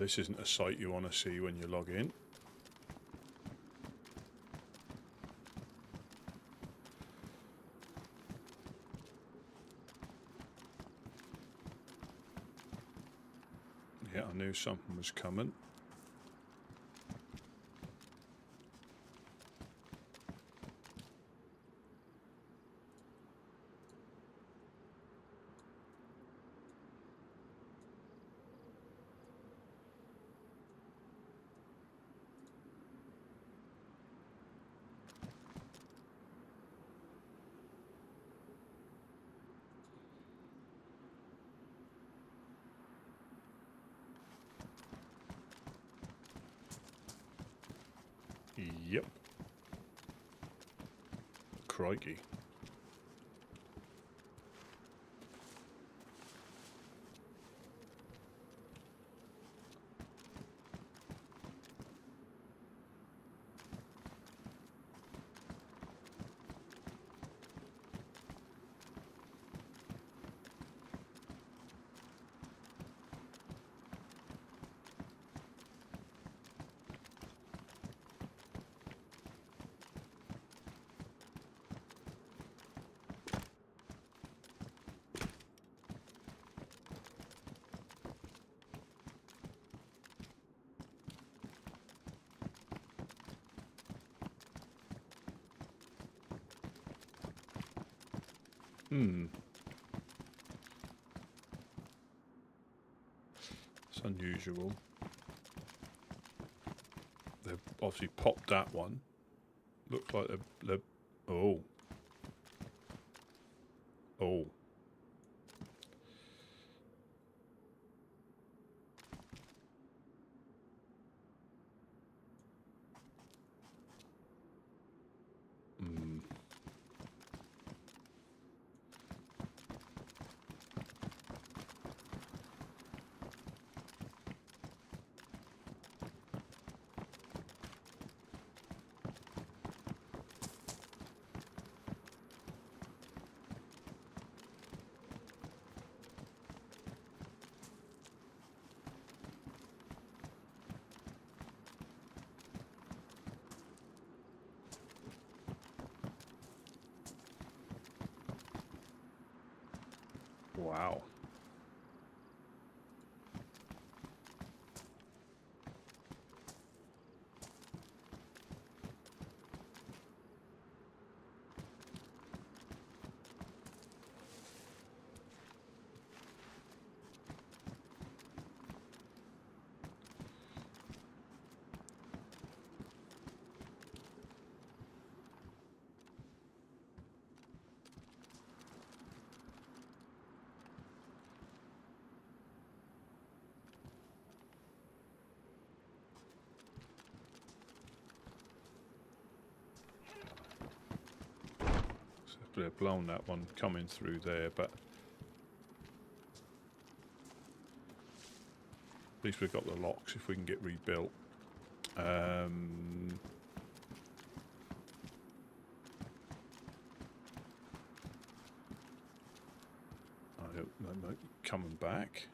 this isn't a site you want to see when you log in. Yeah, I knew something was coming. Yep. Crikey. It's unusual. They've obviously popped that one. Looks like they're oh. Oh. Wow. They've blown that one coming through there, but at least we've got the locks if we can get rebuilt. I don't know, coming back.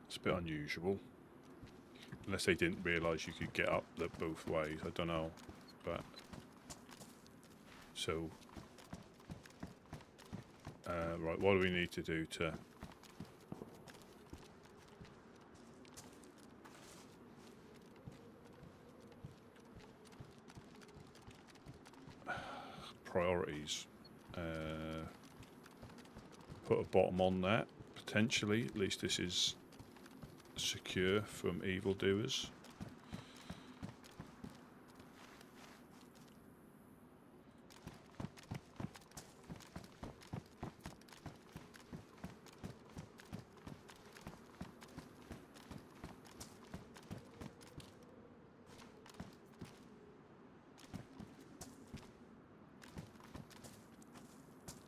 It's a bit unusual. Unless they didn't realise you could get up both ways. I don't know. But so right, what do we need to do to priorities? Put a bottom on that, potentially. At least this is secure from evildoers.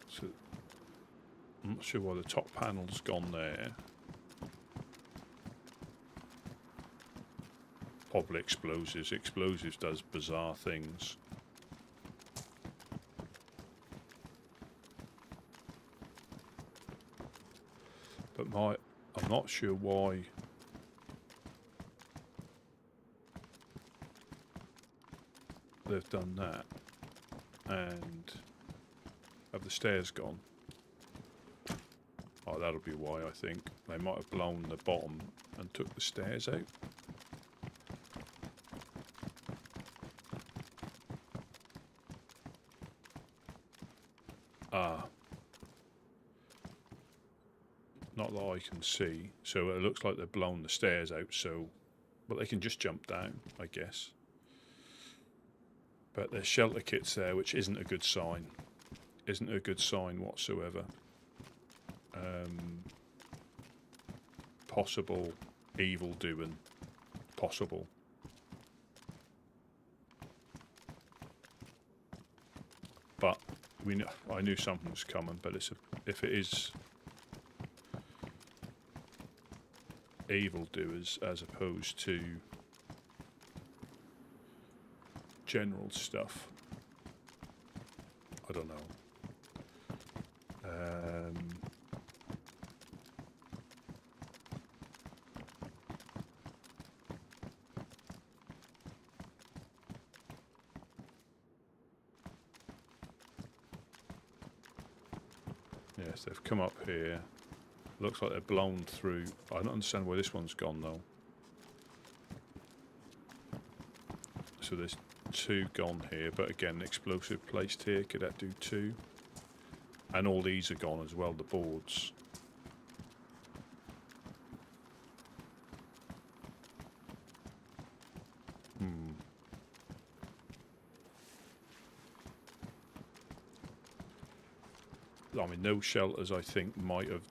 So I'm not sure why the top panel's gone there. Probably explosives. Explosives does bizarre things. But I'm not sure why they've done that. And have the stairs gone? Oh, that'll be why, I think. They might have blown the bottom and took the stairs out. Ah. Not that I can see. So it looks like they've blown the stairs out, so... But they can just jump down, I guess. But there's shelter kits there, which isn't a good sign. Isn't a good sign whatsoever. Possible evil doing. Possible. But I knew something was coming. But if it is evil doers as opposed to general stuff, I don't know. Yes, they've come up here. Looks like they're blown through. I don't understand why this one's gone though. So there's two gone here, but again, explosive placed here. Could that do two? And all these are gone as well, the boards. I mean, no shelters, I think, might have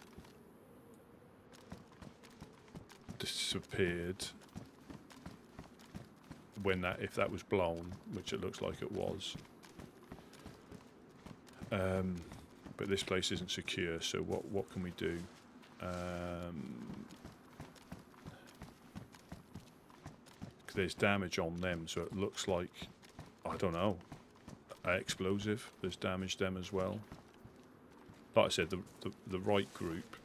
disappeared when if that was blown, which it looks like it was. But this place isn't secure, so what can we do? There's damage on them, so it looks like, I don't know, explosive. There's damage them as well. Like I said, the right group.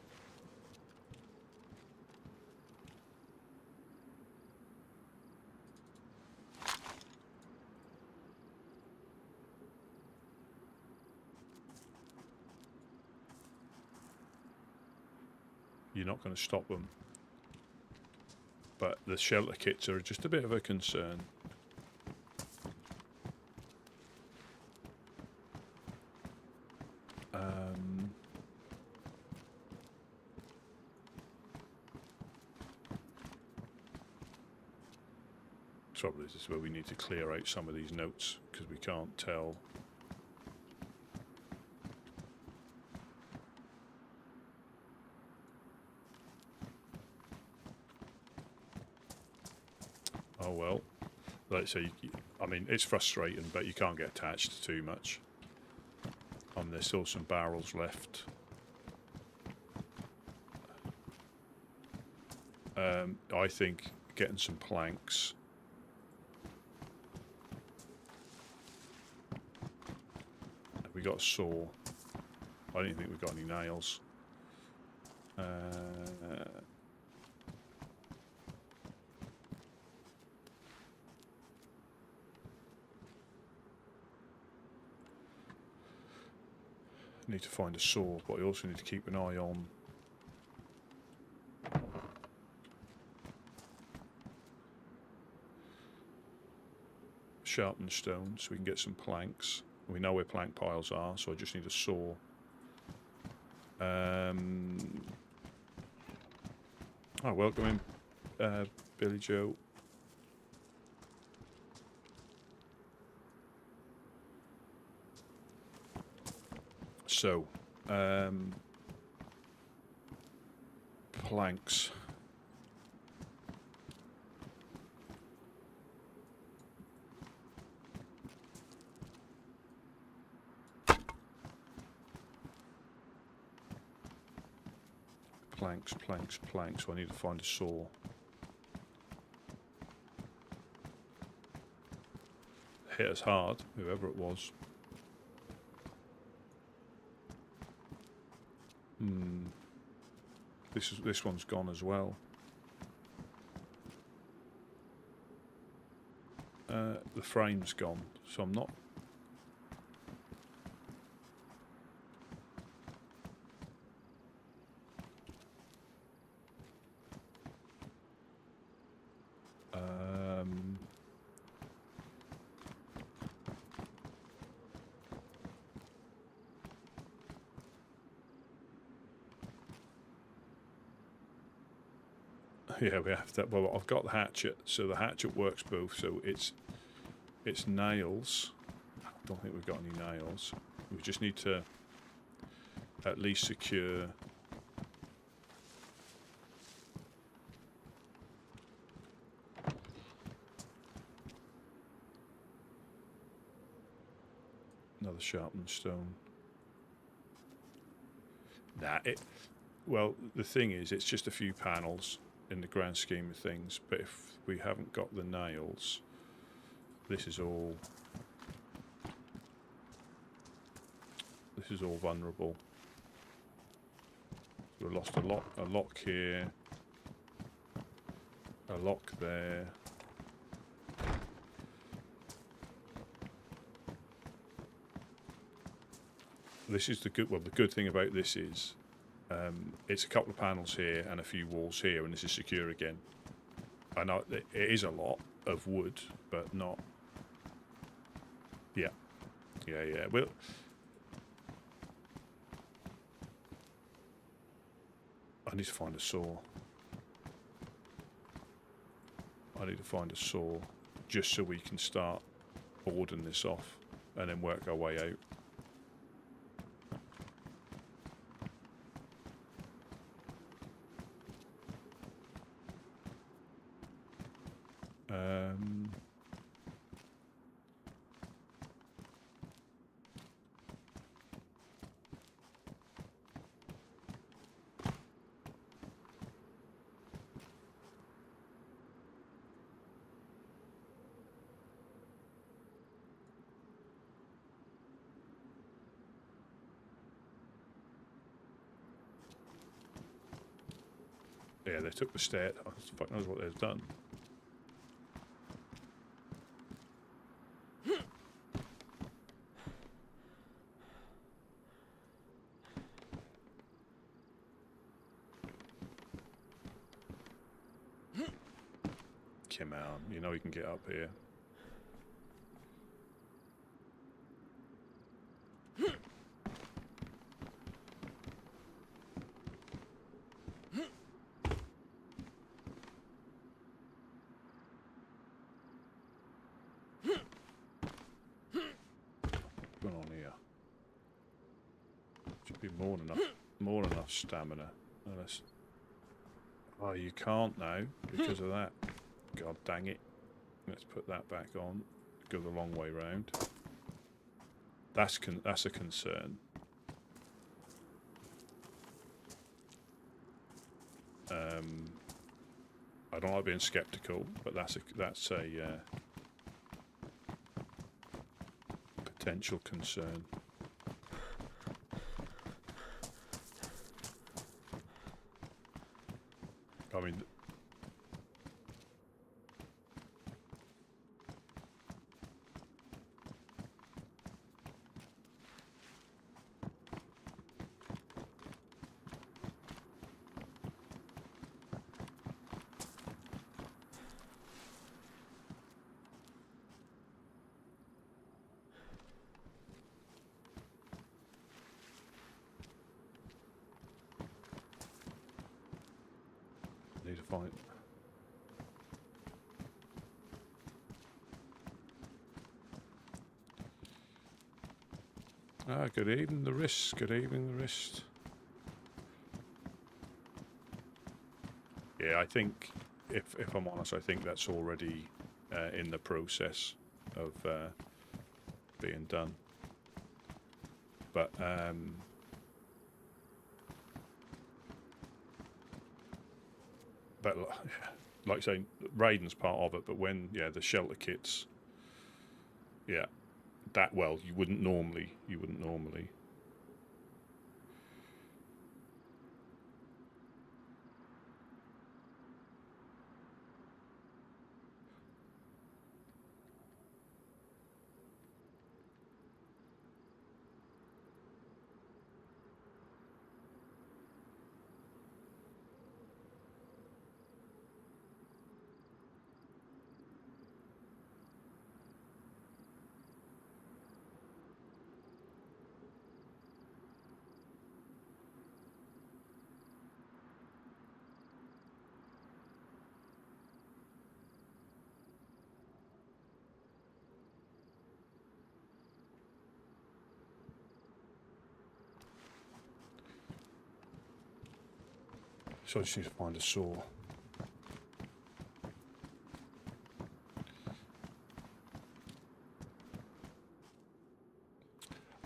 You're not going to stop them. But the shelter kits are just a bit of a concern. Trouble is, this is where we need to clear out some of these notes because we can't tell. Oh well, like I say, I mean, it's frustrating, but you can't get attached to too much. There's still some barrels left. I think getting some planks. We got a saw. I don't think we've got any nails. Need to find a saw, but I also need to keep an eye on sharpened stone so we can get some planks. We know where plank piles are, so I just need a saw. Oh, welcome in, Billy Joe. So, planks. Planks, planks, planks. So I need to find a saw. Hit us hard, whoever it was. This one's gone as well. The frame's gone, so I'm not. Yeah, we have that. Well, I've got the hatchet, so the hatchet works both. So it's nails. I don't think we've got any nails. We just need to at least secure. Another sharpened stone. Nah, well, the thing is, it's just a few panels in the grand scheme of things, but if we haven't got the nails, this is all vulnerable. We lost a lock here, a lock there. This is the good thing about this is it's a couple of panels here and a few walls here, and this is secure again. I know it is a lot of wood, but not. Yeah. Well, I need to find a saw. I need to find a saw just so we can start boarding this off and then work our way out. Yeah, they took the stair. Oh, fuck knows what they've done. Come on, you know you can get up here. More than enough stamina. Unless, oh, you can't now because of that. God dang it. Let's put that back on. Go the long way round. That's a concern. I don't like being skeptical, but that's a potential concern. I mean, need to find. Ah, good evening, the wrist. Good evening, the wrist. Yeah, I think, if I'm honest, I think that's already in the process of being done. But but like I say, raiding's part of it. But when the shelter kits, that you wouldn't normally. So I just need to find a saw.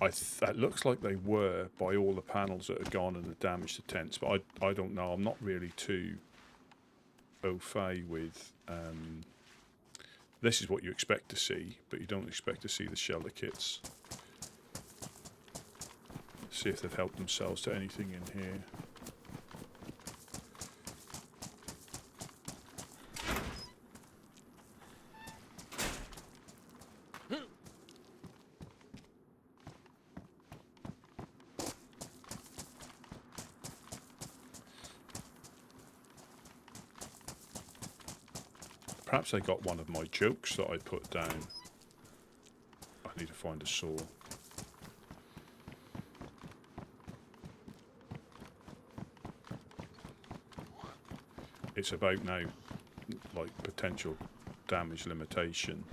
It looks like they were by all the panels that had gone and the damage to tents, but I don't know. I'm not really too au fait with. This is what you expect to see, but you don't expect to see the shelter kits. See if they've helped themselves to anything in here. Perhaps they got one of my jokes that I put down. I need to find a saw. It's about now, like, potential damage limitation.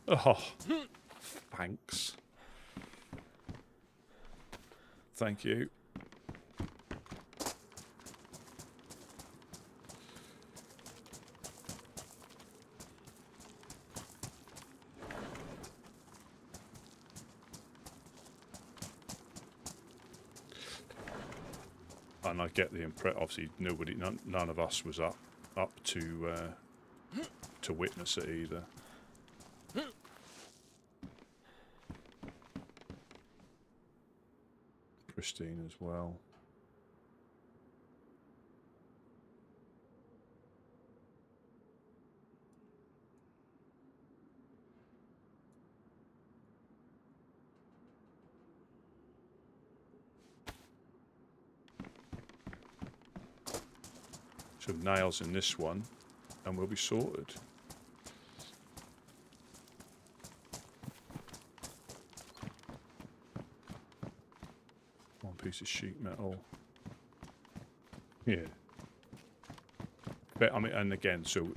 Oh, thanks. Thank you. And I get the impression, obviously, none of us was up to witness it either. Pristine as well. So nails in this one, and we'll be sorted. One piece of sheet metal. Yeah. But I mean, and again, so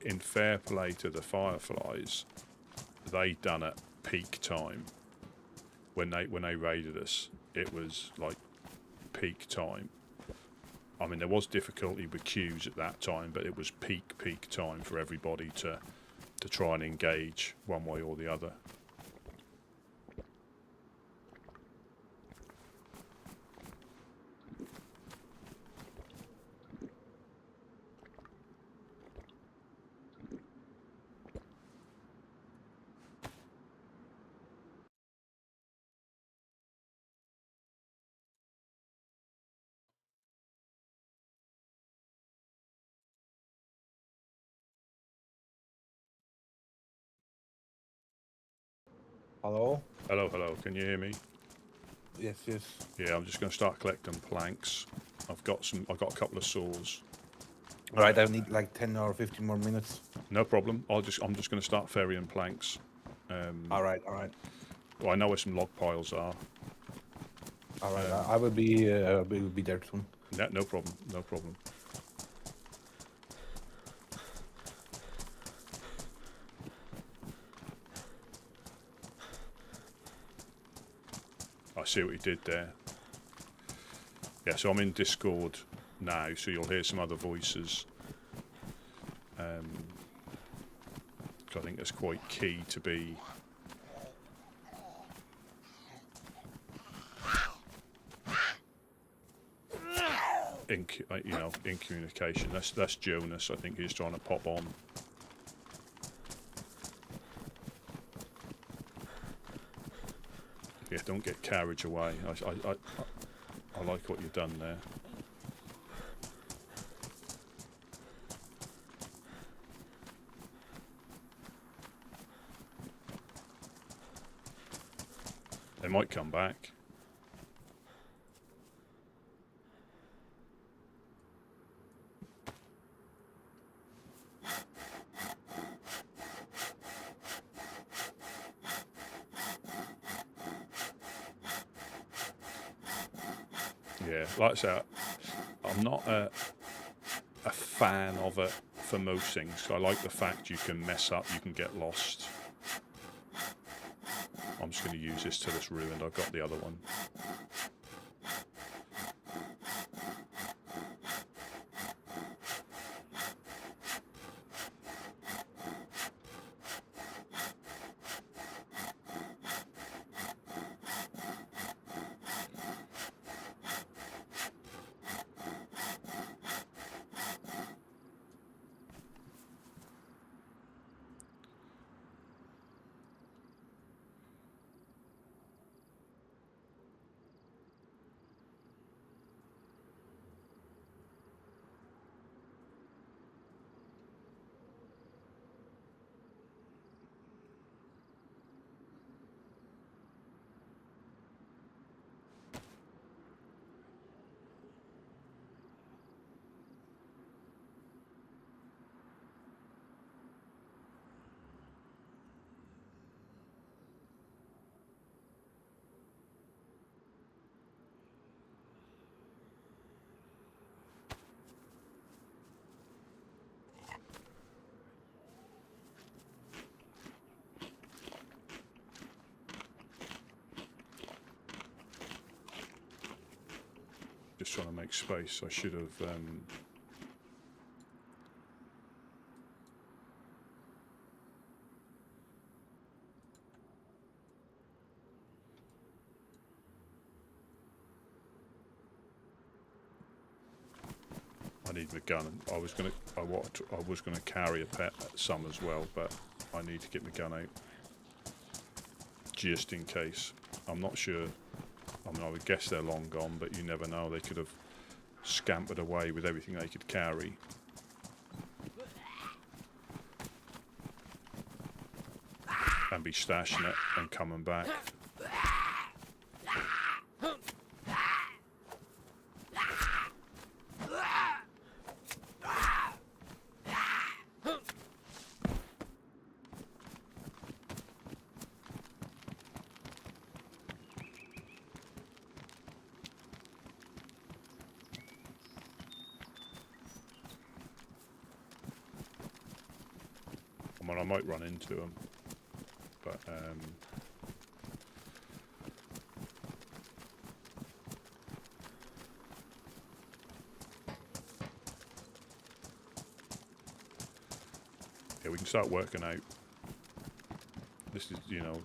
in fair play to the Fireflies, they done at peak time. When they raided us, it was like peak time. I mean, there was difficulty with queues at that time, but it was peak time for everybody to try and engage one way or the other. Hello? Hello, can you hear me? Yes. Yeah, I'm just going to start collecting planks. I've got a couple of saws. Alright, I need like 10 or 15 more minutes. No problem. I'm just going to start ferrying planks. Alright. Well, I know where some log piles are. Alright, I will be there soon. No problem. I see what you did there. Yeah, so I'm in Discord now, so you'll hear some other voices. I think that's quite key to be you know, in communication. That's Jonas. I think he's trying to pop on. Yeah, don't get carried away. I like what you've done there. They might come back. Yeah, like I said, I'm not a fan of it for most things. I like the fact you can mess up, you can get lost. I'm just going to use this till it's ruined. I've got the other one. Just trying to make space. I should have... I need my gun. I was gonna carry some as well, but I need to get my gun out just in case. I'm not sure. I mean, I would guess they're long gone, but you never know. They could have scampered away with everything they could carry. And be stashing it and coming back. I might run into them, but yeah, we can start working out. This is, you know,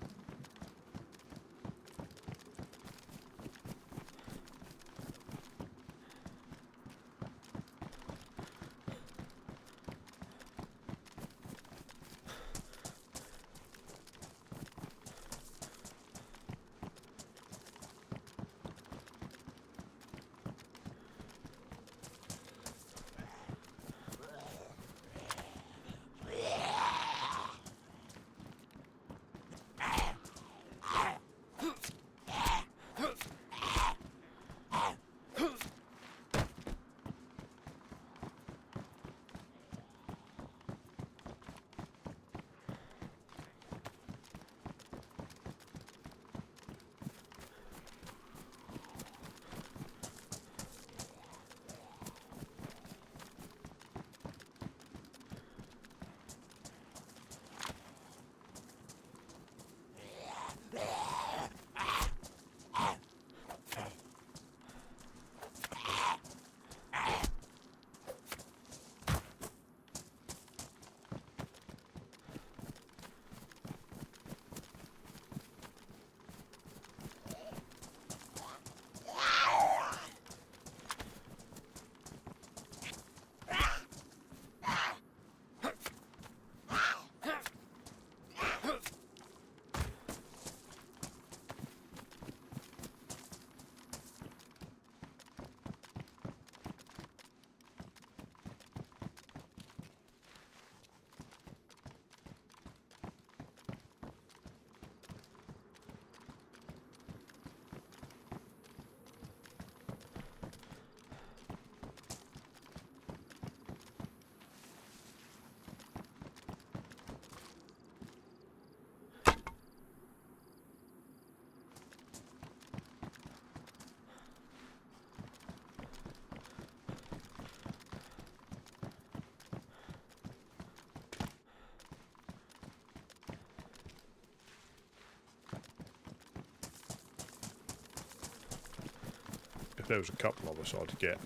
there was a couple of us, I'd get,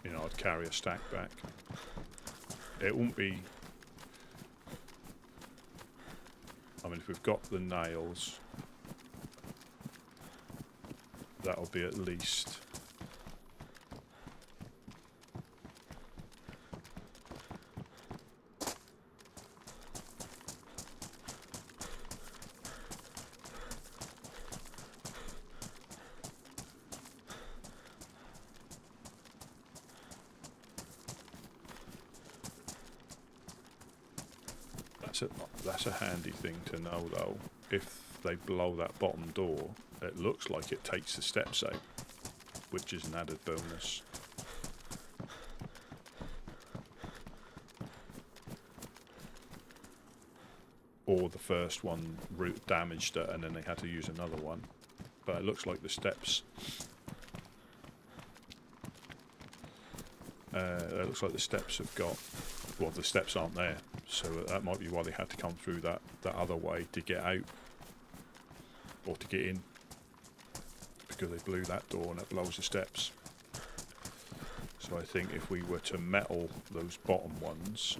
you know, I'd carry a stack back. It won't be. I mean, if we've got the nails, that'll be at least. That's a handy thing to know, though. If they blow that bottom door, it looks like it takes the steps out, which is an added bonus. Or the first one damaged it and then they had to use another one. But it looks like the steps... it looks like the steps have got... Well, the steps aren't there. So that might be why they had to come through that other way to get out. Or to get in. Because they blew that door and it blows the steps. So I think if we were to metal those bottom ones...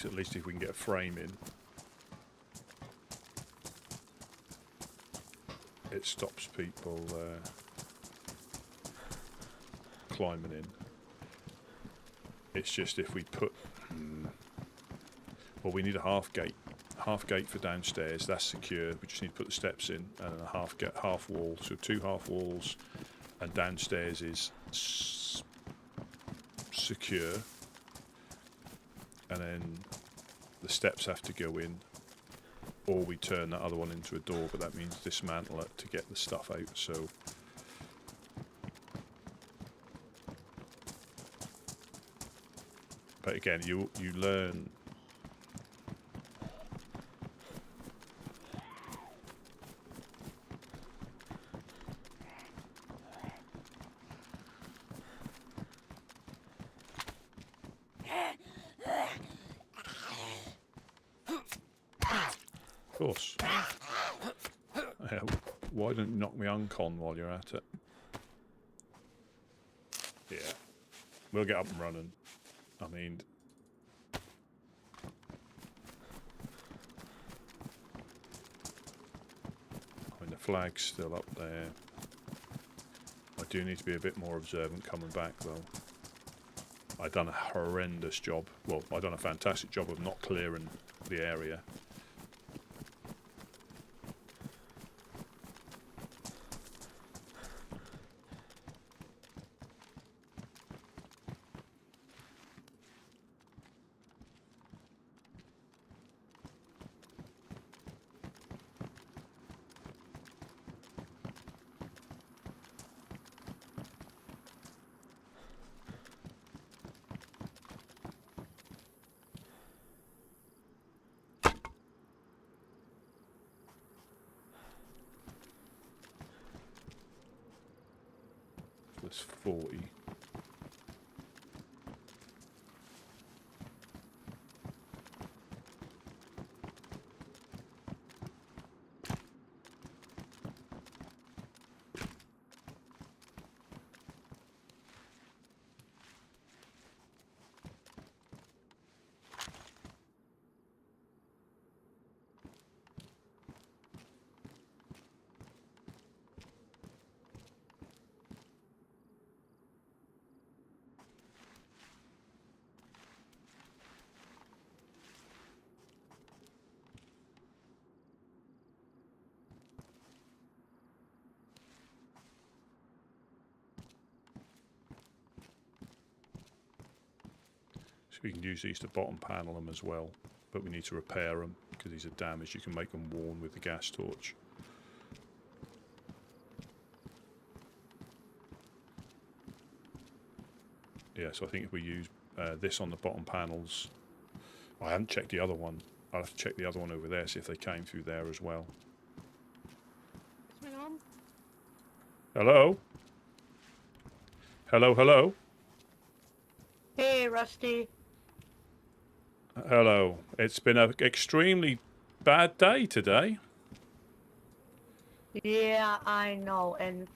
At least if we can get a frame in, it stops people climbing in. It's just if we put... well, we need a half gate for downstairs. That's secure. We just need to put the steps in and a half wall. So 2 half walls, and downstairs is secure. And then the steps have to go in, or we turn that other one into a door, but that means dismantle it to get the stuff out. So but again, you learn. Of course. Yeah, why don't you knock me uncon while you're at it? Yeah. We'll get up and running. I mean... the flag's still up there. I do need to be a bit more observant coming back, though. I've done a horrendous job. Well, I've done a fantastic job of not clearing the area. That's 40. we can use these to bottom panel them as well, but we need to repair them because these are damaged. You can make them worn with the gas torch. Yeah, so I think if we use this on the bottom panels, I haven't checked the other one. I'll have to check the other one over there, see if they came through there as well. Hello? Hello, hello? Hey, Rusty. Hello. It's been an extremely bad day today. Yeah, I know, and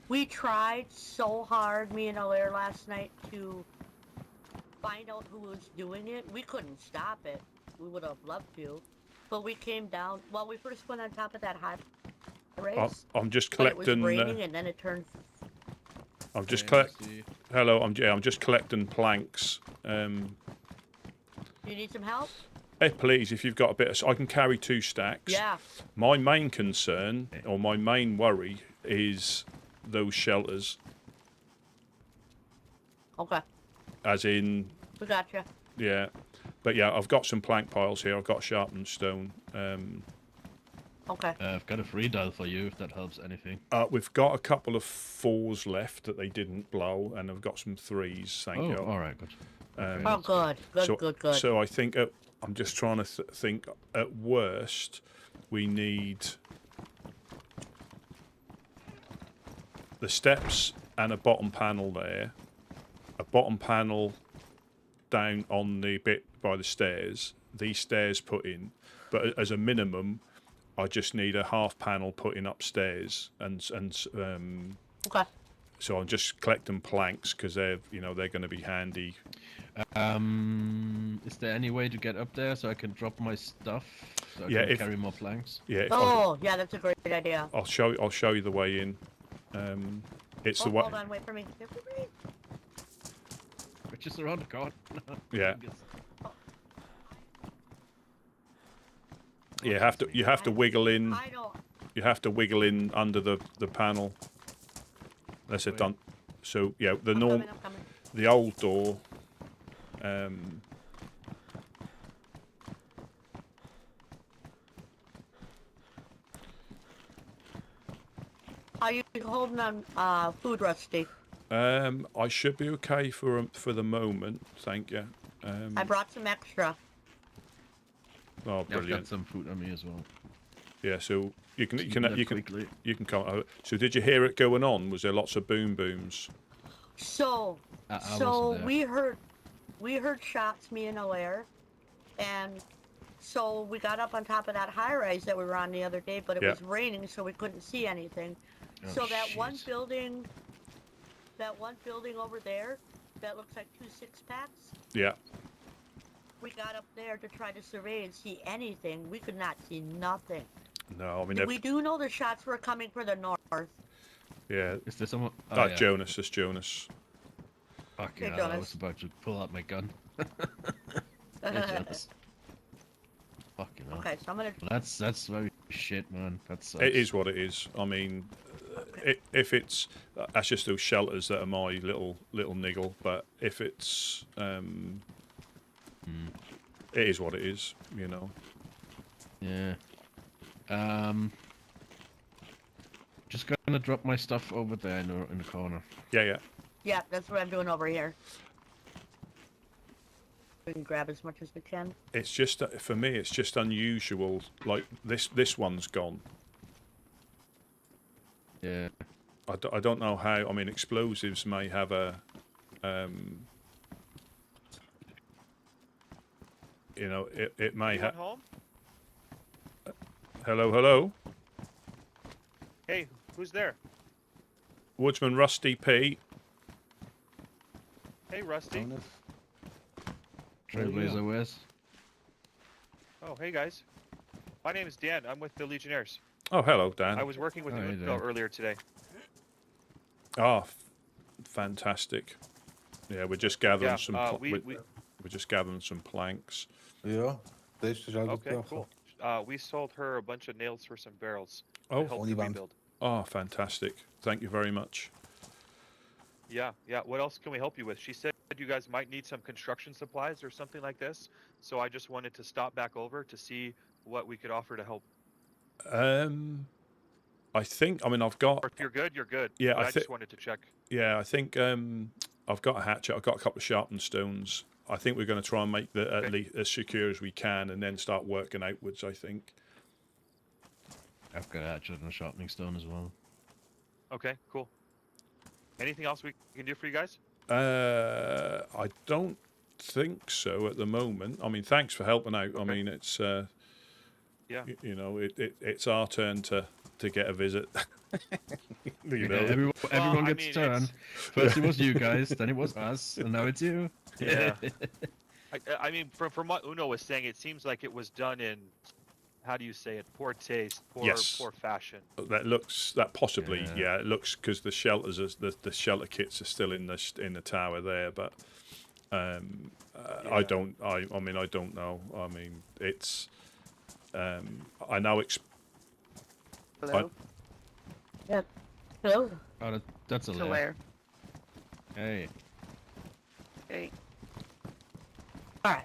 we tried so hard, me and Alaire, last night to find out who was doing it. We couldn't stop it. We would have loved to, but we came down. Well, we first went on top of that high race. I'm just But it collecting. was raining, and then it turned. I'm just Hello. I'm just collecting planks. You need some help? Hey, please, if you've got a bit of, I can carry 2 stacks. Yeah. My main concern, or my main worry, is those shelters. Okay. As in. We gotcha. Yeah, but yeah, I've got some plank piles here. I've got sharpened stone. Okay. I've got a free dial for you if that helps anything. We've got a couple of 4s left that they didn't blow, and I've got some 3s. Thank you. All right, good. Oh, good. Good. So I think I'm just trying to think. At worst, we need the steps and a bottom panel there. A bottom panel down on the bit by the stairs. These stairs put in, but as a minimum, I just need a half panel put in upstairs, and Okay. so I'm just collecting planks because they're they're going to be handy. Is there any way to get up there so I can drop my stuff so I can carry more planks? Yeah. Yeah, that's a great idea. I'll show you the way in. It's the way. Hold on, wait for me. We're just around the corner. Yeah. You have to wiggle in. I know. You have to wiggle in under the panel. That's it done. So yeah, I'm coming. the old door. Are you holding on food, Rusty? I should be okay for the moment. Thank you. I brought some extra. Oh, Yeah, I've brilliant! got some food on me as well. Yeah, so you can quickly. come. So did you hear it going on? Was there lots of boom booms? So I wasn't there. we heard shots, me and Alaire, and so we got up on top of that high rise that we were on the other day, but it was raining, so we couldn't see anything. Oh, so that shit. one building over there, that looks like 2 6-packs. Yeah. We got up there to try to survey and see anything. We could not see nothing. No, I mean We do know the shots were coming for the north. yeah. Is there someone? Oh, That's yeah. Jonas. That's Jonas. Fucking Hey, hell, I Jonas. was about to pull out my gun. Hey, Jonas. Fucking hell. Okay, so I'm gonna. That's very shit, man. That's. It is what it is. I mean, if it's that's just those shelters that are my little niggle. But if it's it is what it is. Yeah. Just gonna drop my stuff over there in the corner. Yeah. Yeah, that's what I'm doing over here. We can grab as much as we can. It's just for me. It's just unusual. Like this one's gone. Yeah. I don't know how. I mean, explosives may have a it may have. home? Hello. Hey, who's there? Woodsman Rusty P. Hey, Rusty. Trailblazer West. Oh, hey guys. My name is Dan. I'm with the Legionnaires. Oh, hello, Dan. I was working with Hi, the Dan. earlier today. Ah, fantastic. Yeah, we're just gathering Yeah, some. we're just gathering some planks. Ja, deze zou ik okay, wel cool. We sold her a bunch of nails for some barrels. Oh, to help only the one. rebuild. Oh, fantastic! Thank you very much. Yeah. What else can we help you with? She said you guys might need some construction supplies or something like this. So I just wanted to stop back over to see what we could offer to help. I think. I mean, I've got. Or if you're good, you're good. Yeah, But I I think. just wanted to check. Yeah, I think. I've got a hatchet. I've got a couple of sharpened stones. I think we're going to try and make the at Okay. least as secure as we can, and then start working outwards. I think. I've got a hatchet and a sharpening stone as well. Okay, cool. Anything else we can do for you guys? I don't think so at the moment. I mean, thanks for helping out. I Okay. mean, it's Yeah. you know, it's our turn to get a visit. You Yeah, know, everyone I gets mean, turn. it's- First it was you guys, then it was us, and now it's you. Yeah. I mean, from what Uno was saying, it seems like it was done in, how do you say it, poor taste, Yes. poor fashion. that possibly, Yeah. yeah, it looks because the shelters, the shelter kits are still in the tower there, but I Yeah. don't, I mean, I don't know. I mean, it's, I know. Hello? Hello. Oh, that's a To lair. where? Hey, Okay. All right.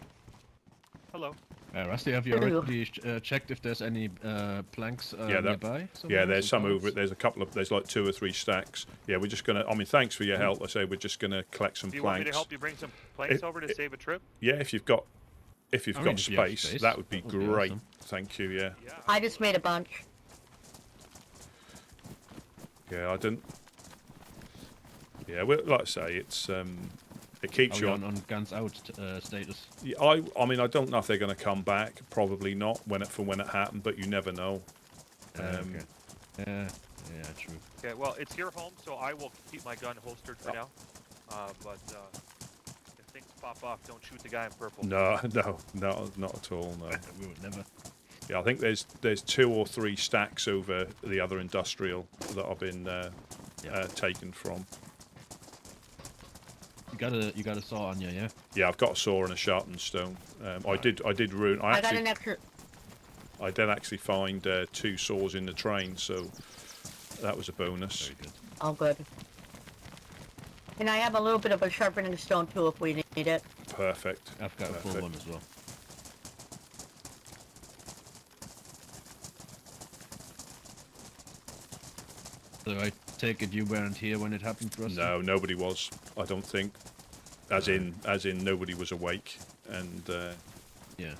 Hello. Rusty, have you Hello. already checked if there's any planks Yeah, nearby? Yeah, somewhere, there's some pallets? over. There's a couple of. There's like 2 or 3 stacks. Yeah, we're just gonna. I mean, thanks for your help. I say we're just gonna collect some Do you want me planks. to help you bring some planks It- over to save a trip? Yeah, if you've got, I mean, if you have space, that would be that would be great. awesome. Thank you. Yeah, Yeah. I just made a bunch. yeah. I didn't. Yeah, well, like I say, it's it keeps Are you we on. on guns out status? Yeah, I mean, I don't know if they're going to come back. Probably not from when it happened, but you never know. Okay. Yeah, true. Okay, well, it's your home, so I will keep my gun holstered for now. But if things pop off, don't shoot the guy in purple. No, not at all. No. We would never. Yeah, I think there's 2 or 3 stacks over the other industrial that I've been taken from. You got a saw on you, yeah? Yeah, I've got a saw and a sharpened stone. I did ruin. I got an extra. I did actually find 2 saws in the train, so that was a bonus. Very good. Oh, good. And I have a little bit of a sharpening stone too, if we need it. Perfect. I've got a full Perfect. one as well. So I take it you weren't here when it happened, Rusty? No, nobody was. I don't think. As in nobody was awake, and Yeah.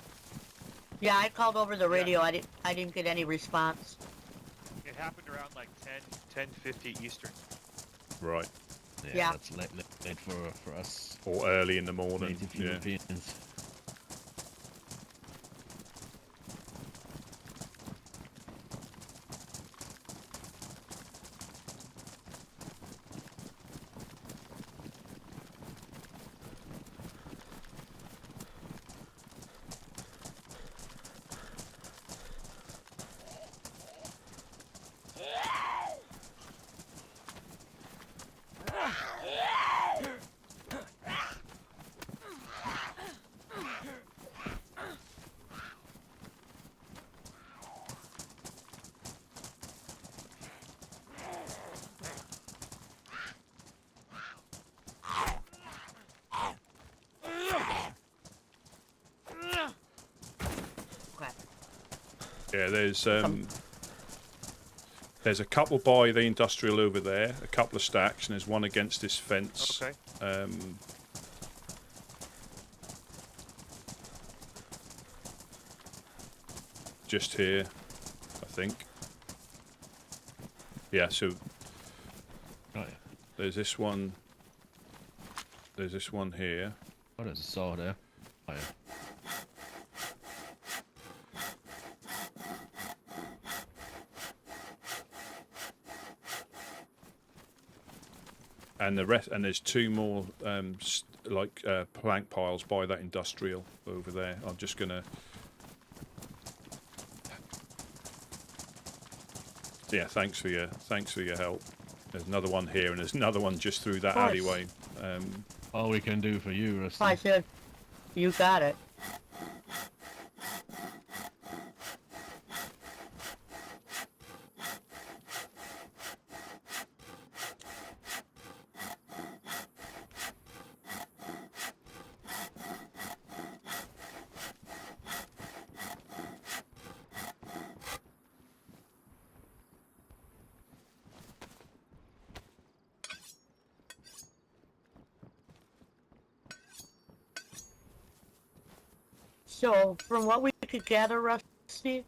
Yeah, I called over the radio. I didn't get any response. It happened around like 10:50 Eastern. right, Yeah. That's late for us or early in the morning. native Yeah. Europeans. Okay. Yeah, there's a couple by the industrial over there, a couple of stacks, and there's one against this fence. Okay. Just here, I think. Yeah, so Oh, yeah. there's this one. There's this one here. Oh, there's a saw there. Oh, yeah. And the rest, and there's 2 more plank piles by that industrial over there. I'm just gonna. Yeah, thanks for your help. There's another one here, and there's another one just through that Of course. alleyway. All we can do for you, Rusty. I said, you got it. So, from what we could gather, Rusty,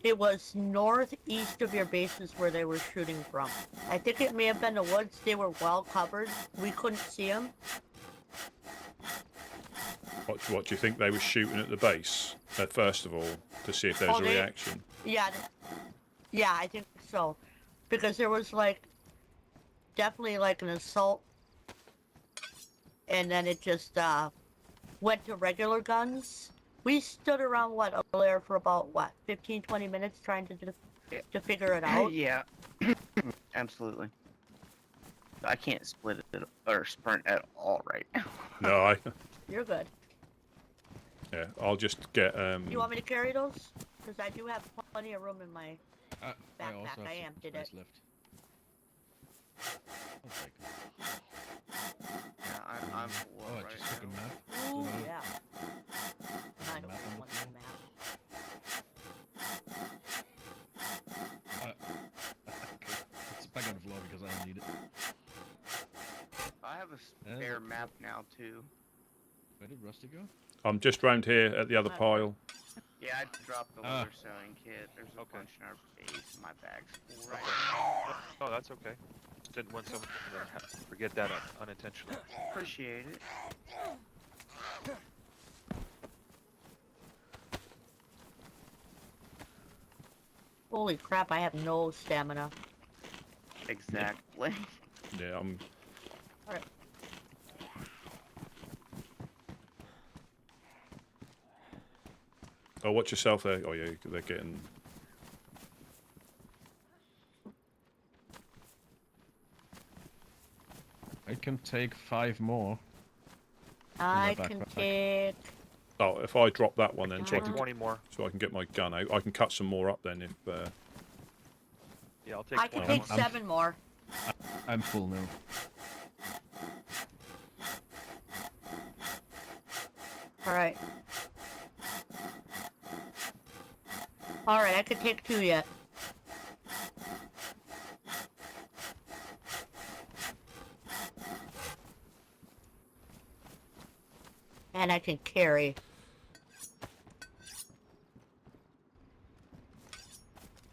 it was northeast of your bases where they were shooting from. I think it may have been the woods. They were well covered. We couldn't see them. What do you think they were shooting at the base? First of all, to see if there's a reaction. Yeah, yeah, I think so. Because there was like, definitely like an assault. And then it just went to regular guns. We stood around, what, there for about, what, 15, 20 minutes trying to figure it out? Yeah. Absolutely. I can't split it or sprint at all right now. No, You're good. yeah, I'll just get. You want me to carry those? Because I do have plenty of room in my I backpack. also have I some emptied space it. left. I'll take it. Yeah, I'm full Oh, I right just took a now. map. Ooh, So now- yeah. I don't Map on the want floor? the map. Okay. It's back on the floor because I don't need it. I have a spare map now too. Where did Rusty go? I'm just round here at the other pile. Yeah, I dropped the leather sewing kit. There's a bunch in our base. My bag's full right now. Oh, that's okay. Just didn't want someone to forget that unintentionally. Appreciate it. Holy crap, I have no stamina. Exactly. Yeah, I'm. Alright. Oh, watch yourself there. Oh yeah, they're getting. I can take 5 more. I backpack. can take... Oh, if I drop that one, then so I Take can 20 more. get my gun out. I can cut some more up then if. Yeah, I'll take I can 20 take more. 7 more. I'm full now. Alright. Alright, I could take 2 yet. And I can carry.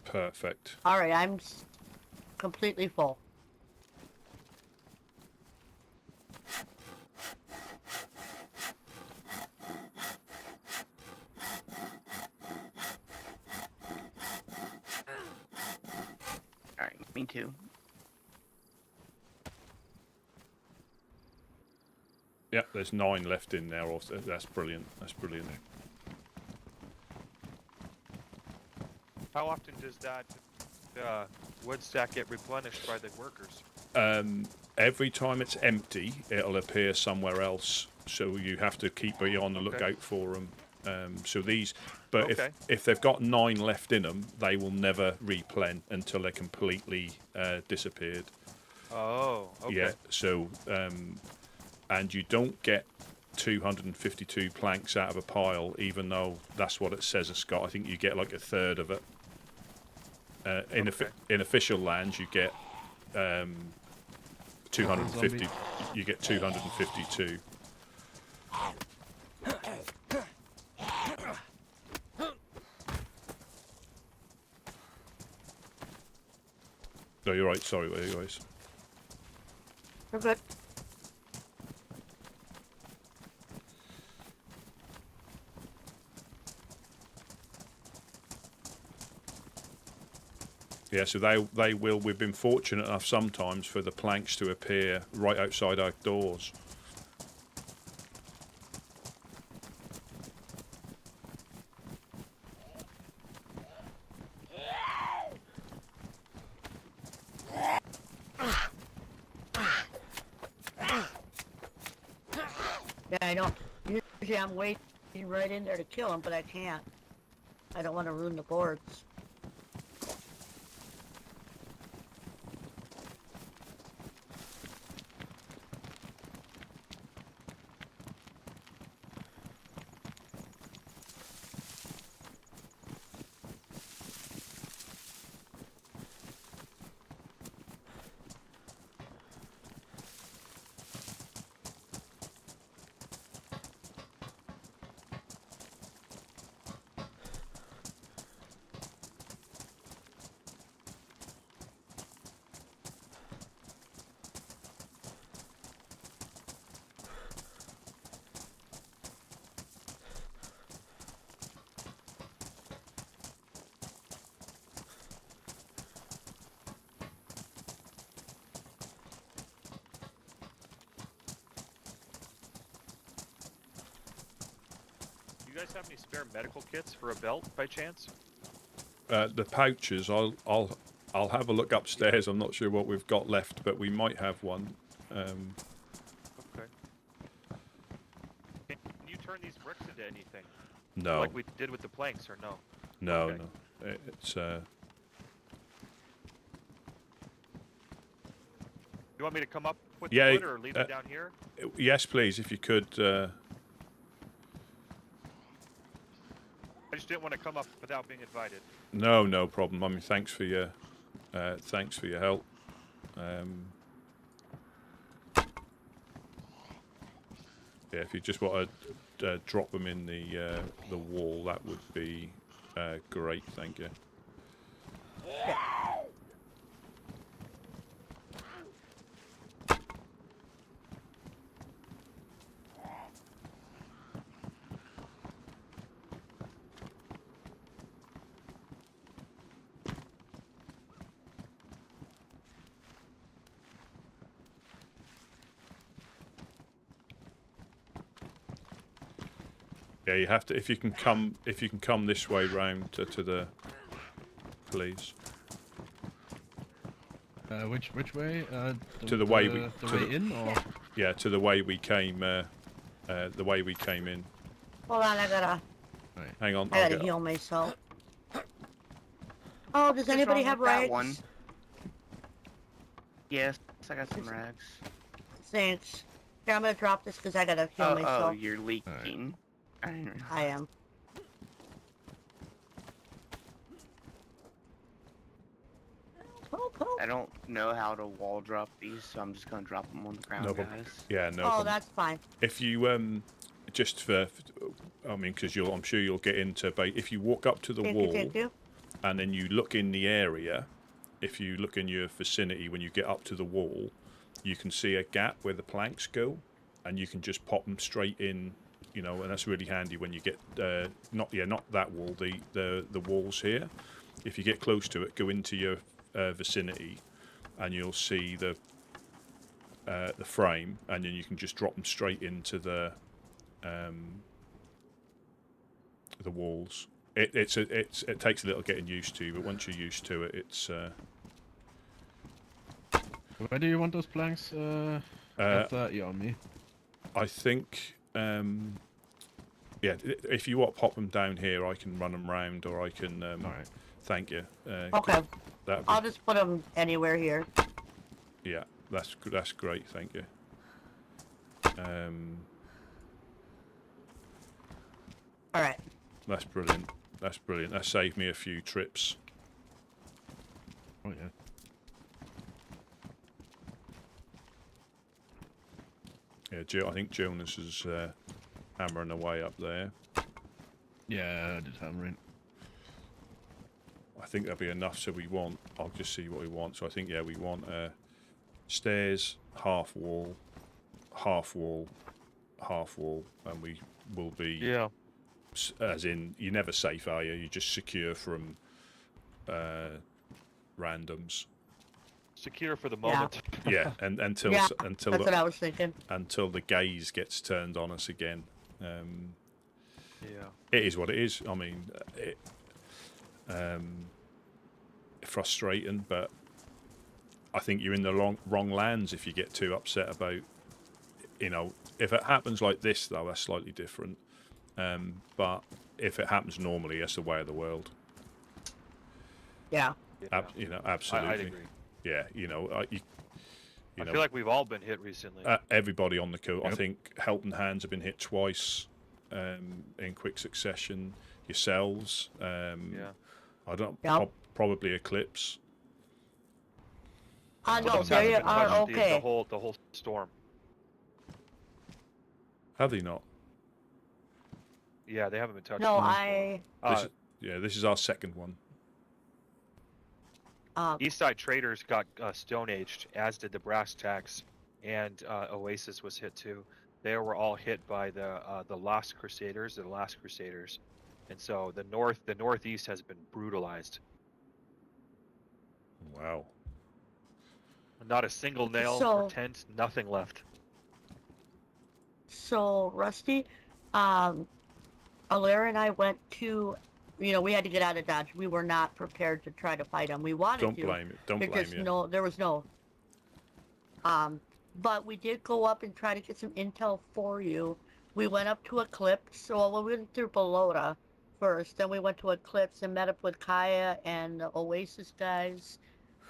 Perfect. Alright, I'm completely full. Alright, me too. Yeah, there's 9 left in there. Also, that's brilliant. That's brilliant. How often does that wood stack get replenished by the workers? Every time it's empty, it'll appear somewhere else. So you have to keep on the lookout for them. So these, but if they've got 9 left in them, they will never replen until they're completely disappeared. Oh, okay. Yeah. So, and you don't get 252 planks out of a pile, even though that's what it says it's got. I think you get like a third of it. In official lands, you get 250. You get 252. No, you're right. Sorry, guys. You're good. Yeah, so they will. We've been fortunate enough sometimes for the planks to appear right outside our doors. Yeah, I know. Usually I'm waiting right in there to kill him, but I can't. I don't want to ruin the boards. you guys have any spare medical kits for a belt by chance? The pouches, I'll have a look upstairs. I'm not sure what we've got left, but we might have one. Okay. Can you turn these bricks into anything? No. Like we did with the planks, or no? No, Okay. no. It's You want me to come up with Yeah, the wood or leave it down here? yes, please, if you could. I just didn't want to come up without being invited. No, no problem. I mean, thanks for your help. Yeah, if you just want to drop them in the wall, that would be great. Thank you. Yeah, you have to. If you can come this way round to the, please. Which way? To the way we- the to way the- in, or Yeah, to the way we came. The way we came in. Hold on, I gotta Hang on. I gotta heal myself. Oh, does anybody wrong have with that rags? one? Yes, I got some rags. Thanks. Here, I'm gonna drop this because I gotta heal Oh, myself. you're leaking. I didn't realize. I am. Help, help. I don't know how to wall drop these, so I'm just gonna drop them on the ground, No problem. guys. Yeah, no Oh, problem. that's fine. If you just for, I mean, because I'm sure you'll get into. But if you walk up to the Thank wall you, thank you. and then you look in the area, if you look in your vicinity when you get up to the wall, you can see a gap where the planks go, and you can just pop them straight in. You know, and that's really handy when you get not that wall, the walls here. If you get close to it, go into your vicinity, and you'll see the frame, and then you can just drop them straight into the walls. It takes a little getting used to, but once you're used to it, it's. where do you want those planks? 30 on me. I think. Yeah, if you want to pop them down here, I can run them round, or I can. All right. Thank you. Okay. That'd be- I'll just put them anywhere here. Yeah, that's great. Thank you. All right. That's brilliant. That's brilliant. That saved me a few trips. Oh yeah. Yeah, I think Jonas is hammering away up there. Yeah, I did hammering. I think that'll be enough. So we want. I'll just see what we want. So I think we want stairs, half wall, half wall, half wall, and we will be. Yeah. As in, you're never safe, are you? You're just secure from randoms. Secure for the Yeah. moment. Yeah, and until Yeah, until That's the, what I was thinking. until the gaze gets turned on us again. Yeah. It is what it is. I mean, frustrating, but I think you're in the wrong lands if you get too upset about. You know, if it happens like this, though, that's slightly different. But if it happens normally, that's the way of the world. Yeah. Yeah. You know, absolutely. I'd agree. Yeah, you know, I know, feel like we've all been hit recently. everybody on the coast. I Yep. think Helping Hands have been hit twice in quick succession. Yourselves. Yeah. I don't. Yep. Probably Eclipse. I know, Those they haven't been are touched okay. the whole storm. Have they not? Yeah, they haven't been touched. No, I... This is our second one. Eastside Traders got Stone Aged, as did the Brass Tacks, and Oasis was hit too. They were all hit by the Last Crusaders, and so the northeast has been brutalized. Wow. Not a single nail So- or tent, nothing left. So, Rusty, Alaire and I went to, we had to get out of Dodge. We were not prepared to try to fight them. We wanted Don't to. blame it. Don't There blame just you. there was no. But we did go up and try to get some intel for you. We went up to Eclipse. Well, we went through Balota first. Then we went to Eclipse and met up with Kaya and the Oasis guys.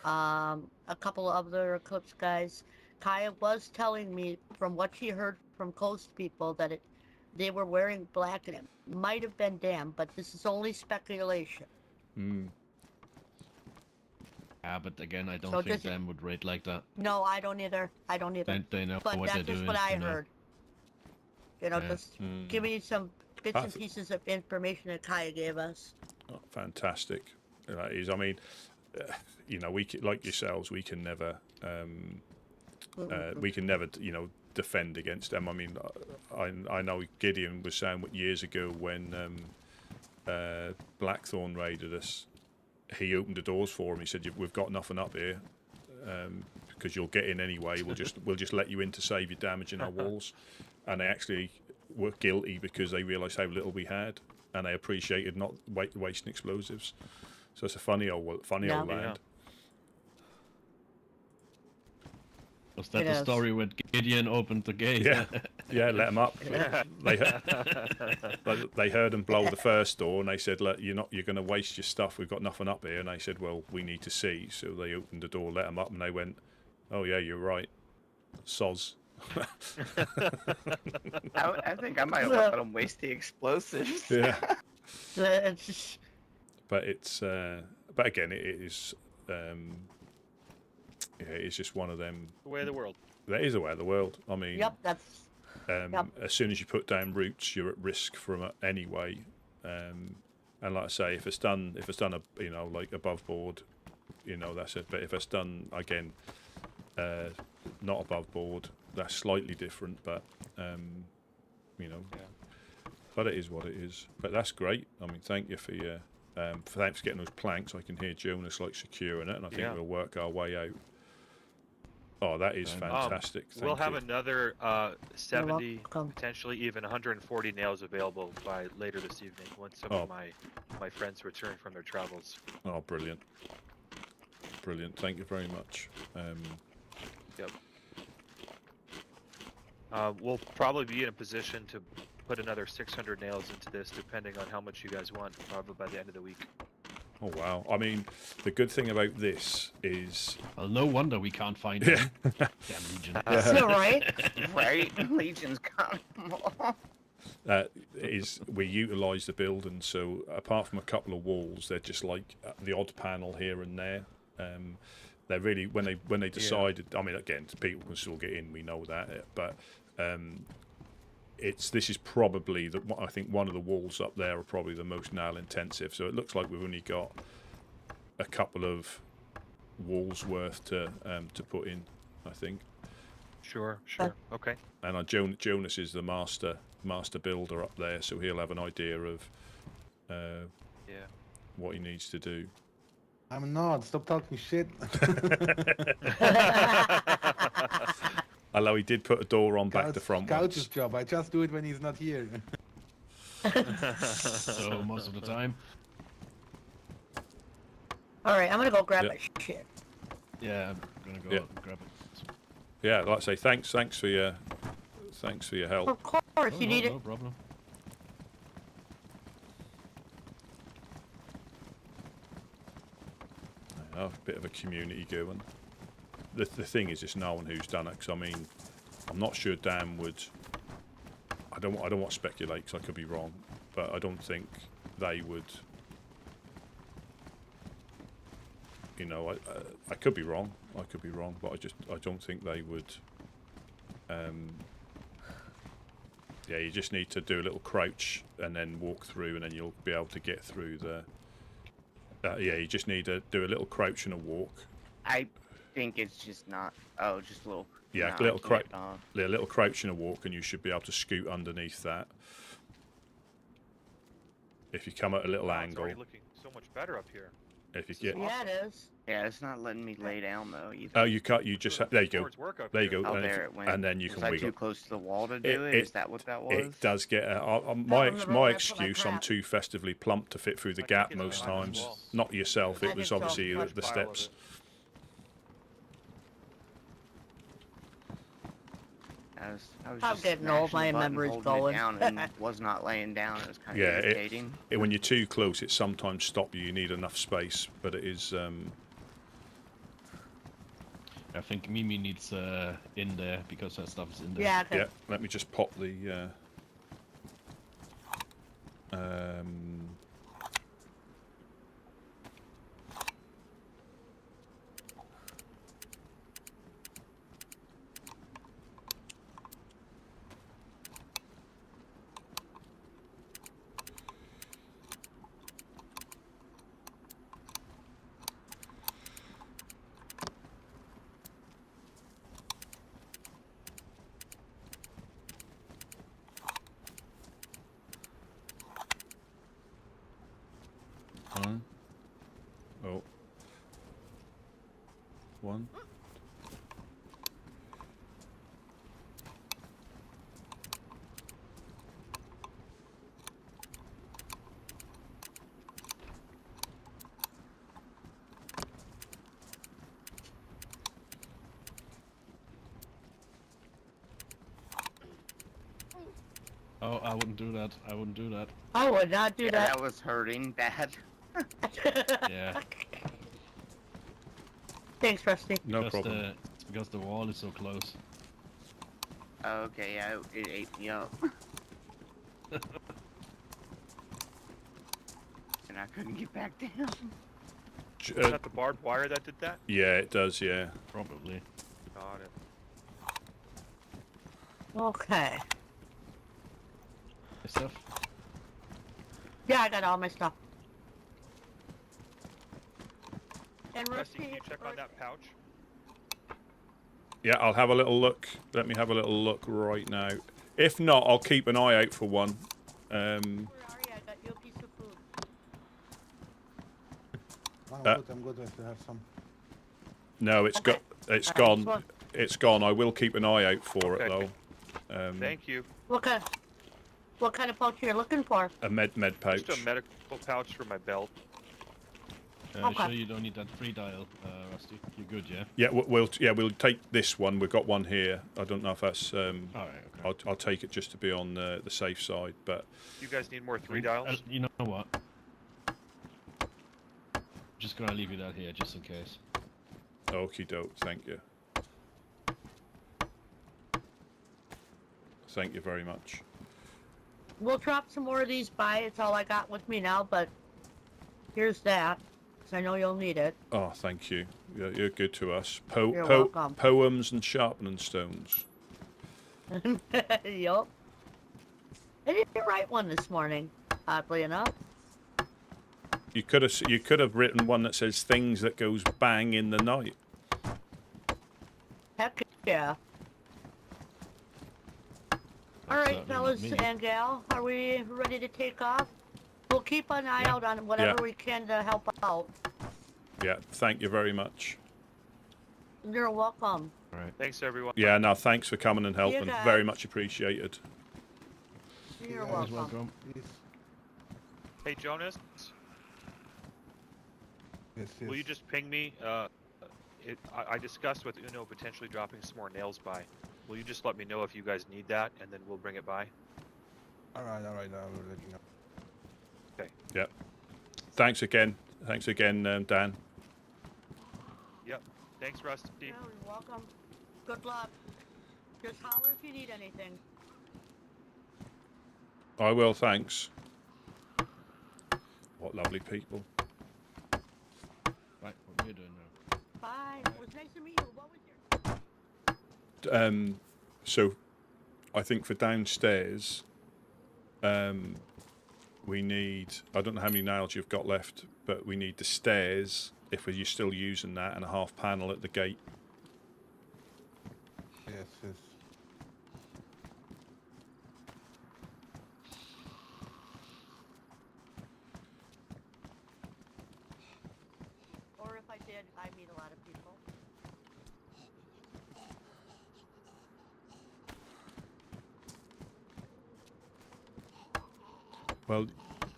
A couple of other Eclipse guys. Kaya was telling me from what she heard from Coast people that they were wearing black, and it might have been damn, but this is only speculation. Mm. Yeah, but again, I don't So think just- them would raid like that. No, I don't either. They know But what that's they're just doing. what I you know. heard. Yeah. Just Mm. give me some bits and That's- pieces of information that Kaya gave us. Oh, fantastic. That is. I mean, we like yourselves. We can never. We can never, defend against them. I mean, I know Gideon was saying years ago when Blackthorn raided us, he opened the doors for him. He said, "We've got nothing up here because you'll get in anyway. We'll just let you in to save your damage in our walls." And they actually were guilty because they realised how little we had, and they appreciated not wasting explosives. So it's a funny old land. Yeah. Was that It the is. story when Gideon opened the gate? Yeah, yeah, let them up. They heard them blow the first door, and they said, "Look, you're going to waste your stuff. We've got nothing up here." And they said, "Well, we need to see." So they opened the door, let them up, and they went, "Oh yeah, you're right, soz." I think I might have let them waste the explosives. Yeah, It's just, but but again, it is. It's just one of them. The way of the world. That is the way of the world. I mean, yep, that's yep. As soon as you put down roots, you're at risk from it anyway. And like I say, if it's done, like above board, that's it. But if it's done again, not above board, that's slightly different. But but it is what it is. But that's great. I mean, thank you for your. Thanks for getting those planks. I can hear Jonas securing it, and I think we'll work our way out. Oh, that is fantastic. We'll have Thank you. another 70, welcome. potentially even 140 nails available by later this evening once some of my friends return from their travels. Oh, brilliant. Brilliant. Thank you very much. Yep. We'll probably be in a position to put another 600 nails into this, depending on how much you guys want, probably by the end of the week. Oh, wow. I mean, the good thing about this is... Well, no wonder we can't find them. Damn Legion. Still right. Right? Legion's come. is we utilise the building, so apart from a couple of walls, they're just like the odd panel here and there. They're really, when they decided, I mean, again, people can still get in, we know that, but this is probably I think one of the walls up there are probably the most nail intensive. So it looks like we've only got a couple of walls worth to put in, I think. Sure. Okay. And Jonas is the master builder up there, so he'll have an idea of what he needs to do. I'm not. Stop talking shit. Although he did put a door on back to front Couch's once. job. I just do it when he's not here. So most of the time. All right, I'm gonna go grab Yeah. my shit. Yeah, I'm gonna go out and grab it. Yeah, like I say, thanks for your help. Of course, you need no it. problem. A bit of a community going. The thing is just knowing who's done it, 'cause I mean, I'm not sure Dan would. I don't want to speculate, 'cause I could be wrong, but I don't think they would. I could be wrong. But I don't think they would. Yeah, you just need to do a little crouch and then walk through, and then you'll be able to get through the. Yeah, you just need to do a little crouch and a walk. I think it's just not. Oh, just a little. Yeah, no, a little I crouch, can't, a little crouch and a walk, and you should be able to scoot underneath that. If you come at a little Wow, it's angle, already looking so much better up here. if you get, Yeah, it is. Yeah, it's not letting me lay down though either. Oh, you can't. You just there you go. Boards work up There you here. go. Oh, and, there it went. and then you Was can I wiggle. too close to the wall to do it? Is that what that was? It does get remember my when I put my excuse. I'm crap. too festively plump to fit through the I gap think it's most behind the times. wall. Not yourself. I It was think so. obviously Large the pile of steps. it. I was I'm just getting old, smashing my the button, memory's holding it going. down and was not laying down. It was kind of Yeah, irritating. when you're too close, it sometimes stops you. You need enough space, but it is. I think Mimi needs in there because her stuff is in there. Yeah, Yeah. Let me just pop the. Oh. One. Oh, I wouldn't do that. I wouldn't do that. I would not do Yeah, that. that was hurting bad. Yeah. Thanks, Rusty. No because problem. It's because the wall is so close. Okay, yeah, it ate me up. And I couldn't get back down. Is that the barbed wire that did that? Yeah, it does. Yeah. Probably. Got it. Okay. Your stuff? Yeah, I got all my stuff. And Rusty, can Rusty, you check on that pouch? Yeah, I'll have a little look. Let me have a little look right now. If not, I'll keep an eye out for one. where are you? I got you a piece of food. I'm good if you have some. No, it's Okay. it's Alright, gone. well- It's gone. I will keep an eye out for it Okay. though. Thank you. What kind of pouch are you looking for? A med pouch. Just a medical pouch for my belt. Okay. Sure you don't need that free dial, Rusty. You're good, yeah? Yeah, we'll take this one. We've got one here. I don't know if that's. Alright, okay. I'll take it just to be on the safe side. But You guys need more 3 dials? You know what? Just gonna leave you that here, just in case. okie doke. Thank you. Thank you very much. We'll drop some more of these by. It's all I got with me now, but here's that. 'Cause I know you'll need it. Oh, thank you. You're good to us. You're welcome. Poems and sharpening stones. Yup. I didn't write one this morning, oddly enough. You could have written one that says things that goes bang in the night. Heck yeah. Alright, certainly not fellas me. and gal, are we ready to take off? We'll keep an eye out on whatever we can to help out. Yeah, thank you very much. You're welcome. Alright. Thanks, everyone. Yeah, no, thanks for coming and helping. guys. Very much appreciated. You're Always welcome. Please. Hey, Jonas, Yes, yes. will you just ping me? I discussed with Uno potentially dropping some more nails by. Will you just let me know if you guys need that, and then we'll bring it by? Alright, I will let you know. Yep. Thanks again, Dan. Yep. Thanks, Rusty. Yeah, you're welcome. Good luck. Just holler if you need anything. I will, thanks. What lovely people. Right, what we're doing now. Bye. It was nice to meet you. What was your... So, I think for downstairs, we need, I don't know how many nails you've got left, but we need the stairs, if you're still using that, and a half panel at the gate. Yes, yes. Or if I did, Well,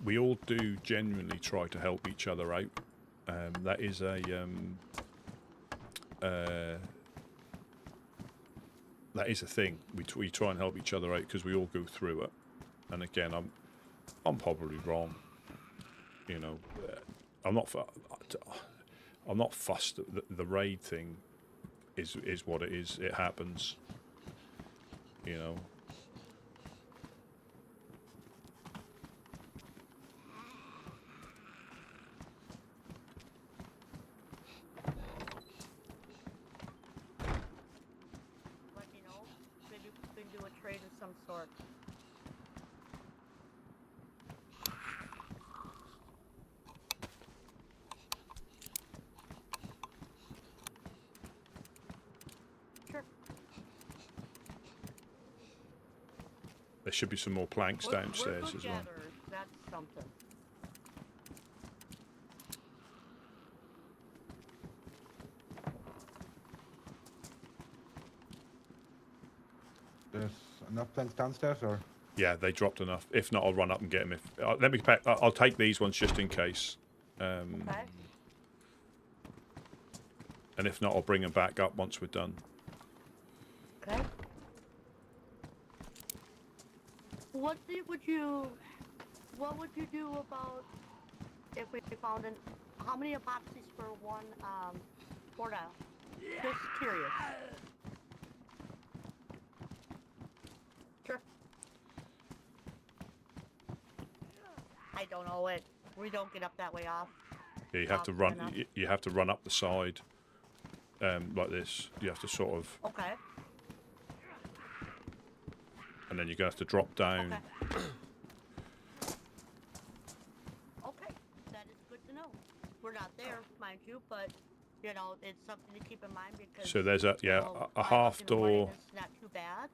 we all do genuinely try to help each other out. That is a thing. We try and help each other out because we all go through it. And again, I'm probably wrong. You know, I'm not fussed. The raid thing is what it is. It happens. You know. Let me know. Maybe we can do a trade of some sort. Sure. There should be some more planks downstairs we're good as well. gatherers. That's something. There's enough planks downstairs, or? Yeah, they dropped enough. If not, I'll run up and get them. If let me pack, I'll take these ones just in case. Okay. And if not, I'll bring them back up once we're done. Okay. What would you do about if we found how many epoxies for one portal? Just curious. Sure. I don't know it. We don't get up that way off. Yeah, you have to run. You have to run up the side, like this. You have to sort of, Okay. and then you're gonna have to drop down. Okay. Okay, that is good to know. We're not there, mind you, but you know it's something to keep in mind because. So there's a you know, a 5 half in the morning door. is not too bad.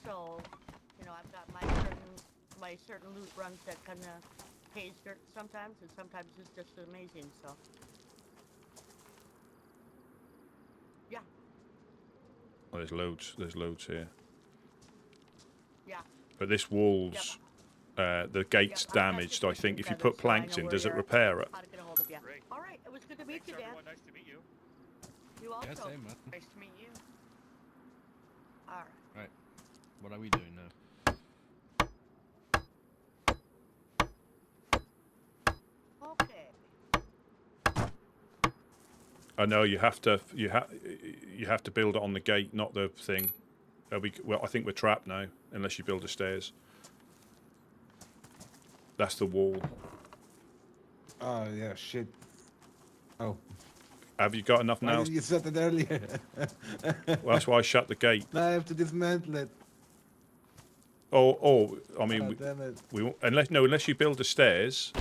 So, you know, I've got my certain loot runs that kind of pays dirt sometimes, and sometimes it's just amazing. So. Yeah. Oh, there's loads. There's loads here. Yeah. But this wall's, the gate's Yep, I've got damaged. I 15 think if you feathers, put so I planks know in, where does it you're at. repair it? How to get a hold of you. Great. All right, it was good to meet Thanks, you, Dan. everyone. Nice to meet you. You also. Yeah, same, man. Nice to meet you. All right. Right. What are we doing now? Okay. I know you have to. You have to build it on the gate, not the thing. Well, I think we're trapped now, unless you build the stairs. That's the wall. Oh yeah, shit. Oh, Have you got enough why now? didn't you set it earlier? Well, that's why I shut the gate. Now I have to dismantle it. Oh, I Oh, mean, damn it. unless you build the stairs,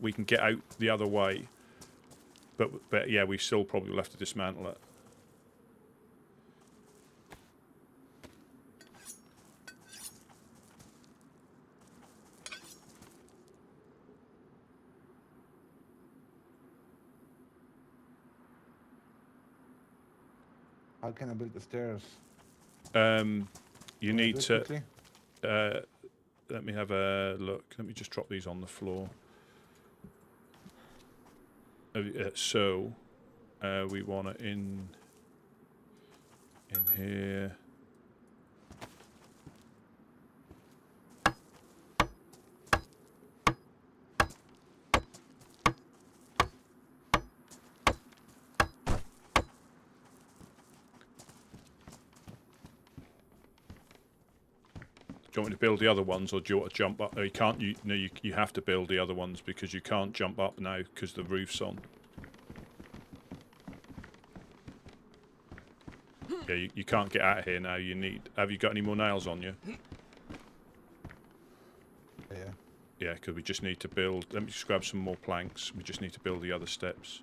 we can get out the other way. But yeah, we still probably will have to dismantle it. How can I build the stairs? You Can I need do it to. quickly? Let me have a look. Let me just drop these on the floor. So, we want it in here. Do you want me to build the other ones, or do you want to jump up? You can't. You have to build the other ones because you can't jump up now because the roof's on. Yeah, you can't get out of here now. Have you got any more nails on you? Yeah. Yeah, because we just need to build. Let me just grab some more planks. We just need to build the other steps.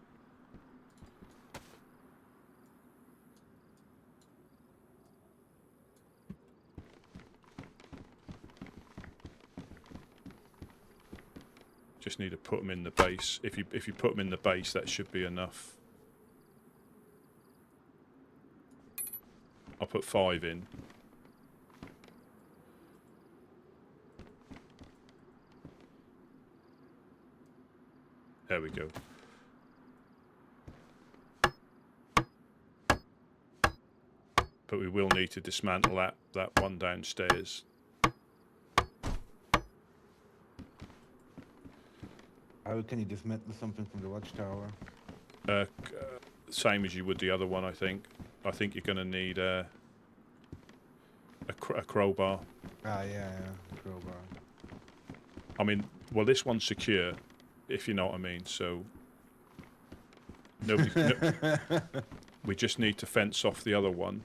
Just need to put them in the base. If you put them in the base, that should be enough. I'll put 5 in. There we go. But we will need to dismantle that one downstairs. How can you dismantle something from the watchtower? Same as you would the other one, I think. I think you're going to need a crowbar. Ah, yeah, crowbar. I mean, well, this one's secure, if you know what I mean. So nobody. We just need to fence off the other one.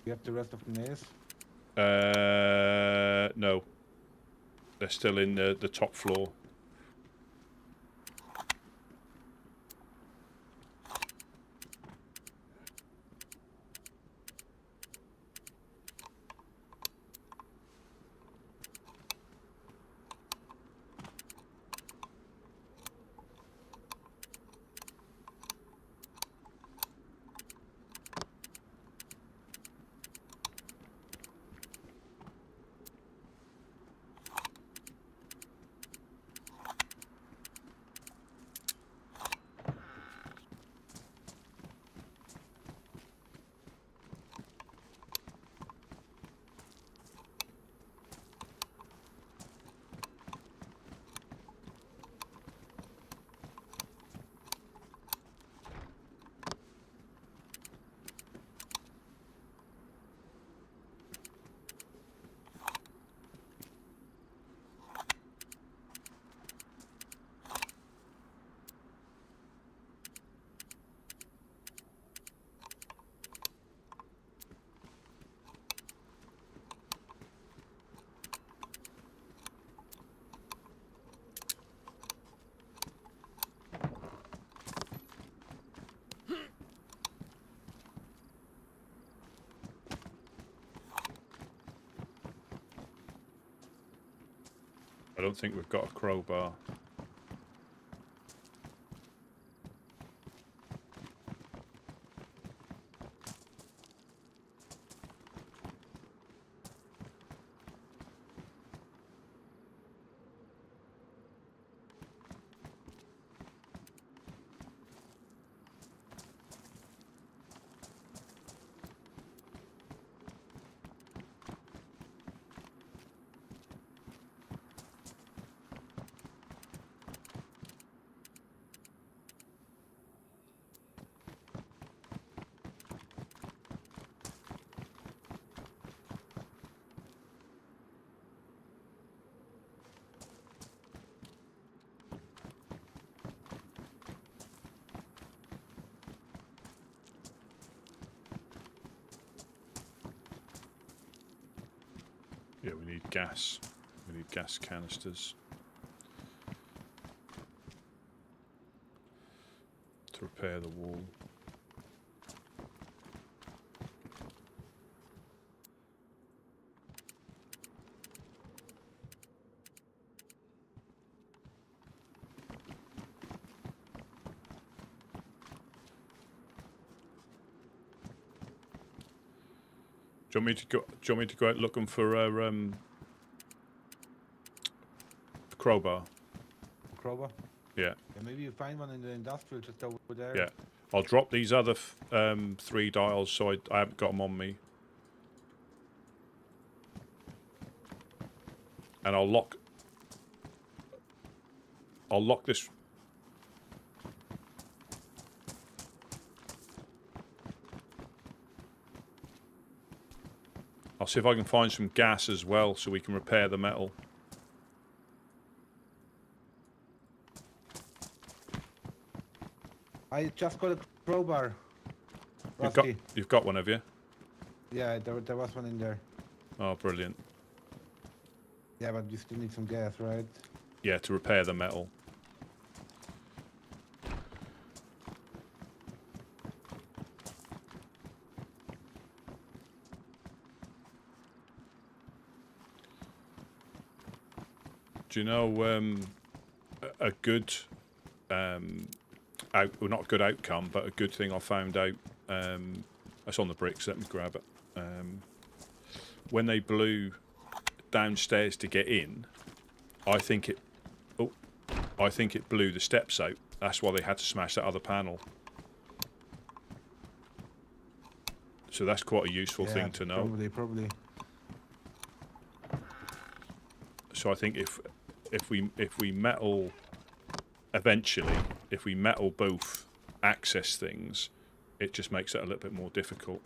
You have the rest of the nails? No. They're still in the top floor. I don't think we've got a crowbar. Yeah, we need gas. We need gas canisters to repair the wall. Do you want me to go out looking for a crowbar? Crowbar? Yeah. Yeah, maybe you find one in the industrial just over there. Yeah. I'll drop these other 3 dials so I haven't got them on me. And I'll lock this. I'll see if I can find some gas as well so we can repair the metal. I just got a crowbar. Rusty. You've got one, have you? Yeah, there was one in there. Oh, brilliant. Yeah, but you still need some gas, right? Yeah, to repair the metal. Do you know a good well, not a good outcome, but a good thing I found out. That's on the bricks. Let me grab it. When they blew downstairs to get in, I think it blew the steps out. That's why they had to smash that other panel. So that's quite a useful thing to know. Probably. So I think if we metal eventually, if we metal both access things, it just makes it a little bit more difficult.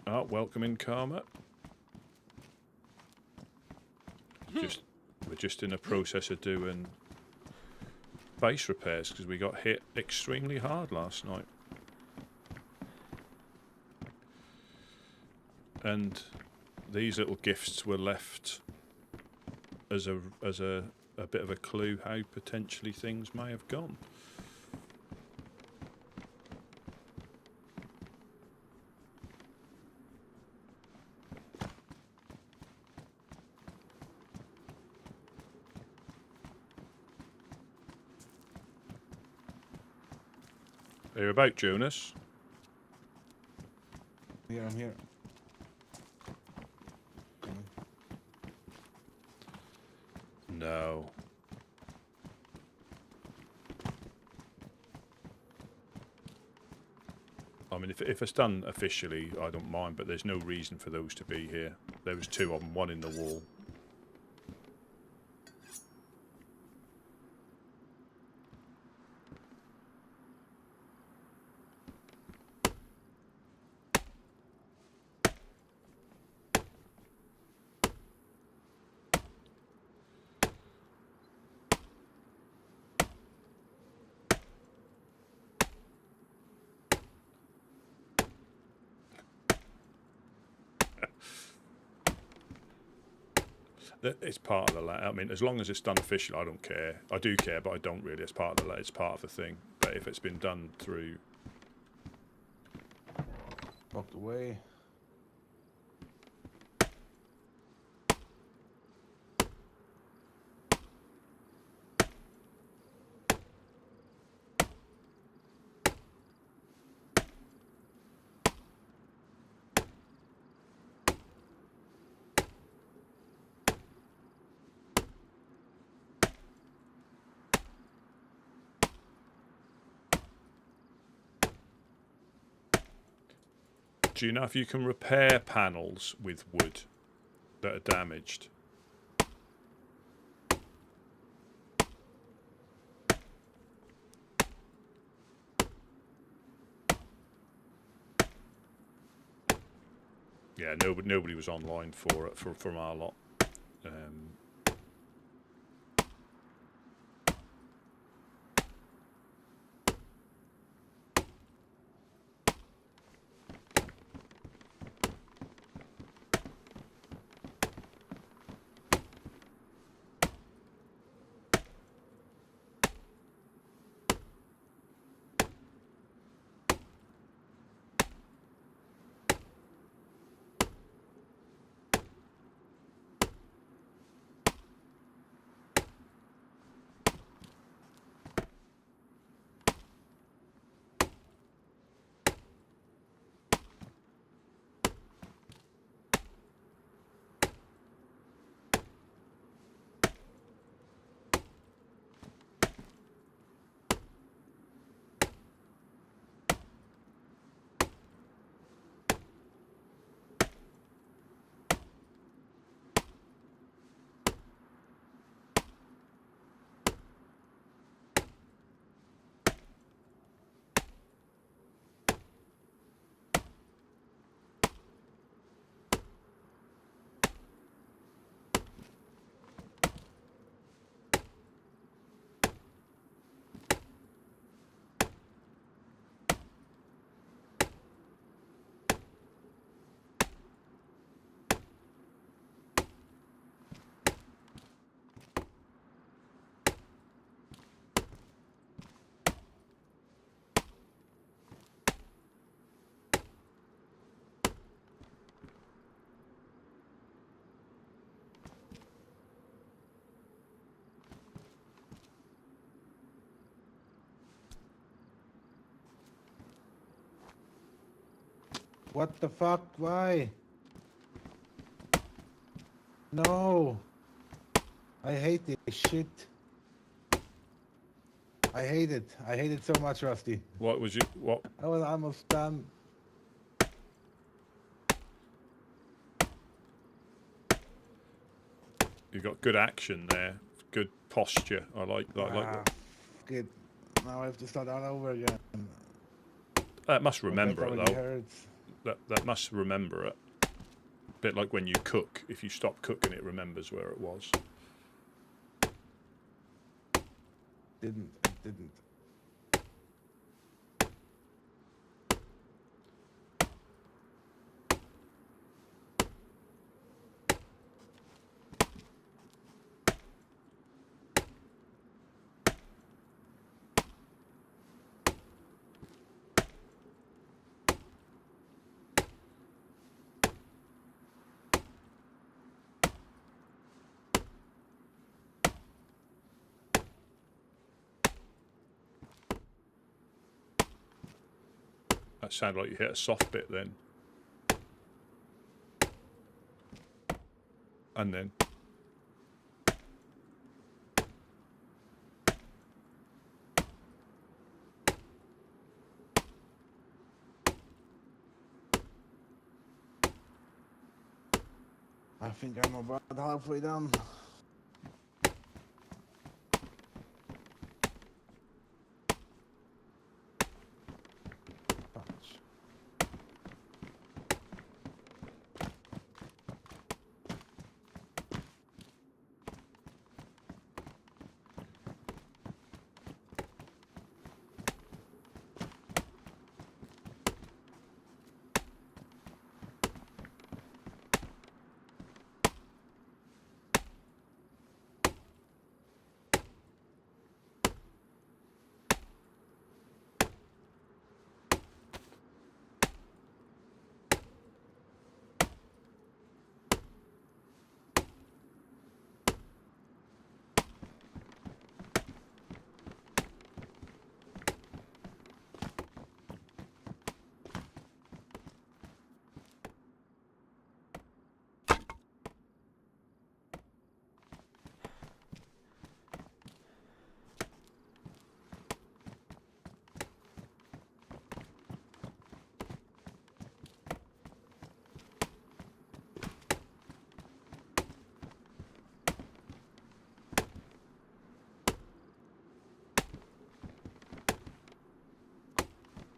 Oh, welcome in, Karma. We're just in the process of doing base repairs because we got hit extremely hard last night. And these little gifts were left as a bit of a clue how potentially things may have gone. Are you about, Jonas? Yeah, I'm here. No. I mean, if it's done officially, I don't mind, but there's no reason for those to be here. There was 2 of them, one in the wall. It's part of the I mean, as long as it's done officially, I don't care. I do care, but I don't really. It's part of the it's part of the thing. But if it's been done through, Walked away. do you know if you can repair panels with wood that are damaged? Yeah, nobody was online for it from our lot. What the fuck? Why? No. I hate this shit. I hate it. I hate it so much, Rusty. What was you? What? I was almost done. You got good action there. Good posture. I like that. I like that. Good. Now I have to start all over again. That must My remember back it already though. hurts. That must remember it. A bit like when you cook. If you stop cooking, it remembers where it was. It didn't. That sounded like you hit a soft bit then. And then. I think I'm about halfway done. Punch.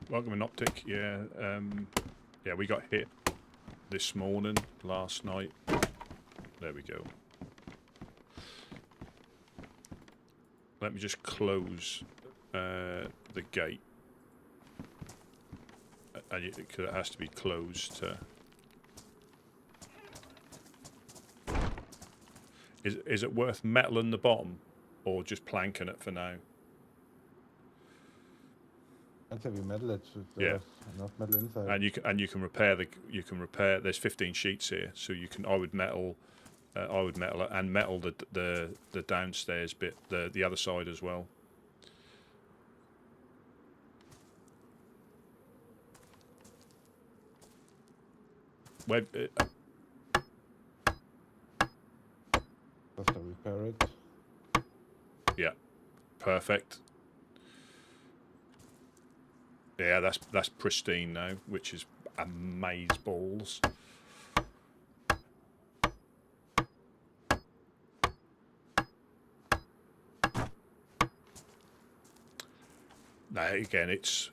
Welcome in Optic. Yeah. Yeah, we got hit this morning, last night. There we go. Let me just close the gate. And because it has to be closed to... Is it worth metaling the bottom or just planking it for now? That's heavy metal. It's with, Yeah. enough metal inside. And you can repair there's 15 sheets here, so you can I would metal it and metal the downstairs bit, the other side as well. Where Just to repair it. yeah, perfect. Yeah, that's pristine now, which is amaze balls. Now again, it's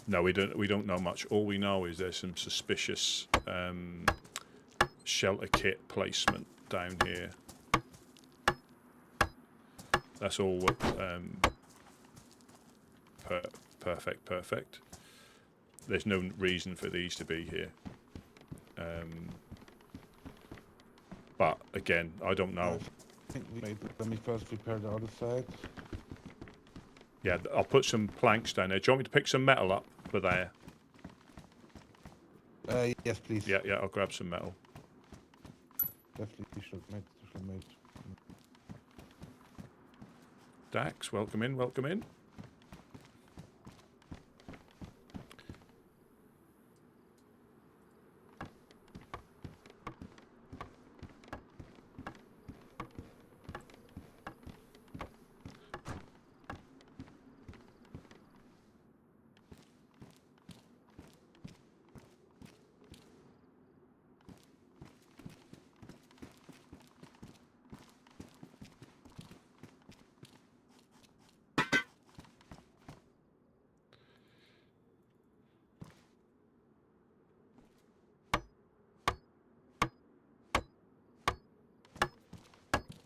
no, we don't know much. All we know is there's some suspicious shelter kit placement down here. That's all. Perfect. There's no reason for these to be here. But again, I don't know. I think we made. Let me first repair the other side. Yeah, I'll put some planks down there. Do you want me to pick some metal up for there? Yes, please. Yeah, I'll grab some metal. Definitely should make. Dax, welcome in.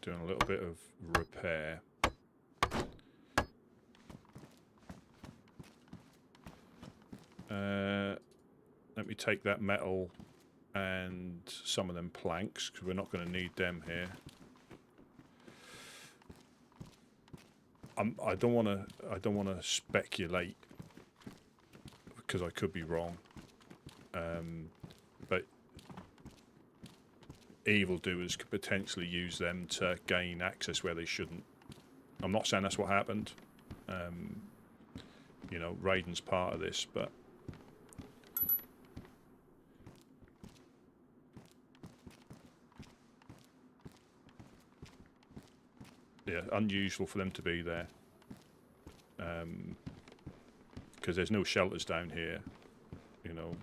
doing a little bit of repair. Let me take that metal and some of them planks, because we're not going to need them here. I don't want to speculate, because I could be wrong. But evildoers could potentially use them to gain access where they shouldn't. I'm not saying that's what happened. You know, Raiden's part of this, but yeah, unusual for them to be there. Because there's no shelters down here, you know.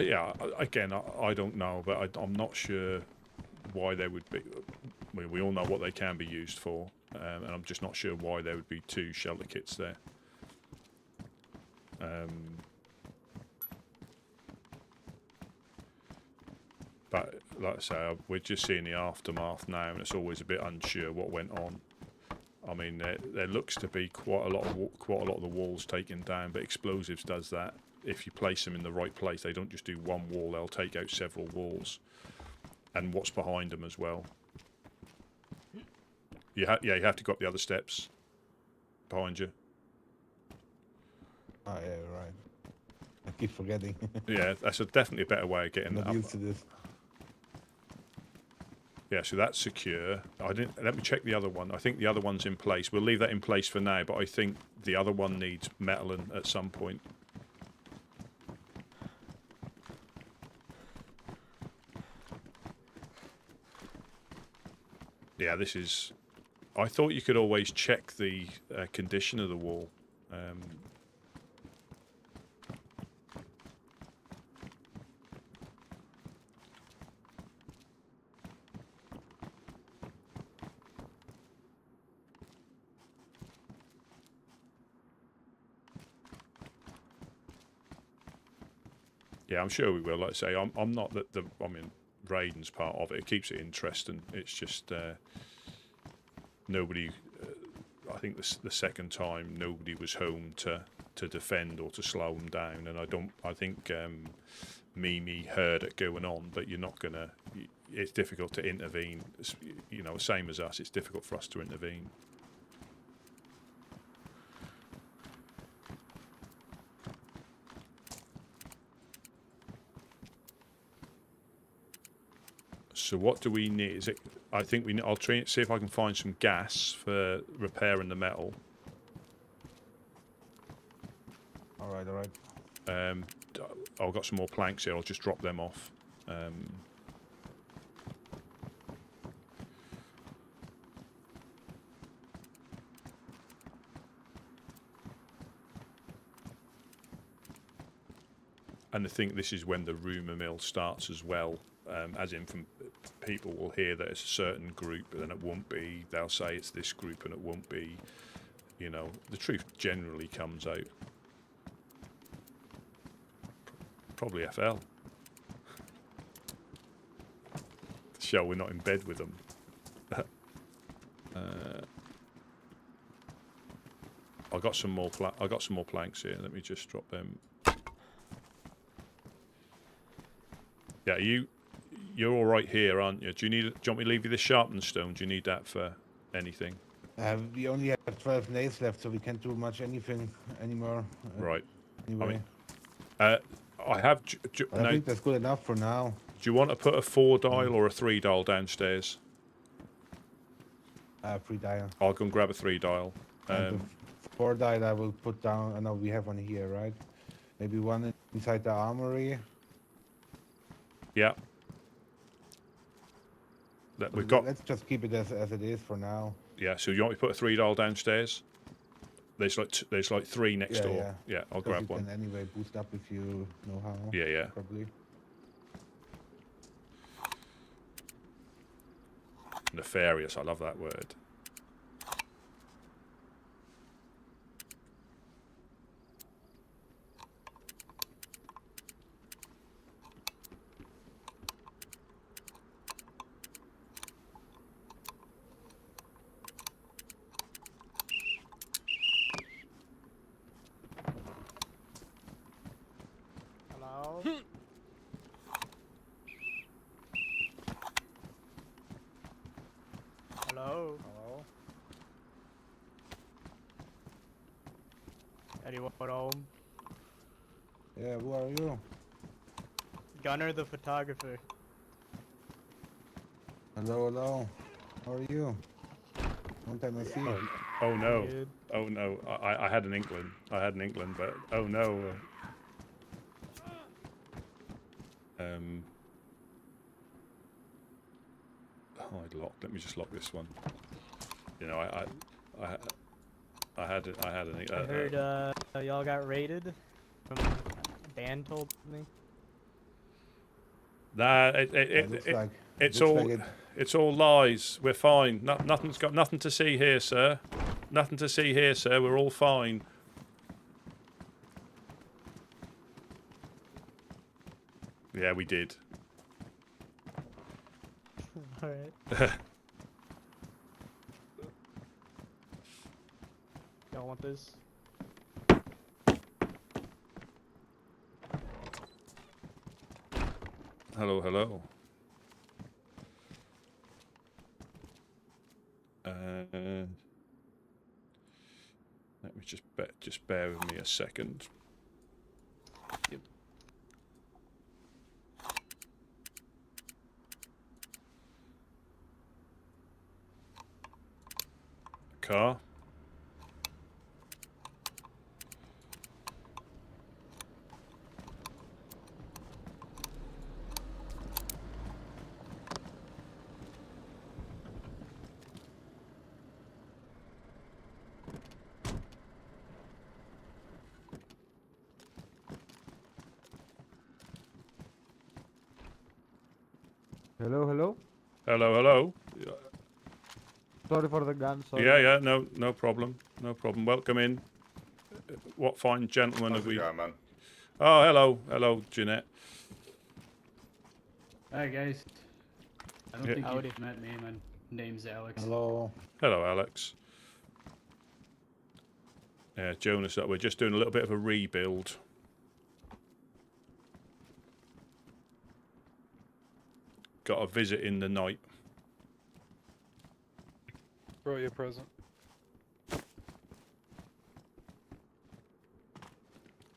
Yeah, again, I don't know, but I'm not sure why they would be. I mean, we all know what they can be used for, and I'm just not sure why there would be 2 shelter kits there. But like I say, we're just seeing the aftermath now, and it's always a bit unsure what went on. I mean, there looks to be quite a lot of the walls taken down, but explosives does that. If you place them in the right place, they don't just do one wall; they'll take out several walls, and what's behind them as well. You have to go up the other steps behind you. Oh yeah, right. I keep forgetting. Yeah, that's definitely a better way of getting Not up. used to this. Yeah, so that's secure. Let me check the other one. I think the other one's in place. We'll leave that in place for now, but I think the other one needs metal at some point. Yeah, this is... I thought you could always check the condition of the wall. Yeah, I'm sure we will. Like I say, I'm not that the... I mean, Raiden's part of it. It keeps it interesting. It's just... nobody... I think the second time, nobody was home to defend or to slow them down. And I think Mimi heard it going on, but you're not going to... It's difficult to intervene. It's, you know, same as us. It's difficult for us to intervene. So what do we need? Is it? I think we. I'll try see if I can find some gas for repairing the metal. All right, all right. I've got some more planks here. I'll just drop them off. And I think this is when the rumour mill starts as well. As in, from people will hear that it's a certain group, but then it won't be. They'll say it's this group, and it won't be. You know, the truth generally comes out. Probably FL. Show we're not in bed with them. I got some more. I got some more planks here. Let me just drop them. Yeah, you're all right here, aren't you? Do you want me to leave you the sharpened stone? Do you need that for anything? We only have 12 nails left, so we can't do much anything anymore. Right. Anyway. I have. I think that's good enough for now. Do you want to put a 4-dial or a 3-dial downstairs? 3-dial. I'll go and grab a 3-dial. And the 4-dial I will put down. I know we have one here, right? Maybe one inside the armory. Yeah. We've got. Let's just keep it as it is for now. Yeah. So you want me to put a 3-dial downstairs? There's like 3 next door. Yeah, I'll grab one. You can anyway boost up if you know how. Yeah. Probably. Nefarious, I love that word. Hello? Hello? Hello? Anyone home? Yeah, who are you? Gunner the photographer. Hello, hello. How are you? Long time no see. Oh no. Good. Oh no. I had an inkling. But oh no. Hide lock. Let me just lock this one. You know, I had an. I heard y'all got raided. Dan told me. Nah, Looks it's all lies. We're fine. Nothing's got nothing to see here, sir. Nothing to see here, sir. We're all fine. Yeah, we did. Alright. Y'all want this? Hello, hello. Let me just bear with me a second. Yep. Car. Hello, hello. Hello, hello. Sorry for the gun. Sorry. Yeah, no problem. No problem. Welcome in. What fine gentlemen have we? How's it going, man? Oh, hello, Jeanette. Hi guys. I don't Yeah. think Howdy. you've met me. My name's Alex. Hello. Hello, Alex. Yeah, Jonas, we're just doing a little bit of a rebuild. Got a visit in the night. Brought you a present.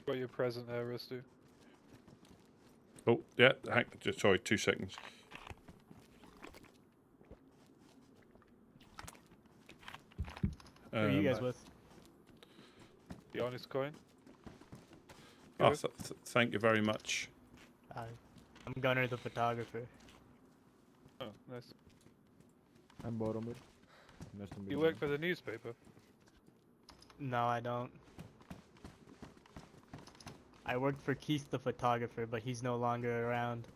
Got you a present there, Ristu. Oh, yeah, sorry, 2 seconds. Who are you guys with? The honest coin. Oh, thank you very much. Hi. I'm Gunner the photographer. Oh, nice. I'm Boromir. Nice to meet You work for the newspaper? No, I don't. I worked for Keith the photographer, but he's no longer around.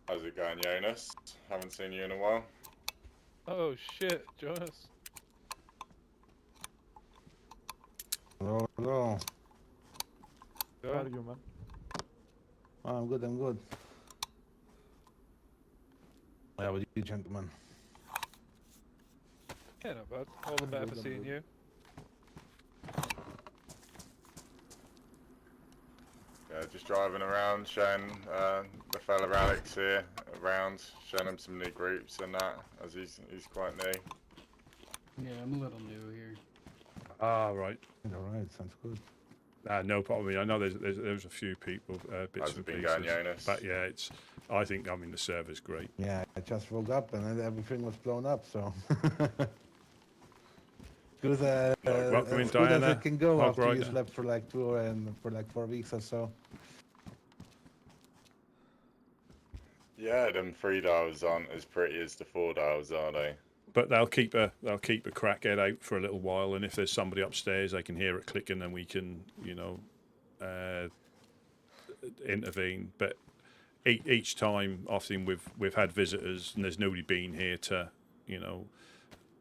How's it going, Jonas? Haven't seen you in a while. Oh shit, Jonas. Hello, hello. How are you, man? Oh, I'm good, I'm good. How are you, gentlemen? Yeah, not bad. All the better for Good, seeing good. you. Yeah, just driving around, showing the fella Alex here around, showing him some new groups and that, as he's quite new. Yeah, I'm a little new here. Ah, right. Alright, sounds good. No problem. I mean, I know there's a few people, bits How's and it been pieces, going, Jonas? but yeah, I think the server's great. Yeah, I just woke up and then everything was blown up, so. Good, welcome in, as good as Diana. it can go Hog after you Rider. slept for like 2 and for like 4 weeks or so. Yeah, them 3 dials aren't as pretty as the 4 dials, are they? But they'll keep a crackhead out for a little while, and if there's somebody upstairs, they can hear it clicking, and we can, you know, intervene. But each time, often we've had visitors, and there's nobody been here to, you know,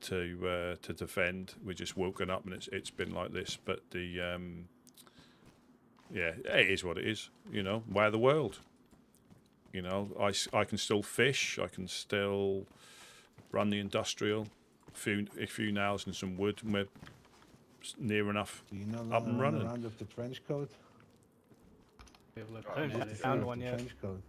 to defend. We're just woken up, and it's been like this. But the yeah, it is what it is. You know, way of the world. You know, I can still fish. I can still run the industrial. A few nails and some wood, and we're near enough Do you know up and running. around with the trench coat? We have looked I haven't at it. found Sure, one the yet. Trench coat.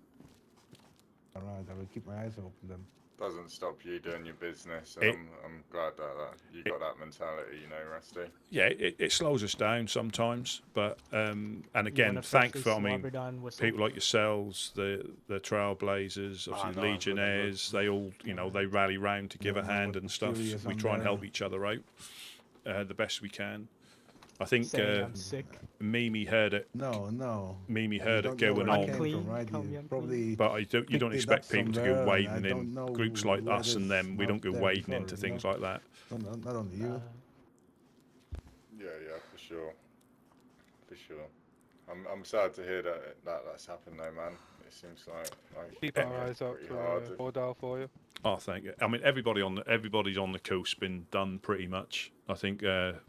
All right, I will keep my eyes open then. Doesn't stop you doing your business. It- I'm glad that you got that mentality, you know, Rusty. Yeah, it slows us down sometimes, but and You again, wanna thankful. freshly I mean, slobbered on whistle? people like yourselves, the Trailblazers, obviously no, I'm good, Legionnaires, they all, you know, they rally round to give a No, hand but and stuff. curious We on try and the- help each other out the best we can. I think Saying I'm sick. Mimi heard it. No. Mimi You heard it don't know going where I on. came Unclean, from, right? call me You unclean. probably But you don't picked it expect up people to somewhere, go and I wading don't in know groups like where us and this them. We don't go was wading before, into you things know? like that. Not only you. Yeah, for sure. For sure. I'm sad to hear that's happened though, man. It seems like Keep our eyes out pretty for hard. 4 dial for you. Oh, thank you. I mean, everybody's on the coast been done pretty much. I think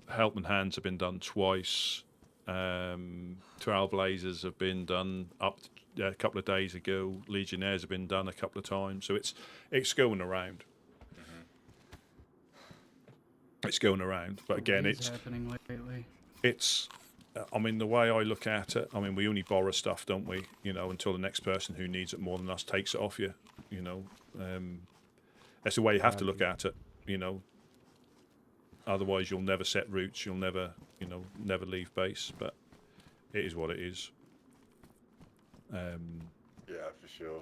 Helping Hands have been done twice. Trailblazers have been done a couple of days ago. Legionnaires have been done a couple of times. So it's going around. It's going around, but again, What's happening lately? it's. I mean, the way I look at it, I mean, we only borrow stuff, don't we? You know, until the next person who needs it more than us takes it off you. You know, that's the way you have to look at it. You know, otherwise you'll never set roots. You'll never, you know, never leave base. But it is what it is. Yeah, for sure.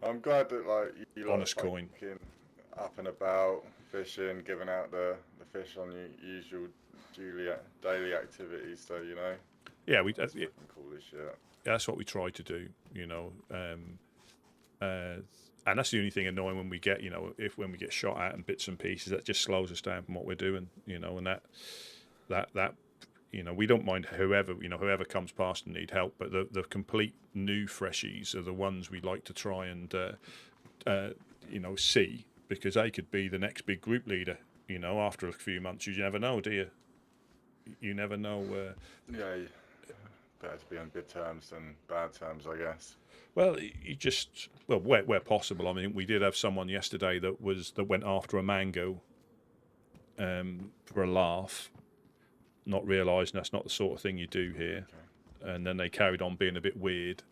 I'm glad that like you Honest like coin. fucking up and about, fishing, giving out the fish on your usual daily activities. So you know, Yeah, that's fucking cool as shit. that's what we try to do. You know, and that's the only thing annoying when we get, you know, when we get shot at and bits and pieces, that just slows us down from what we're doing. You know, and that. You know, we don't mind whoever comes past and need help, but the complete new freshies are the ones we like to try and see, because they could be the next big group leader. You know, after a few months, you never know, do you? You never know. Yeah, better to be on good terms than bad terms, I guess. Well, where possible. I mean, we did have someone yesterday that went after a mango for a laugh, not realising that's not the sort of thing you do here. Okay. And then they carried on being a bit weird.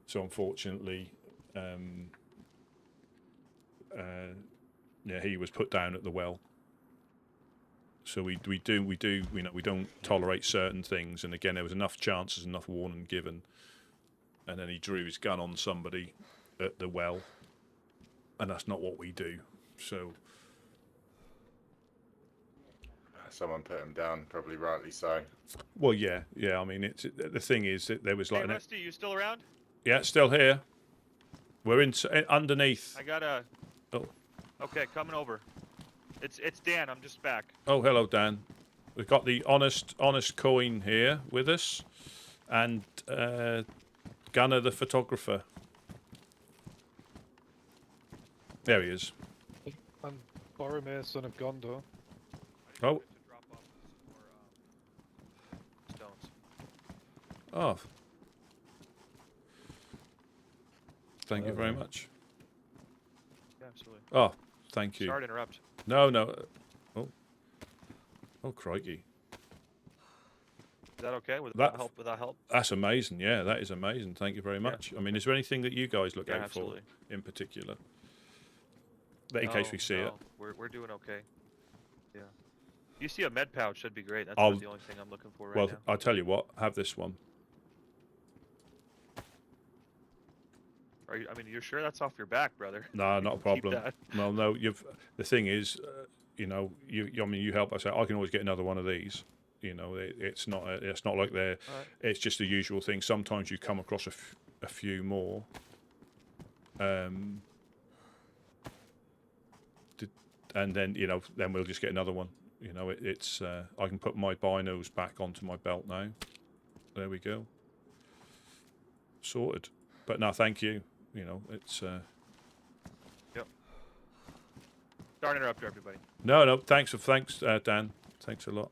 So unfortunately, he was put down at the well. So we don't tolerate certain things. And again, there was enough chances, enough warning given, and then he drew his gun on somebody at the well, and that's not what we do. So. Someone put him down, probably rightly so. Well, yeah. I mean, the thing is that there was like. Hey, Rusty, you still around? Yeah, still here. We're underneath. I got a. Oh. Okay, coming over. It's Dan. I'm just back. Oh, hello, Dan. We've got the honest coin here with us, and Gunnar the photographer. There he is. I'm Boromir, son of Gondor. Oh. Drop off some more stones. Oh. Thank you very much. Yeah, absolutely. Oh, thank you. Sorry to interrupt. No. Oh, crikey. Is that okay? Without help? That's amazing. Yeah, that is amazing. Thank you very much. Yeah. I mean, is there anything that you guys look out absolutely. for in particular? In case we see it. We're doing okay. Yeah. You see a med pouch, should be great. That's about the only thing I'm looking for right now. Well, I'll tell you what. Have this one. You're sure that's off your back, brother? No, not a problem. Keep that. Well, no. The thing is, you help us out. I can always get another one of these. You know, it's not like they're. Right. It's just the usual thing. Sometimes you come across a few more, And then then we'll just get another one. It's I can put my binos back onto my belt now. There we go. Sorted. But no, thank you. It's Yep. Sorry to interrupt everybody. no. Thanks, Dan. Thanks a lot.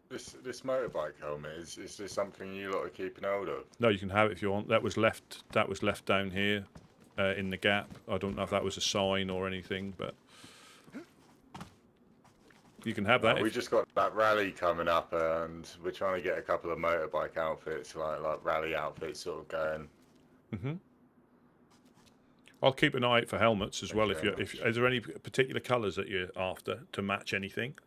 This motorbike helmet is this something you lot are keeping hold of? No, you can have it if you want. That was left down here in the gap. I don't know if that was a sign or anything, but you can have that. We just got that rally coming up, and we're trying to get a couple of motorbike outfits, like rally outfits, sort of going. Mhm. I'll keep an eye out for helmets as well. If is there any particular colours that you're after to match anything,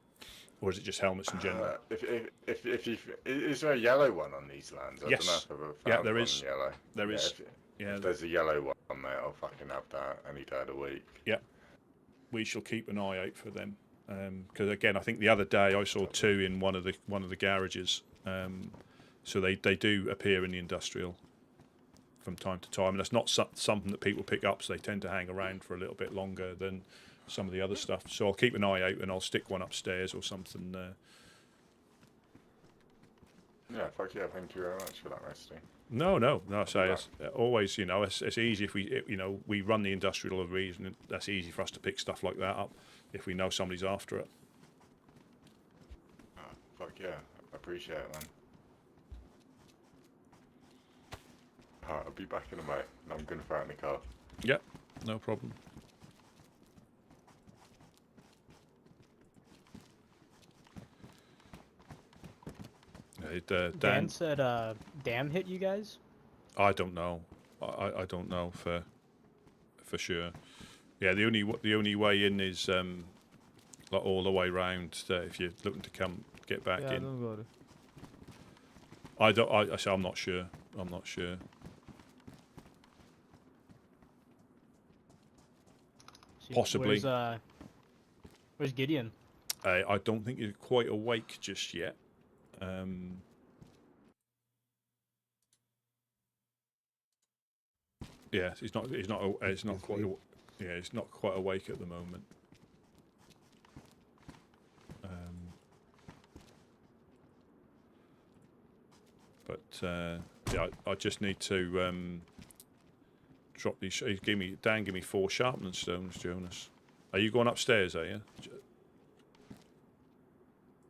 or is it just helmets in general? Is there a yellow one on these lands? I Yes. don't know if I've Yeah, found there one is. Yellow. There is. If there's a yellow one, mate, I'll fucking have that any day of the week. Yeah, we shall keep an eye out for them. Because again, I think the other day I saw two in one of the garages. So they do appear in the industrial from time to time, and that's not something that people pick up. So they tend to hang around for a little bit longer than some of the other stuff. So I'll keep an eye out, and I'll stick one upstairs or something. Yeah, fuck yeah! Thank you very much for that, Rusty. No. So it's always, it's easy if we run the industrial of reason. That's easy for us to pick stuff like that up if we know somebody's after it. Oh, fuck yeah! I appreciate it, man. Alright, I'll be back in a minute. I'm gonna throw it in the car. Yep, no problem. Dan said dam hit you guys? I don't know. I don't know for sure. Yeah, the only way in is like all the way round. If you're looking to get back in. Don't go there. I'm not sure. I'm not sure. Possibly. Where's Gideon? I don't think he's quite awake just yet. Yeah, he's not quite. Yeah, he's not quite awake at the moment. But yeah, I just need to drop these. Give me 4 sharpening stones, Jonas. Are you going upstairs? Are you?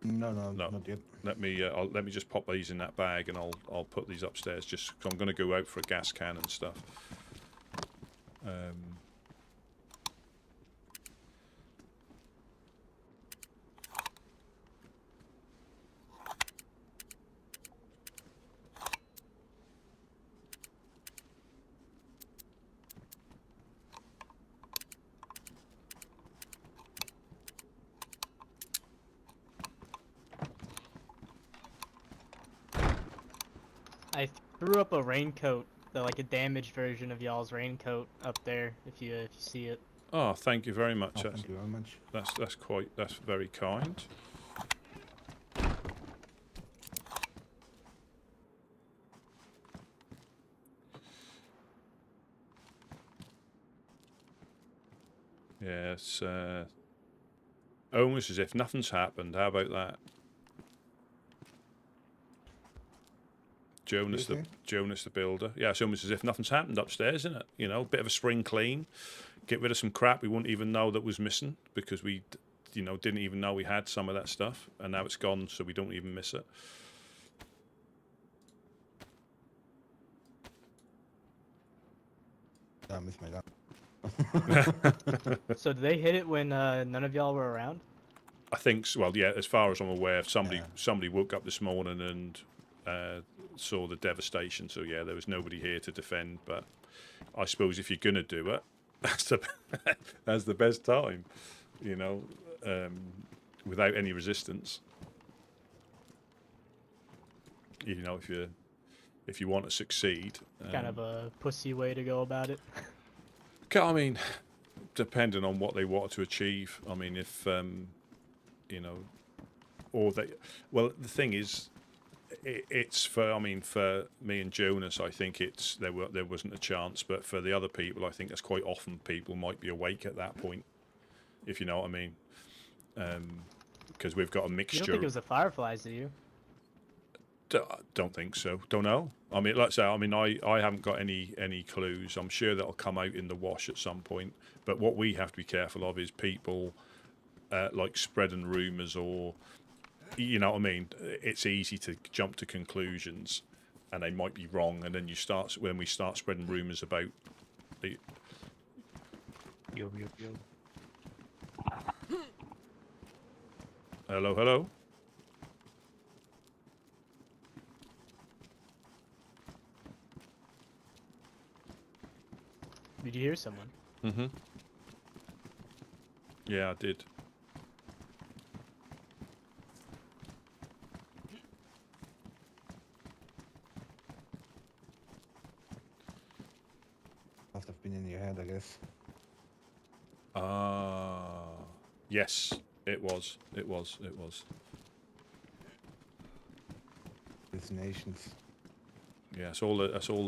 No, not yet. Let me just pop these in that bag, and I'll put these upstairs. Just 'cause I'm going to go out for a gas can and stuff. I threw up a raincoat, like a damaged version of y'all's raincoat up there. If you see it. Oh, thank you very much. Thank you very much. That's very kind. Yeah, it's almost as if nothing's happened. How about that? Jonas the builder. Yeah, it's almost as if nothing's happened upstairs, isn't it? Bit of a spring clean. Get rid of some crap we wouldn't even know that was missing because we, didn't even know we had some of that stuff, and now it's gone, so we don't even miss it. I miss my gun. So did they hit it when none of y'all were around? I think so. Well, yeah. As far as I'm aware, somebody woke up this morning and saw the devastation. So yeah, there was nobody here to defend. But I suppose if you're gonna do it, that's the best time, without any resistance. If you want to succeed. Kind of a pussy way to go about it. I mean, depending on what they want to achieve. I mean, if or they. Well, the thing is, it's for, I mean, for me and Jonas, I think there wasn't a chance, but for the other people, I think that's quite often people might be awake at that point, if you know what I mean. Because we've got a mixture. You don't think it was the fireflies, do you? Don't think so. Don't know. I mean, let's say, I mean, I haven't got any clues. I'm sure that'll come out in the wash at some point. But what we have to be careful of is people like spreading rumours, or, you know what I mean. It's easy to jump to conclusions, and they might be wrong. And then when we start spreading rumours about the. Yo, yo, yo. Hello, hello. Did you hear someone? Mm-hmm. Yeah, I did. Must have been in your head, I guess. Yes, it was. It was. It was. Hallucinations. Yeah, that's all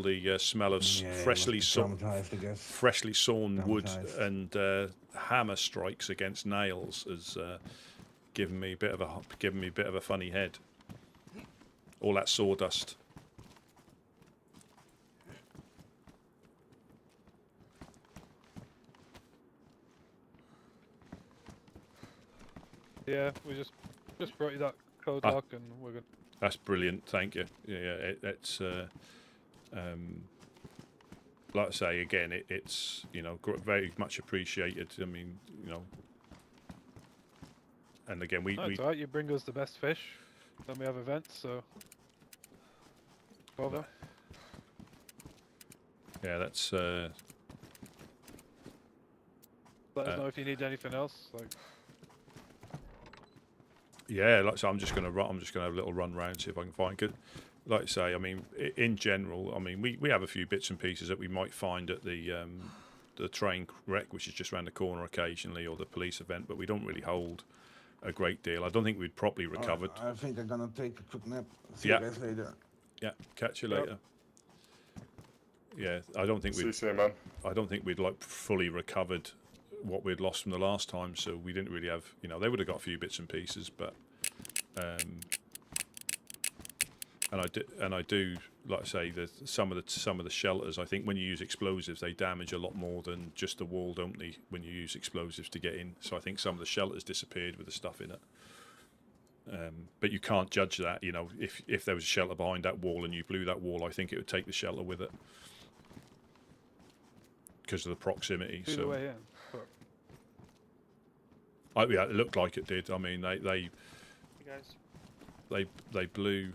the smell of Yeah, freshly traumatized, I guess. freshly sawn wood Traumatized. and hammer strikes against nails has given me a bit of a funny head. All that sawdust. Yeah, we just brought you that code Ah. lock, and we're gonna. That's brilliant, thank you. Yeah, it's like I say again, it's very much appreciated. I mean, and again No, it's alright. You bring us the best fish. Then we have events, so. Over. Yeah, that's Let us know if you need anything else. Like. yeah. Like I say, I'm just gonna have a little run round, see if I can find. Cause, like I say, I mean, in general, I mean, we have a few bits and pieces that we might find at the train wreck, which is just around the corner occasionally, or the police event, but we don't really hold a great deal. I don't think we'd properly recovered. I think I'm gonna take a quick nap. See Yeah. you guys later. Yeah, catch you Yep. later. Yeah, I don't think See you we'd. soon, man. I don't think we'd like fully recovered what we'd lost from the last time, so we didn't really have. They would have got a few bits and pieces, but. And I do, like I say, some of the shelters. I think when you use explosives, they damage a lot more than just the wall, don't they? When you use explosives to get in, so I think some of the shelters disappeared with the stuff in it. But you can't judge that. If there was a shelter behind that wall and you blew that wall, I think it would take the shelter with it because of the proximity. Either So way, yeah. But yeah, it looked like it did. I mean, Hey guys, they blew.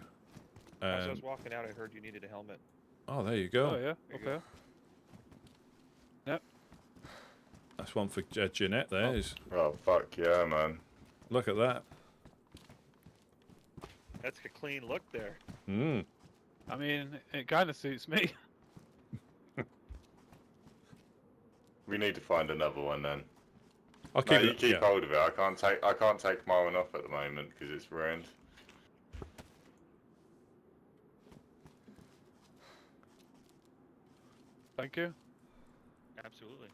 as I was walking out, I heard you needed a helmet. Oh, there you go. oh yeah, There you okay. Yep. That's one for Jeanette. There is. Oh, fuck yeah, man. Look at that. That's a clean look there. Mm. I mean, it kind of suits me. We need to find another one then. I'll No, keep you it. keep Yeah. hold of it. I can't take my one off at the moment because it's ruined. Thank you. Absolutely.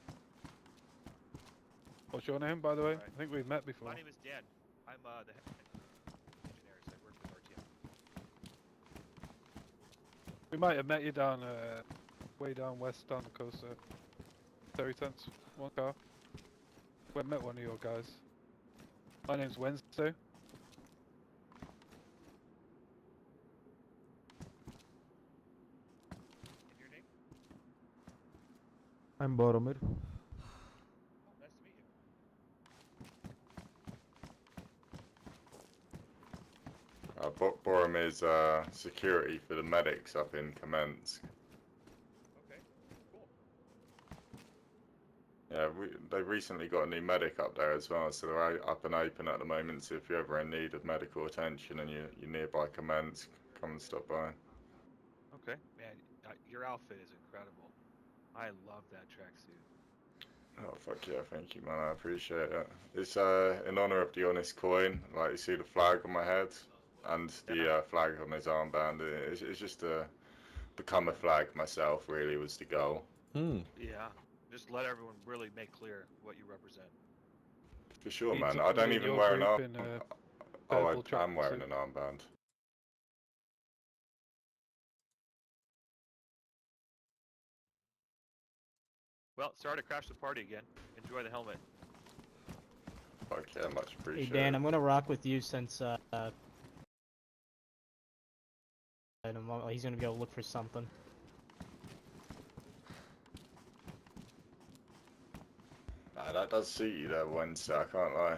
What's your name, by the way? Alright. I think we've met before. My name is Dan. I'm the head Chernarus. I work with RTM. We might have met you down, way down west, down the coast there. Terry tents, one car. We met one of your guys. My name's Wednesday. And your name? I'm Boromir. Oh, nice to meet you. Boromir's security for the medics up in Kamensk. Okay, cool. Yeah, they've recently got a new medic up there as well, so they're up and open at the moment. So if you're ever in need of medical attention and you're nearby Kamensk, come and stop by. Okay, man, your outfit is incredible. I love that tracksuit. Oh fuck yeah, thank you man, I appreciate it. It's in honor of the honest coin. Like you see the flag on my head. and the flag on his armband. It's just to become a flag myself. Really was the goal. Yeah, just let everyone really make clear what you represent. For sure, Need man. I don't somebody in even your wear an group armband. in, Oh, purple I'm wearing tracksuit. an armband. Well, sorry to crash the party again. Enjoy the helmet. Okay, much Hey appreciated. Dan, I'm gonna rock with you since he's gonna go look for something. That does suit you there, Wednesday. I can't lie.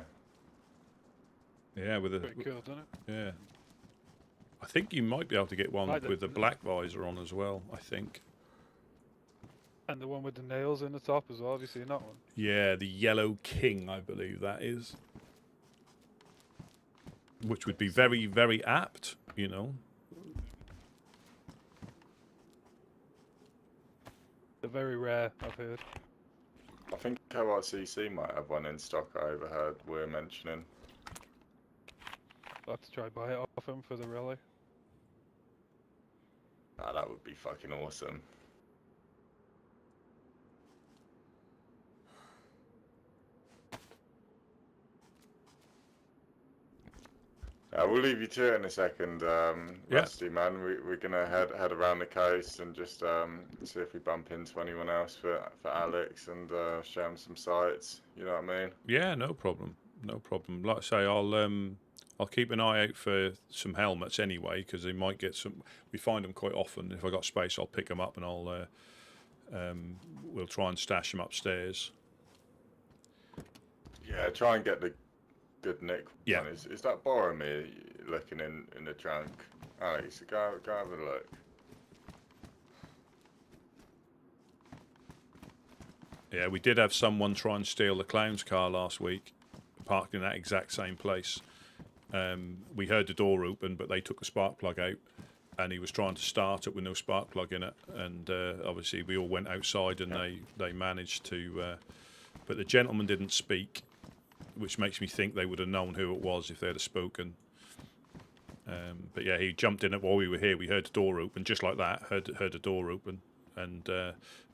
Yeah, with a Pretty cool, doesn't it? yeah. I think you might be able to get one Right, with the black visor on as well. I think. And the one with the nails in the top as well. Have you seen that one? Yeah, the Yellow King, I believe that is. Which would be very, very apt, you know. They're very rare, I've heard. I think ORCC might have one in stock. I overheard we're mentioning. I'll have to try buy it off him for the rally. That would be fucking awesome. We'll leave you to it in a second, Rusty, man. We're gonna head around the coast and just see if we bump into anyone else for Alex and show him some sights. You know what I mean? Yeah, no problem. No problem. Like I say, I'll keep an eye out for some helmets anyway, because they might get some. We find them quite often. If I got space, I'll pick them up and I'll we'll try and stash them upstairs. Yeah, try and get the good Nick Yeah. one. Is that Boromir looking in the trunk? Alex, go have a look. Yeah, we did have someone try and steal the clown's car last week, parked in that exact same place. We heard the door open, but they took the spark plug out, and he was trying to start it with no spark plug in it. And obviously, we all went outside, and they managed to. But the gentleman didn't speak, which makes me think they would have known who it was if they'd have spoken. But yeah, he jumped in it while we were here. We heard the door open, just like that. Heard the door open, and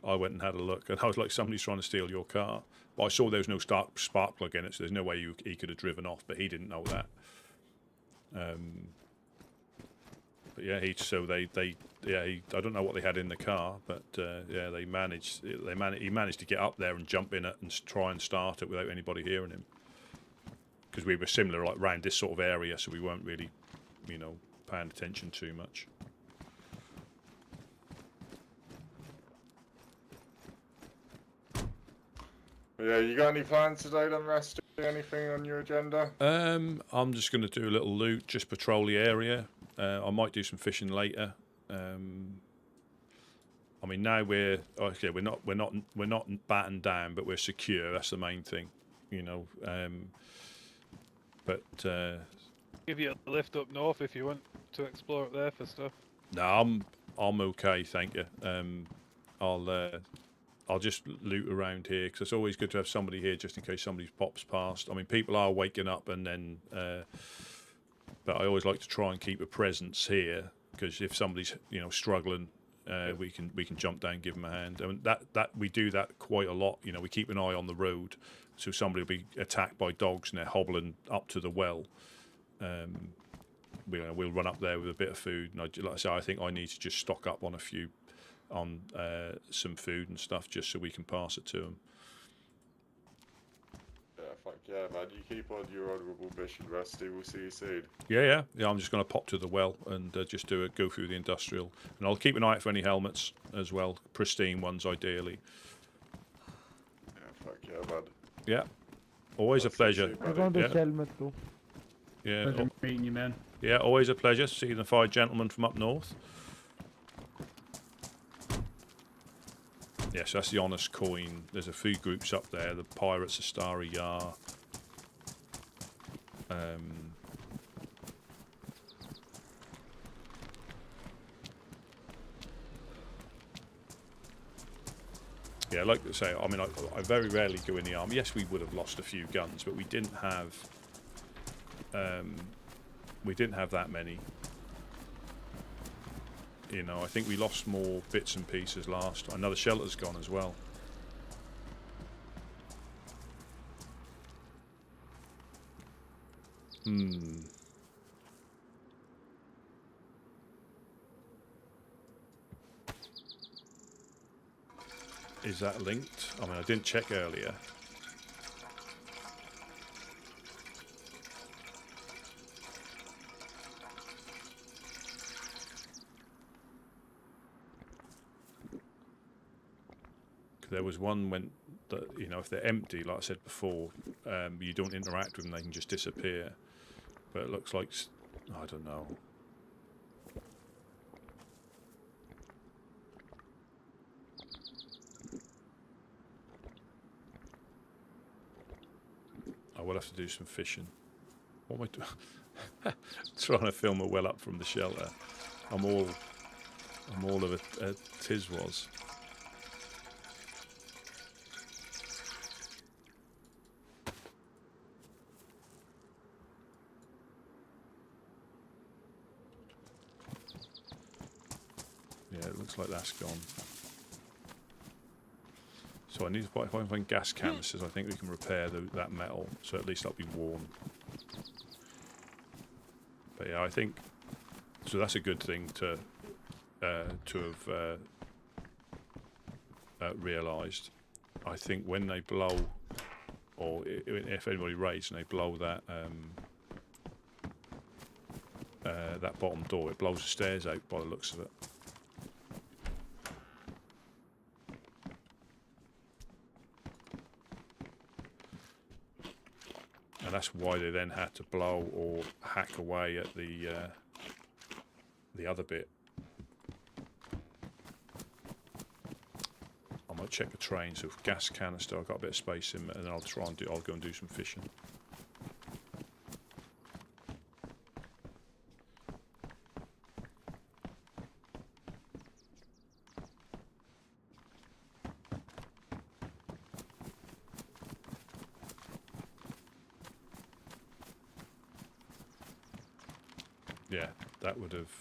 I went and had a look. And I was like, somebody's trying to steal your car. But I saw there was no spark plug in it, so there's no way he could have driven off. But he didn't know that. But yeah, I don't know what they had in the car, but yeah, he managed to get up there and jump in it and try and start it without anybody hearing him. Because we were similar, like around this sort of area, so we weren't really, paying attention too much. Yeah, you got any plans today then, Rusty? Anything on your agenda? I'm just going to do a little loot, just patrol the area. I might do some fishing later. I mean, now we're not battened down, but we're secure. That's the main thing, But Give you a lift up north if you want to explore up there for stuff. no, I'm okay, thank you. I'll just loot around here because it's always good to have somebody here just in case somebody pops past. I mean, people are waking up and then, but I always like to try and keep a presence here because if somebody's struggling, we can jump down and give them a hand. I mean, that we do that quite a lot. We keep an eye on the road, so somebody will be attacked by dogs and they're hobbling up to the well. We'll run up there with a bit of food, and like I say, I think I need to just stock up on some food and stuff just so we can pass it to them. Yeah, fuck yeah, man. You keep on your honourable mission, Rusty. We'll see you soon. Yeah. I'm just going to pop to the well and just go through the industrial, and I'll keep an eye out for any helmets as well, pristine ones ideally. Yeah, fuck yeah, man. Yeah, always a pleasure. I got this helmet too. Yeah, Pleasure meeting you, man. yeah, always a pleasure. See the five gentlemen from up north. Yes, that's the honest coin. There's a few groups up there. The Pirates of Starry Yar. Yeah, like I say, I mean, I very rarely go in the army. Yes, we would have lost a few guns, but we didn't have we didn't have that many. You know, I think we lost more bits and pieces last. Another shelter's gone as well. Is that linked? I mean, I didn't check earlier. There was one when, you know, if they're empty, like I said before, you don't interact with them, they can just disappear. But it looks like, I don't know. I will have to do some fishing. What am I doing? Trying to film a well up from the shelter. I'm all of a tiz was. Yeah, it looks like that's gone. So I need to if I can find gas canisters, I think we can repair that metal, so at least that'll be warm. But yeah, I think so. That's a good thing to have realised. I think when they blow, or if anybody raids and they blow that that bottom door, it blows the stairs out by the looks of it. And that's why they then had to blow or hack away at the other bit. I might check the train. So gas canister, I've got a bit of space in, and then I'll go and do some fishing. Yeah, that would have.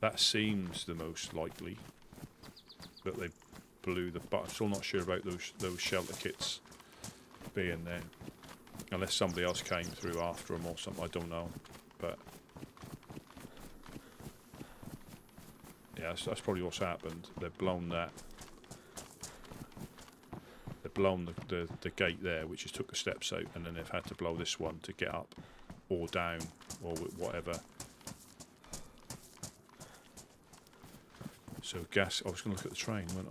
That seems the most likely that they blew the. But I'm still not sure about those shelter kits being there, unless somebody else came through after them or something. I don't know, but yeah, that's probably what's happened. They've blown that. They've blown the gate there, which has took the steps out, and then they've had to blow this one to get up. Or down, or whatever. So gas. I was going to look at the train, weren't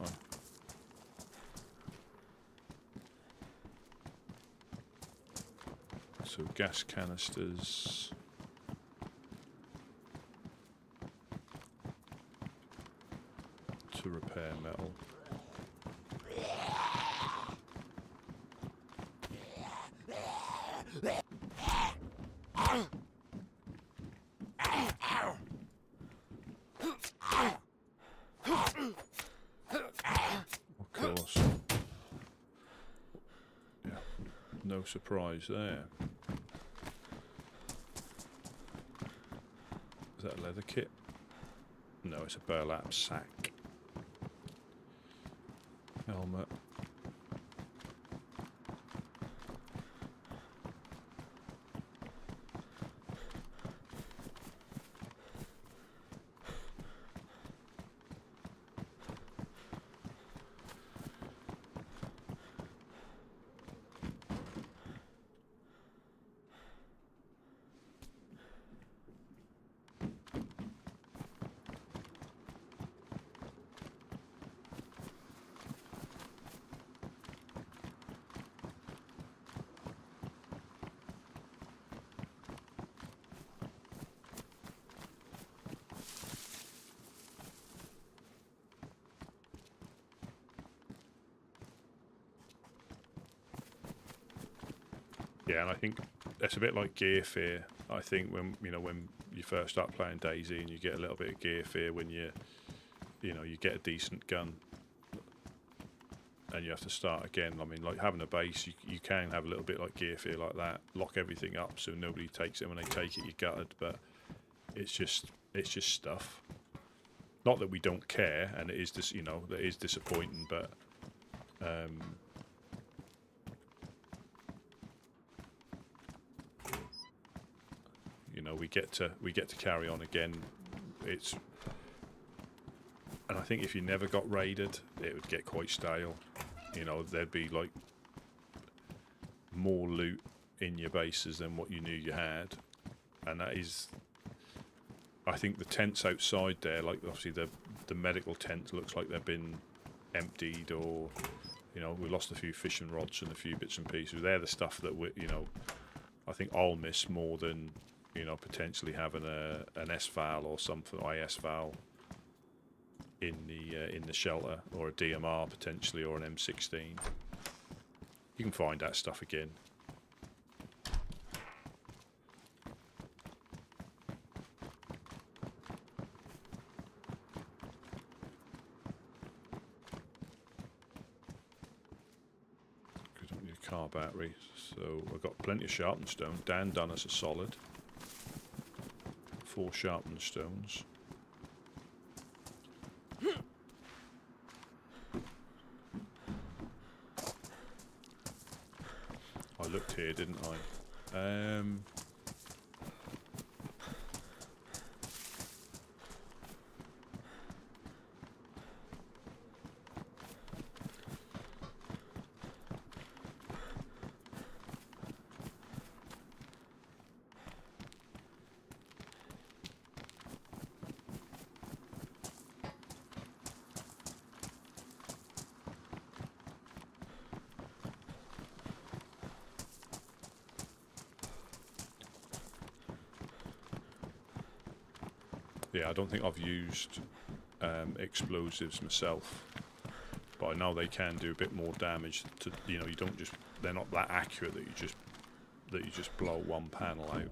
I? So gas canisters. To repair metal. Of course. Yeah, no surprise there. Is that a leather kit? No, it's a burlap sack. Helmet. Yeah, and I think that's a bit like gear fear. I think when you first start playing DayZ and you get a little bit of gear fear when you get a decent gun. and you have to start again. I mean, like having a base, you can have a little bit like gear fear like that, lock everything up so nobody takes it. When they take it, you're gutted, but it's just stuff. Not that we don't care, and it is just, you know, that is disappointing, but you know, we get to carry on again. It's, and I think if you never got raided, it would get quite stale. You know, there'd be like more loot in your bases than what you knew you had, and that is, I think the tents outside there, like obviously the medical tent, looks like they've been emptied, or you know, we lost a few fishing rods and a few bits and pieces. They're the stuff that we, you know, I think I'll miss more than, you know, potentially having an S-Val or something, IS-Val in the shelter, or a DMR potentially, or an M16. You can find that stuff again. Good, don't need a car battery, so I've got plenty of sharpened stone. Dan done us a solid. 4 sharpened stones. I looked here, didn't I? Yeah, I don't think I've used explosives myself, but I know they can do a bit more damage. To, you know, you don't just, they're not that accurate that you just blow one panel out.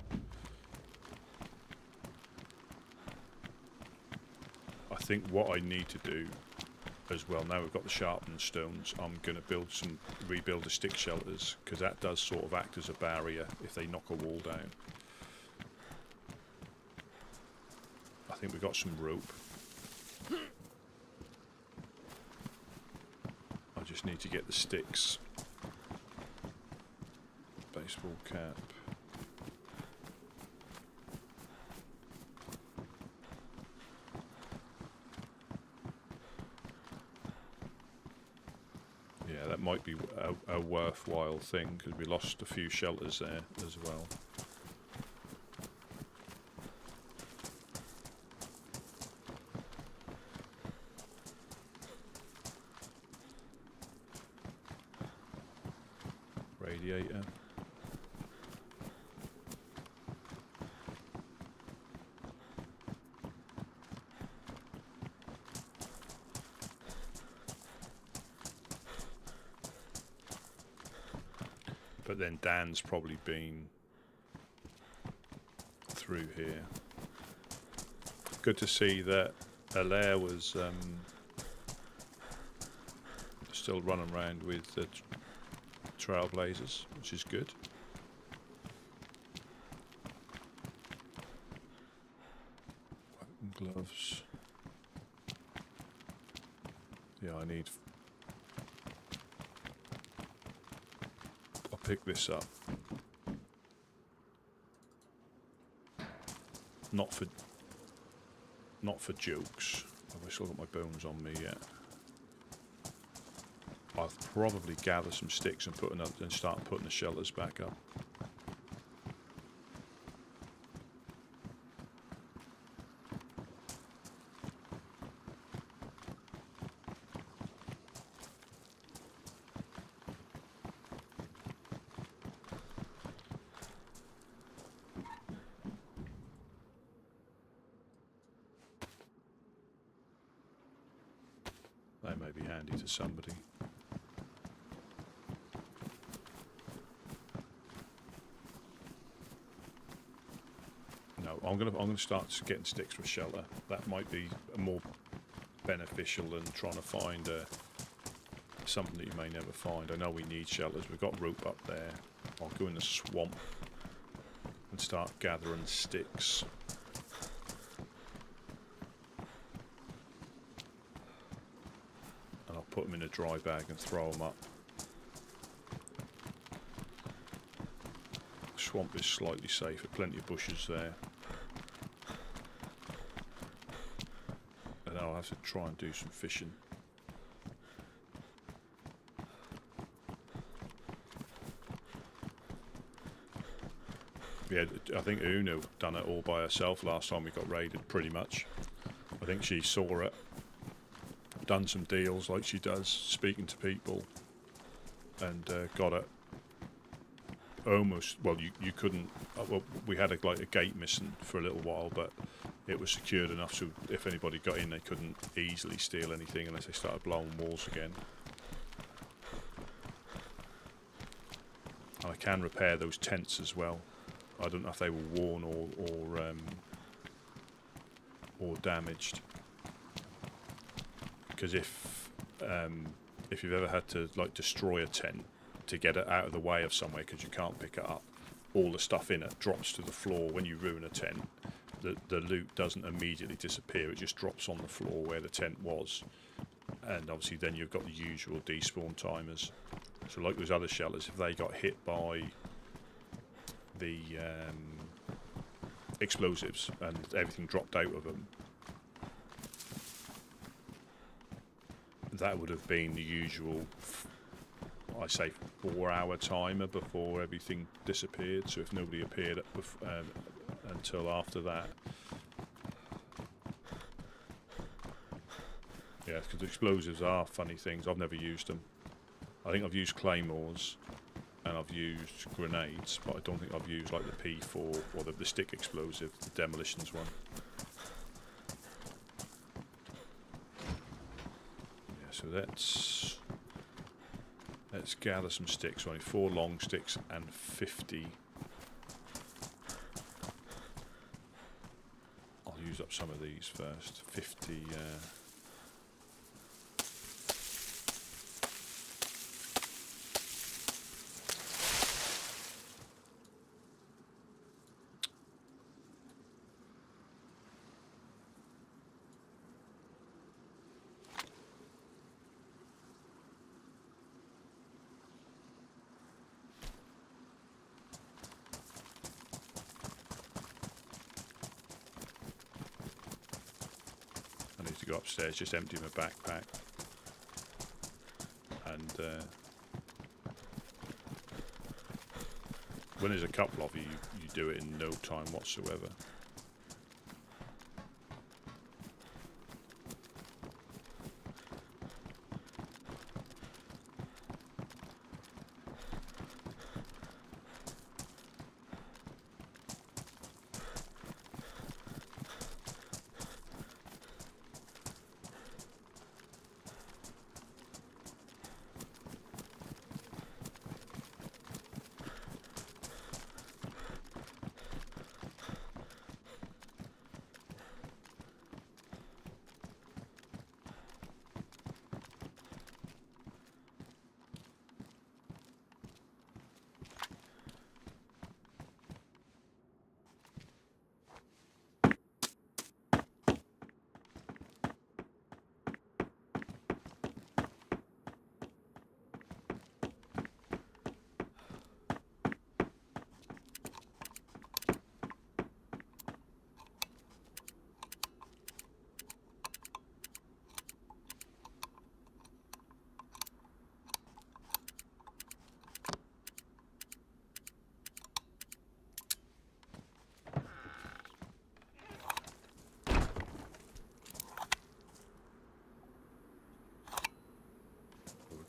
I think what I need to do as well, now we've got the sharpened stones, I'm going to rebuild the stick shelters, because that does sort of act as a barrier if they knock a wall down. I think we've got some rope. I just need to get the sticks. Baseball cap. Yeah, that might be a worthwhile thing, because we lost a few shelters there as well. Radiator. But then Dan's probably been through here. Good to see that Alaire was still running around with the Trailblazers, which is good. Gloves. Yeah, I need. I'll pick this up. Not for jokes. I've still got my bones on me yet. I'll probably gather some sticks and start putting the shelters back up. They may be handy to somebody. No, I'm gonna start getting sticks for shelter. That might be more beneficial than trying to find a something that you may never find. I know we need shelters. We've got rope up there. I'll go in the swamp and start gathering sticks. And I'll put them in a dry bag and throw them up. The swamp is slightly safer. Plenty of bushes there. And I'll have to try and do some fishing. Yeah, I think Uno done it all by herself last time we got raided, pretty much. I think she saw it, done some deals like she does, speaking to people, and got it almost, well, you couldn't, well, we had like a gate missing for a little while, but it was secured enough so if anybody got in they couldn't easily steal anything unless they started blowing walls again. And I can repair those tents as well. I don't know if they were worn or damaged. Because if you've ever had to like destroy a tent to get it out of the way of somewhere because you can't pick it up, all the stuff in it drops to the floor. When you ruin a tent, the loot doesn't immediately disappear. It just drops on the floor where the tent was, and obviously then you've got the usual despawn timers. So like those other shelters, if they got hit by the explosives and everything dropped out of them, that would have been the usual, I say, 4-hour timer before everything disappeared. So if nobody appeared until after that, yeah, because explosives are funny things. I've never used them. I think I've used claymores and I've used grenades, but I don't think I've used like the P4 or the stick explosive, the demolitions one. Yeah, so let's gather some sticks. Only 4 long sticks and 50. I'll use up some of these first. 50. To go upstairs, just empty my backpack, and when there's a couple of you, you do it in no time whatsoever.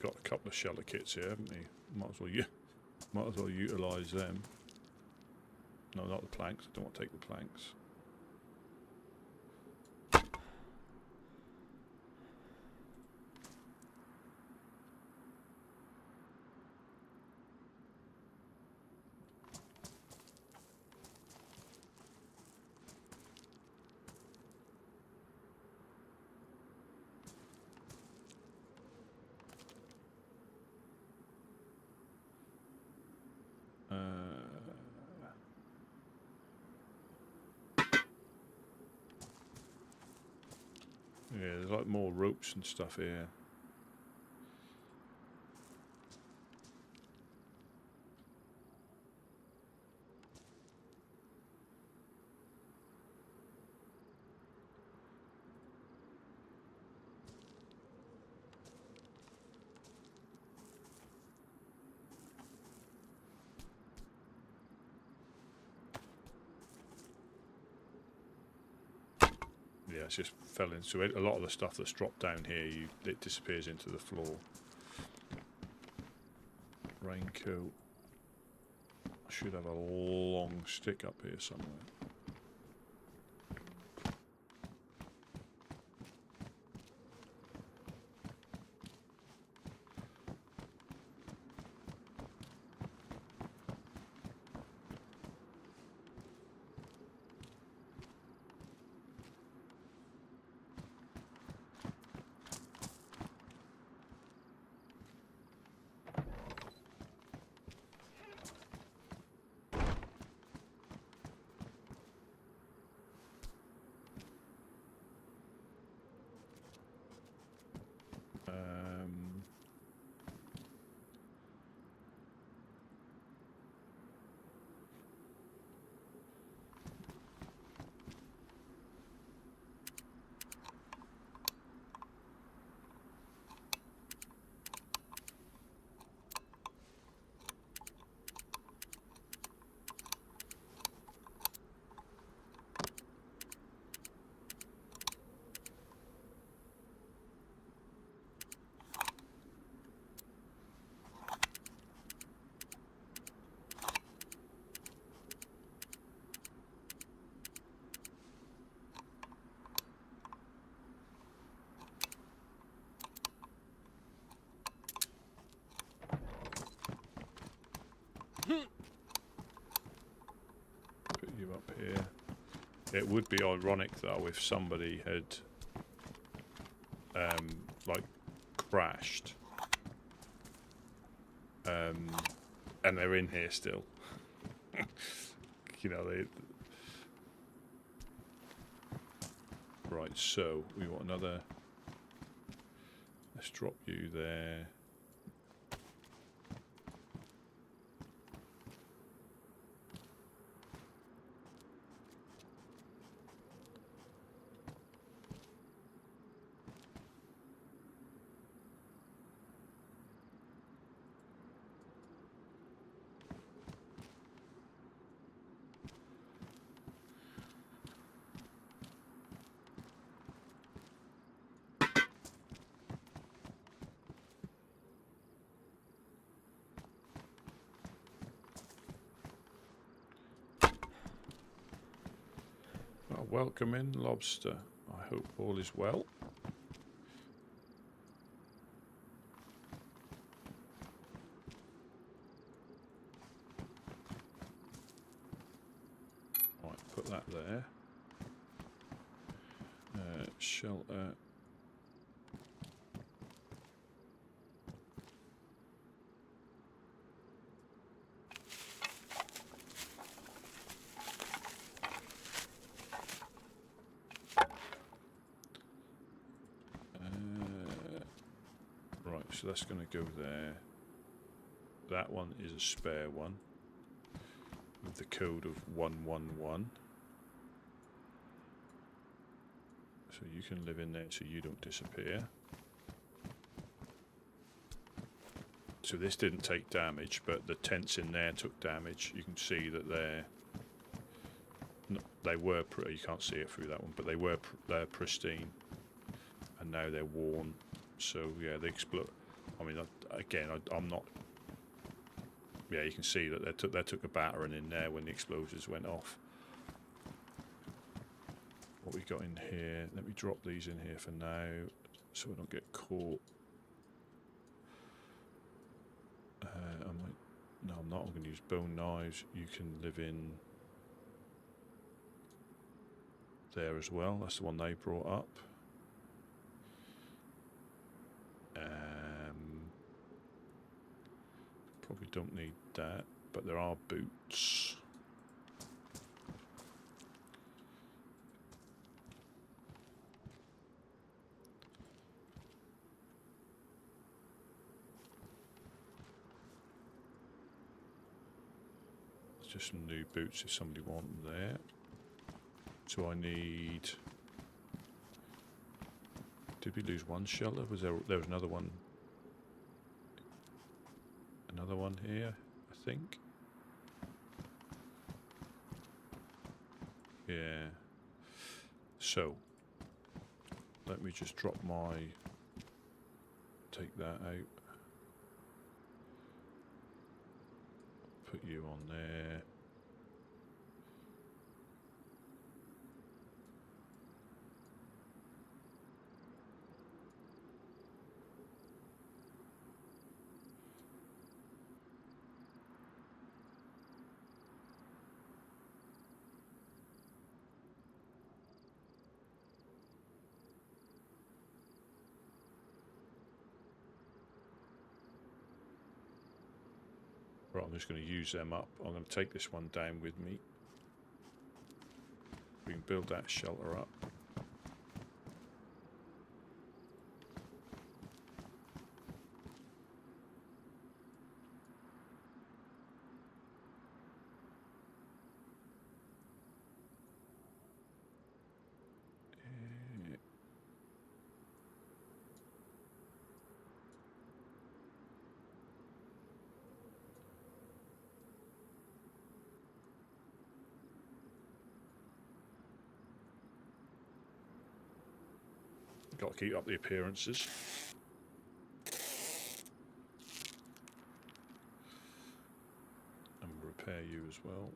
Got a couple of shelter kits here, haven't we? Might as well utilise them. No, not the planks. I don't want to take the planks. there's like more ropes and stuff here. Yeah, it's just fell into it. A lot of the stuff that's dropped down here, it disappears into the floor. Raincoat. I should have a long stick up here somewhere. Put you up here. It would be ironic though if somebody had like crashed and they're in here still. You know, right, so we want another. Let's drop you there. Welcome in, Lobster. I hope all is well. Right, put that there. Shelter. So that's going to go there. That one is a spare one with the code of 111. So you can live in there so you don't disappear. So this didn't take damage, but the tents in there took damage. You can see that they were you can't see it through that one, but they're pristine, and now they're worn. So yeah, they explode. I mean, again, I'm not. Yeah, you can see that they took a battering in there when the explosives went off. What we got in here? Let me drop these in here for now, so we don't get caught. No, I'm not. I'm going to use bone knives. You can live in there as well. That's the one they brought up. Probably don't need that, but there are boots. just some new boots if somebody wants them there. So I need... Did we lose one shelter? Was there was another one? Another one here, I think. Yeah. So let me just drop my... Take that out. Put you on there. Right, I'm just going to use them up. I'm going to take this one down with me. We can build that shelter up. Got to keep up the appearances. And repair you as well.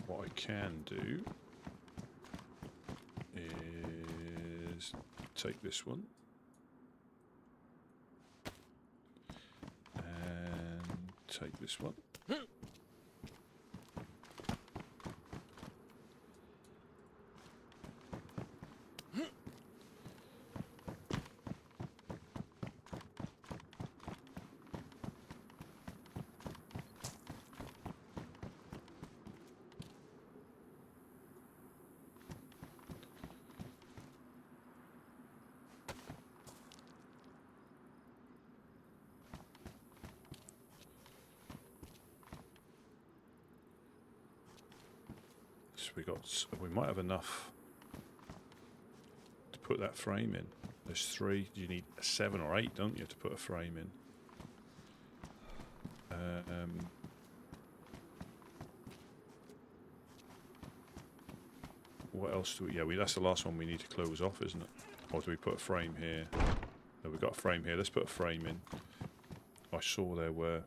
What I can do is take this one and take this one. We might have enough to put that frame in. There's 3. You need 7 or 8, don't you, to put a frame in? What else do we? Yeah, that's the last one we need to close off, isn't it? Or do we put a frame here? No, we've got a frame here. Let's put a frame in. I saw there were.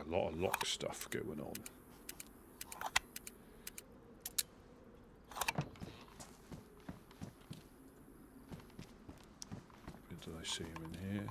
a lot of lock stuff going on. Did I see him in here?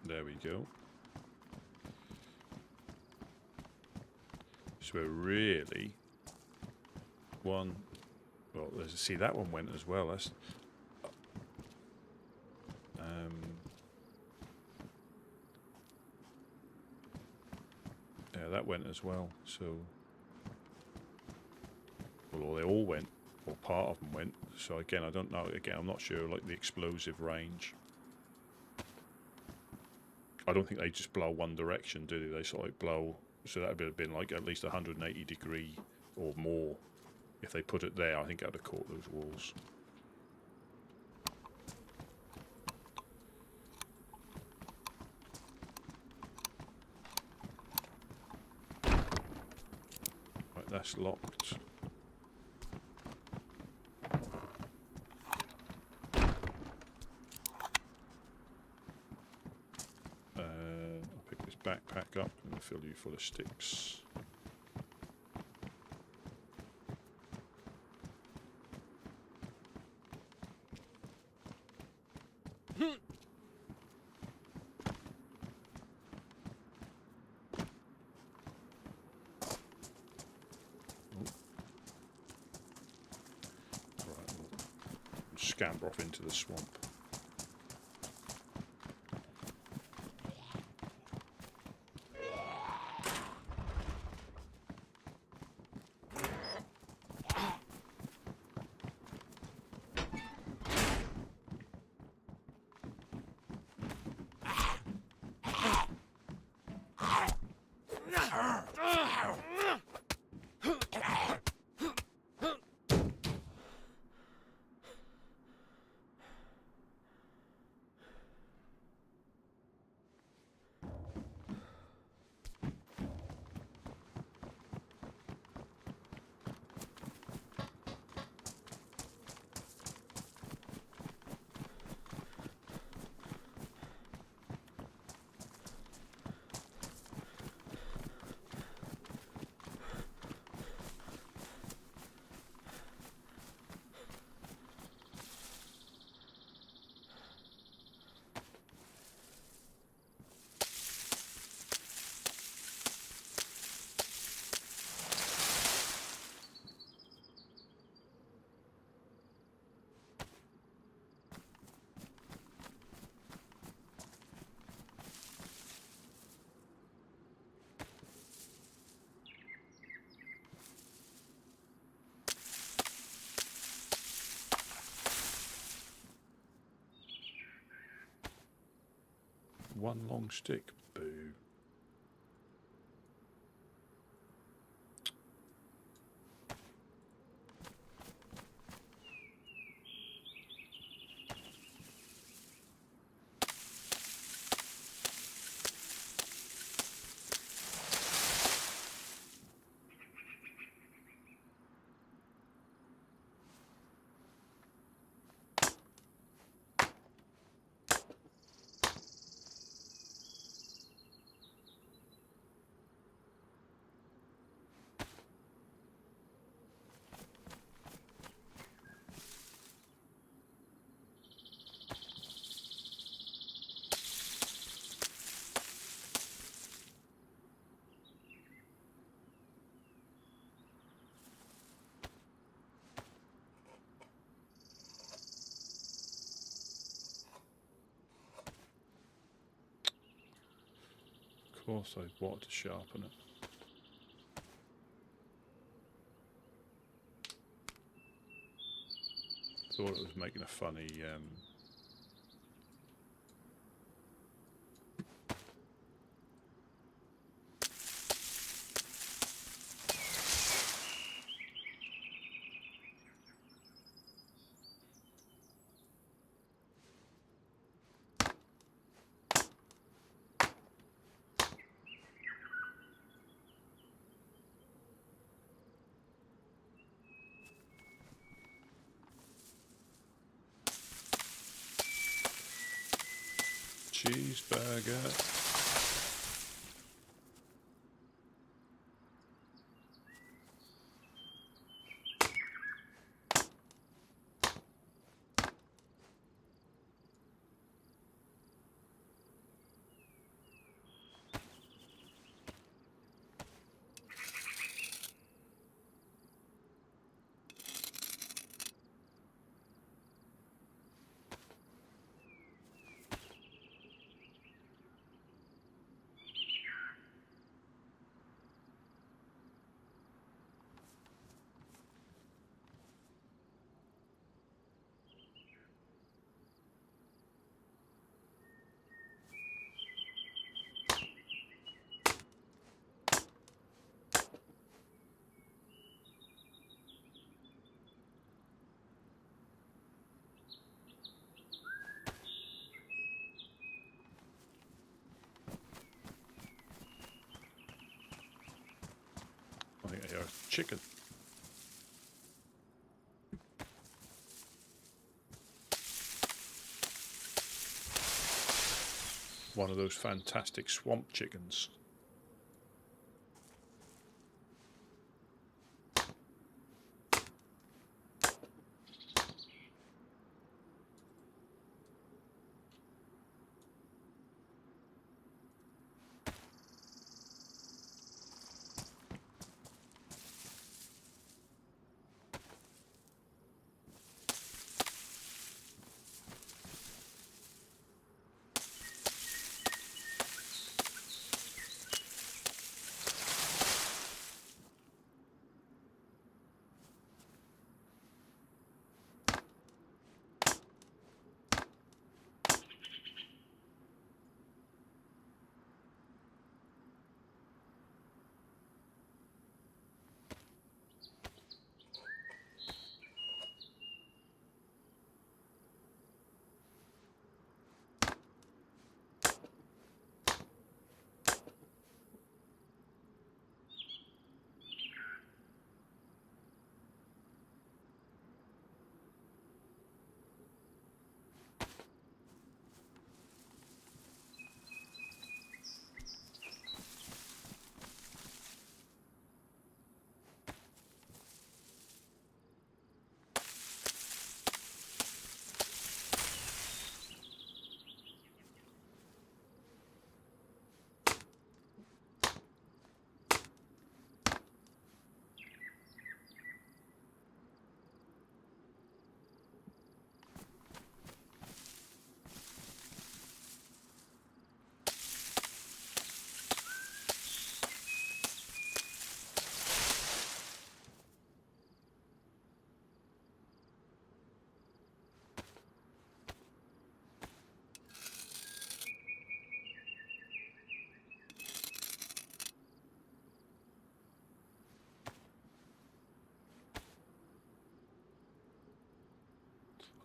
There we go. So we're really one. Well, let's see, that one went as well. That's yeah, that went as well. So, well, they all went, or part of them went. So again, I don't know. Again, I'm not sure. Like the explosive range. I don't think they just blow one direction, do they? They sort of like blow, so that would have been like at least 180 degree or more. If they put it there, I think that would have caught those walls. Right, that's locked. Backpack up and fill you full of sticks. Right, we'll scamper off into the swamp. One long stick. Boo. Of course, I've wanted to sharpen it. thought it was making a funny. Cheeseburger. I think I hear a chicken. One of those fantastic swamp chickens.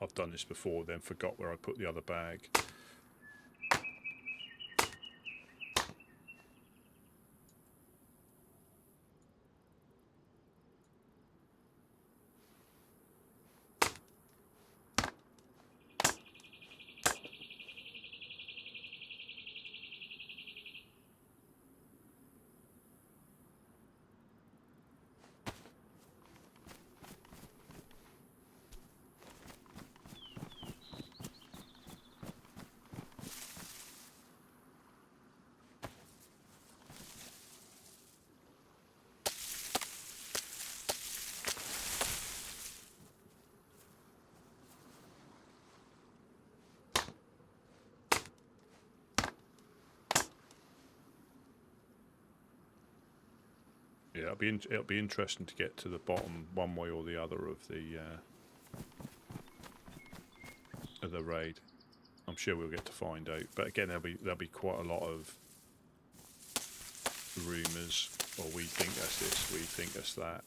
I've done this before, then forgot where I put the other bag. Yeah, it'll be interesting to get to the bottom one way or the other of the of the raid. I'm sure we'll get to find out. But again, there'll be quite a lot of rumours, or we think that's this, we think that's that.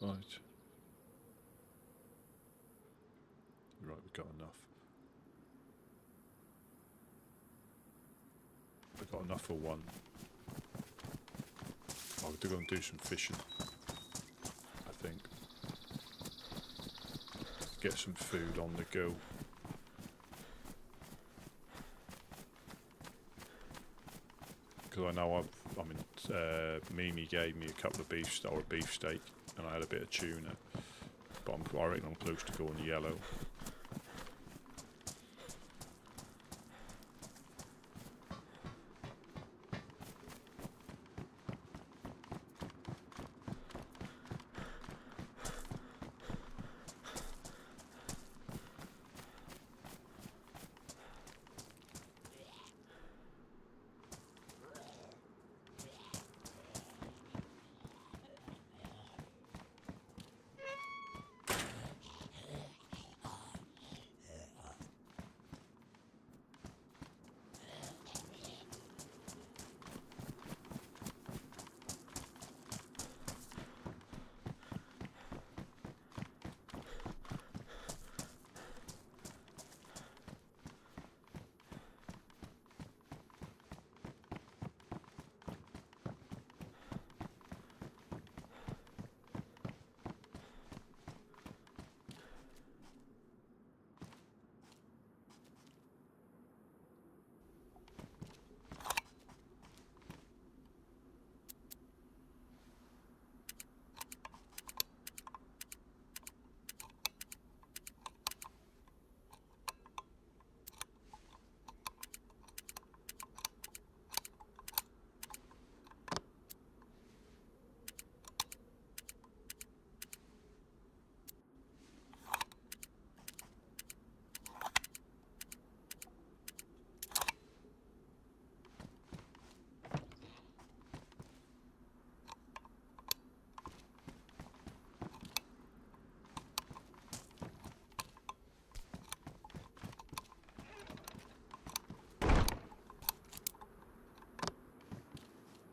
Right. Right, we've got enough. We've got enough for one. Oh, we're going to do some fishing, I think. Get some food on the go. Because I know Mimi gave me a couple of beefsteak, and I had a bit of tuna. But I reckon I'm close to going yellow.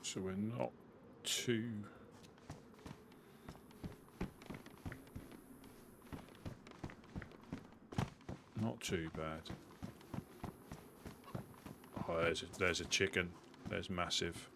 So we're not too... Not too bad. Oh, there's a chicken. There's massive.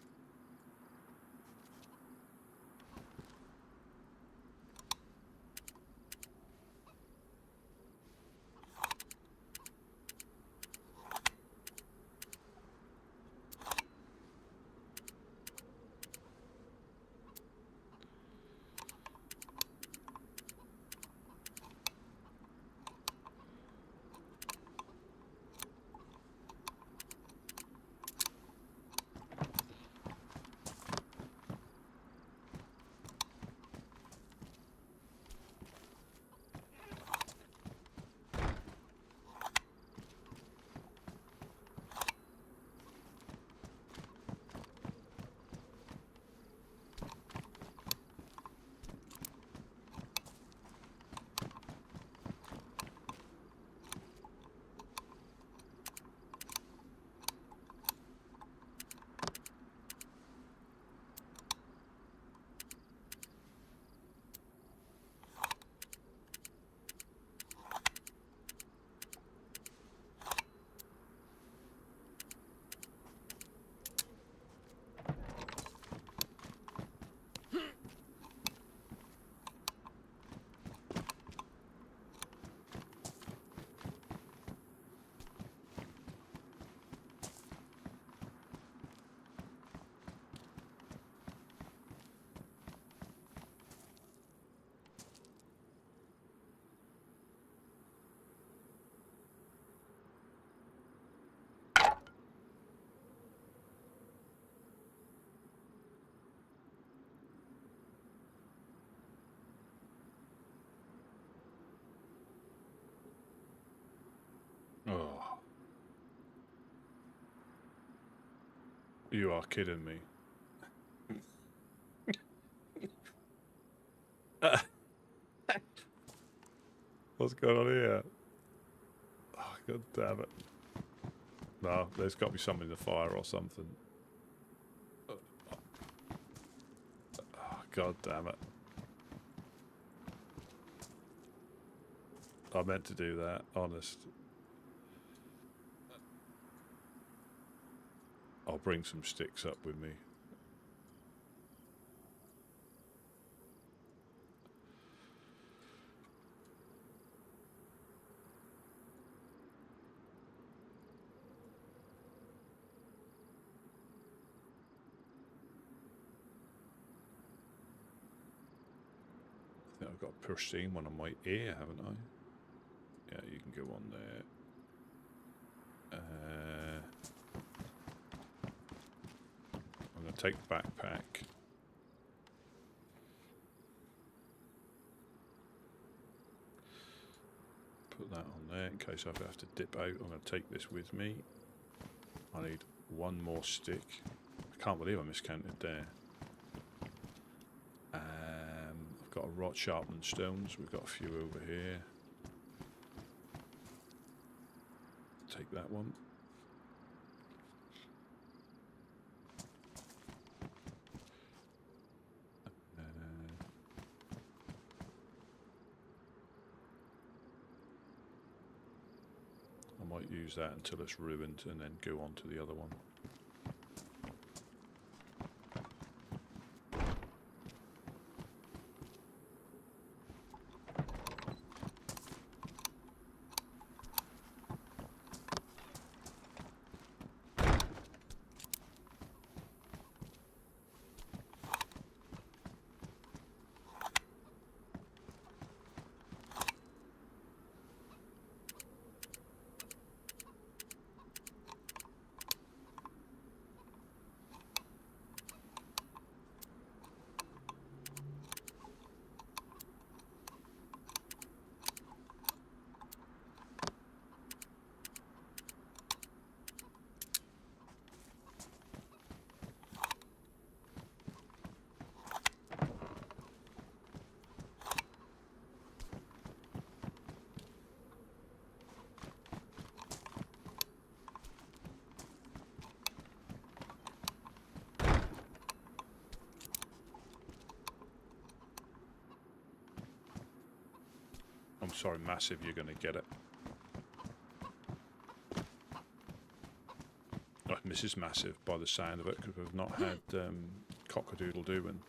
You are kidding me. What's going on here? Oh, God damn it. No, there's got to be something in the fire or something. Oh, God damn it. I meant to do that, honest. I'll bring some sticks up with me. I think I've got a pristine one on my ear, haven't I? Yeah, you can go on there. I'm going to take the backpack. Put that on there in case I have to dip out. I'm going to take this with me. I need one more stick. I can't believe I miscounted there. I've got a rot sharpened stones. We've got a few over here. Take that one. I might use that until it's ruined and then go on to the other one. I'm sorry, Massive, you're going to get it. Oh, Mrs. Massive, by the sound of it, because we've not had Cockadoodle doing.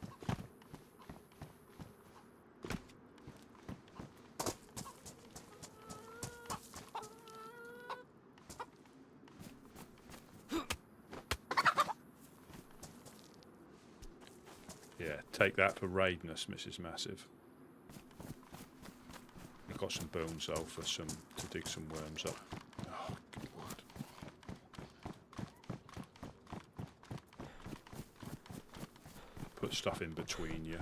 Yeah, take that for raidness, Mrs. Massive. I've got some bones though for to dig some worms up. Oh, good lord. Put stuff in between you.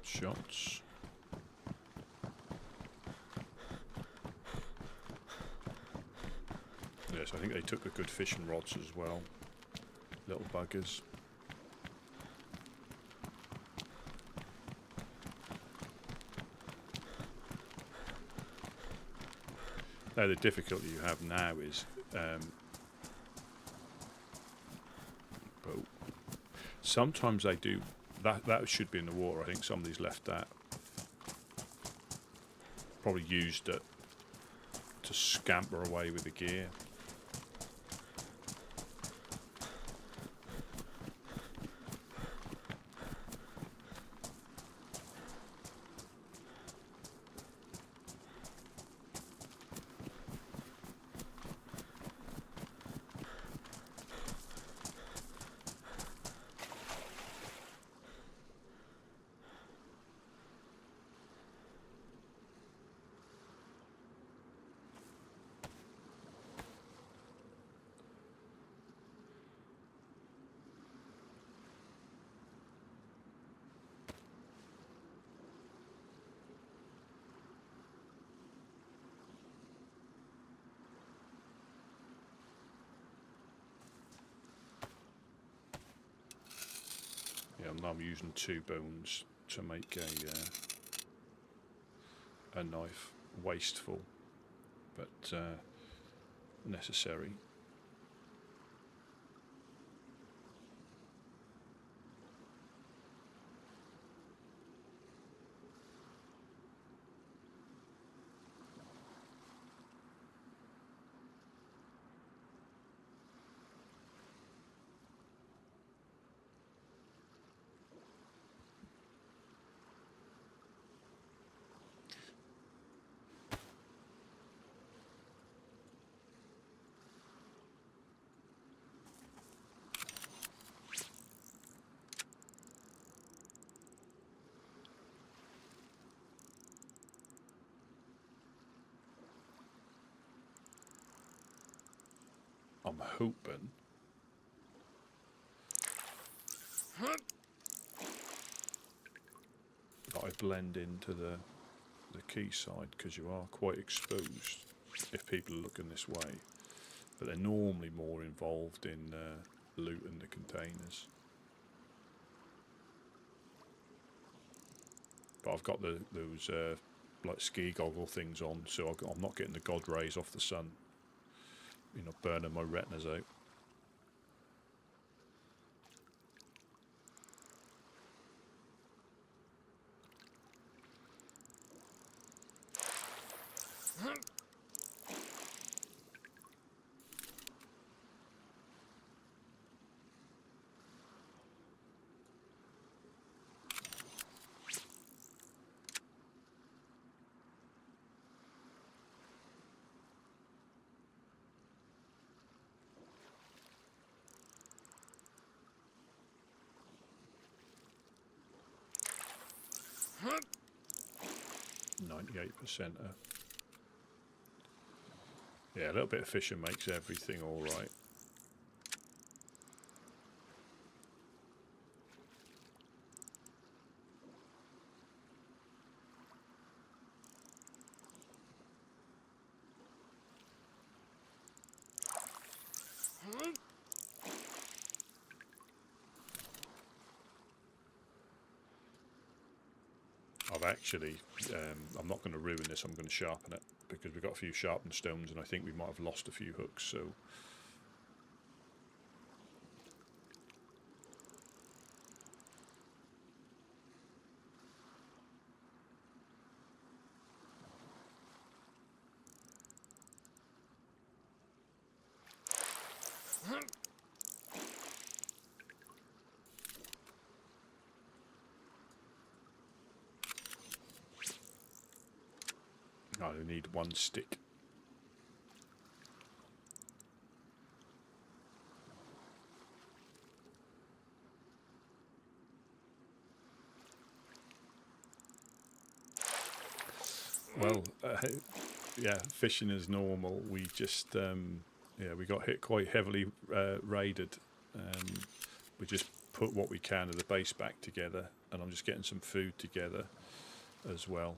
Shots. Yes, I think they took the good fishing rods as well. Little buggers. Now the difficulty you have now is sometimes they do that should be in the water. I think somebody's left that. Probably used it to scamper away with the gear. I'm using 2 bones to make a knife. Wasteful, but necessary. I'm hoping that I blend into the quayside, because you are quite exposed if people are looking this way, but they're normally more involved in looting the containers. But I've got those like ski goggle things on, so I'm not getting the god rays off the sun. You know, burning my retinas out. Yeah, a little bit of fishing makes everything all right. I've actually, I'm not going to ruin this, I'm going to sharpen it, because we've got a few sharpened stones and I think we might have lost a few hooks, so... I only need 1 stick. Well, yeah, fishing as normal. We just, yeah, we got hit quite heavily raided. We just put what we can of the base back together, and I'm just getting some food together as well.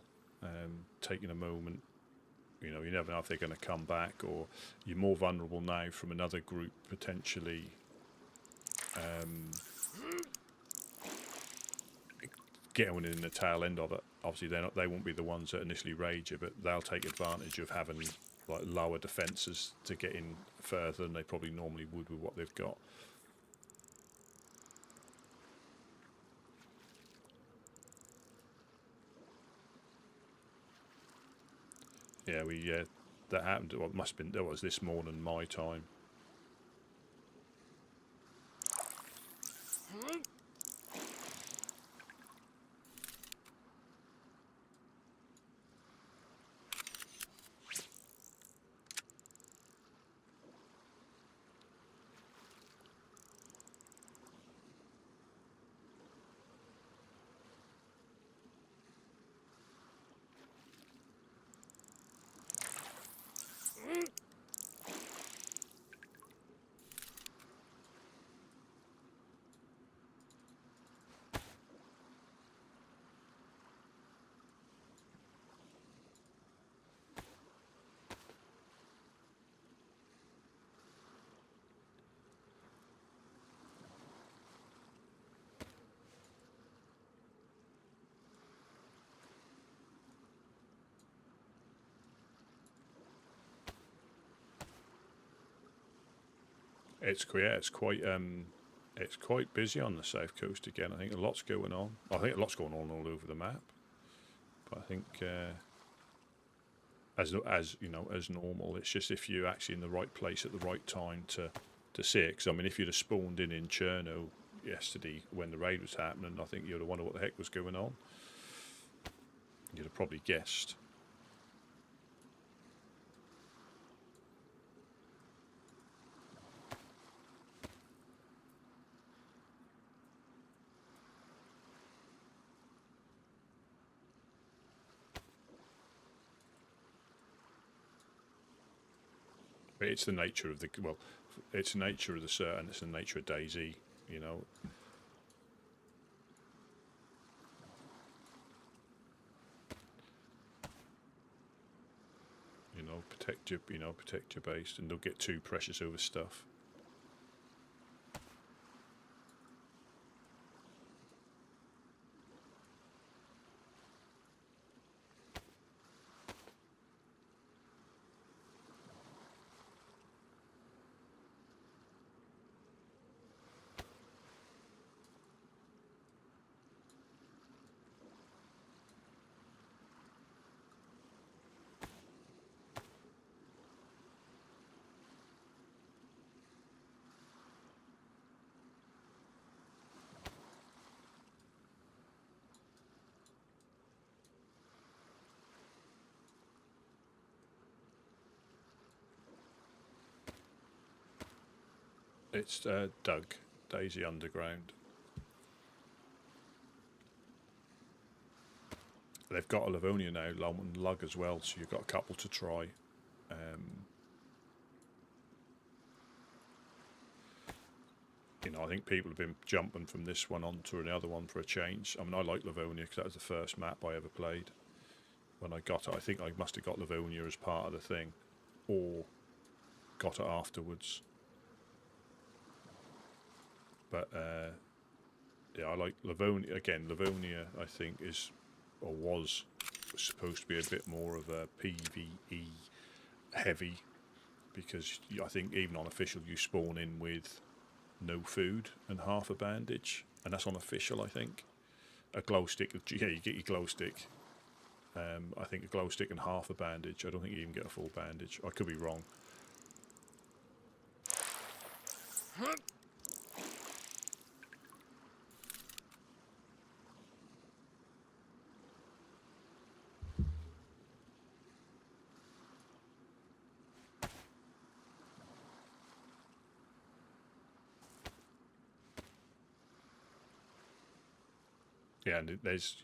Taking a moment, you know, you never know if they're going to come back, or you're more vulnerable now from another group potentially getting in the tail end of it. Obviously they won't be the ones that initially raid you, but they'll take advantage of having like lower defences to get in further than they probably normally would with what they've got. Yeah, that happened. Well, it must have been, that was this morning my time. it's quite busy on the south coast again. I think a lot's going on. I think a lot's going on all over the map. But I think as you know, as normal, it's just if you're actually in the right place at the right time to see it. Because I mean, if you'd have spawned in Cherno yesterday when the raid was happening, I think you'd have wondered what the heck was going on. You'd have probably guessed. But it's the nature of the it's the nature of the cert, and it's the nature of DayZ, you know. Protect your base, and don't get too precious over stuff. It's Doug, DayZ Underground. They've got a Livonia now, and Lug as well, so you've got a couple to try. You know, I think people have been jumping from this one onto another one for a change. I mean, I like Livonia because that was the first map I ever played. When I got it, I think I must have got Livonia as part of the thing, or got it afterwards. But yeah, I like Livonia. Again, Livonia, I think, is or was supposed to be a bit more of a PvE heavy, because I think even on official you spawn in with no food and half a bandage, and that's on official. I think a glow stick. Yeah, you get your glow stick. I think a glow stick and half a bandage. I don't think you even get a full bandage. I could be wrong. Yeah, and there's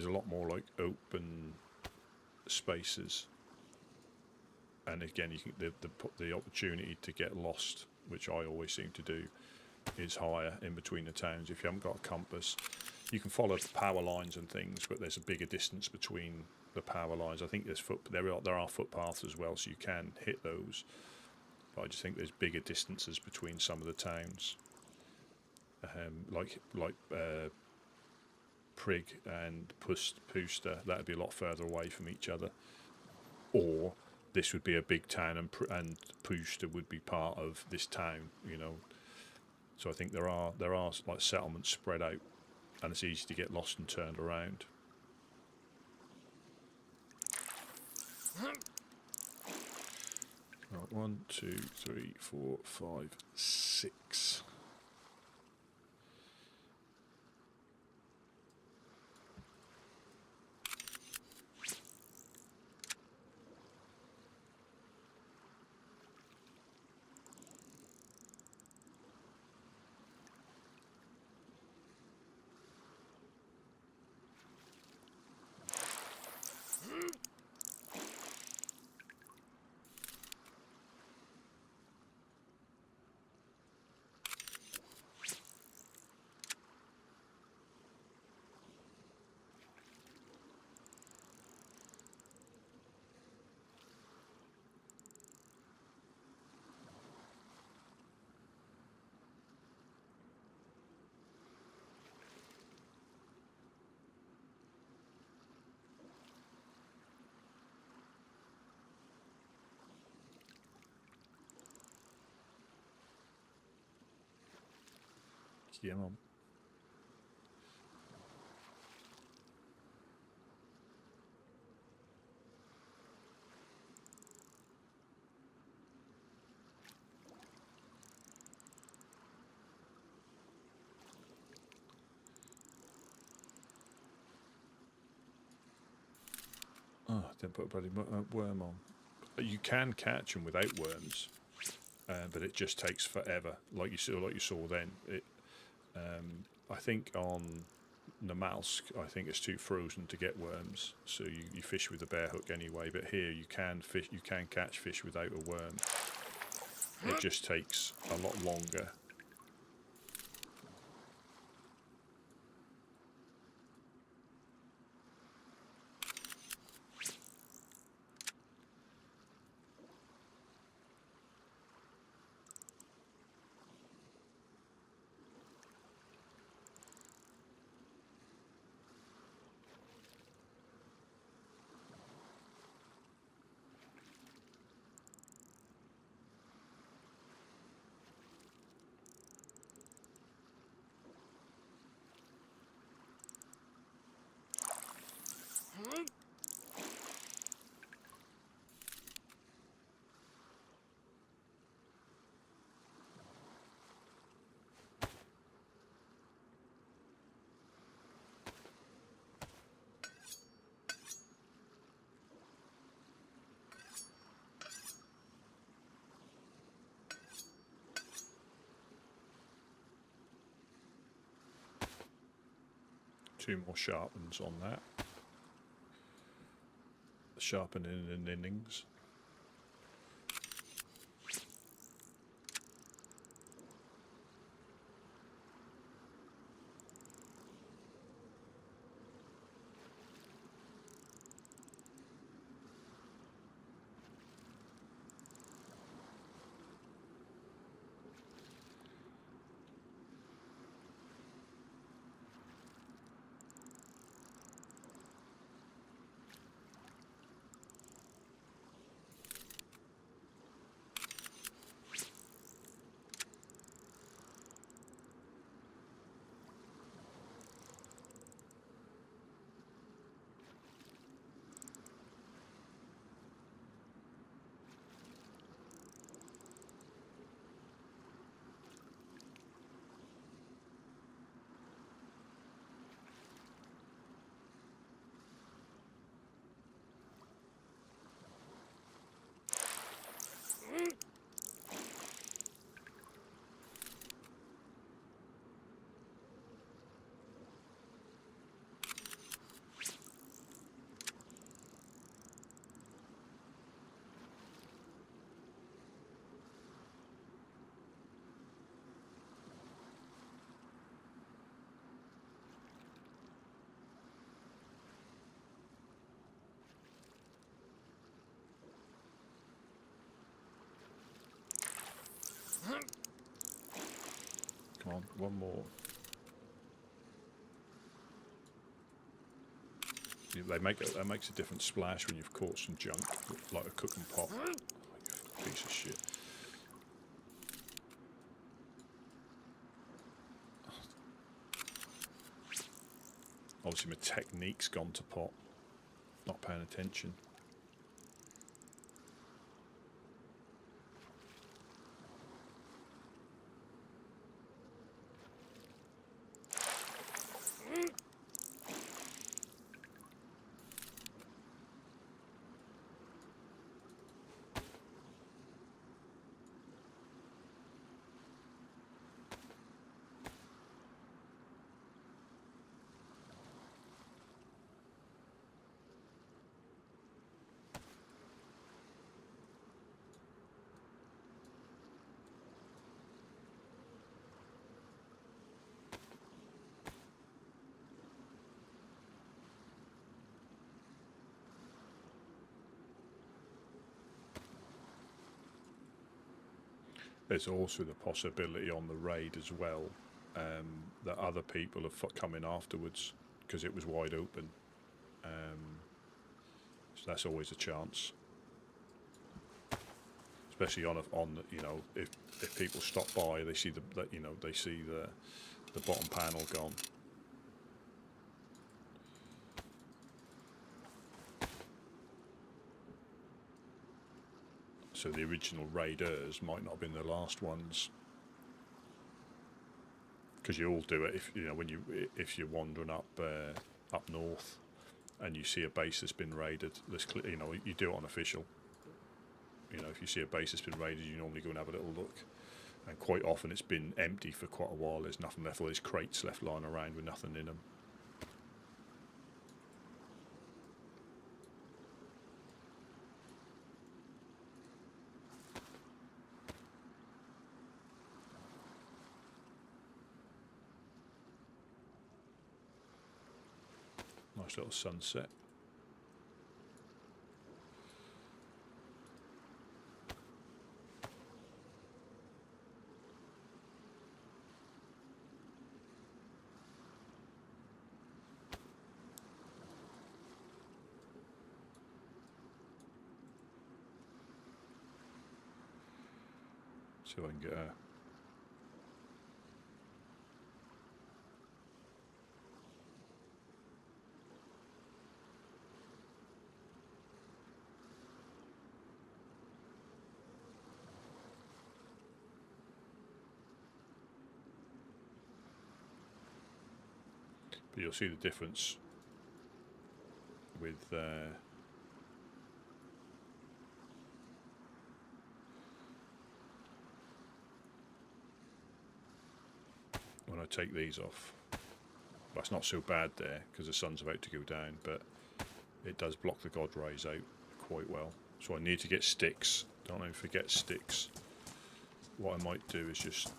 a lot more like open spaces, and again, you can the opportunity to get lost, which I always seem to do, is higher in between the towns. If you haven't got a compass, you can follow the power lines and things, but there's a bigger distance between the power lines. I think there are footpaths as well, so you can hit those, but I just think there's bigger distances between some of the towns. Like Prig and Puster, that'd be a lot further away from each other. Or this would be a big town, and Puster would be part of this town, you know. So I think there are like settlements spread out, and it's easy to get lost and turned around. Right, 1, 2, 3, 4, 5, 6. Yeah, Mum. Oh, didn't put a bloody worm on. You can catch them without worms, but it just takes forever. Like you saw then. I think on Namalsk, I think it's too frozen to get worms, so you fish with a bare hook anyway. But here you can fish, you can catch fish without a worm. It just takes a lot longer. Two more sharpens on that. Sharpening and innings. Come on, one more. That makes a different splash when you've caught some junk, like a cooking pot. Oh, you piece of shit. Obviously my technique's gone to pot. Not paying attention. There's also the possibility on the raid as well that other people have come in afterwards because it was wide open. So that's always a chance, especially on you know, if people stop by, they see the bottom panel gone. So the original raiders might not have been the last ones, because you all do it if you know if you're wandering up north and you see a base that's been raided. You know, you do it on official. You know, if you see a base that's been raided, you normally go and have a little look. And quite often it's been empty for quite a while. There's nothing left. All these crates left lying around with nothing in them. Nice little sunset. See if I can get a... But you'll see the difference with when I take these off. Well, it's not so bad there because the sun's about to go down, but it does block the god rays out quite well. So I need to get sticks. Don't ever forget sticks. What I might do is just...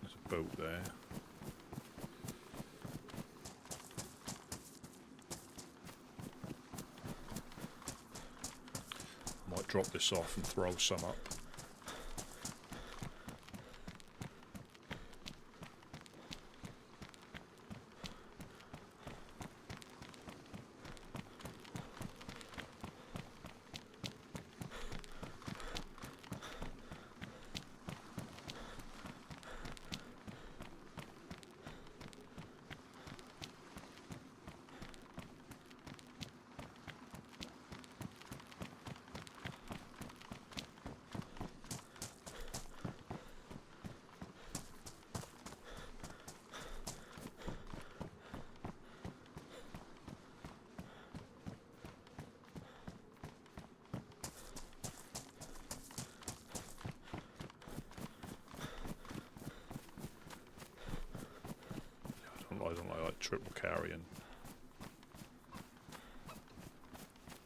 There's a boat there. Might drop this off and throw some up. I don't like triple carrying.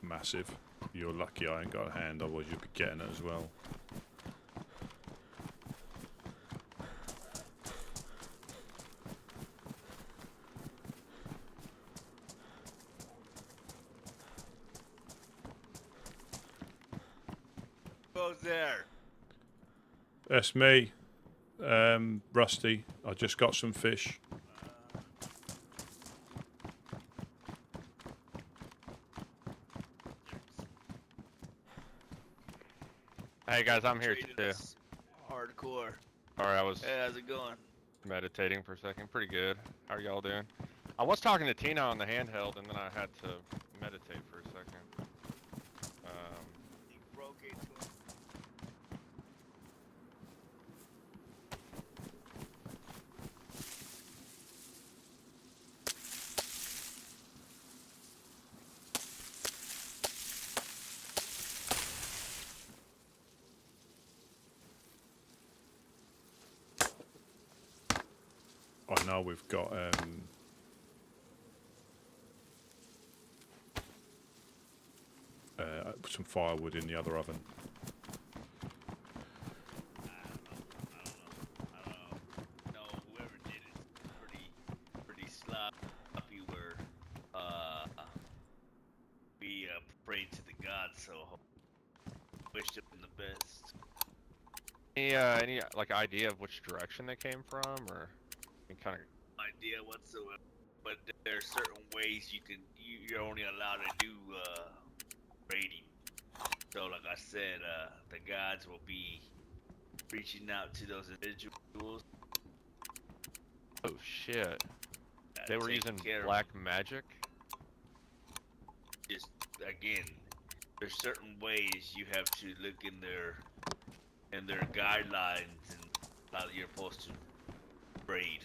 Massive. You're lucky I ain't got a hand, otherwise you'd be getting it as well. Who's there? That's me. Rusty. I just got some fish. Hey guys, I'm here too. Hardcore. Alright, I was Hey, how's it going? meditating for a second. Pretty good. How are y'all doing? I was talking to Tina on the handheld, and then I had to meditate for a second. You broke it to him. I know we've got some firewood in the other oven. I don't know. No, whoever did it pretty sloppy. We prayed to the gods, so wish them the best. Any like idea of which direction they came from, or kind of Idea whatsoever. But there are certain ways you're only allowed to do raiding. So like I said, the gods will be reaching out to those individuals. Oh shit. They were taking using care of black magic? Just again, there's certain ways you have to look in their guidelines and how you're supposed to raid.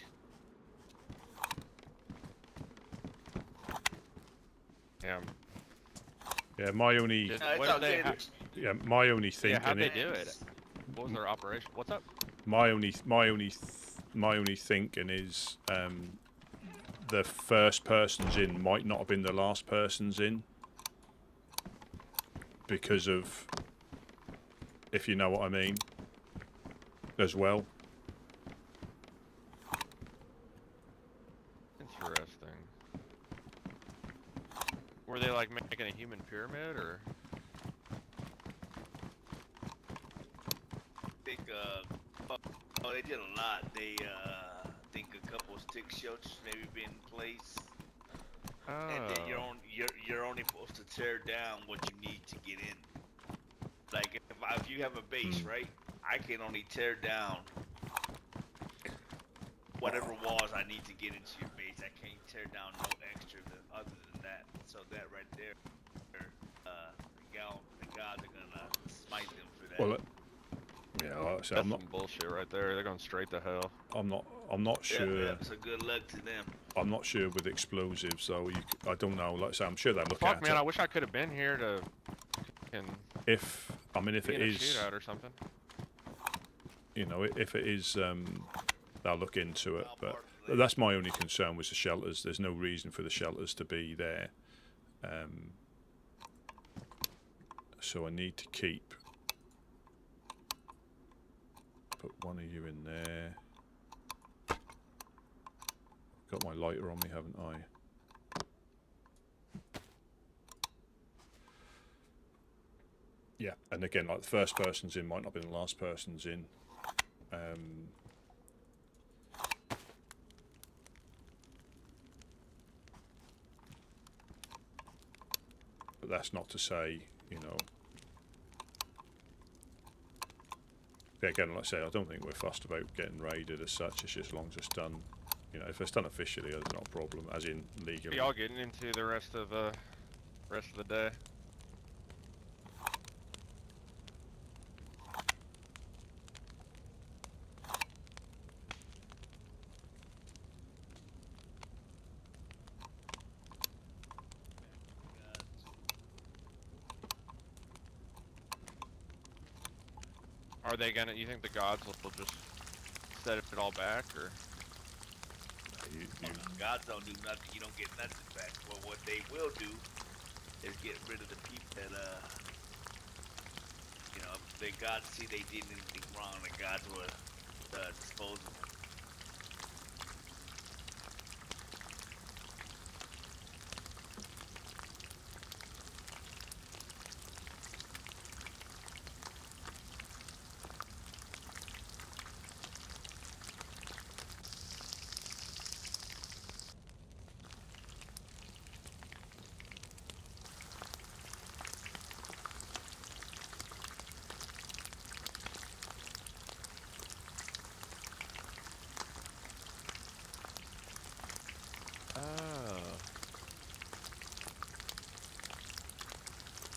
Yeah. Yeah, my only Just, No, it's what all did they good. ha- yeah, my only yeah, thinking how'd they it, do it? What was their operation? What's up? my only thinking is the first person's in might not have been the last person's in because of, if you know what I mean, as well. Interesting. Were they like making a human pyramid or? I think oh, they did a lot. They I think a couple of stick shelters maybe been in place. And then you're only supposed to tear down what you need to get in. Like if you have a base, right? I can only tear down whatever walls I need to get into your base. I can't tear down no extra other than that. So that right there, the gods are gonna smite them for that. Well, yeah, like I said, That's some bullshit right there. They're going straight to hell. I'm not sure. Yeah, so good luck to them. I'm not sure with explosives, so I don't know. Like I say, I'm sure they look Fuck, at man! it. I wish I could have been here to. If Be it in a is, shootout or something. you know, if it is, they'll look into it. But that's my only concern with the shelters. There's no reason for the shelters to be there. So I need to put one of you in there. Got my lighter on me, haven't I? Yeah, and again, like the first person's in might not be the last person's in. But that's not to say, you know. Yeah, again, like I say, I don't think we're fussed about getting raided as such. It's just as long as it's done, you know, if it's done officially, there's not a problem, as in legally. Are y'all getting into the rest of the day? Are they gonna? You think the gods will just set it all back, or? Gods don't do nothing. You don't get nothing back. Well, what they will do is get rid of the people that, you know, if the gods see they did anything wrong, the gods will dispose of them.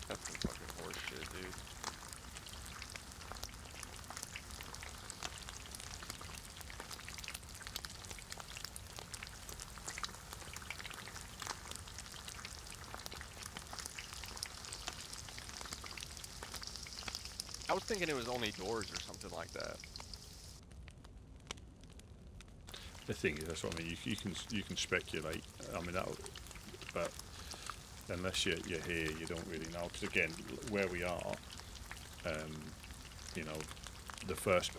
That's some fucking horse shit, dude. I was thinking it was only doors or something like that. The thing is, that's what I mean. You can speculate. I mean, but unless you're here, you don't really know. Because again, where we are, you know, the first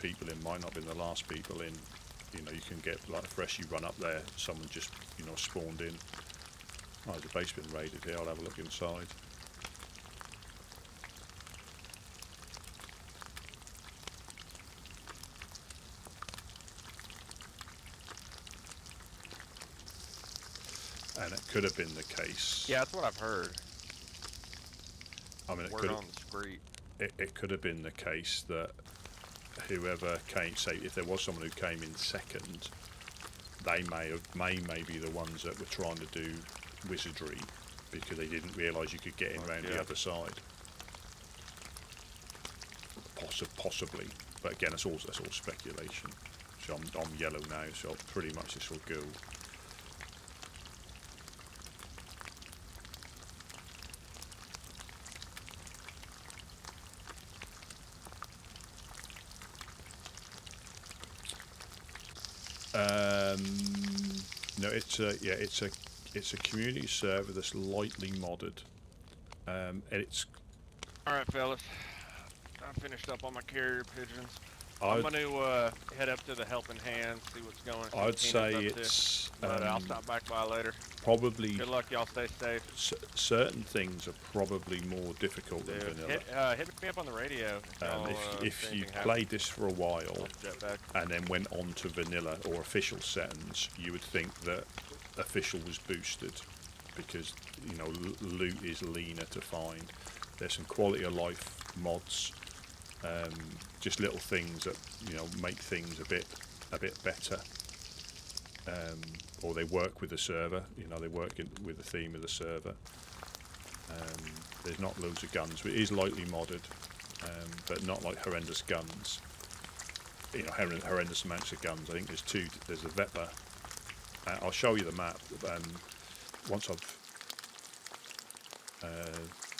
people in might not have been the last people in. You know, you can get like fresh. You run up there, someone just spawned in. Oh, there's a base been raided here. I'll have a look inside. And it could have been the case. Yeah, that's what I've heard. I mean, Word on the street. It could have been the case that whoever came, say if there was someone who came in second, they may be the ones that were trying to do wizardry because they didn't realise you could get in around the other side. Possibly, but again, that's all speculation. So I'm yellow now, so pretty much this will go. No, it's a community server that's lightly modded. And it's Alright, fellas. I finished up on my carrier pigeons. I'm going to head up to the Helping Hand, see what's going on. I'd say it's... But I'll stop back by later. Probably... Good luck, y'all. Stay safe. Certain things are probably more difficult than vanilla. Hit me up on the radio. If you played this for a while and then went on to vanilla or official settings, you would think that official was boosted because, you know, loot is leaner to find. There's some quality of life mods, just little things that, you know, make things a bit better, or they work with the server. You know, they work with the theme of the server. There's not loads of guns, but it is lightly modded, but not like horrendous guns. You know, horrendous amounts of guns. I think there's two. There's a Vepper. I'll show you the map once I've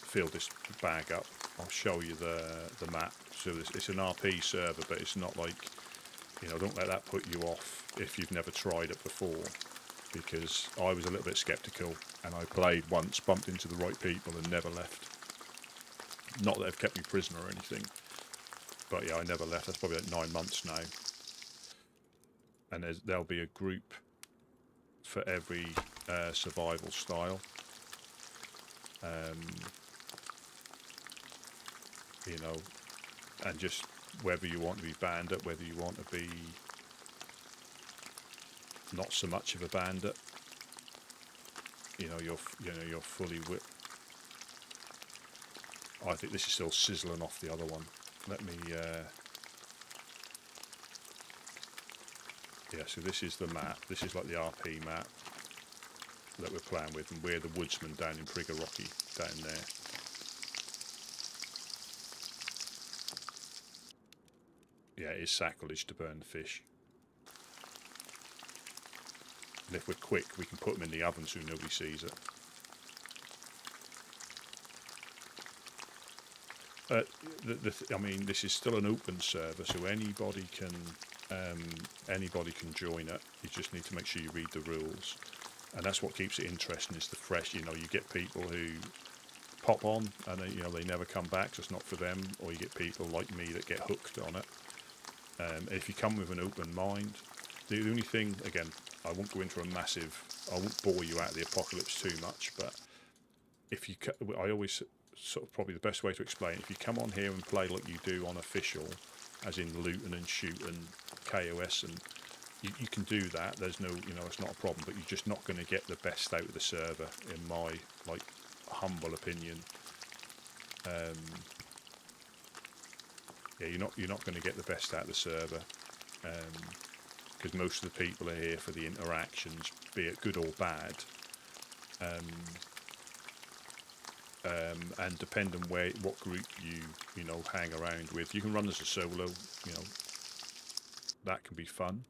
filled this bag up. I'll show you the map. So it's an RP server, but it's not like, you know, don't let that put you off if you've never tried it before, because I was a little bit skeptical and I played once, bumped into the right people and never left. Not that they've kept me prisoner or anything, but yeah, I never left. That's probably like 9 months now. And there'll be a group for every survival style. You know, and just whether you want to be bandit, whether you want to be not so much of a bandit. You know, you're fully I think this is still sizzling off the other one. Let me yeah, so this is the map. This is like the RP map that we're playing with, and we're the Woodsmen down in Priggerocky, down there. Yeah, it is sacrilege to burn the fish. And if we're quick, we can put them in the oven so nobody sees it. I mean, this is still an open server, so anybody can join it. You just need to make sure you read the rules, and that's what keeps it interesting. Is the fresh. You know, you get people who pop on and they, you know, they never come back. So it's not for them, or you get people like me that get hooked on it. If you come with an open mind, the only thing, again, I won't go into I won't bore you out of the apocalypse too much, but if you, I always sort of probably the best way to explain it, if you come on here and play like you do on official, as in looting and shooting, KOS, and you can do that. There's no, you know, it's not a problem, but you're just not going to get the best out of the server, in my like humble opinion. Yeah, you're not going to get the best out of the server, because most of the people are here for the interactions, be it good or bad. And depending on what group you know hang around with, you can run as a solo. You know, that can be fun.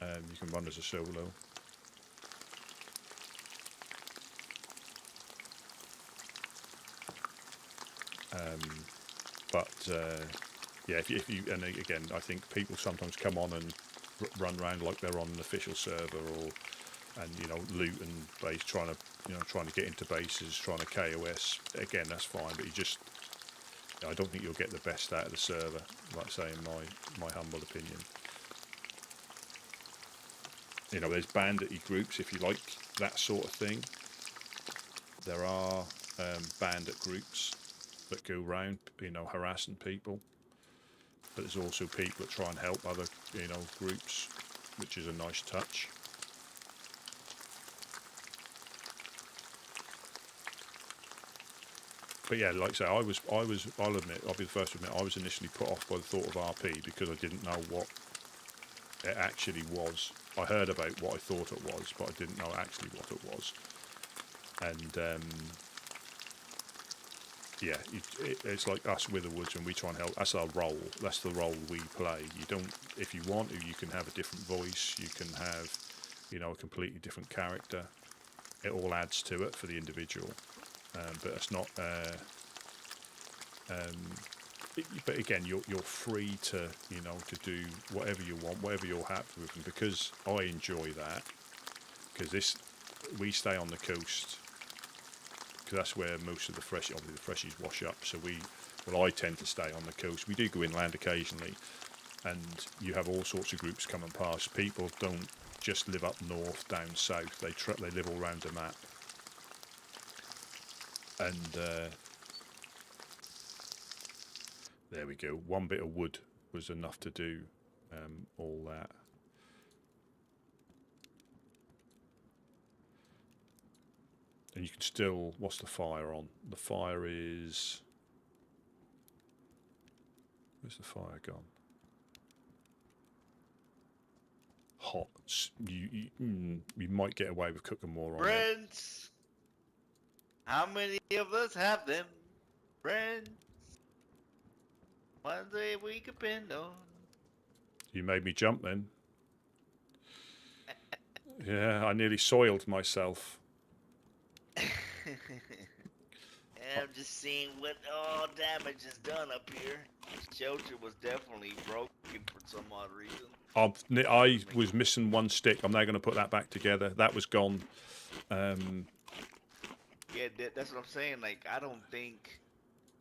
You can run as a solo. Yeah, if you and again, I think people sometimes come on and run around like they're on an official server, and you know, loot and base, trying to get into bases, trying to KOS. Again, that's fine, but I don't think you'll get the best out of the server, like I say, in my humble opinion. You know, there's bandit-y groups if you like that sort of thing. There are bandit groups that go around, you know, harassing people. But there's also people that try and help other, you know, groups, which is a nice touch. but yeah, like I say, I'll admit, I'll be the first to admit, I was initially put off by the thought of RP because I didn't know what it actually was. I heard about what I thought it was, but I didn't know actually what it was. And yeah, it's like us with the Woods, and we try and help. That's our role. That's the role we play. You don't, if you want, you can have a different voice. You can have, you know, a completely different character. It all adds to it for the individual, but it's not. But again, you're free to, you know, to do whatever you want, whatever you're happy with, and because I enjoy that, because we stay on the coast. That's where most of the obviously the freshies wash up. So I tend to stay on the coast. We do go inland occasionally, and you have all sorts of groups coming past. People don't just live up north, down south. They live all around the map, and there we go. One bit of wood was enough to do all that. And you can still, what's the fire on? The fire is, where's the fire gone? Hot. You might get away with cooking more on it. Friends, how many of us have them? Friends, one day we could depend on. You made me jump then. Yeah, I nearly soiled myself. And I'm just seeing what all damage is done up here. The shelter was definitely broken for some odd reason. I was missing one stick. I'm now going to put that back together. That was gone. Yeah, that's what I'm saying. Like, I don't think,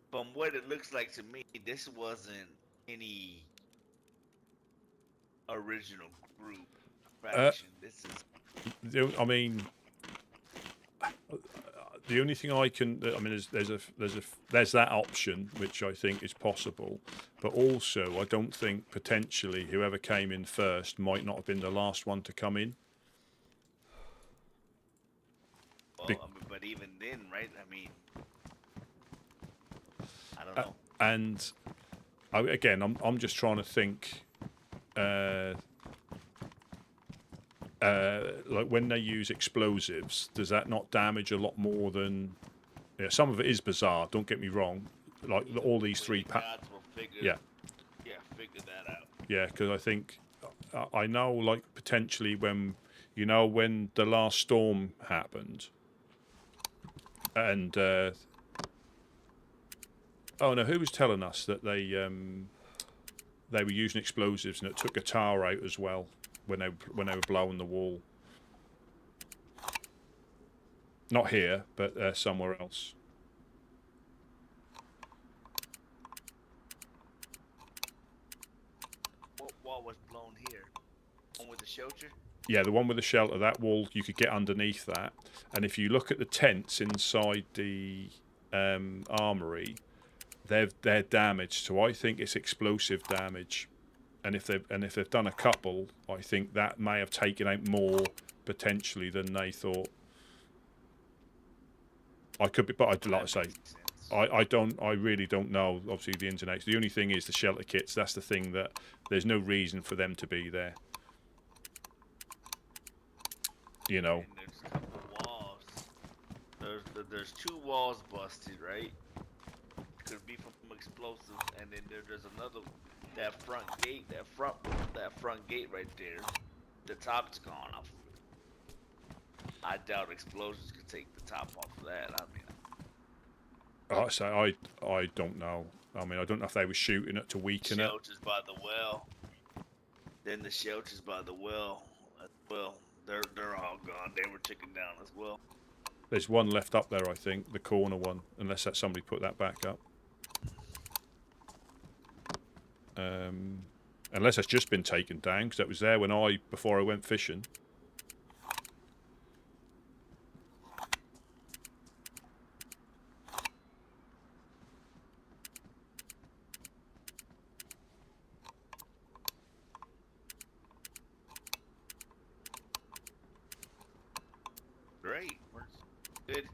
from what it looks like to me, this wasn't any original group faction. This is. I mean, the only thing I can, I mean, there's that option, which I think is possible, but also I don't think potentially whoever came in first might not have been the last one to come in. Well, I mean, but even then, right? I mean, I don't know. And again, I'm just trying to think. Like when they use explosives, does that not damage a lot more than? Yeah, some of it is bizarre. Don't get me wrong. Like all these three Yeah, figure that out. Yeah, because I think I know, like potentially when the last storm happened, and oh no, who was telling us that they were using explosives and it took a tower out as well when they were blowing the wall. Not here, but somewhere else. What wall was blown here? One with the shelter? Yeah, the one with the shelter. That wall, you could get underneath that. And if you look at the tents inside the armory, they're damaged. So I think it's explosive damage. And if they've done a couple, I think that may have taken out more potentially than they thought. I could be, but I'd like to say, I really don't know. Obviously, the ins and outs. The only thing is the shelter kits. That's the thing that there's no reason for them to be there. You know. And there's a couple walls. There's two walls busted, right? Could be from explosives, and then there's another. That front gate, that front gate right there, the top's gone off of it. I doubt explosions could take the top off of that. I don't know. I mean, I don't know if they were shooting it to weaken it. Shelters by the well. Then the shelters by the well as well. They're all gone. They were taken down as well. There's one left up there, I think, the corner one, unless that somebody put that back up. Unless it's just been taken down, because that was there before I went fishing. Great. Good.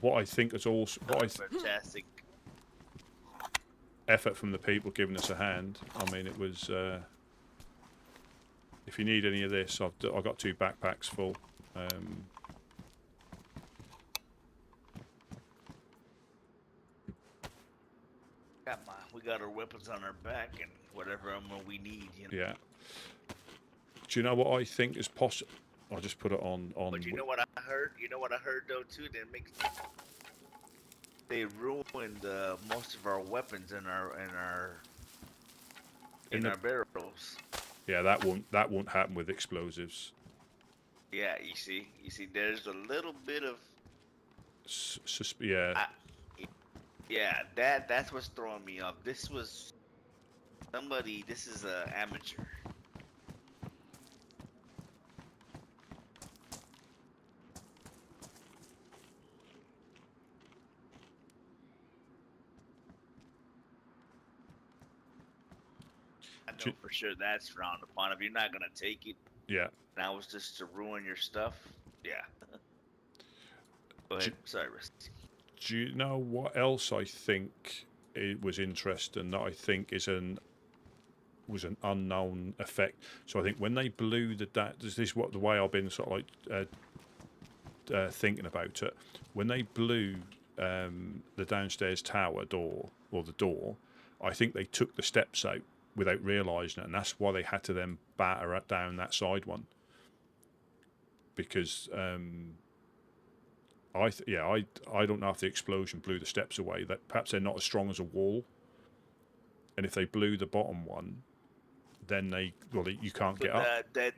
what I think is also Fantastic. effort from the people giving us a hand. I mean, it was. If you need any of this, I've got 2 backpacks full. We got our weapons on our back and whatever ammo we need. You know? Yeah. Do you know what I think is possible? I'll just put it on. But you know what I heard? You know what I heard though too? They ruined most of our weapons in our barrels. Yeah, that won't happen with explosives. Yeah, you see, there's a little bit of. Yeah. Yeah, that's what's throwing me off. This was somebody. This is an amateur. I know for sure that's frowned upon. If you're not gonna take it, yeah. That was just to ruin your stuff. Yeah. Go ahead. Sorry, Rusty. Do you know what else I think it was interesting that I think was an unknown effect? So I think when they blew this is what the way I've been sort of like thinking about it. When they blew the downstairs tower door or the door, I think they took the steps out without realising it, and that's why they had to then batter down that side one. Because I don't know if the explosion blew the steps away. That perhaps they're not as strong as a wall, and if they blew the bottom one, then you can't get up. That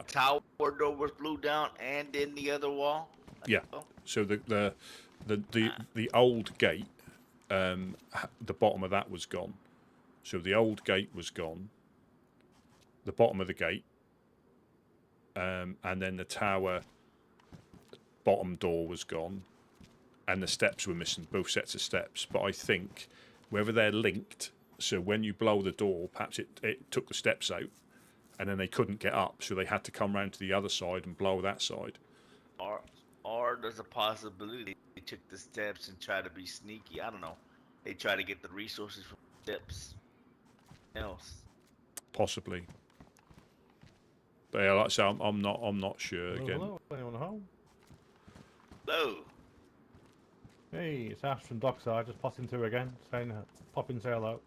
tower door was blew down, and in the other wall. Yeah. So the old gate, the bottom of that was gone. So the old gate was gone. The bottom of the gate, and then the tower bottom door was gone, and the steps were missing, both sets of steps. But I think whether they're linked, so when you blow the door, perhaps it took the steps out, and then they couldn't get up, so they had to come round to the other side and blow that side. Or there's a possibility they took the steps and tried to be sneaky. I don't know. They try to get the resources from steps. Else. Possibly. But yeah, like I say, I'm not sure again. Hello, anyone home? Hello. Hey, it's Ash from Dockside, just popping through again, saying popping say hello.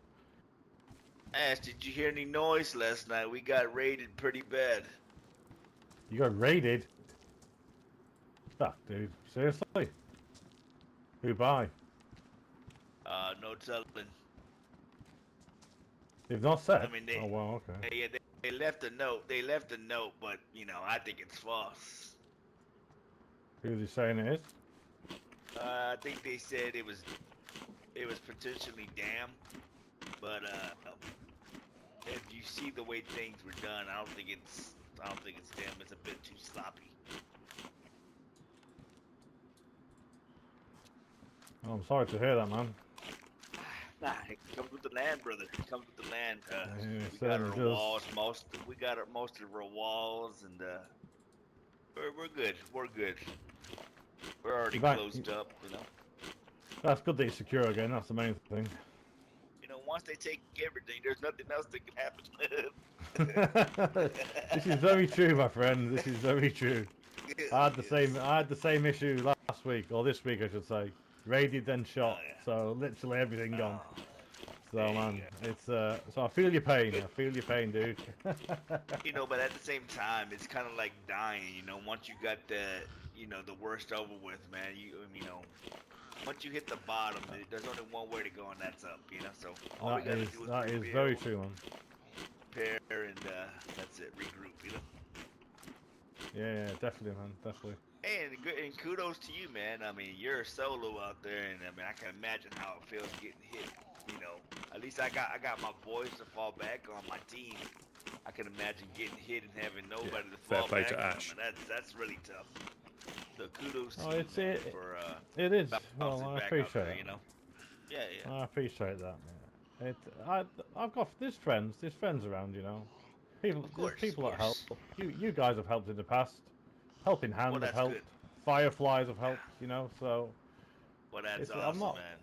Ash, did you hear any noise last night? We got raided pretty bad. You got raided? That dude, seriously? Who by? No telling. They've not said. I mean, oh well, okay. They left a note. They left a note, but you know, I think it's false. Who's he saying it is? I think they said it was potentially damn, but if you see the way things were done, I don't think it's damn. It's a bit too sloppy. Oh, I'm sorry to hear that, man. Nah, it comes with the land, brother. It comes with the land. Yeah, we got our walls. Most of our walls, and we're good. We're good. We're already closed up, you know. That's good that you're secure again. That's the main thing. You know, once they take everything, there's nothing else that can happen. This is very true, my friend. This is very true. I had the same issue last week, or this week, I should say. Raided, then shot. Oh, yeah. So literally everything gone. So man, it's so I feel your pain. I feel your pain, dude. You know, but at the same time, it's kind of like dying. You know, once you got the worst over with, man. You know, once you hit the bottom, there's only one way to go, and that's up. You know, so all we gotta do is that is very true, man. Prepare and that's it. Regroup. You know. Yeah, definitely, man. Definitely. And kudos to you, man. I mean, you're a solo out there, and I mean, I can imagine how it feels getting hit. You know, at least I got my boys to fall back on my team. I can imagine getting hit and having nobody to fall fair play back to on. Ash. That's really tough. So kudos to it is. Well, I appreciate it. You know. Yeah. I appreciate that, man. I've got there's friends around, you know. People that help. You guys have helped in the past. Helping Hands have helped. Good. Fireflies have helped, you know. So Well, that's I'm awesome, not man.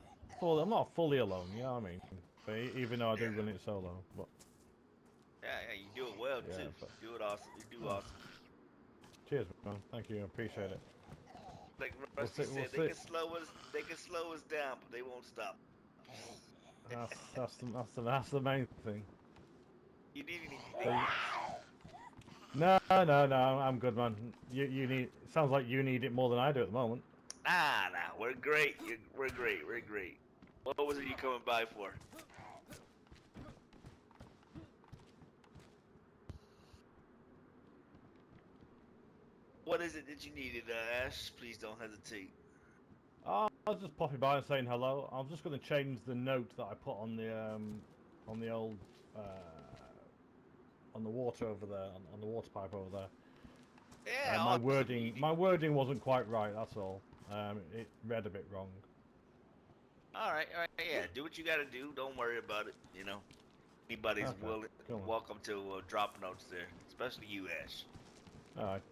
I'm not fully alone. You know what I mean? But even though I do run it solo, but Yeah, you do it well yeah. too. But, You do it awesome. You do oh, awesome. cheers, man. Thank you. I appreciate it. Like We'll Rusty see. We'll said, see. they can slow us down, but they won't stop. That's the main thing. You need anything? So no, I'm good, man. You need. It sounds like you need it more than I do at the moment. Nah, we're great. We're great. We're great. What was it you coming by for? What is it that you needed, Ash? Please don't hesitate. I was just popping by and saying hello. I'm just going to change the note that I put on the old on the water over there, on the water pipe over there. Yeah, my wording wasn't quite right. That's all. It read a bit wrong. All right, yeah. Do what you got to do. Don't worry about it. You know, anybody's welcome to drop notes there, especially you, Ash. All right.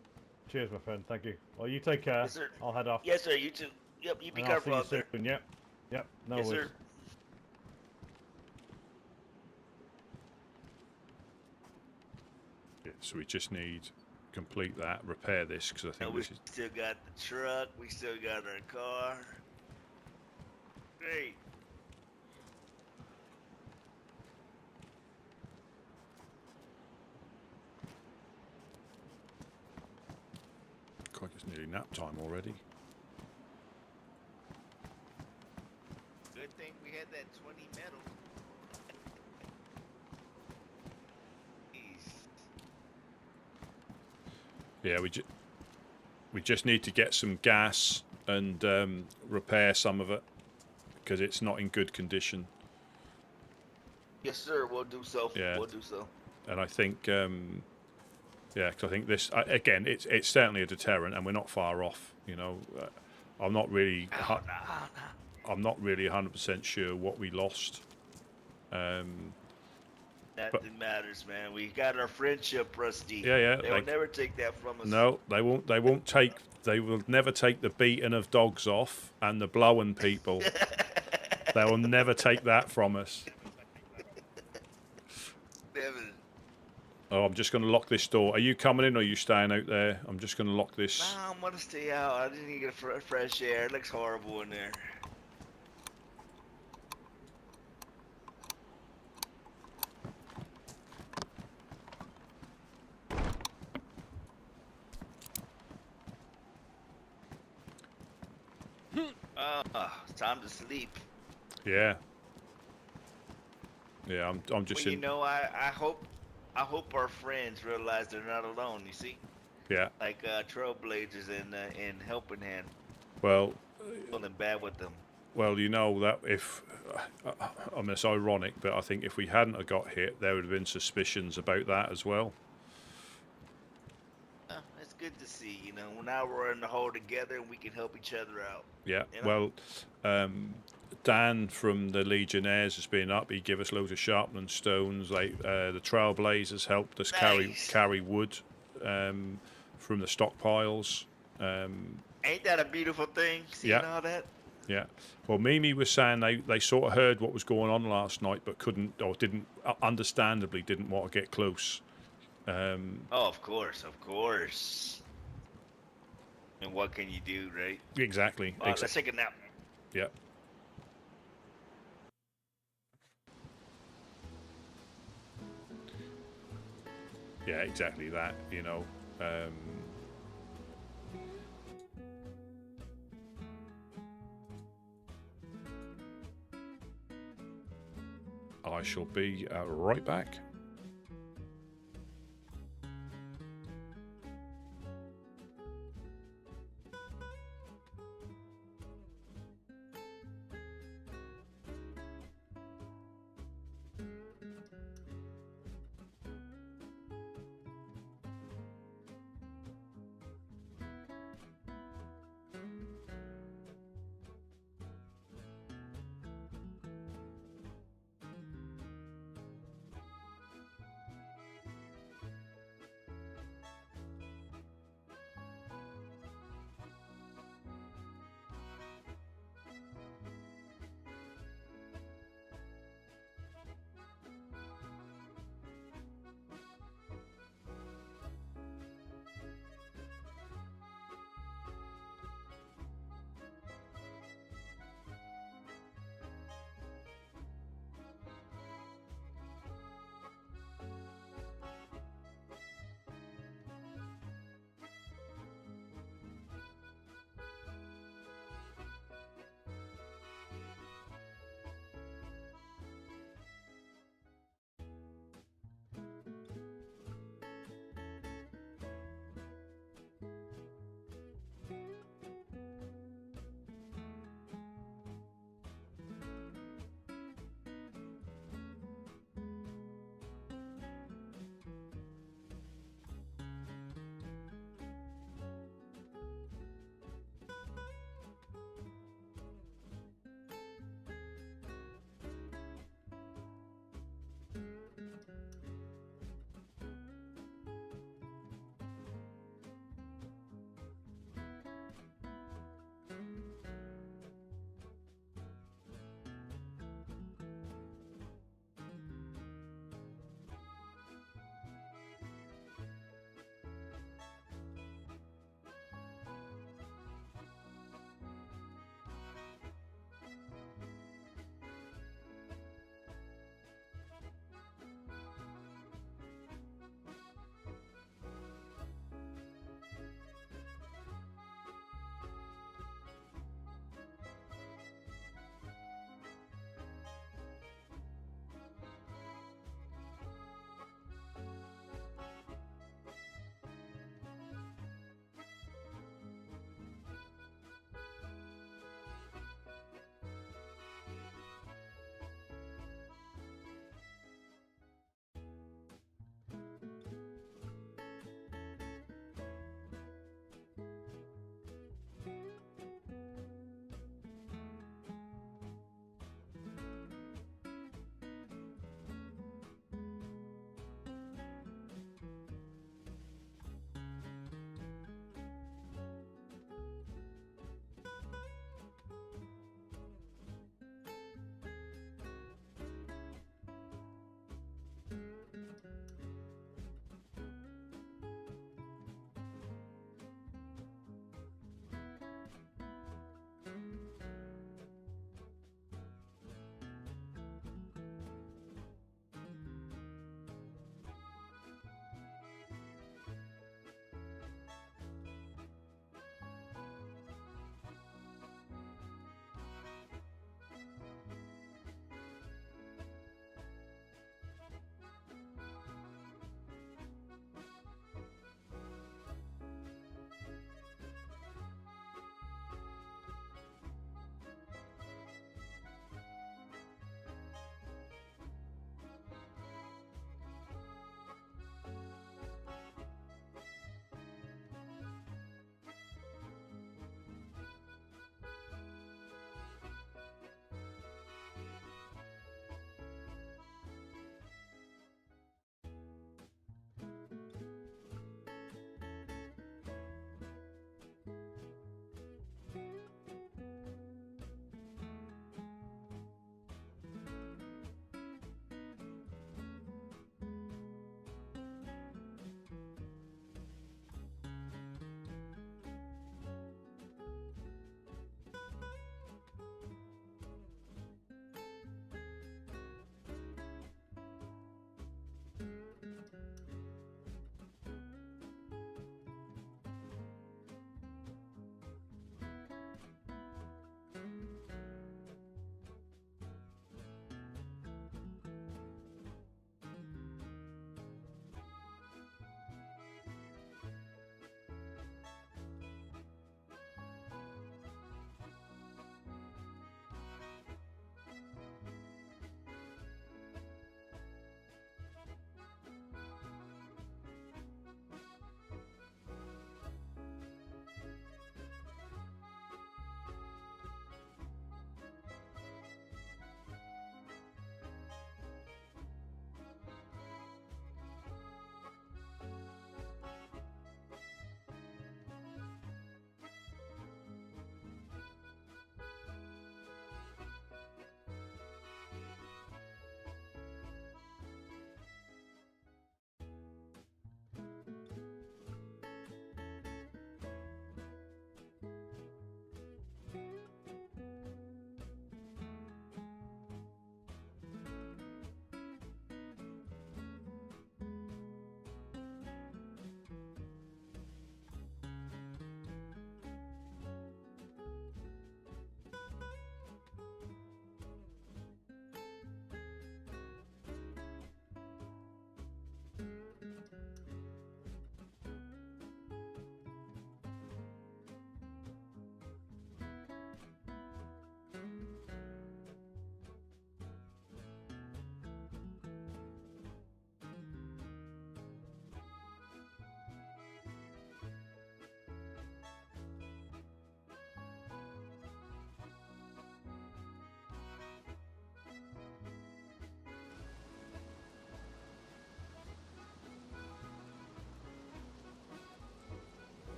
Cheers, my friend. Thank you. Well, you take care. Yes, sir. I'll head off. Yes, sir. You too. Yep. You be And careful I'll out see you there. soon. Yep. No Yes, worries. sir. Yeah, so we just need complete that, repair this, because I think we this is... still got the truck. We still got our car. Great. God, it's nearly nap time already. Good thing we had that 20 metal. Yeah, we just need to get some gas and repair some of it because it's not in good condition. Yes, sir. We'll do so. Yeah. We'll do so. And I think, yeah, because I think this again, it's certainly a deterrent, and we're not far off. You know, I'm not really 100% sure what we lost. Nothing matters, man. We got our friendship, Rusty. Yeah. They'll never take that from us. No, they won't. They won't take. They will never take the beating of dogs off and the blowing people. They will never take that from us. Never. Oh, I'm just going to lock this door. Are you coming in or are you staying out there? I'm just going to lock this. Nah, I'm gonna stay out. I just need to get fresh air. It looks horrible in there. It's time to sleep. Yeah. Yeah, I'm just well, in. You know, I hope our friends realize they're not alone. You see. Yeah. Like trailblazers in helping hand. Well. Feeling bad with them. Well, you know that if I mean it's ironic, but I think if we hadn't have got hit, there would have been suspicions about that as well. It's good to see. You know, now we're in the hole together and we can help each other out. Yeah. You know? Well, Dan from the Legionnaires has been up. He gave us loads of sharpening stones. Like the Trailblazers helped us carry wood from the stockpiles. Ain't that a beautiful thing? Seeing all that? Yeah. Well, Mimi was saying they sort of heard what was going on last night, but understandably didn't want to get close. Oh, of course. And what can you do, right? Exactly. Let's take a nap. Yeah. Yeah, exactly that, you know. I shall be right back.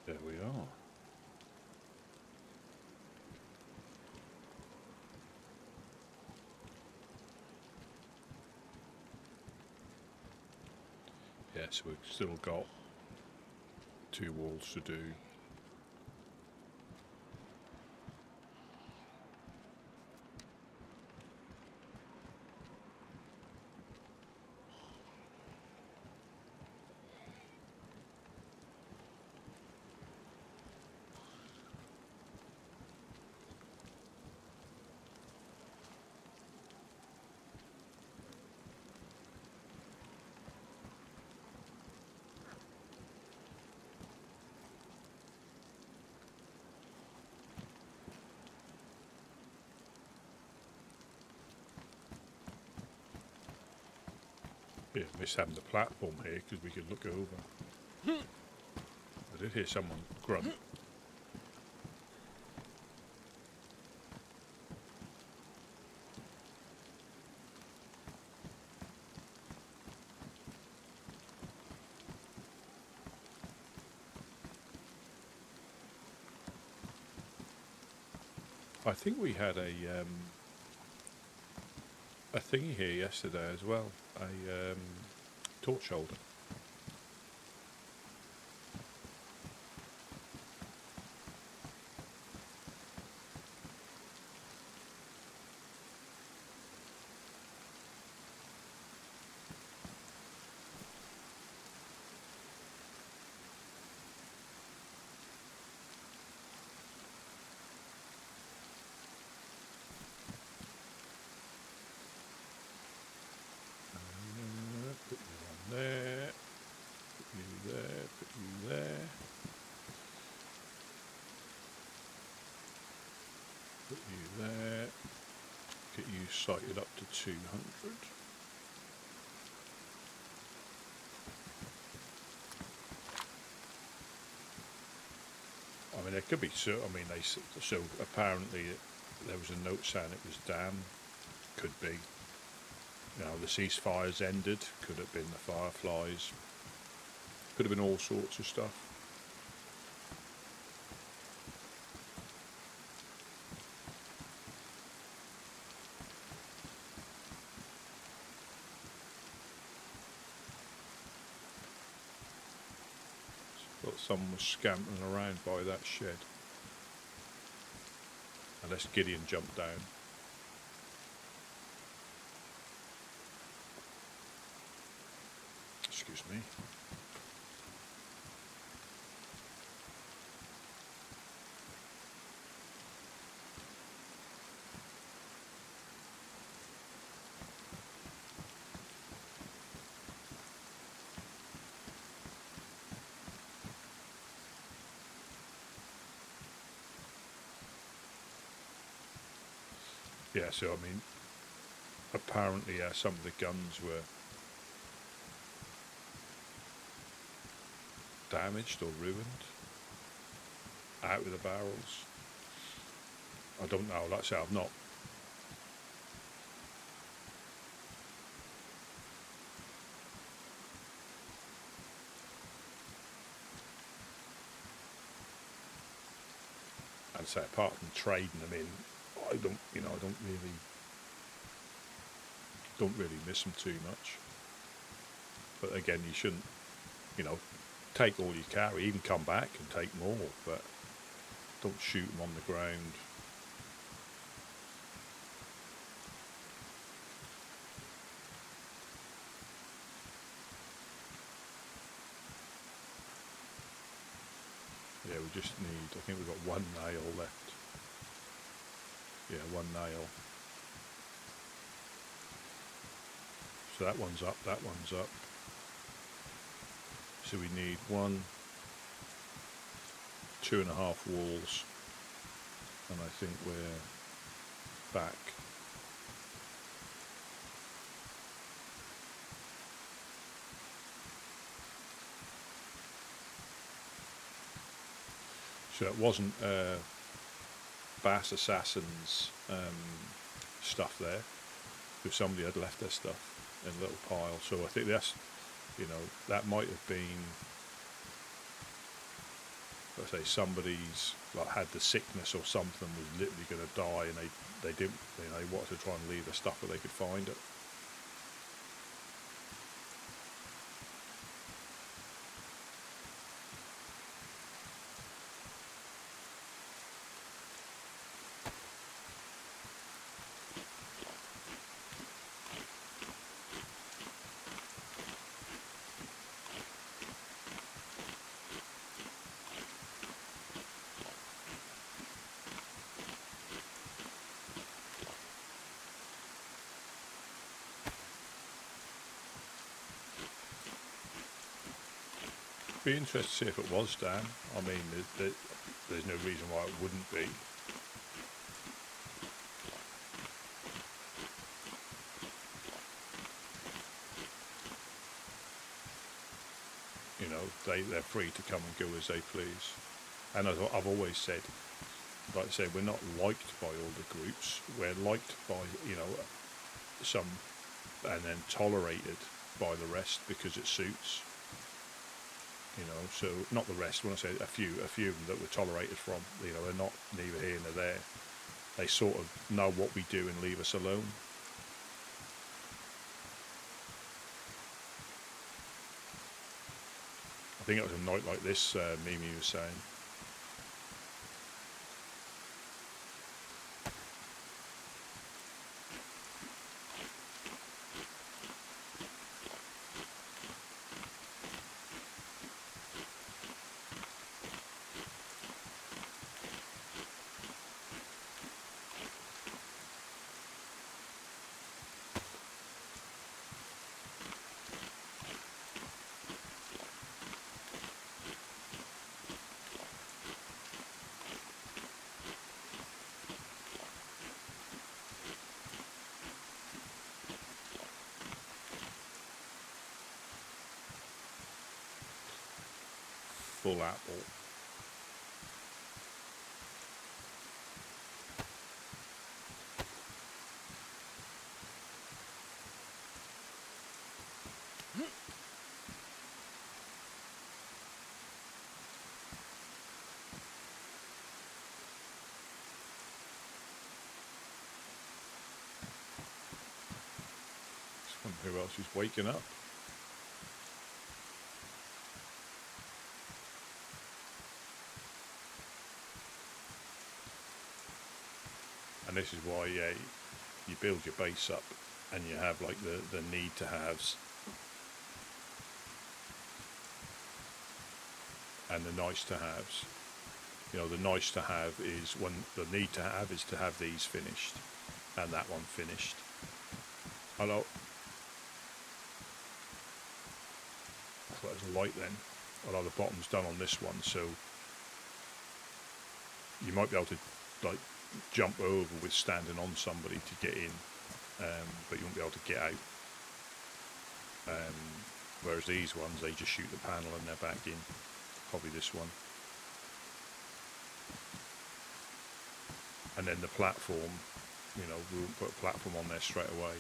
There we are. Yeah, so we've still got 2 walls to do. Yeah, miss having the platform here because we could look over. I did hear someone grunt. I think we had a thingy here yesterday as well, a torch holder. Put you on there, put you there, put you there. Put you there. Get you sighted up to 200. I mean, there could be so. I mean, so apparently there was a note saying it was Dan. Could be. You know, the ceasefires ended. Could have been the fireflies. Could have been all sorts of stuff. Thought someone was scampering around by that shed. Unless Gideon jumped down. Excuse me. Yeah, so I mean, apparently some of the guns were damaged or ruined out of the barrels. I don't know, like I say, I've not. I'd say apart from trading them in, I don't really miss them too much. But again, you shouldn't, take all you carry, even come back and take more, but don't shoot them on the ground. Yeah, we just need, I think we've got 1 nail left. Yeah, 1 nail. So that one's up, that one's up. So we need 1, 2.5 walls, and I think we're back. So it wasn't Bass Assassin's stuff there, if somebody had left their stuff in a little pile. So I think that's, that might have been let's say somebody's like had the sickness or something, was literally going to die, and they didn't, you know, they wanted to try and leave the stuff that they could find it. Be interested to see if it was, Dan. I mean, there's no reason why it wouldn't be. You know, they're free to come and go as they please. And as I've always said, like I say, we're not liked by all the groups. We're liked by, you know, some, and then tolerated by the rest because it suits. You know, so not the rest. When I say a few of them that we're tolerated from, you know, they're not neither here nor there. They sort of know what we do and leave us alone. I think it was a night like this, Mimi was saying. Full apple. Just wonder who else is waking up. And this is why you build your base up and you have like the need to haves and the nice to haves. You know, the nice to have is when the need to have is to have these finished and that one finished. Hello. I thought it was a light then. Although the bottom's done on this one, so you might be able to like jump over with standing on somebody to get in, but you won't be able to get out. Whereas these ones, they just shoot the panel and they're back in. Probably this one. And then the platform, you know, we'll put a platform on there straight away.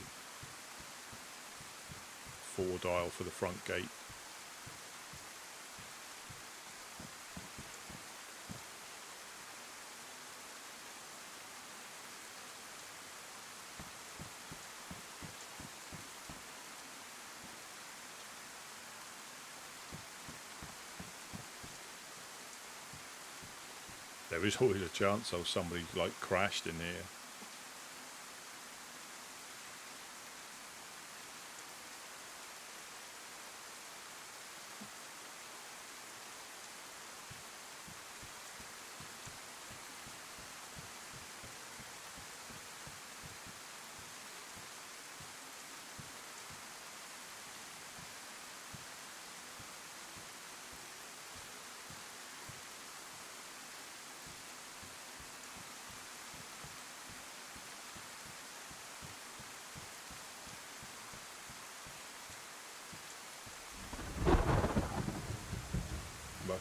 4 dial for the front gate. There is always a chance of somebody like crashed in here.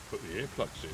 Put the earplugs in.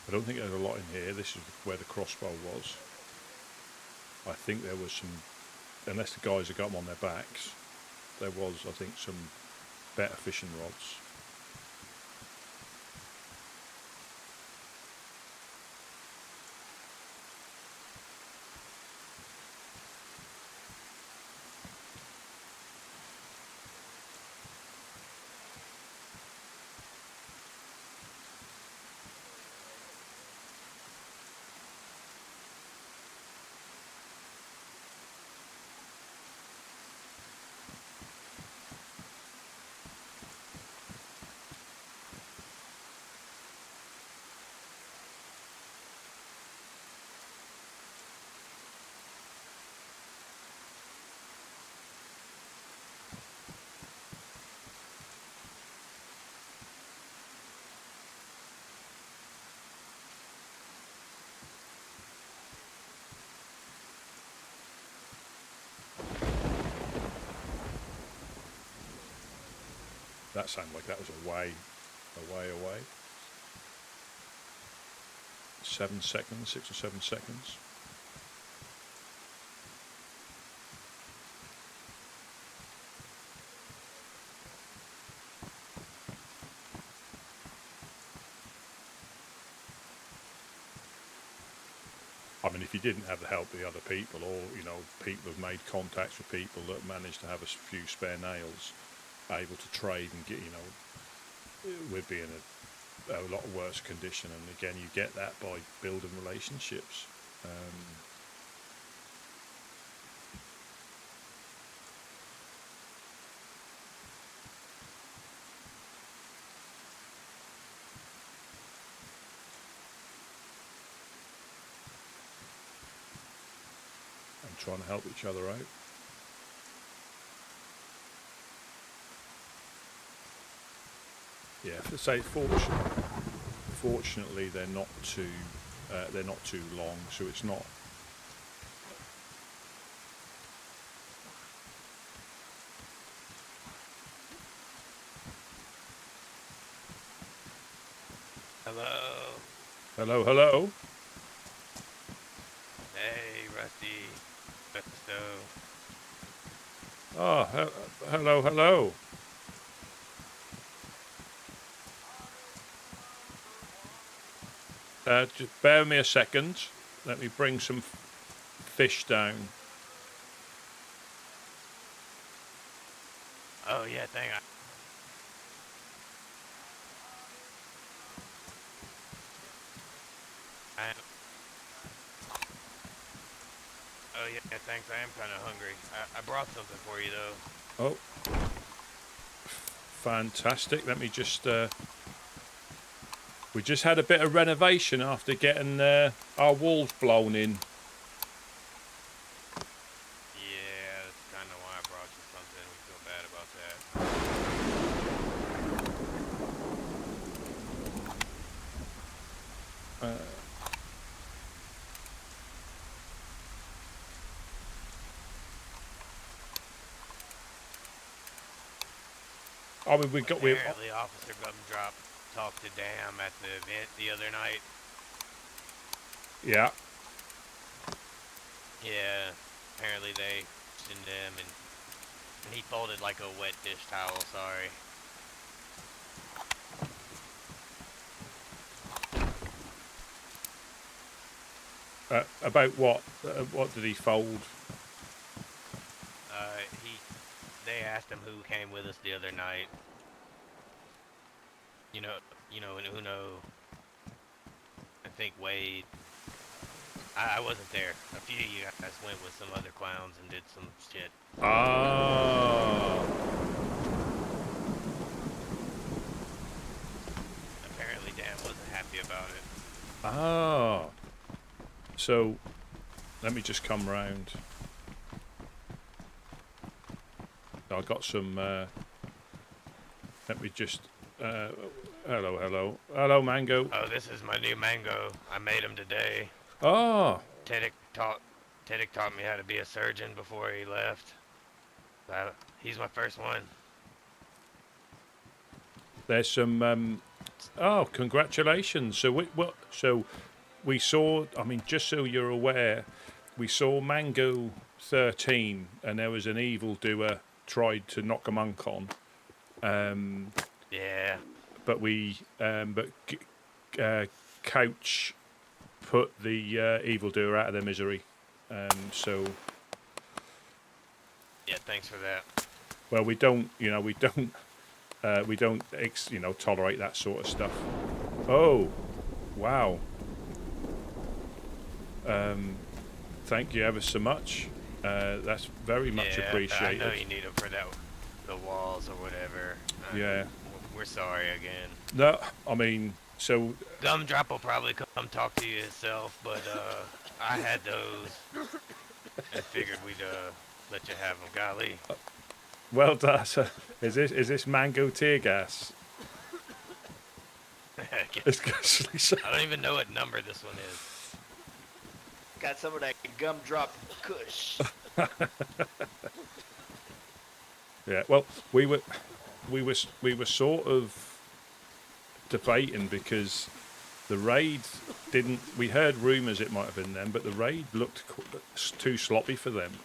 I don't think there's a lot in here. This is where the crossbow was. I think there was some, unless the guys have got them on their backs, there was, I think, some better fishing rods. That sounded like that was away. 7 seconds, 6 or 7 seconds. I mean, if you didn't have the help of the other people, or, you know, people have made contacts with people that managed to have a few spare nails, able to trade and get, you know, we'd be in a lot worse condition. And again, you get that by building relationships. And trying to help each other out. Yeah, to say fortunately they're not too long, so it's not. Hello. Hello, hello. Hey, Rusty. Ah, hello, hello. Just bear with me a second. Let me bring some fish down. Oh yeah, thank you. Oh yeah, thanks. I am kind of hungry. I brought something for you though. Oh, fantastic. Let me just. We just had a bit of renovation after getting our walls blown in. Yeah, that's kind of why I brought you something. We feel bad about that. I mean, we got. Apparently, Officer Gumdrop talked to Dam at the event the other night. Yeah. Yeah, apparently they sent him and he folded like a wet dish towel, sorry. About what? What did he fold? They asked him who came with us the other night. You know, and Uno, I think Wade. I wasn't there. A few of you guys went with some other clowns and did some shit. Ah. Apparently Dan wasn't happy about it. Ah. So, let me just come round. I got some. Let me just. Hello, Mango. Oh, this is my new Mango. I made him today. Oh. Teddick taught me how to be a surgeon before he left. He's my first one. There's some Oh, congratulations! So we saw. I mean, just so you're aware, we saw Mango 13, and there was an evildoer tried to knock a monk on. Yeah. But Couch put the evildoer out of their misery. So. Yeah. Thanks for that. Well, we don't tolerate that sort of stuff. Oh, wow. Thank you ever so much. That's very much appreciated. I know you need them for the walls or whatever. Yeah. We're sorry again. No, I mean, so... Gumdrop will probably come talk to you himself, but I had those and figured we'd let you have them. Golly. Well, is this mango tear gas? I don't even know what number this one is. Got some of that gumdrop kush. Yeah. Well, we were sort of debating because the raid didn't. We heard rumours it might have been them, but the raid looked too sloppy for them.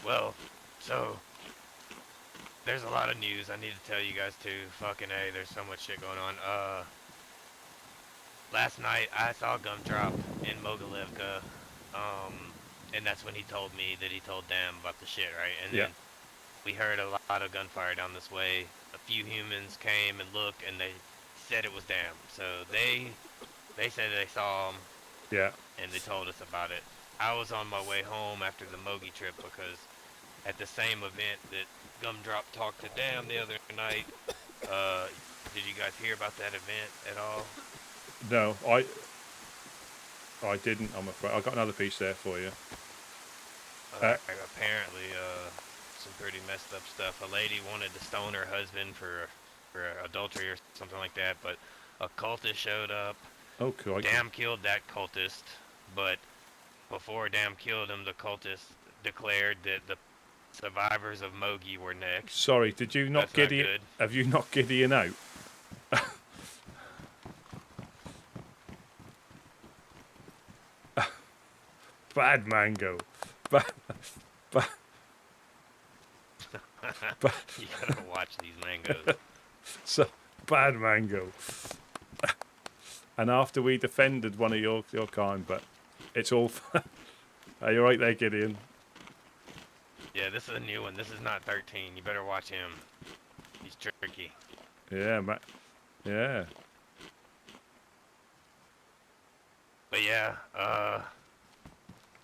Well, so there's a lot of news I need to tell you guys too. Fucking A, there's so much shit going on. Last night I saw Gumdrop in Mogilevka, and that's when he told me that he told Dan about the shit, right? And then we heard a lot of gunfire down this way. A few humans came and looked, and they said it was Dan. So they said they saw him. Yeah. And they told us about it. I was on my way home after the Mogi trip because at the same event that Gumdrop talked to Dan the other night, did you guys hear about that event at all? No, I didn't, I'm afraid. I got another piece there for you. Apparently, some pretty messed up stuff. A lady wanted to stone her husband for adultery or something like that, but a cultist showed up. Oh, cool. Dam killed that cultist, but before Dam killed him, the cultist declared that the survivors of Mogi were next. Sorry, did you not Gideon? Have you not Gideon out? Bad mango. Bad. You gotta watch these mangoes. So bad mango. And after we defended one of your kind, but it's all. Are you right there, Gideon? Yeah, this is a new one. This is not 13. You better watch him. He's tricky. Yeah, yeah. But yeah,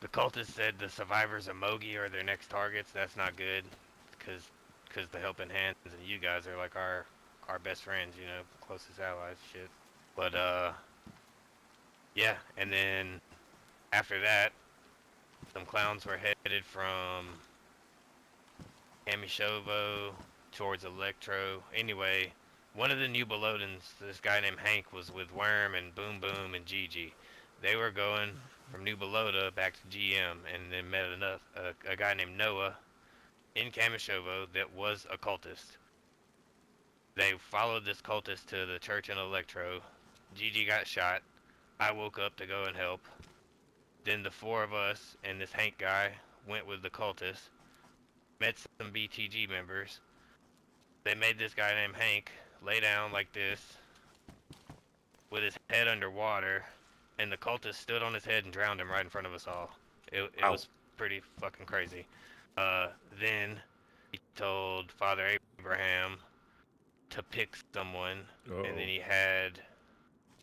the cultists said the survivors of Mogi are their next targets. That's not good, because the Helping Hands and you guys are like our best friends, you know, closest allies, shit. But yeah, and then after that, some clowns were headed from Kamishovo towards Electro. Anyway, one of the new Belodans, this guy named Hank, was with Worm and Boom Boom and Gigi. They were going from New Belota back to GM, and then met a guy named Noah in Kamishovo that was a cultist. They followed this cultist to the church in Electro. Gigi got shot. I woke up to go and help. Then the four of us and this Hank guy went with the cultists, met some BTG members. They made this guy named Hank lay down like this with his head underwater, and the cultist stood on his head and drowned him right in front of us all. It was pretty fucking crazy. Then he told Father Abraham to pick someone, and then he had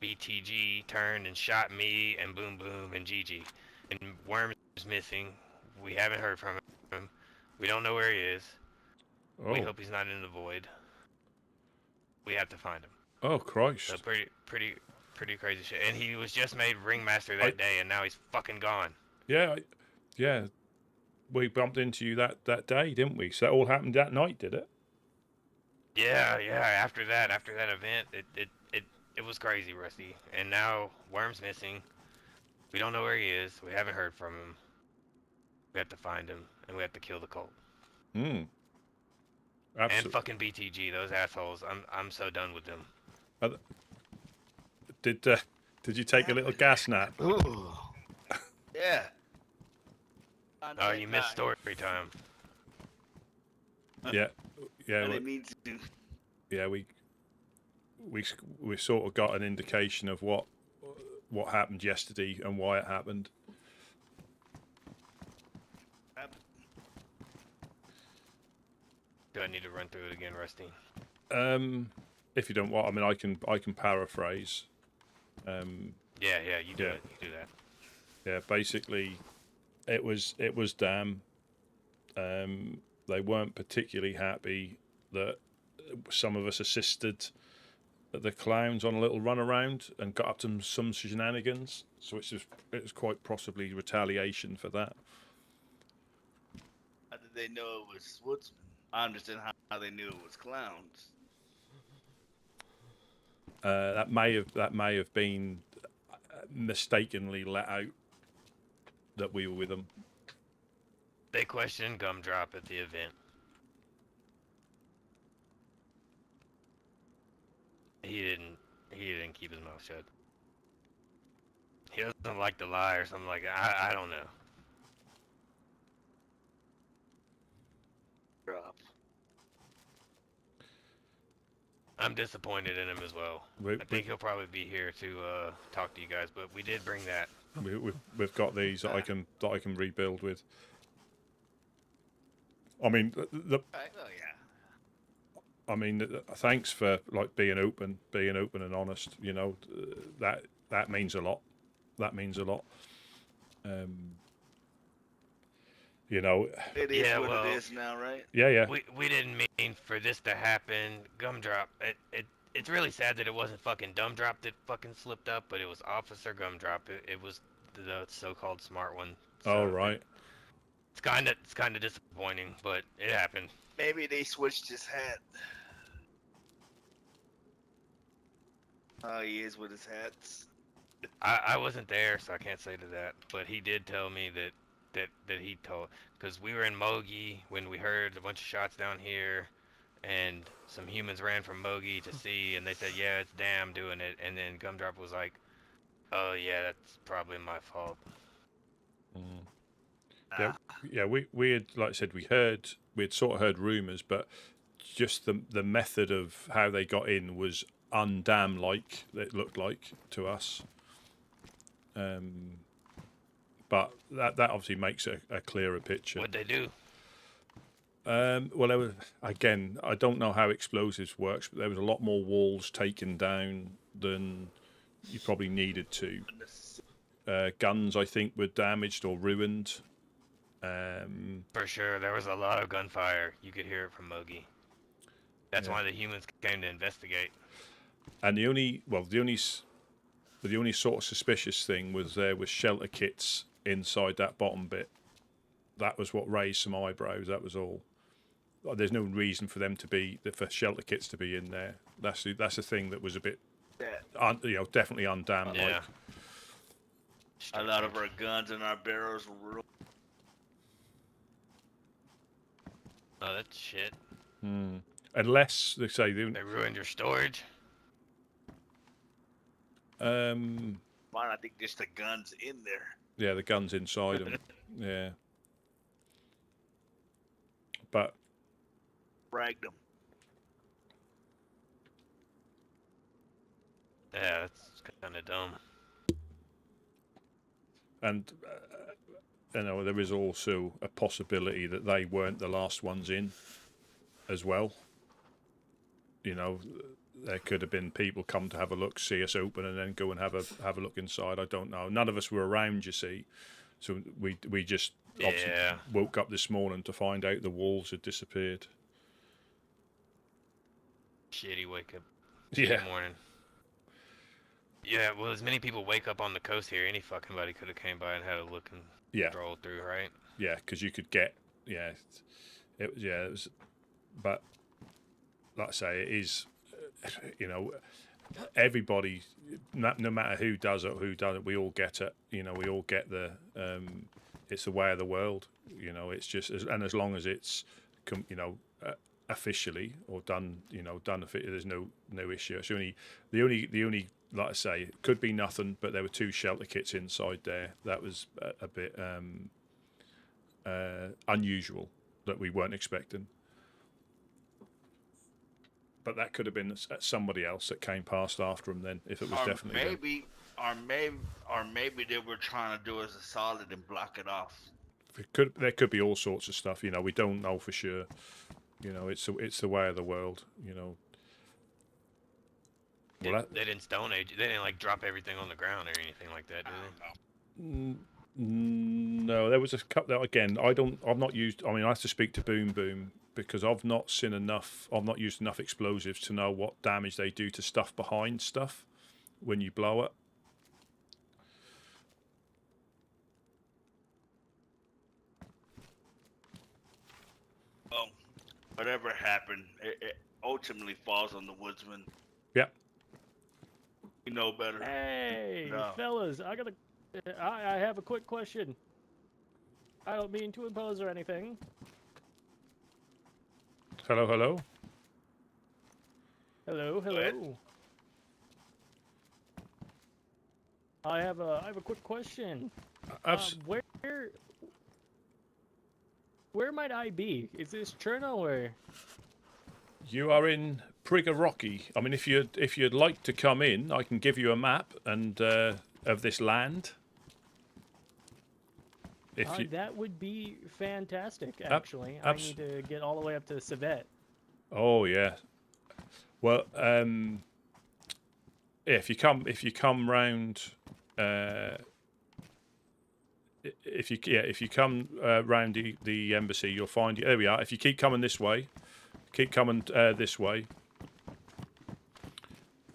BTG turned and shot me and Boom Boom and Gigi. And Worm's missing. We haven't heard from him. We don't know where he is. We hope he's not in the void. We have to find him. Oh Christ! So pretty crazy shit. And he was just made ringmaster that day, and now he's fucking gone. Yeah, yeah. We bumped into you that day, didn't we? So that all happened that night, did it? Yeah. After that event, it was crazy, Rusty. And now Worm's missing. We don't know where he is. We haven't heard from him. We have to find him, and we have to kill the cult. Absolutely. And fucking BTG, those assholes. I'm so done with them. Did you take a little gas nap? Ooh. Yeah. Oh, you missed story time. Yeah, I didn't mean to. yeah. We sort of got an indication of what happened yesterday and why it happened. Do I need to run through it again, Rusty? If you don't want, I mean, I can paraphrase. Yeah, you do it. You do that. Yeah, basically, it was damn. They weren't particularly happy that some of us assisted the clowns on a little run around and got up to some shenanigans. So it was quite possibly retaliation for that. How did they know it was Woodsmen? I understand how they knew it was clowns. That may have been mistakenly let out that we were with them. They questioned Gumdrop at the event. He didn't keep his mouth shut. He doesn't like to lie or something like that. I don't know. Drop. I'm disappointed in him as well. I think he'll probably be here to talk to you guys, but we did bring that. We've got these that I can rebuild with. I mean, I mean, thanks for like being open and honest. You know, that means a lot. That means a lot. You know. It is what it is now, right? Yeah. We didn't mean for this to happen. Gumdrop. It's really sad that it wasn't fucking Dumdrop that fucking slipped up, but it was Officer Gumdrop. It was the so-called smart one. So oh right. It's kind of disappointing, but it happened. Maybe they switched his hat. Oh, he is with his hats. I wasn't there, so I can't say to that. But he did tell me that he told, because we were in Mogi when we heard a bunch of shots down here, and some humans ran from Mogi to see, and they said, yeah, it's Damn doing it. And then Gumdrop was like, oh yeah, that's probably my fault. Yeah, we had, like I said, we had sort of heard rumours, but just the method of how they got in was undam like it looked like to us. But that obviously makes a clearer picture. What'd they do? Well, there was, again, I don't know how explosives works, but there was a lot more walls taken down than you probably needed to. Guns, I think, were damaged or ruined. For sure, there was a lot of gunfire. You could hear it from Mogi. That's why the humans came to investigate. And the only sort of suspicious thing was there was shelter kits inside that bottom bit. That was what raised some eyebrows. That was all. There's no reason for for shelter kits to be in there. That's the thing that was a bit, definitely undam like. Yeah. A lot of our guns and our barrels were real. Oh, that's shit. Unless they say they ruined your storage. Fine, I think just the guns in there. Yeah, the guns inside them. Yeah. But fragged them. Yeah, that's kind of dumb. And there is also a possibility that they weren't the last ones in, as well. You know, there could have been people come to have a look, see us open, and then go and have a look inside. I don't know. None of us were around, you see, so we just obviously woke up this morning to find out the walls had disappeared. Shitty wake up. Yeah. Morning. Yeah, well, as many people wake up on the coast here, any fucking body could have came by and had a look and strolled through, right? Yeah, because you could get it was, but like I say, it is, everybody, no matter who does it or who doesn't, we all get it. You know, we all get it's the way of the world. You know, it's just, and as long as it's, officially or done. There's no issue. It's the only like I say, it could be nothing, but there were 2 shelter kits inside there. That was a bit unusual that we weren't expecting. But that could have been somebody else that came past after him then, if it was definitely them. Or maybe they were trying to do us a solid and block it off. There could be all sorts of stuff. We don't know for sure. It's the way of the world. Well, They didn't Stone Age. They didn't like drop everything on the ground or anything like that, did they? No, there was a couple. Again, I've not used. I mean, I have to speak to Boom Boom because I've not seen enough. I've not used enough explosives to know what damage they do to stuff behind stuff when you blow it. Well, whatever happened, it ultimately falls on the woodsman. Yep. You know better. Hey, No. fellas, I have a quick question. I don't mean to impose or anything. Hello, hello. Hello, hello. I have a quick question. Where might I be? Is this Cherno or? You are in Prigger Rocky. I mean, if you'd like to come in, I can give you a map and of this land. That would be fantastic. Actually, I need to get all the way up to Civet. Oh yeah. Well, if you come round, if you come round the embassy, you'll find. There we are. If you keep coming this way. Keep coming this way.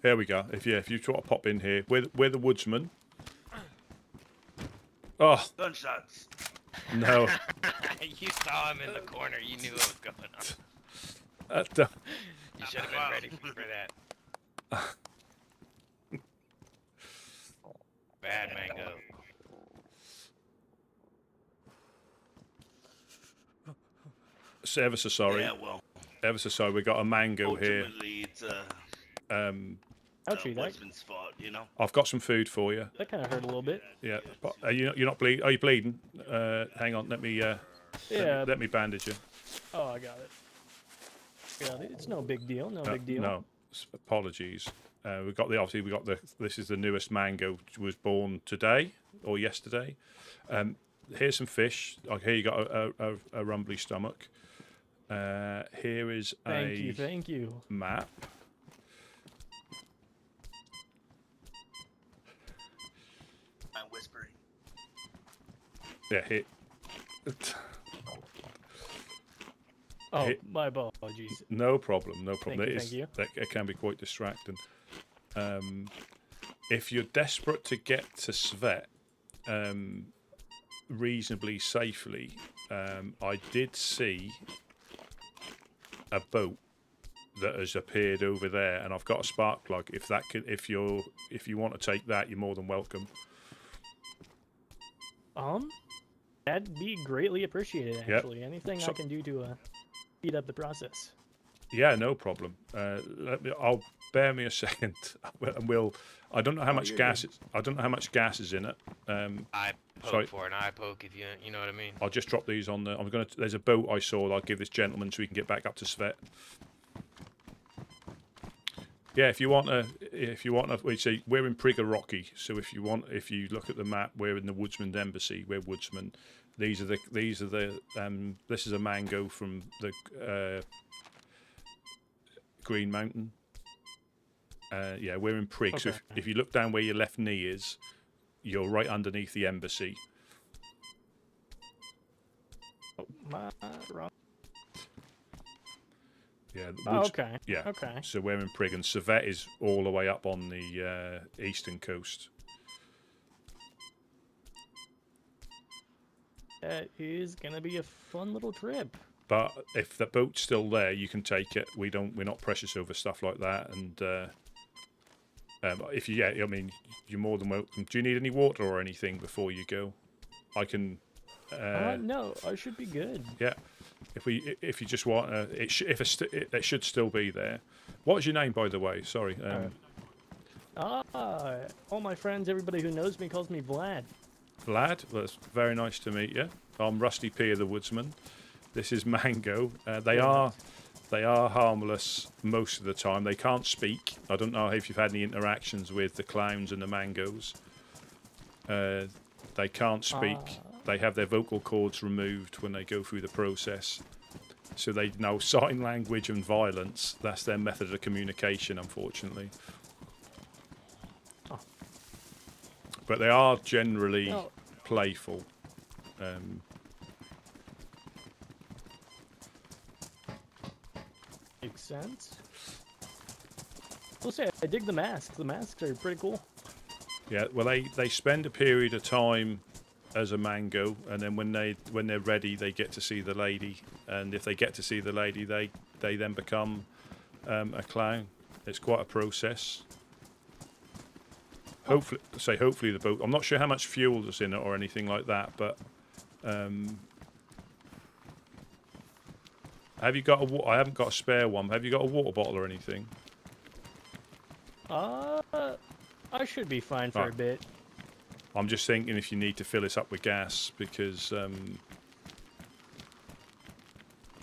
There we go. If you sort of pop in here, we're the woodsman. Oh. Gunshots. No. You saw him in the corner. You knew what was going on. You should have been ready for that. Bad mango. So ever so sorry. Yeah, well. Ever so sorry. We got a mango here. Ultimately, it's woodsman's fault, I've got some food for you. That kind of hurt a little bit. Yeah, but you're not bleeding. Are you bleeding? Hang on, let me let me bandage you. Oh, I got it. Got it. It's no big deal. No big deal. No, apologies. We got the. This is the newest mango, which was born today or yesterday. Here's some fish. Here you got a rumbly stomach. Here is thank you. Map. I'm whispering. Yeah, here. Oh, my apologies. No problem. No problem. Thank you. It can be quite distracting. If you're desperate to get to Svet reasonably safely, I did see a boat that has appeared over there, and I've got a spark plug. If you want to take that, you're more than welcome. That'd be greatly appreciated. Actually, Yep. anything I can do to speed up the process. Yeah, no problem. I'll bear me a second, and we'll. I don't know how much gas. I don't know how much gas is in it. I poke for an eye poke if you know what I mean. I'll just drop these on the. There's a boat I saw that I'll give this gentleman so he can get back up to Svet. Yeah, if you want we say we're in Prigger Rocky. So if you look at the map, we're in the Woodsman Embassy. We're woodsmen. This is a mango from the Green Mountain. Yeah, we're in Prig. Okay. So if you look down where your left knee is, you're right underneath the embassy. Wrong. Yeah. Okay. Yeah. Okay. So we're in Prig, and Civet is all the way up on the eastern coast. That is gonna be a fun little trip. But if the boat's still there, you can take it. We're not precious over stuff like that. And if you, I mean, you're more than welcome. Do you need any water or anything before you go? I can. No, I should be good. Yeah. if you just want it should still be there. What's your name, by the way? Sorry. All my friends, everybody who knows me calls me Vlad. Vlad, well, it's very nice to meet you. I'm Rusty P of the Woodsman. This is Mango. They are harmless most of the time. They can't speak. I don't know if you've had any interactions with the clowns and the Mangos. They can't speak. They have their vocal cords removed when they go through the process. So they know sign language and violence. That's their method of communication, unfortunately. But they are generally playful. Makes sense. We'll say I dig the masks. The masks are pretty cool. Yeah, well, they spend a period of time as a mango, and then when they're ready, they get to see the lady. And if they get to see the lady, they then become a clown. It's quite a process. Hopefully the boat. I'm not sure how much fuel is in it or anything like that, but have you got a? I haven't got a spare one. Have you got a water bottle or anything? I should be fine for a bit. I'm just thinking if you need to fill this up with gas, because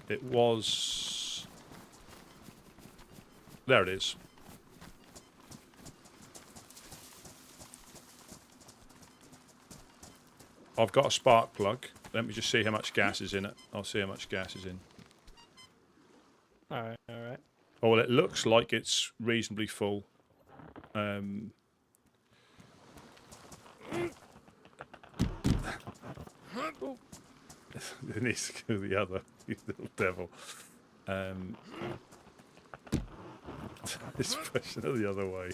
it was. There it is. I've got a spark plug. Let me just see how much gas is in it. I'll see how much gas is in. Alright, alright. Oh, well, it looks like it's reasonably full. It needs to go the other, you little devil. It's pushing it the other way.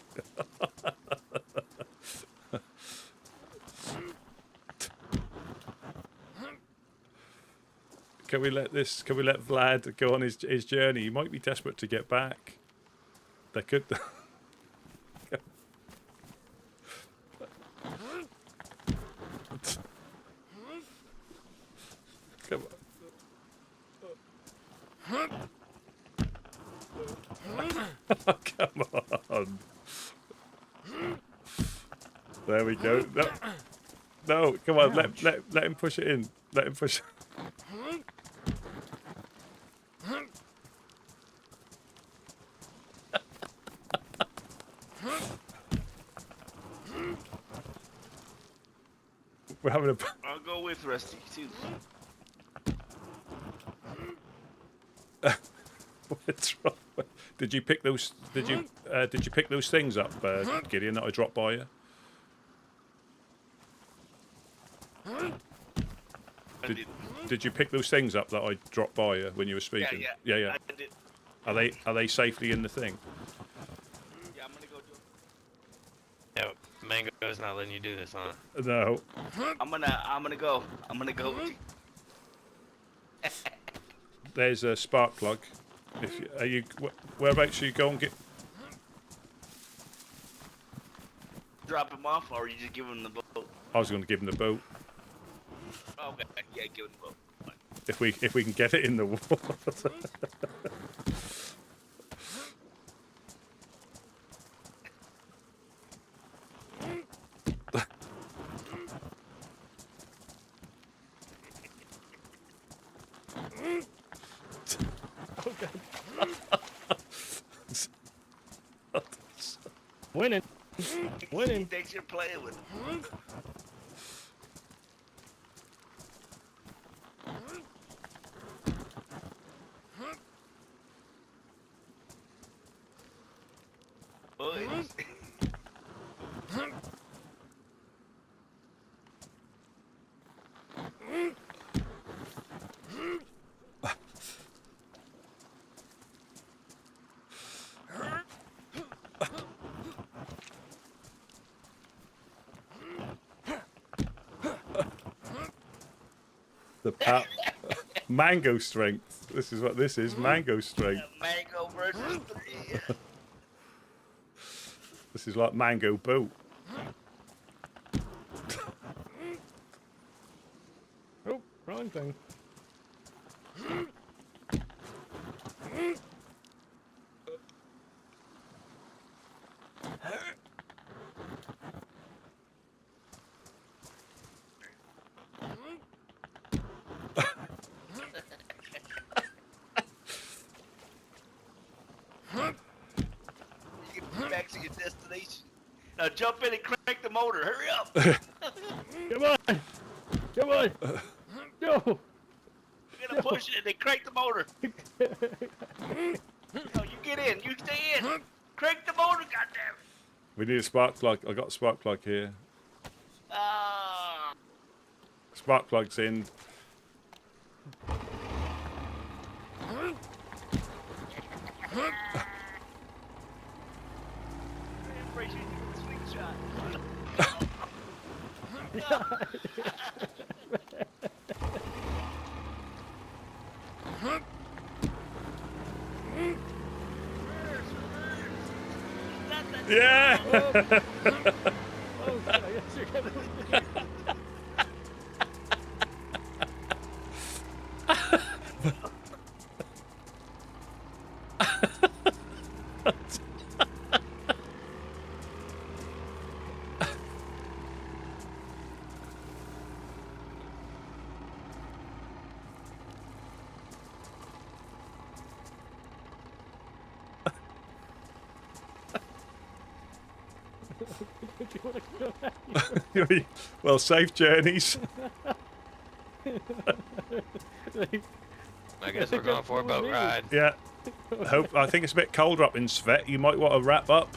Can we let Vlad go on his journey? He might be desperate to get back. They could. Come on. Come on. There we go. No, come on. Let him push it in. Let him push it. We're having a. I'll go with Rusty too. What's wrong? Did you pick those? Did you pick those things up, Gideon, that I dropped by you? Did you pick those things up that I dropped by you when you were speaking? Yeah. I did. Are they safely in the thing? Yeah, I'm gonna go do it. No, Mango's not letting you do this, huh? No. I'm gonna go. I'm gonna go with you. There's a spark plug. Whereabouts are you going? Drop him off, or you just give him the boat? I was going to give him the boat. Okay, yeah, give him the boat. Fine. If we can get it in the water. Winning. Winning. He thinks you're playing with him. Boys. The mango strength. This is what this is. Mango strength. Mango versus 3. This is like mango boat. Oh, wrong thing. Get back to your destination. Now jump in and crank the motor. Hurry up. Come on! Come on! No! You're gonna push it and then crank the motor. No, you get in. You stay in. Crank the motor, goddammit. We need a spark plug. I got a spark plug here. Ah. Spark plug's in. Appreciate you swing shot. Yeah. Oh, God, I guess you're gonna... Do you want to go back? Well, safe journeys. I guess we're going for a boat ride. Yeah. I think it's a bit colder up in Svet. You might want to wrap up.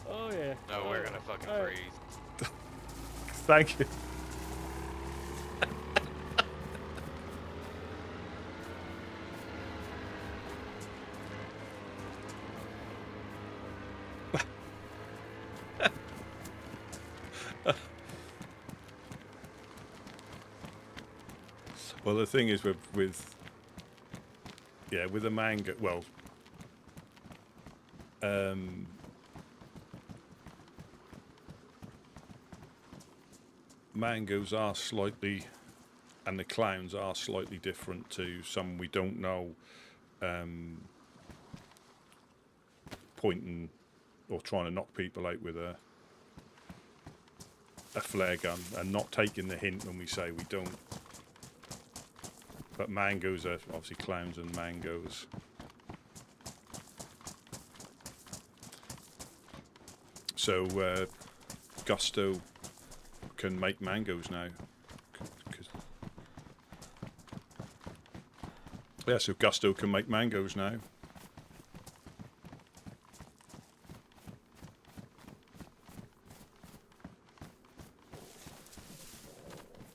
Oh, yeah. No, we're gonna fucking All right. freeze. Thank you. Well, the thing is with the mango, well, mangoes are slightly, and the clowns are slightly different to some we don't know, pointing or trying to knock people out with a flare gun and not taking the hint when we say we don't. But mangoes are obviously clowns and mangoes. So Gusto can make mangoes now. Yeah, so Gusto can make mangoes now.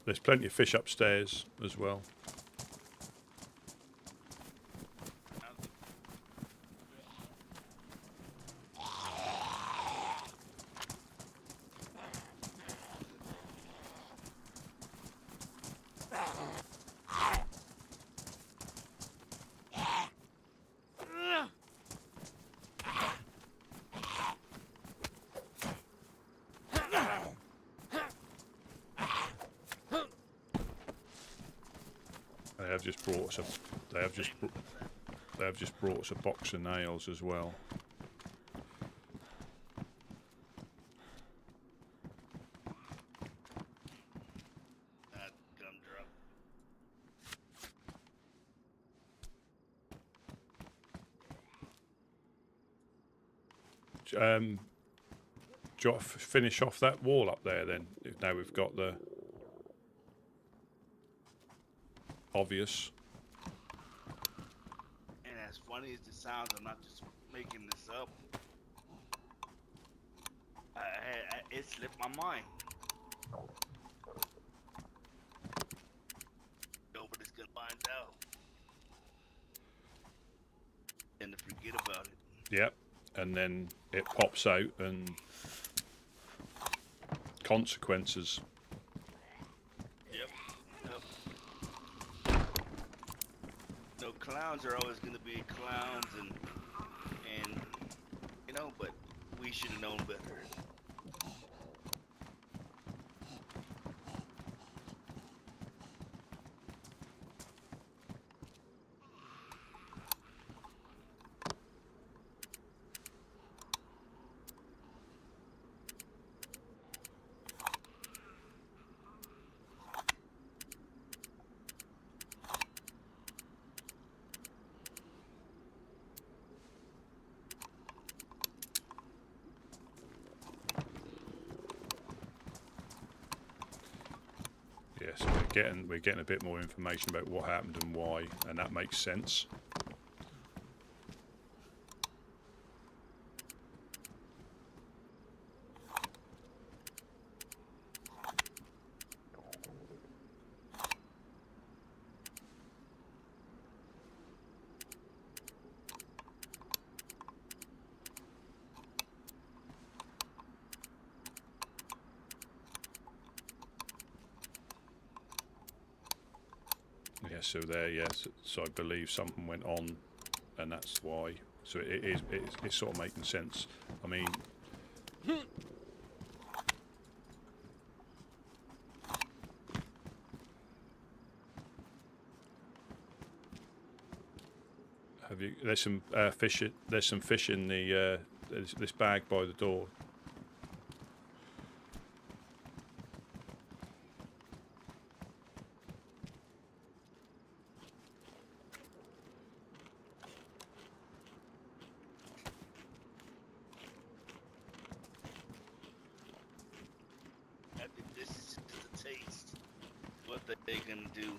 There's plenty of fish upstairs as well. They have just brought us a box of nails as well. That gumdrop. Do you want to finish off that wall up there then? Now we've got the obvious. And as funny as it sounds, I'm not just making this up. It slipped my mind. Nobody's gonna find out. And to forget about it. Yep. And then it pops out and consequences. Yep. No, clowns are always gonna be clowns, and you know, but we should have known better. getting a bit more information about what happened and why, and that makes sense. Yeah, so there, yes. So I believe something went on, and that's why. So it's sort of making sense. I mean, have you? There's some fish. There's some fish in the this bag by the door. I think this is just a taste. What they gonna do?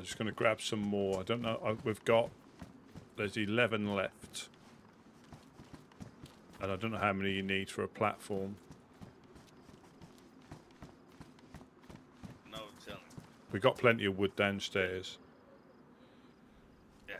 I'm just going to grab some more. I don't know. We've got... There's 11 left. And I don't know how many you need for a platform. No telling. We got plenty of wood downstairs. Yeah.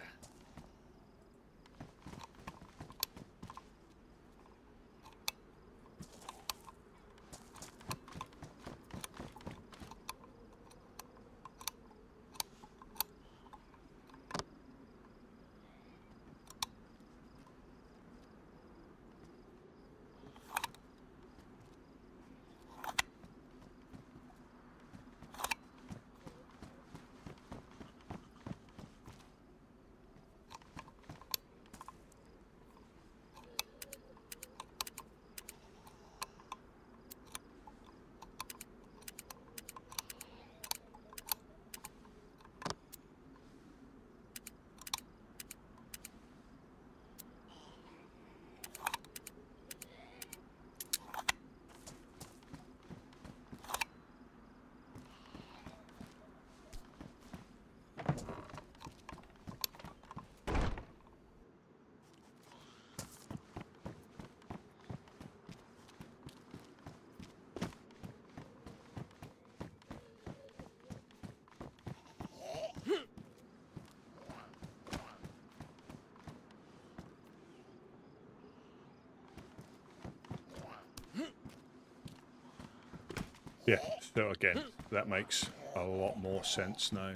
Yeah, so again, that makes a lot more sense now.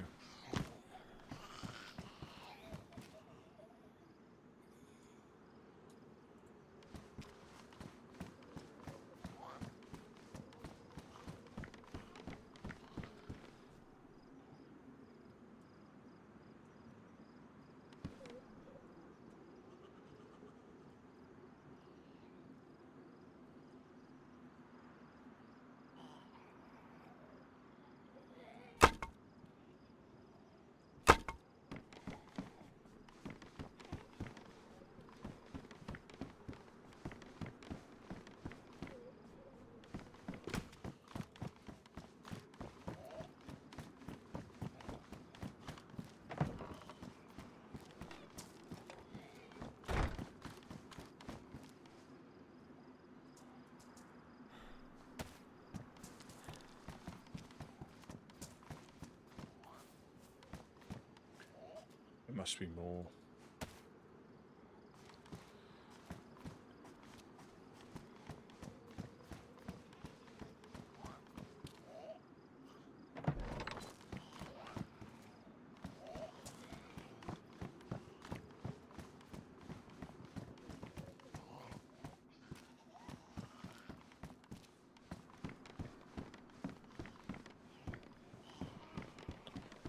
There must be more.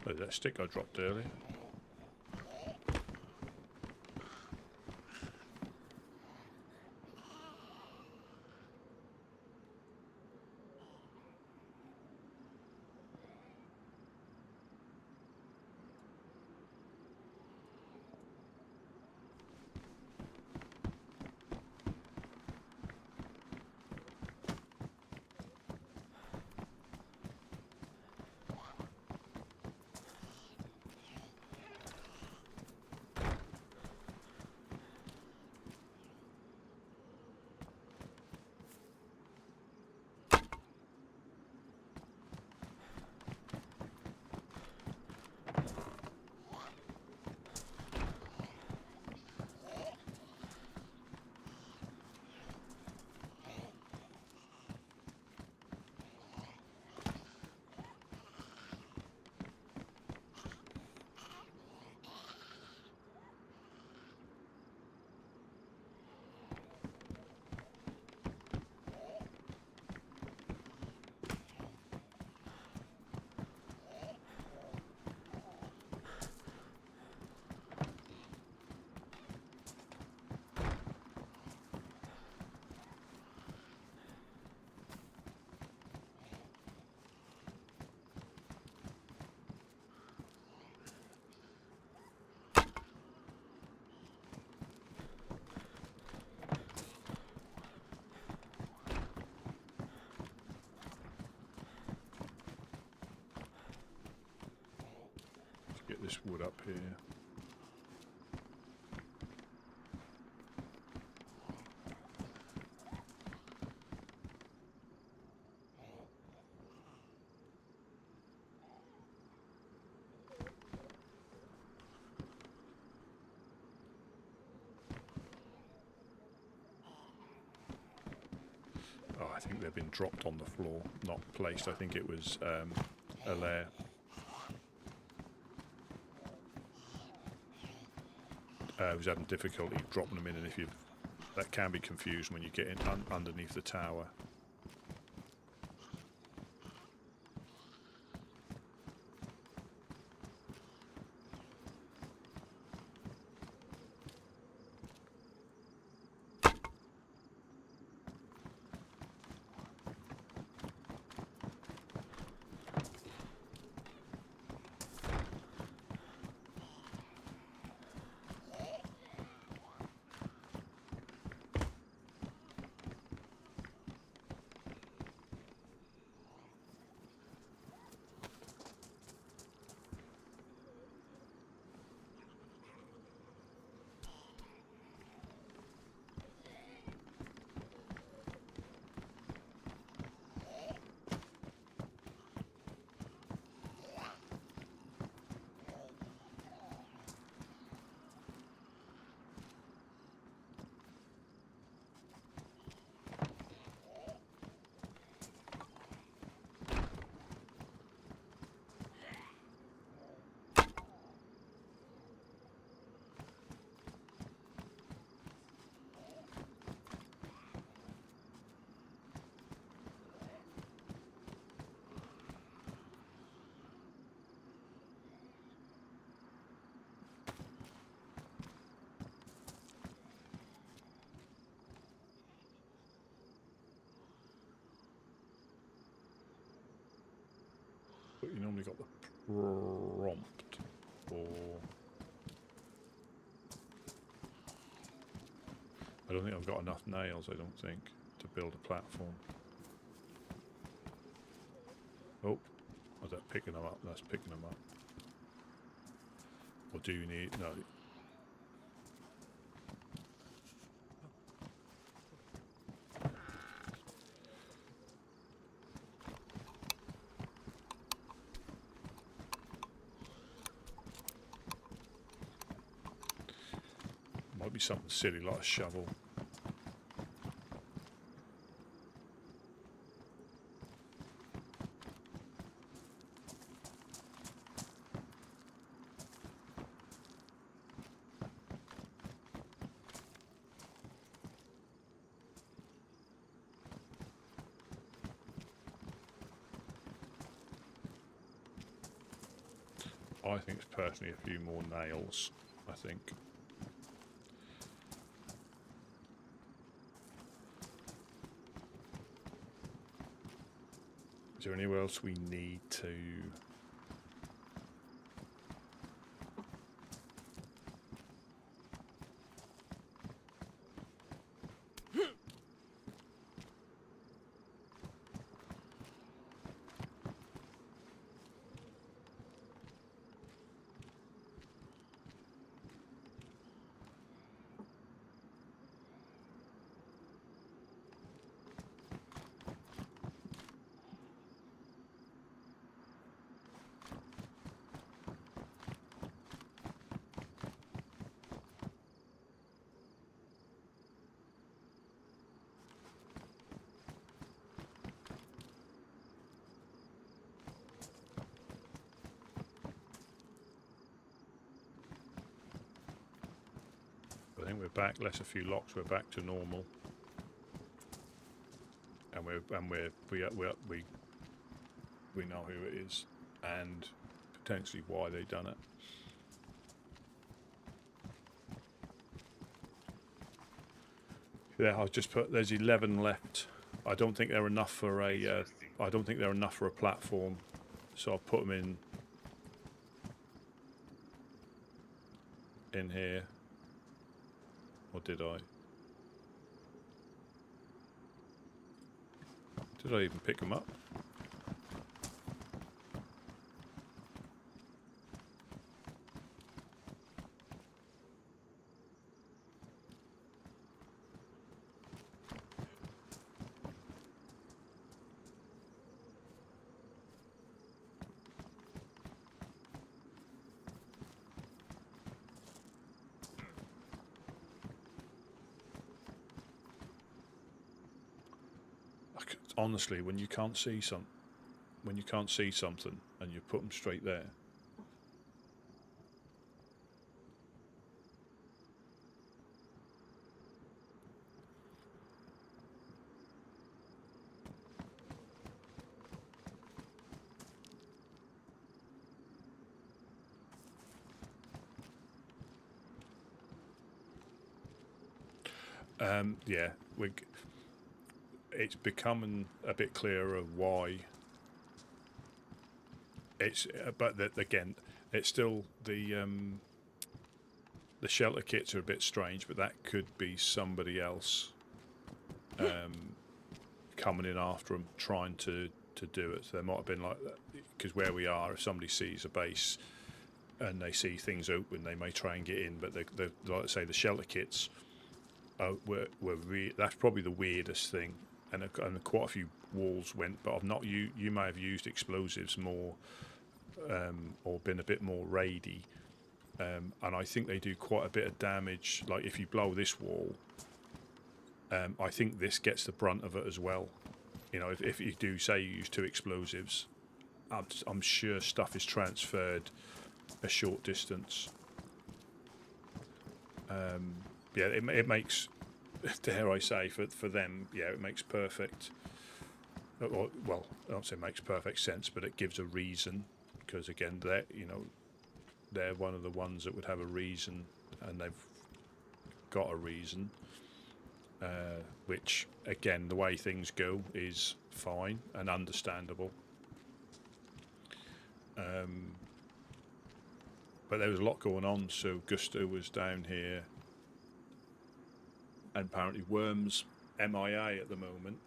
Oh, that stick I dropped earlier. this wood up here. Oh, I think they've been dropped on the floor, not placed. I think it was a layer. I was having difficulty dropping them in, and if you, that can be confused when you get in underneath the tower. But you normally got the prompt for... I don't think I've got enough nails, I don't think, to build a platform. Oh, was that picking them up? That's picking them up. Or do you need... No. Might be something silly like a shovel. I think it's personally a few more nails, I think. Is there anywhere else we need to... I think we're back, less a few locks, we're back to normal. And we know who it is and potentially why they've done it. Yeah, I've just put, there's 11 left. I don't think they're enough for a I don't think they're enough for a platform. So I'll put them in here. Or did I? Did I even pick them up? honestly, when you can't see something and you put them straight there. Yeah, it's becoming a bit clearer why. It's but again, it's still the shelter kits are a bit strange, but that could be somebody else coming in after them, trying to do it. So there might have been like that, because where we are, if somebody sees a base and they see things open, they may try and get in. But the like I say, the shelter kits that's probably the weirdest thing, and quite a few walls went. But I've not you may have used explosives more, or been a bit more raidy, and I think they do quite a bit of damage. Like if you blow this wall, I think this gets the brunt of it as well. You know, if you do say you use 2 explosives, I'm sure stuff is transferred a short distance. Yeah, it makes, dare I say, for them, yeah, it makes perfect. Well, I don't say makes perfect sense, but it gives a reason, because again, they're one of the ones that would have a reason, and they've got a reason, which again, the way things go is fine and understandable. But there was a lot going on, so Gusto was down here. And apparently Worm's MIA at the moment.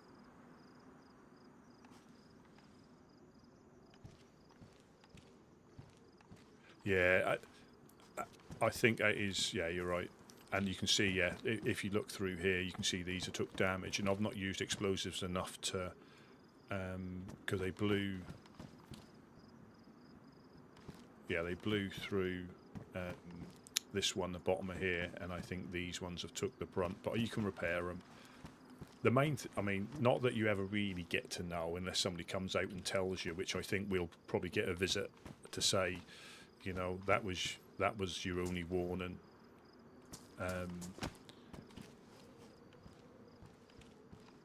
Yeah, I think it is. Yeah, you're right. And you can see, yeah, if you look through here, you can see these are took damage. And I've not used explosives enough to, because they blew. Yeah, they blew through this one, the bottom of here, and I think these ones have took the brunt, but you can repair them. The main I mean, not that you ever really get to know unless somebody comes out and tells you, which I think we'll probably get a visit to say, you know, that was your only warning.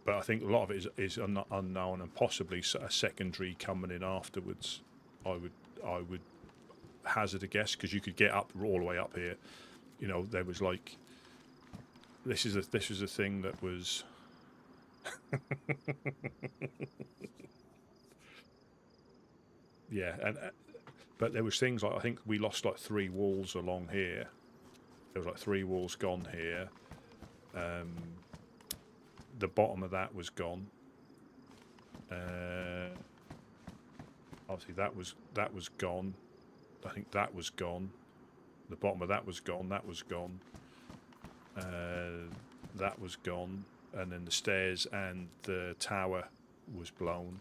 But I think a lot of it is unknown, and possibly a secondary coming in afterwards. I would hazard a guess, because you could get up all the way up here. You know, there was like this is a thing that was yeah, and but there was things like, I think we lost like 3 walls along here. There was like 3 walls gone here. The bottom of that was gone. Obviously that was gone. I think that was gone. The bottom of that was gone. That was gone. That was gone. And then the stairs and the tower was blown.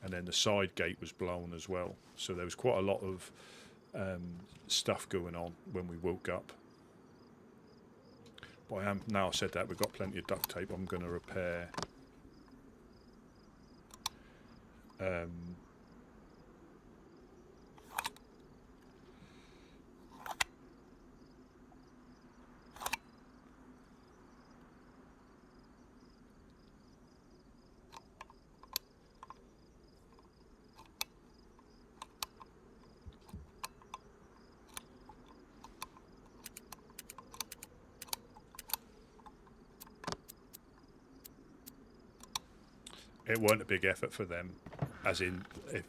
And then the side gate was blown as well. So there was quite a lot of stuff going on when we woke up. But now I've said that, we've got plenty of duct tape. I'm going to repair. It weren't a big effort for them, as in,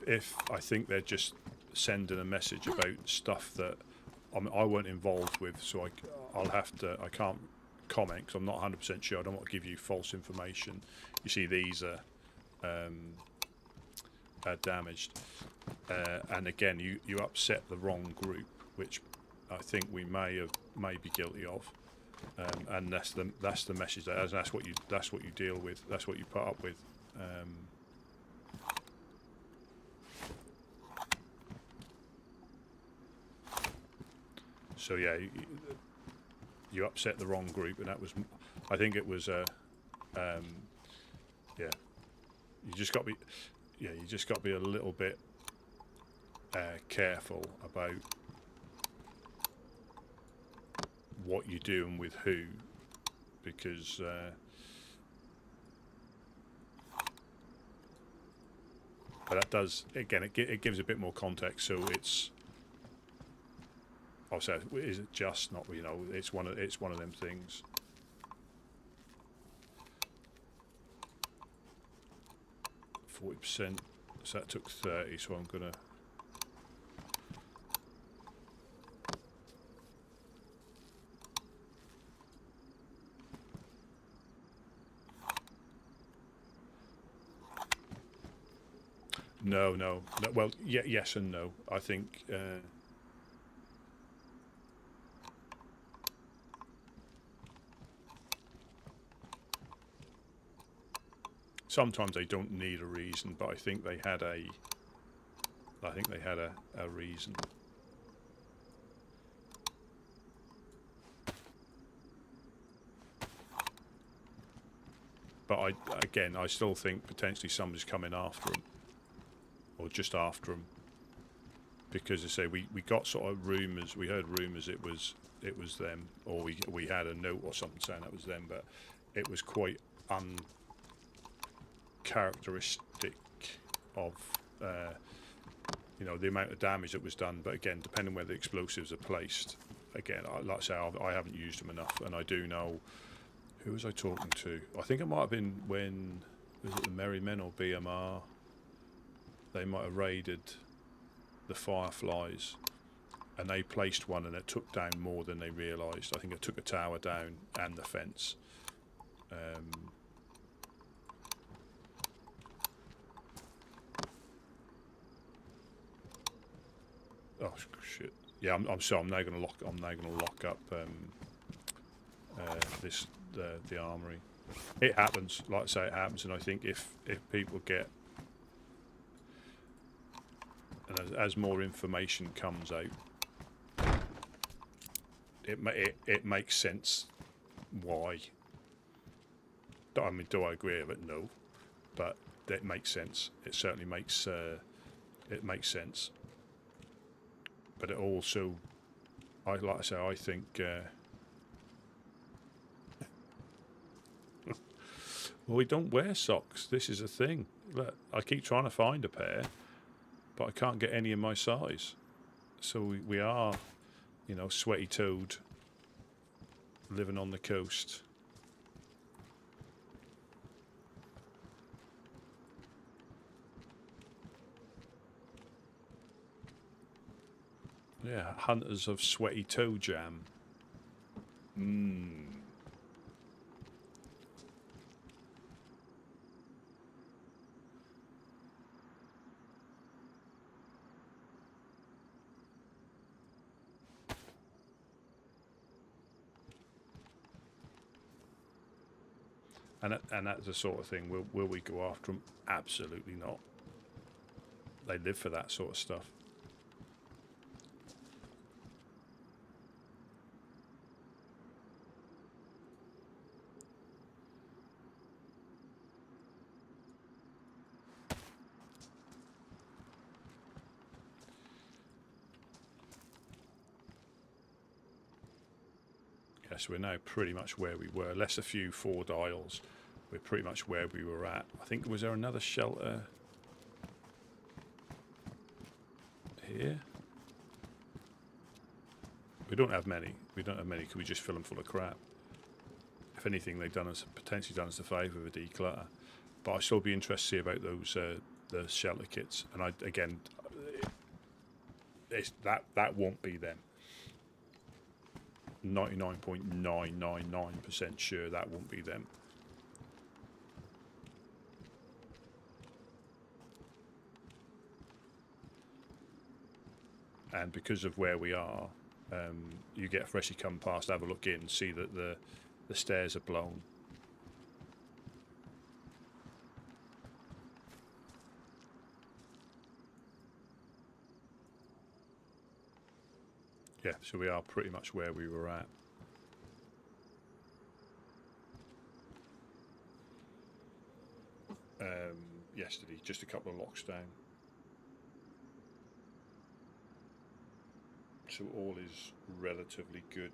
if I think they're just sending a message about stuff that I weren't involved with, so I can't comment because I'm not 100% sure. I don't want to give you false information. You see, these are damaged, and again, you upset the wrong group, which I think we may be guilty of, and that's the message. That's what you deal with. That's what you put up with. So yeah, you upset the wrong group, and that was, I think it was yeah, You just got to be, yeah, you just got to be a little bit careful about what you're doing with who, because but that does, again, it gives a bit more context. So it's, I'll say, is it just not, you know, it's one of them things. %, so that took 30, so I'm gonna no, well, yeah, yes and no. I think sometimes they don't need a reason, but I think they had a reason. But I still think potentially somebody's coming after them, or just after them, because I say we got sort of rumours. We heard rumours it was them, or we had a note or something saying that was them, but it was quite uncharacteristic of you know, the amount of damage that was done. But again, depending where the explosives are placed, again, like I say, I haven't used them enough, and I do know. Who was I talking to? I think it might have been when, was it the Merry Men or BMR? They might have raided the Fireflies, and they placed one, and it took down more than they realised. I think it took a tower down and the fence. Oh shit! Yeah, I'm sorry. I'm now going to lock up the armory. It happens, like I say, it happens, and I think if people get, and as more information comes out, it makes sense why. I mean, do I agree with it? No, but it makes sense. It certainly makes sense. But it also, like I say, I think. Well, we don't wear socks. This is a thing. Look, I keep trying to find a pair, but I can't get any in my size. So we are, you know, sweaty-toed, living on the coast. Yeah, hunters of sweaty toe jam. And that's the sort of thing. Will we go after them? Absolutely not. They live for that sort of stuff. Yes, we're now pretty much where we were. Less a few 4 dials. We're pretty much where we were at. I think, was there another shelter here? We don't have many. We don't have many because we just fill them full of crap. If anything, they've potentially done us a favour with a declutter. But I'd still be interested to see about those the shelter kits. And again, that won't be them. 99.999% sure that won't be them. And because of where we are, you get freshly come past, have a look in, see that the stairs are blown. Yeah, so we are pretty much where we were at. yesterday, just a couple of locks down. So all is relatively good.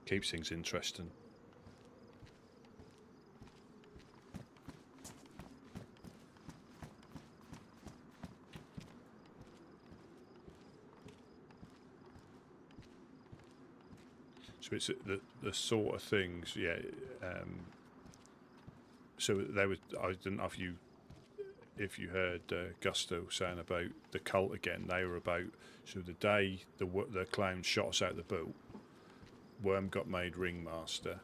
Keeps things interesting. So it's the sort of things, yeah. So they were. I didn't know if you heard Gusto saying about the cult again. They were about, so the day the clown shot us out the boat, Worm got made ringmaster.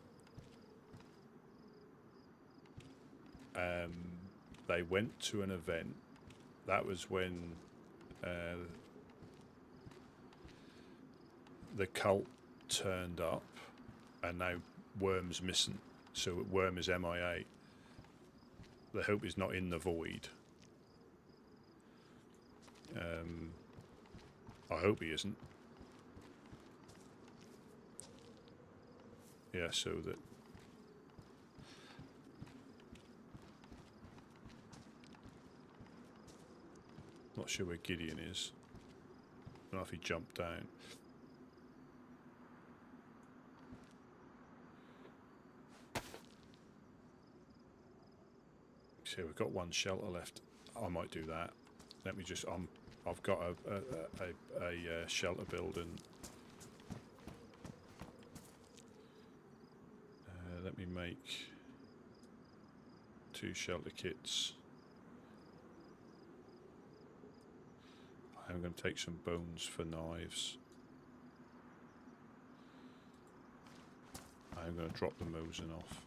They went to an event. That was when the cult turned up, and now Worm's missing. So Worm is MIA. The hope is not in the void. I hope he isn't. Yeah, so that. Not sure where Gideon is. I don't know if he jumped down. So we've got one shelter left. I might do that. Let me just. I've got a shelter building. Let me make 2 shelter kits. I'm going to take some bones for knives. I'm going to drop the Mosin off.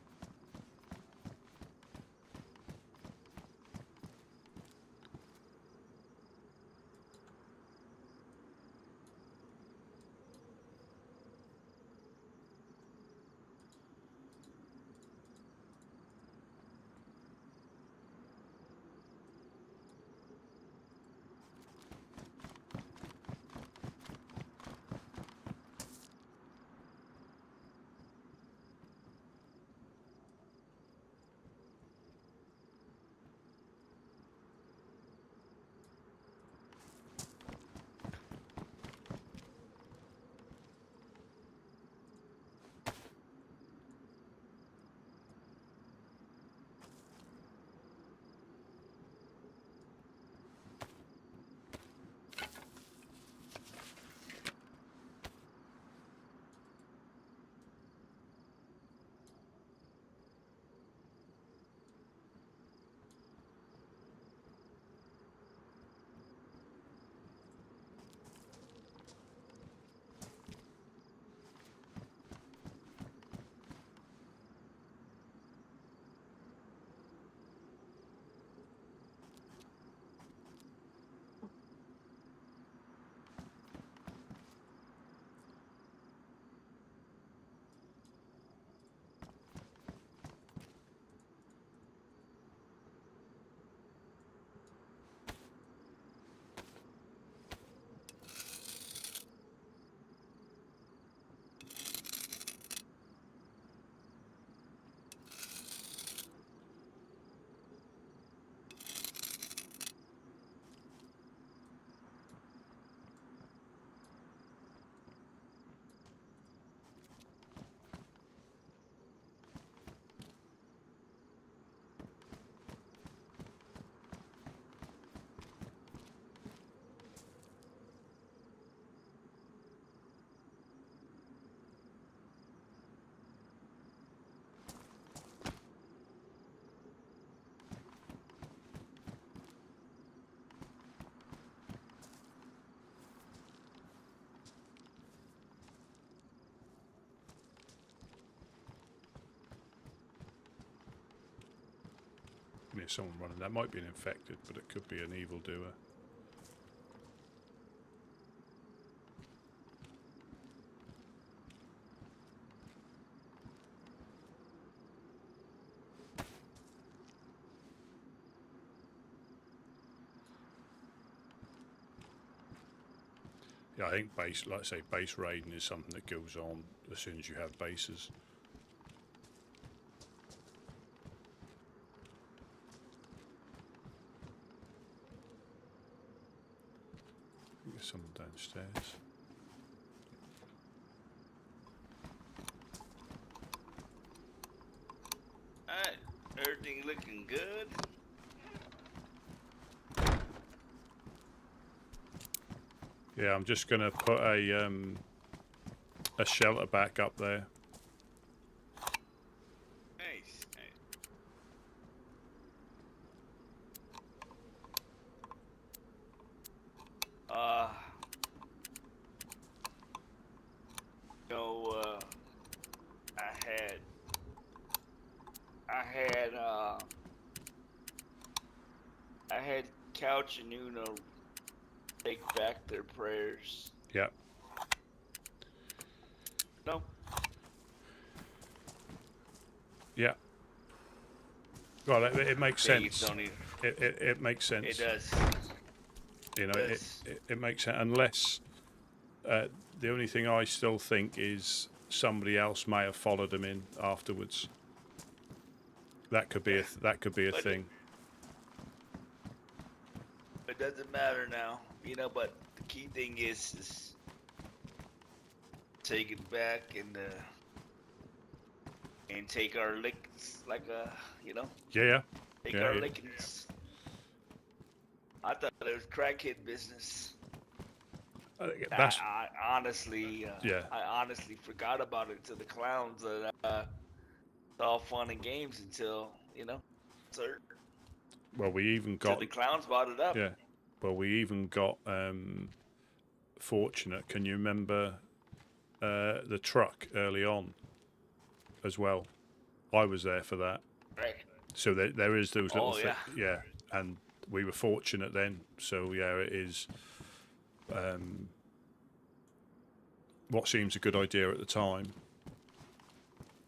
Yeah, someone running. That might be an infected, but it could be an evildoer. Yeah, I think base, like I say, base raiding is something that goes on as soon as you have bases. Get someone downstairs. Alright, everything looking good. Yeah, I'm just gonna put a shelter back up there. Nice, nice. I had Couch and Uno take back their prayers. Yeah. No. Yeah. Well, it makes Days sense. don't even- It makes sense. It does. You know, does. it makes sense unless the only thing I still think is somebody else may have followed them in afterwards. That could be a But- thing. It doesn't matter now, you know. But the key thing is take it back and take our licks like you know. Yeah. Take Yeah, our yeah. lickings. I thought it was crackhead business. That's I honestly, Yeah. I honestly forgot about it to the clowns. It's all fun and games until you know, sir. well, we even Till got the clowns brought it up. yeah. Well, we even got fortunate. Can you remember the truck early on as well? I was there for that. Right. So there is those little Oh, things. Yeah, and we were fortunate then. So yeah, it is what seems a good idea at the time.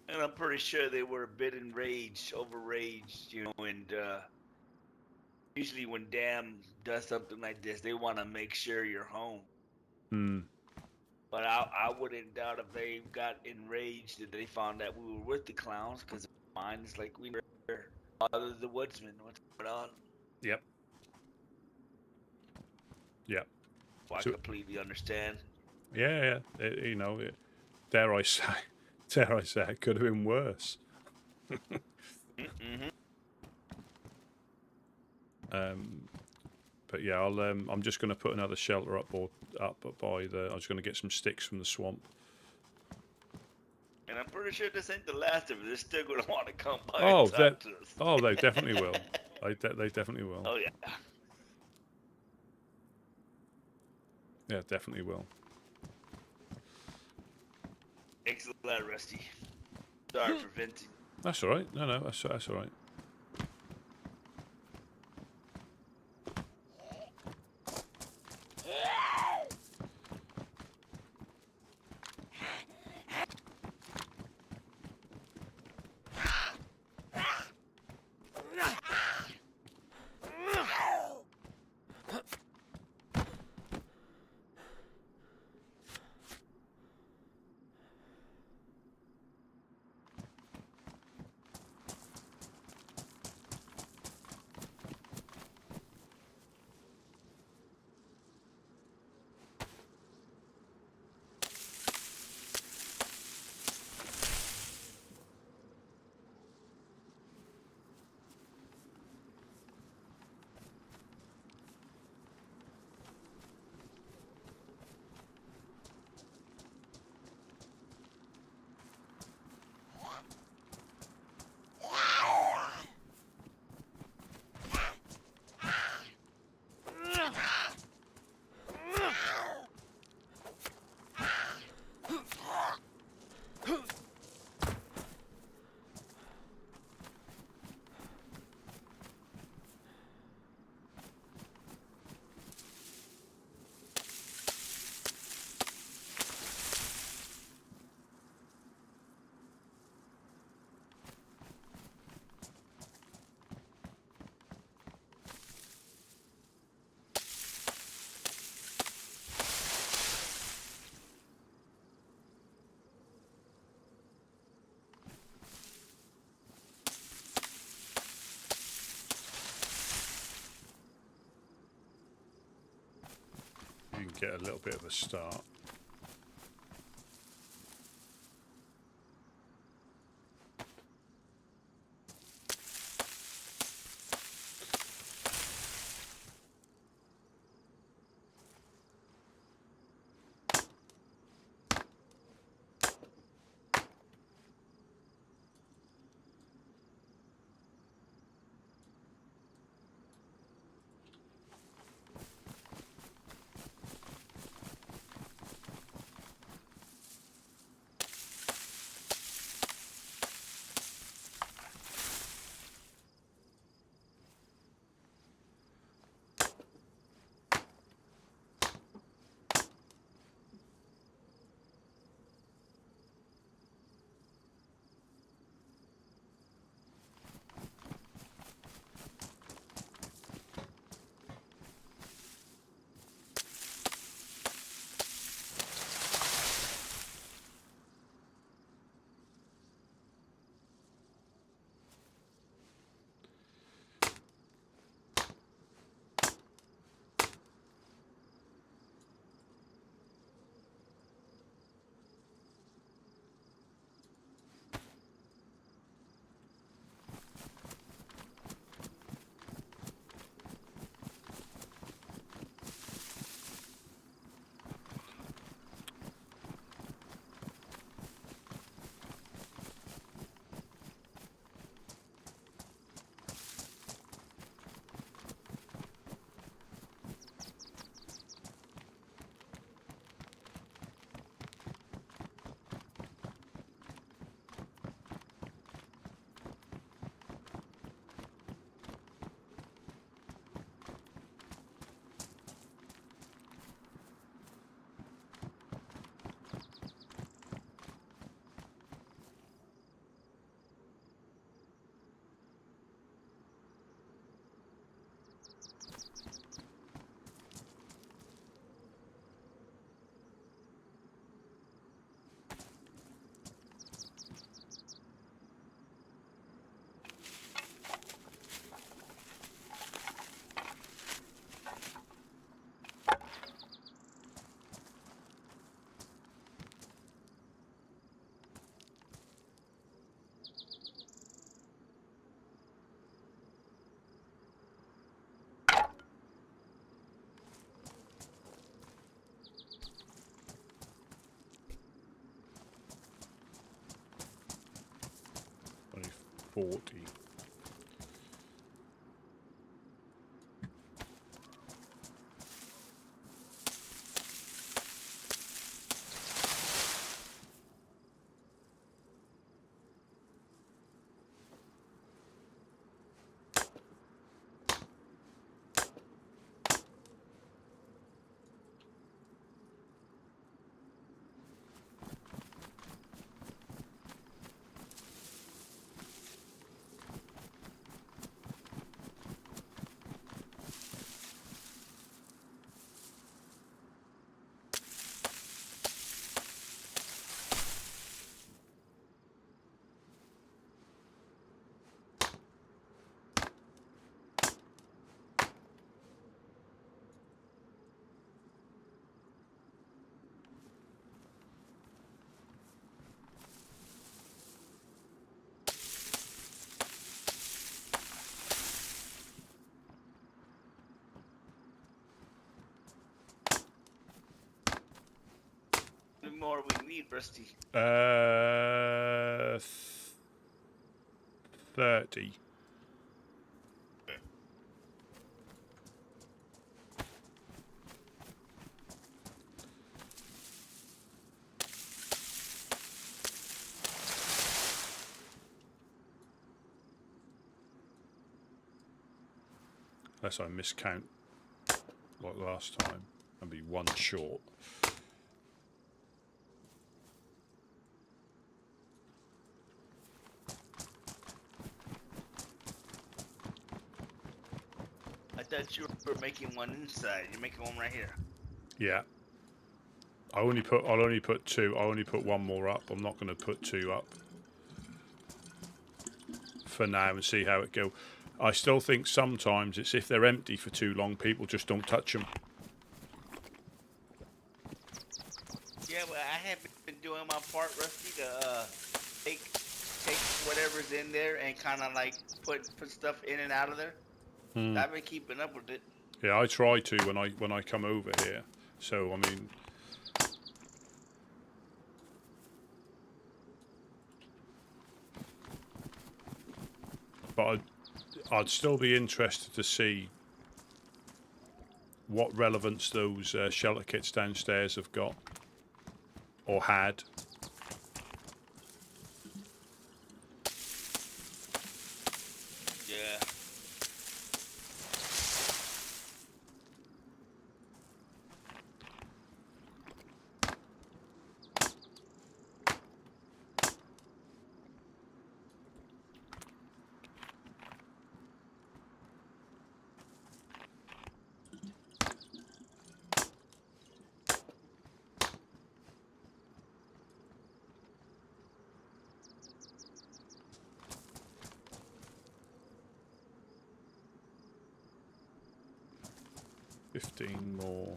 And I'm pretty sure they were a bit enraged, overraged, you know, and usually when Dam does something like this, they want to make sure you're home. Hmm. But I wouldn't doubt if they got enraged that they found that we were with the clowns, because mine is like we were other the Woodsmen. What's going on? Yep. Yep. Well, I So- completely understand. Yeah. You know, dare I say, it could have been worse. Mm-hmm. But yeah, I'm just going to put another shelter up by the. I was going to get some sticks from the swamp. And I'm pretty sure this ain't the last of it. They're still going to want to come by Oh, and talk to us. they definitely will. They definitely will. Oh, yeah. Yeah, definitely will. Thanks a lot, Rusty. Sorry for venting. That's all right. No, that's all right. you can get a little bit of a start. Only 40. How many more we need, Rusty? 30. Unless I miscount like last time and be one short. I thought you were making one inside. You're making one right here. Yeah. I'll only put 2. I'll only put 1 more up. I'm not going to put 2 up for now and see how it goes. I still think sometimes it's if they're empty for too long, people just don't touch them. Yeah, well, I haven't been doing my part, Rusty, to take whatever's in there and kind of like put stuff in and out of there. Hmm. I've been keeping up with it. Yeah, I try to when I come over here. So I mean, but I'd still be interested to see what relevance those shelter kits downstairs have got or had. Yeah. $15 more.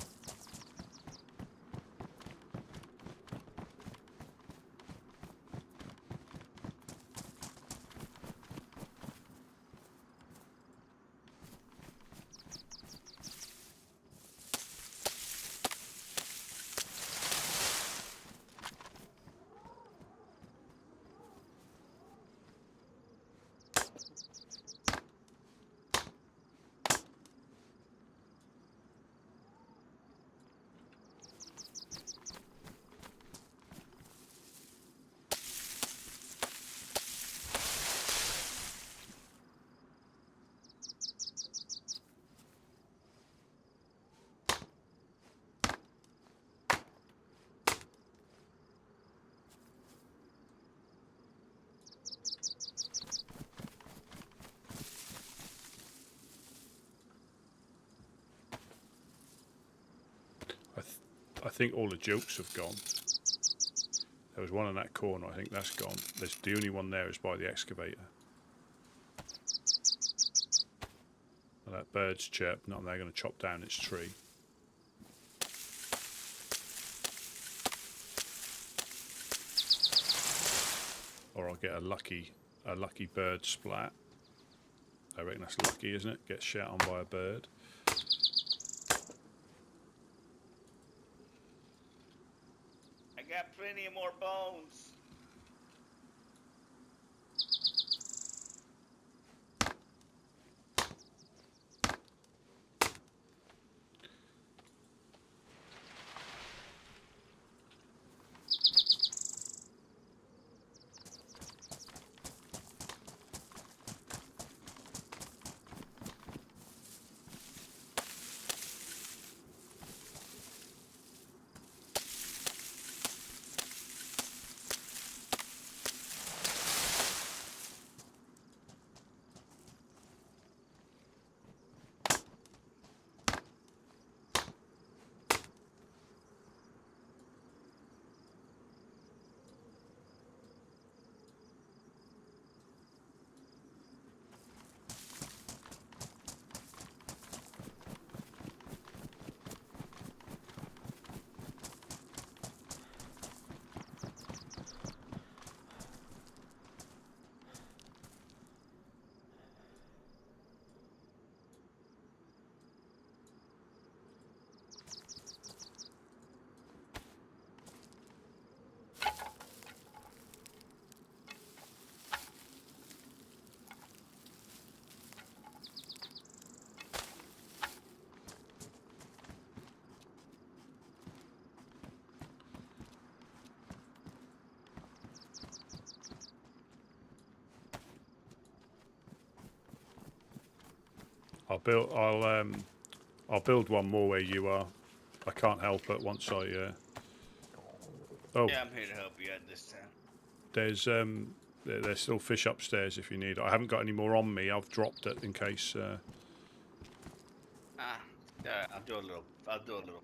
I think all the jokes have gone. There was one in that corner, I think that's gone. There's the only one there is by the excavator. Well, that bird's chirped, not they're going to chop down its tree. Or I'll get a lucky bird splat. I reckon that's lucky, isn't it? Get shot on by a bird. I got plenty of more bones. I'll build one more where you are. I can't help it once I oh, Yeah, I'm here to help you out this time. there's still fish upstairs if you need it. I haven't got any more on me. I've dropped it in case I'll do a little.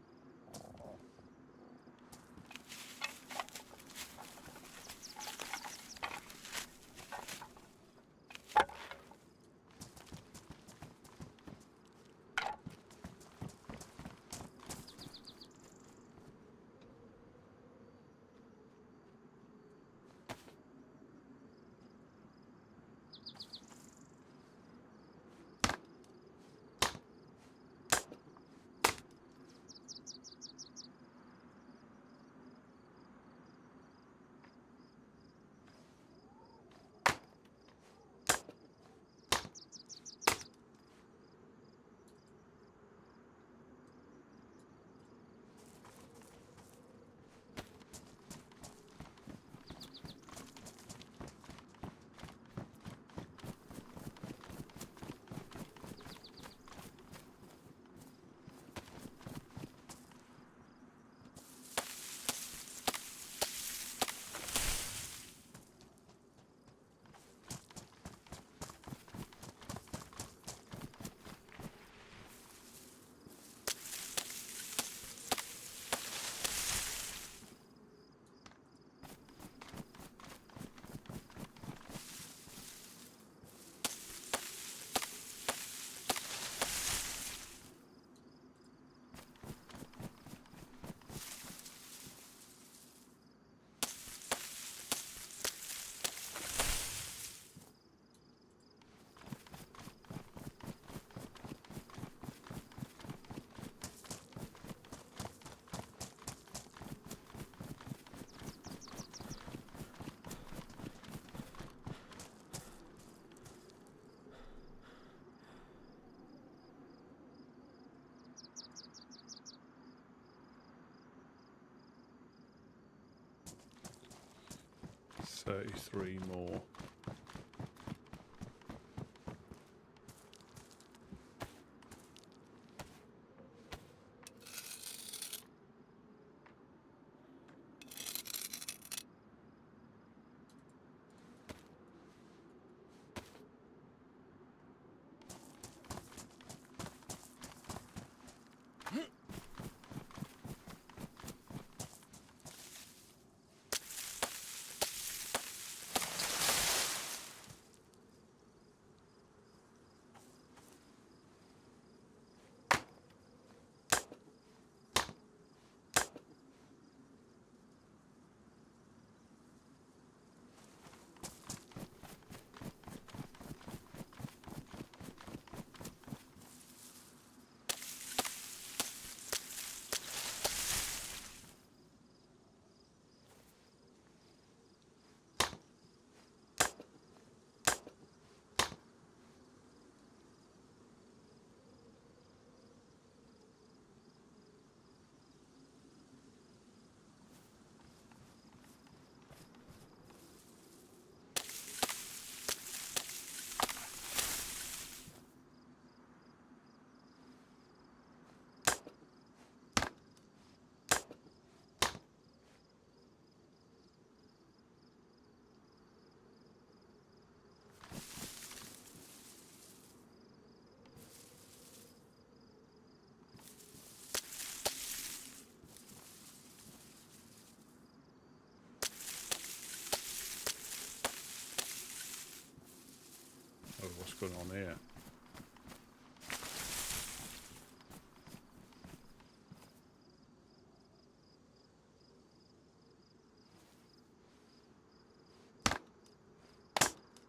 33 more. Oh, what's going on here?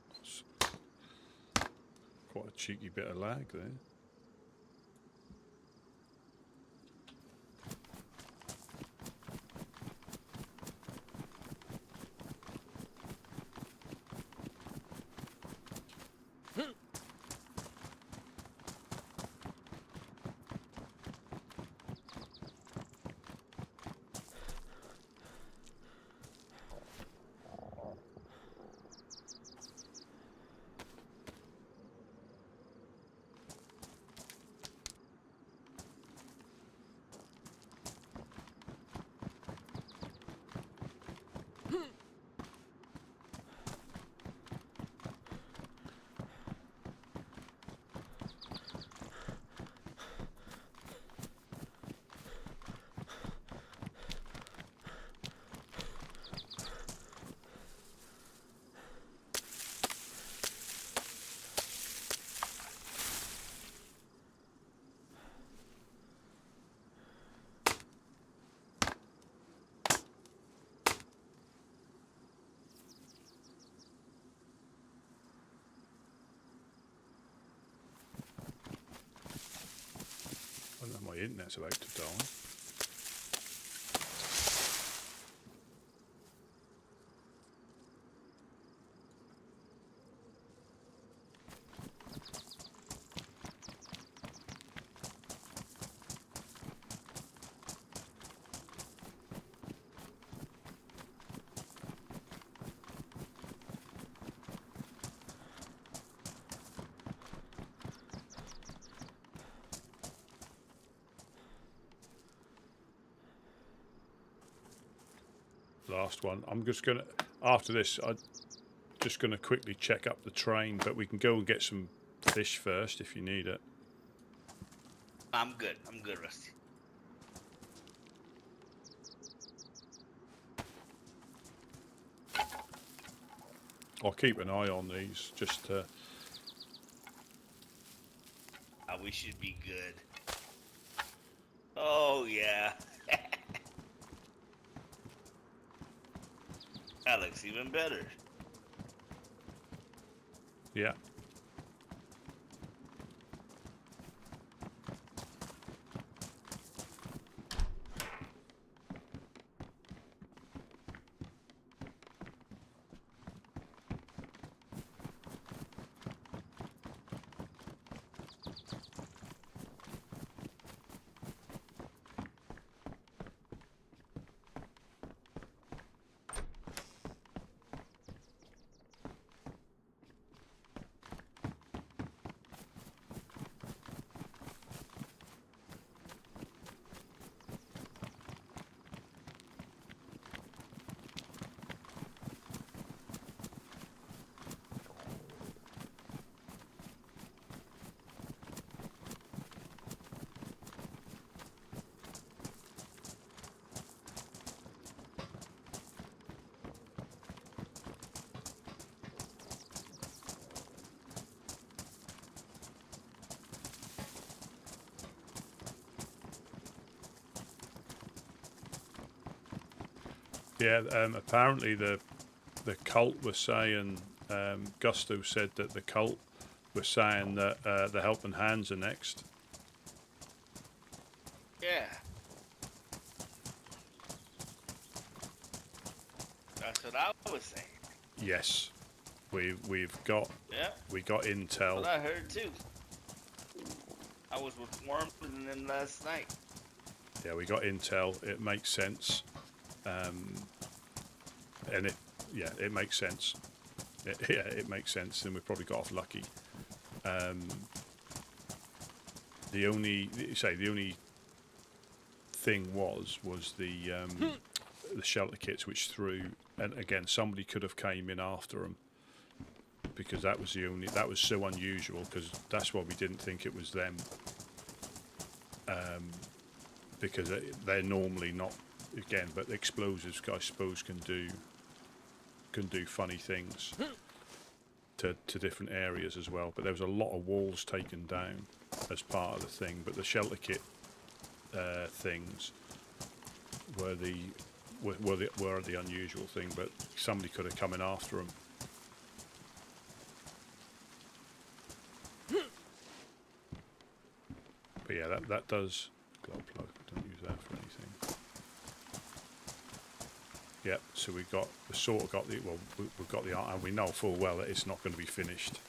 That's quite a cheeky bit of lag there. I don't know, my internet's about to die. Last one. I'm just gonna, after this, I'm just gonna quickly check up the train, but we can go and get some fish first if you need it. I'm good. I'm good, Rusty. I'll keep an eye on these, just to... We should be good. Oh, yeah. That looks even better. Yeah. Yeah, apparently the cult was saying, Gusto said that the cult was saying that the Helping Hands are next. Yeah. That's what I was saying. Yes, we've got we got intel. What I heard too. I was with Worm and them last night. Yeah, we got intel. It makes sense, and it makes sense. It makes sense, and we probably got off lucky. The only thing was the shelter kits which threw, and again somebody could have came in after them, because that was so unusual, because that's why we didn't think it was them, because they're normally not, again, but explosives I suppose can do funny things to different areas as well. But there was a lot of walls taken down as part of the thing, but the shelter kit things were the unusual thing, but somebody could have come in after them. But yeah, that does glow plug. Don't use that for anything. Yeah, so we've got the we've got the art, and we know full well that it's not going to be finished.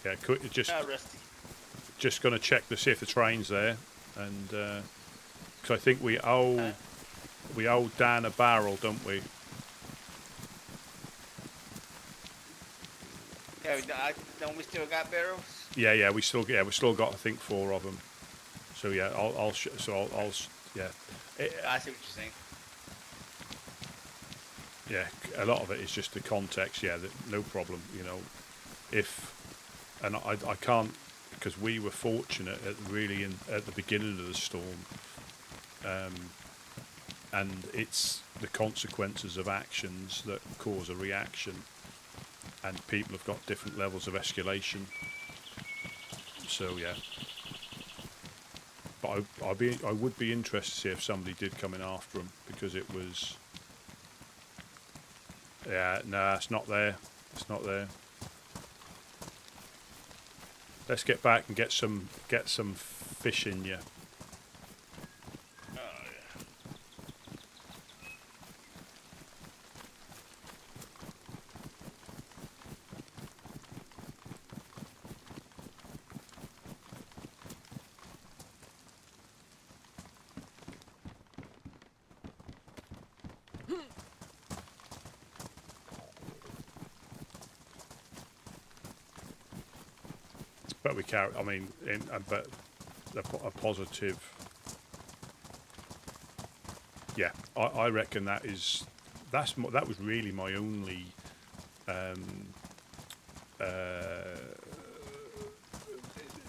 Yeah, just going to check to see if the train's there, and because I think we owe Dan a barrel, don't we? Yeah, don't we still got barrels? Yeah, we still got I think 4 of them. So yeah, I'll yeah. I see what you're saying. Yeah, a lot of it is just the context. Yeah, no problem. You know, and I can't, because we were fortunate at the beginning of the storm, and it's the consequences of actions that cause a reaction, and people have got different levels of escalation. So yeah. But I would be interested to see if somebody did come in after them, because it was. Yeah, no, it's not there. It's not there. Let's get back and get some fish in you. But we carry. I mean, but a positive. Yeah, I reckon that was really my only.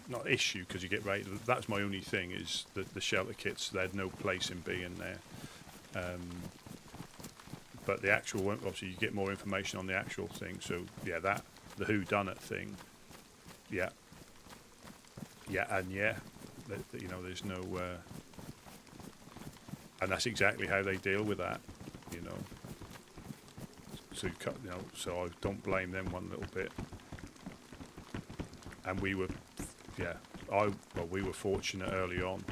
Not issue, because you get right. That's my only thing, is that the shelter kits, they had no place in being there. But the actual, obviously, you get more information on the actual thing. So yeah, the whodunit thing. Yeah. Yeah, and yeah, you know, there's no, and that's exactly how they deal with that, you know. So so I don't blame them one little bit. And we were, we were fortunate early on.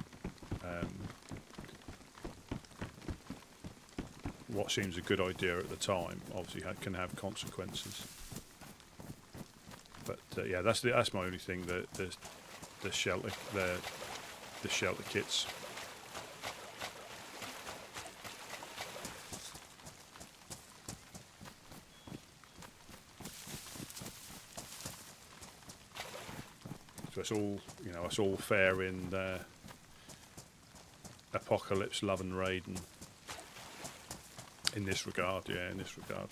What seems a good idea at the time, obviously, can have consequences. But yeah, that's my only thing. The shelter kits. So it's all, it's all fair in Apocalypse, Love and Raiden. In this regard, yeah, in this regard.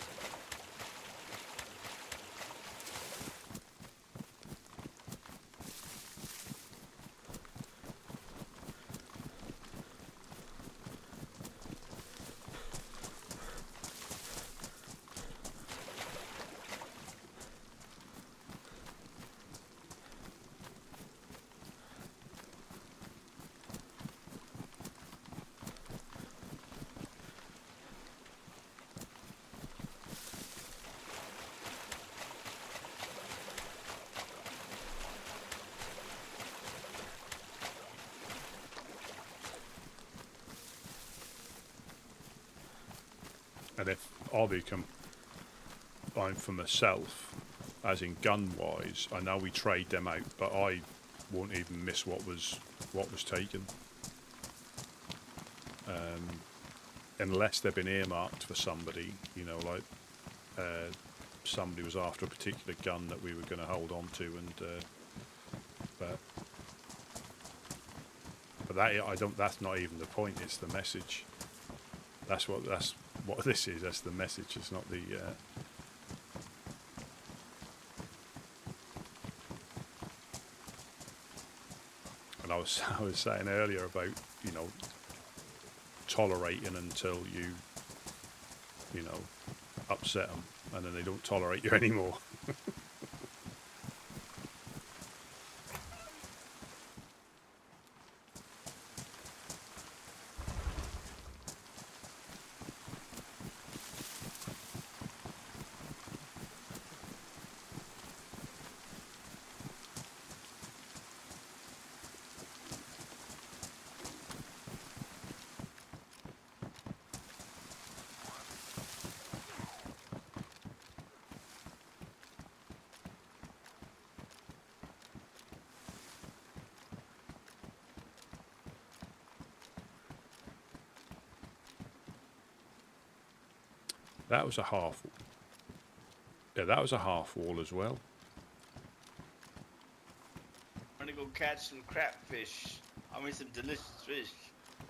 And if I become, I'm for myself, as in gun-wise, I know we trade them out, but I won't even miss what was taken. Unless they've been earmarked for somebody, you know, like somebody was after a particular gun that we were going to hold on to, and but that I don't. That's not even the point. It's the message. That's what this is. That's the message. It's not the. And I was saying earlier about, you know, tolerating until you know, upset them, and then they don't tolerate you anymore. That was a half. Yeah, that was a half wall as well. I'm gonna go catch some crayfish. I mean, some delicious fish.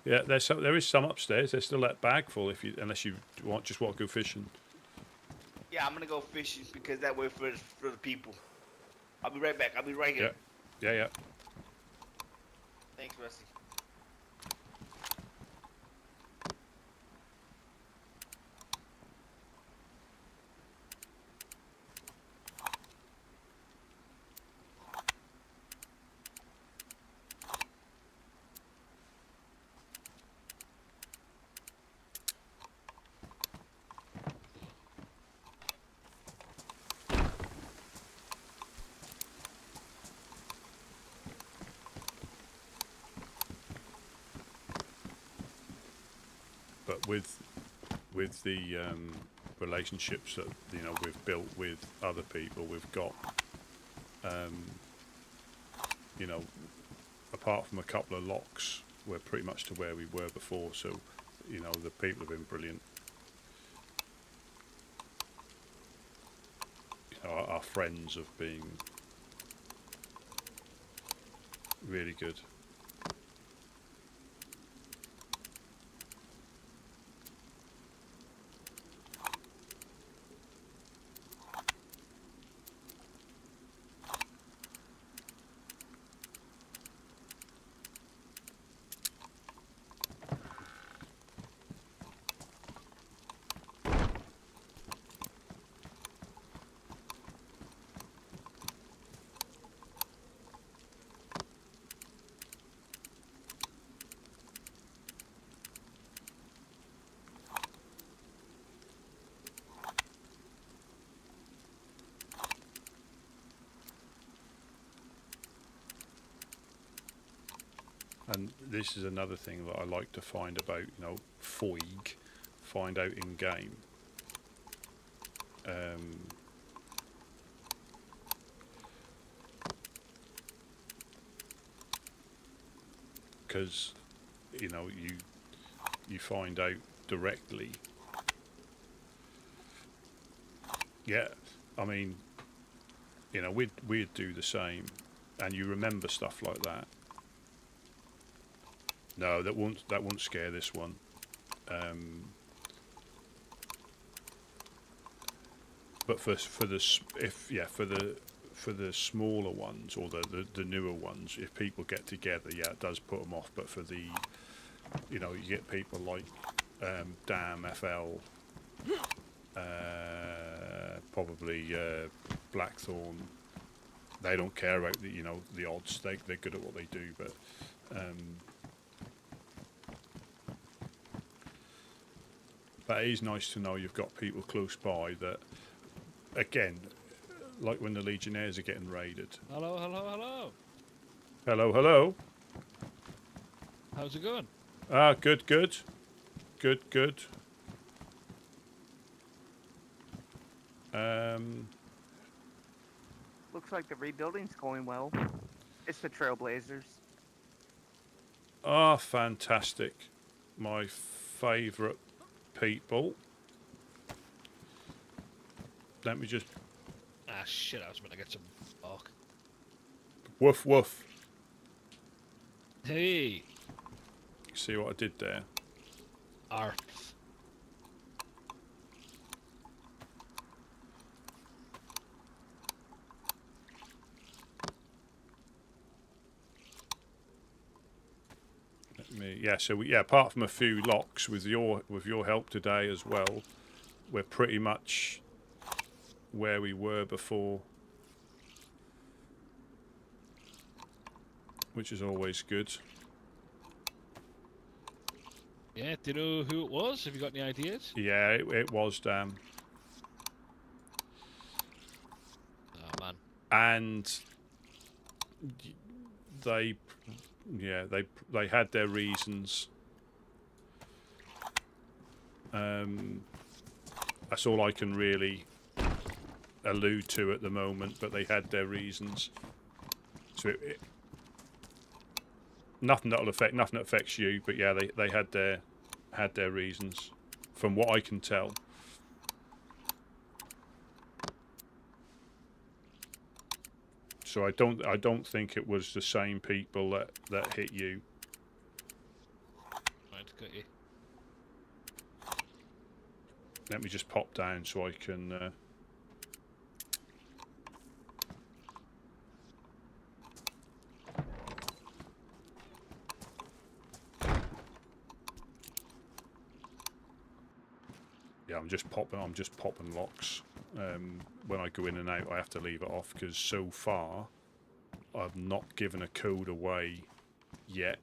Yeah, there is some upstairs. There's still that bag full unless you just want to go fishing. Yeah, I'm gonna go fishing because that way for the people. I'll be right back. I'll be right here. Yeah. Thanks, Rusty. But with the relationships that, you know, we've built with other people, we've got, you know, apart from a couple of locks, we're pretty much to where we were before. So, you know, the people have been brilliant. You know, our friends have been really good. And this is another thing that I like to find about, you know, find out in game. Because, you know, you find out directly. Yeah, I mean, you know, we'd do the same, and you remember stuff like that. No, that won't scare this one. But for the smaller ones or the newer ones, if people get together, yeah, it does put them off. But for the, you know, you get people like Dam FL, probably Blackthorn. They don't care about the, you know, the odds. They're good at what they do, but. But it is nice to know you've got people close by that, again, like when the Legionnaires are getting raided. Hello, hello, hello. Hello, hello. How's it going? Ah, good. Looks like the rebuilding's going well. It's the Trailblazers. Ah, fantastic. My favourite people. Let me just... Ah, shit, I was about to get some fuck. Woof, woof. Hey! See what I did there? Arf. Yeah, so yeah, apart from a few locks with your help today as well, we're pretty much where we were before, which is always good. Yeah, do you know who it was? Have you got any ideas? Yeah, it was Dan. Oh man. And they had their reasons. That's all I can really allude to at the moment, but they had their reasons. So nothing that affects you, but yeah, they had their reasons, from what I can tell. So I don't think it was the same people that hit you. Right, got you. Let me just pop down so I can. Yeah, I'm just popping locks. When I go in and out, I have to leave it off because so far I've not given a code away yet.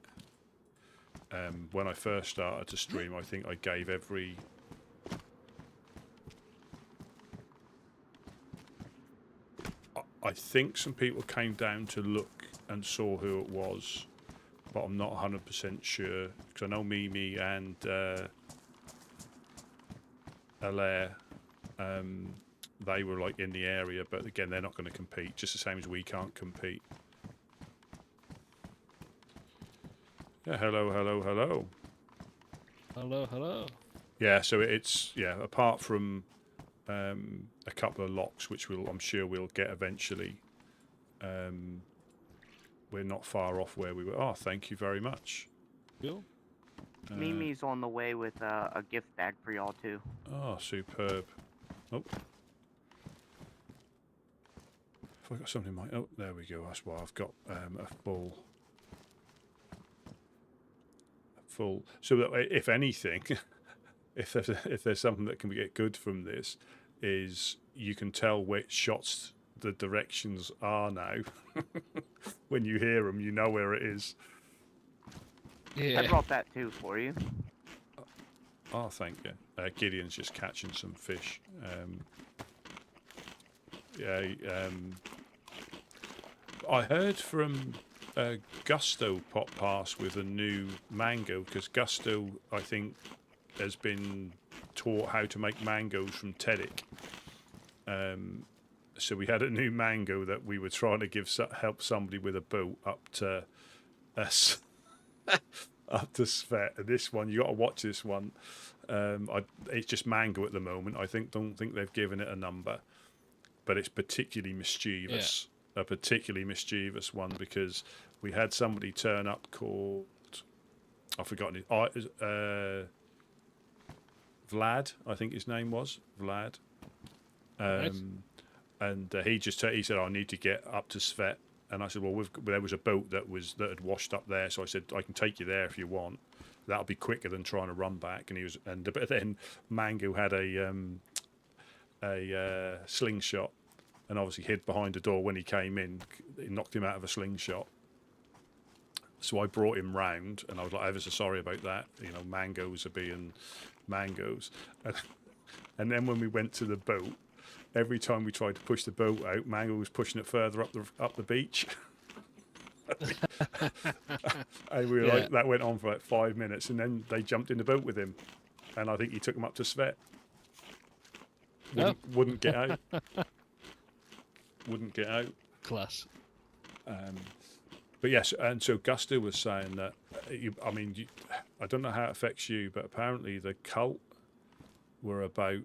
When I first started to stream, I think I gave every... I think some people came down to look and saw who it was, but I'm not 100% sure because I know Mimi and Alaire, they were like in the area, but again they're not going to compete, just the same as we can't compete. Yeah, hello. Hello. Yeah, so it's apart from a couple of locks, which I'm sure we'll get eventually. We're not far off where we were. Oh, thank you very much. Cool. Mimi's on the way with a gift bag for y'all too. Oh, superb. Oh. Have I got something in my... Oh, there we go. That's why I've got a full... So that if anything, if there's something that can get good from this, is you can tell which shots the directions are now. When you hear them, you know where it is. Yeah. I brought that too for you. Oh, thank you. Gideon's just catching some fish. I heard from Gusto pop past with a new mango, because Gusto, I think, has been taught how to make mangoes from Tedic. So we had a new mango that we were trying to help somebody with a boat up to us. Up to Svet, and this one, you got to watch this one. It's just mango at the moment. Don't think they've given it a number, but it's particularly mischievous. Yeah. A particularly mischievous one, because we had somebody turn up called, I've forgotten it. Vlad, I think his name was Vlad. And he said, I need to get up to Svet. And I said, well, there was a boat that had washed up there, so I said, I can take you there if you want. That'll be quicker than trying to run back. But then Mango had a slingshot, and obviously hid behind the door when he came in. It knocked him out of a slingshot. So I brought him round, and I was like, ever so sorry about that. Mangoes are being mangoes. And then when we went to the boat, every time we tried to push the boat out, Mango was pushing it further up the beach. And we were like, that went on for like 5 minutes, and then they jumped in the boat with him, and I think he took them up to Svet. wouldn't get out. Wouldn't get out. Class. But yes, and so Gusto was saying that, I don't know how it affects you, but apparently the cult were about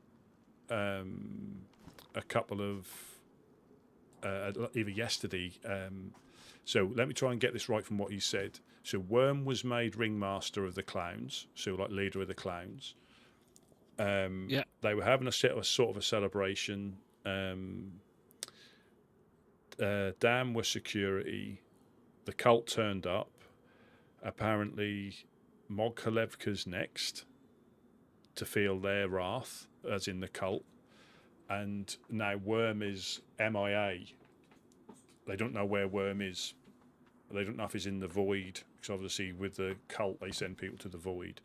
a couple of, either yesterday, so let me try and get this right from what he said. So Worm was made ringmaster of the clowns, so like leader of the clowns. Yeah. They were having a sort of a celebration. Dan was security. The cult turned up. Apparently, Moghalevka's next to feel their wrath, as in the cult. And now Worm is MIA. They don't know where Worm is. They don't know if he's in the void, because obviously with the cult they send people to the void.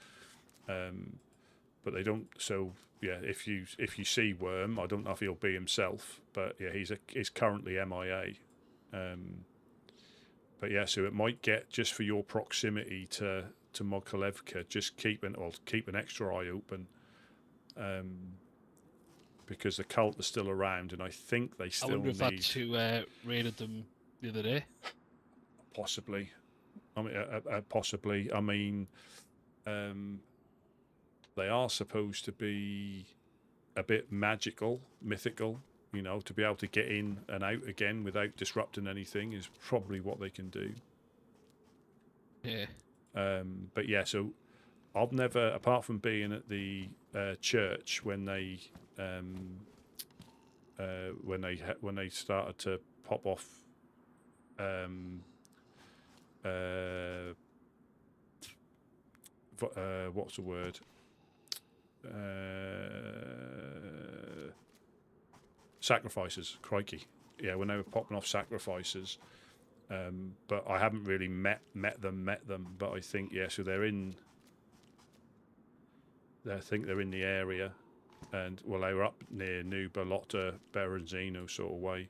But they don't. So yeah, if you see Worm, I don't know if he'll be himself, but yeah, he's currently MIA. But yeah, so it might get, just for your proximity to Moghalevka, just keep an extra eye open, because the cult are still around, and I think they still I wonder if need. that's who raided them the other day. Possibly. Possibly. I mean, they are supposed to be a bit magical, mythical. To be able to get in and out again without disrupting anything is probably what they can do. Yeah. But yeah, so I've never, apart from being at the church when they started to pop off. What's the word? Sacrifices, crikey. Yeah, when they were popping off sacrifices. But I haven't really met them. But I think, yeah, so they're in. I think they're in the area, and well, they were up near New Balota, Berenzino sort of way.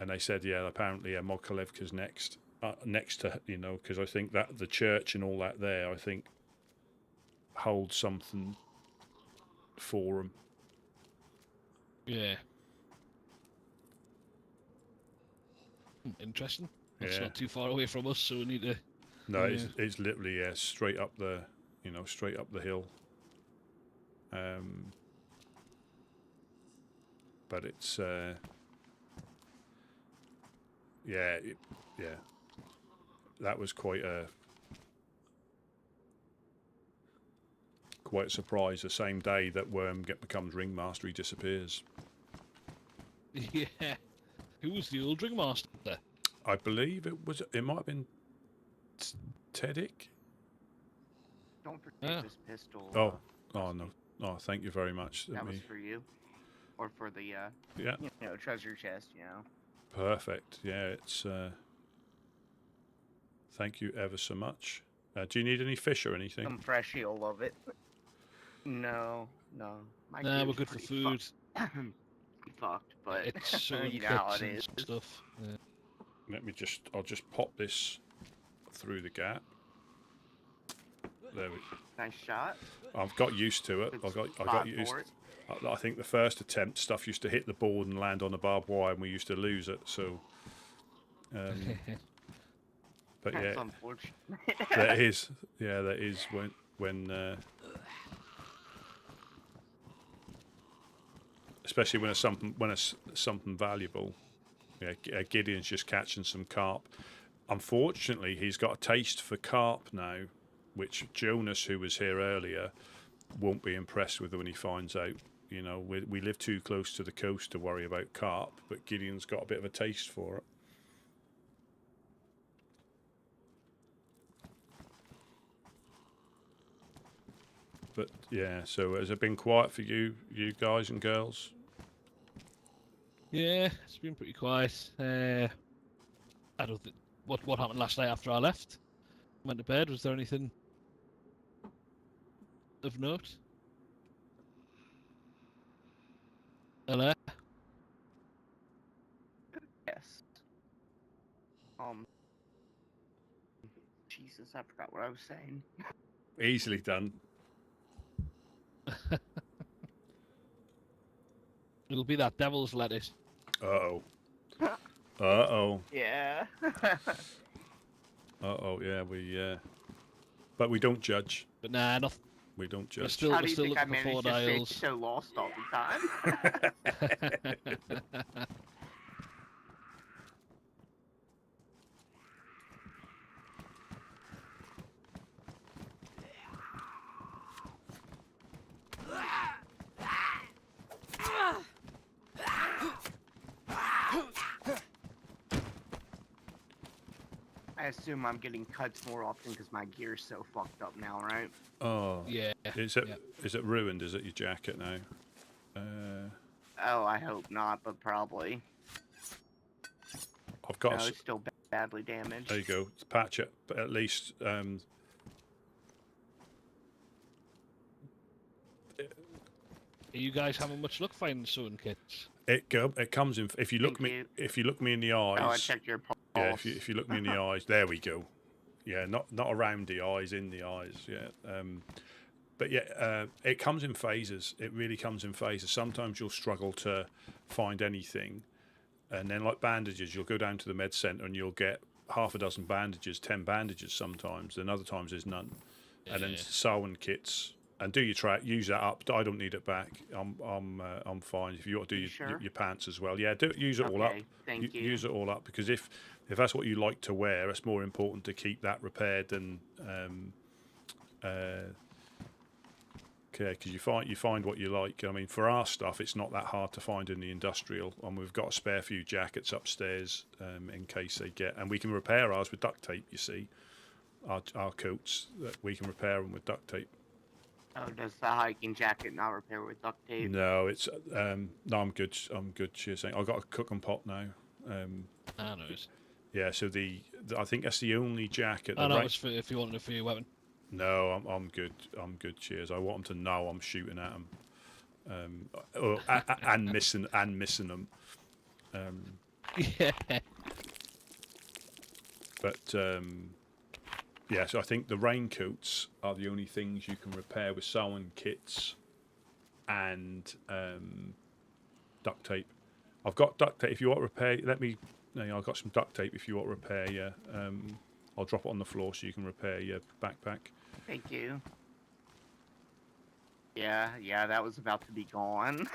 And they said, yeah, apparently Moghalevka's next to, because I think that the church and all that there, I think, holds something for them. Yeah. Interesting. That's not too far away from us, so we need to. No, it's literally straight up the hill. But it's that was quite a surprise. The same day that Worm becomes ringmaster, he disappears. Yeah. Who was the old ringmaster? I believe it might have been Tedic. Don't forget this pistol. Oh no! Oh, thank you very much. That was for you, or for the treasure chest. Perfect. Yeah, it's. Thank you ever so much. Do you need any fish or anything? Some fresh, you'll love it. No. Nah, we're good for food. Fucked, but it's so you know how it is. Stuff. Yeah. I'll just pop this through the gap. There we go. Nice shot. I've got used to it. I got used. I think the first attempt, stuff used to hit the board and land on the barbed wire, and we used to lose it. So, but that's yeah, unfortunate. that is. Yeah, that is when. Especially when it's something valuable. Yeah, Gideon's just catching some carp. Unfortunately, he's got a taste for carp now, which Jonas, who was here earlier, won't be impressed with when he finds out. We live too close to the coast to worry about carp, but Gideon's got a bit of a taste for it. But yeah, so has it been quiet for you guys and girls? Yeah, it's been pretty quiet. I don't think. What happened last night after I left? Went to bed. Was there anything of note? Hello? Yes. Jesus, I forgot what I was saying. Easily done. It'll be that devil's lettuce. Uh-oh. Uh-oh. Yeah. Uh-oh, yeah, but we don't judge. But nah, nothing. We don't We're judge. still, How we're do you still think I looking for managed 4 to stay dials. so lost all the time? I assume I'm getting cuts more often because my gear's so fucked up now, right? Oh. Yeah. Is it ruined? Is it your jacket now? Oh, I hope not, but probably. I've got. No, it's still badly damaged. There you go. It's patch it, but at least. Are you guys having much luck finding sewing kits? It comes in. If you look me in the eyes. Oh, I checked your pulse. Yeah, if you look me in the eyes, there we go. Yeah, not around the eyes, in the eyes. Yeah. But yeah, it comes in phases. It really comes in phases. Sometimes you'll struggle to find anything, and then like bandages, you'll go down to the med centre and you'll get half a dozen bandages, 10 bandages sometimes, and other times there's none. Yeah. And then sewing kits. And do your track, use that up. I don't need it back. I'm fine. If you want to do your pants as well, yeah, use it all up. Thank you. Use it all up, because if that's what you like to wear, it's more important to keep that repaired than because you find what you like. I mean, for our stuff, it's not that hard to find in the industrial, and we've got a spare few jackets upstairs in case they get. And we can repair ours with duct tape. You see, our coats, that we can repair them with duct tape. Oh, does the hiking jacket not repair with duct tape? No, it's no. I'm good. Cheers. I've got a cooking pot now. I know. Yeah. So I think that's the only jacket. I know it's for if you wanted it for your weapon. No, I'm good. I'm good. Cheers. I want them to know I'm shooting at them, and missing them. Yeah. But yeah, so I think the raincoats are the only things you can repair with sewing kits and duct tape. I've got duct tape. If you want to repair, I've got some duct tape. If you want to repair, I'll drop it on the floor so you can repair your backpack. Thank you. Yeah, that was about to be gone.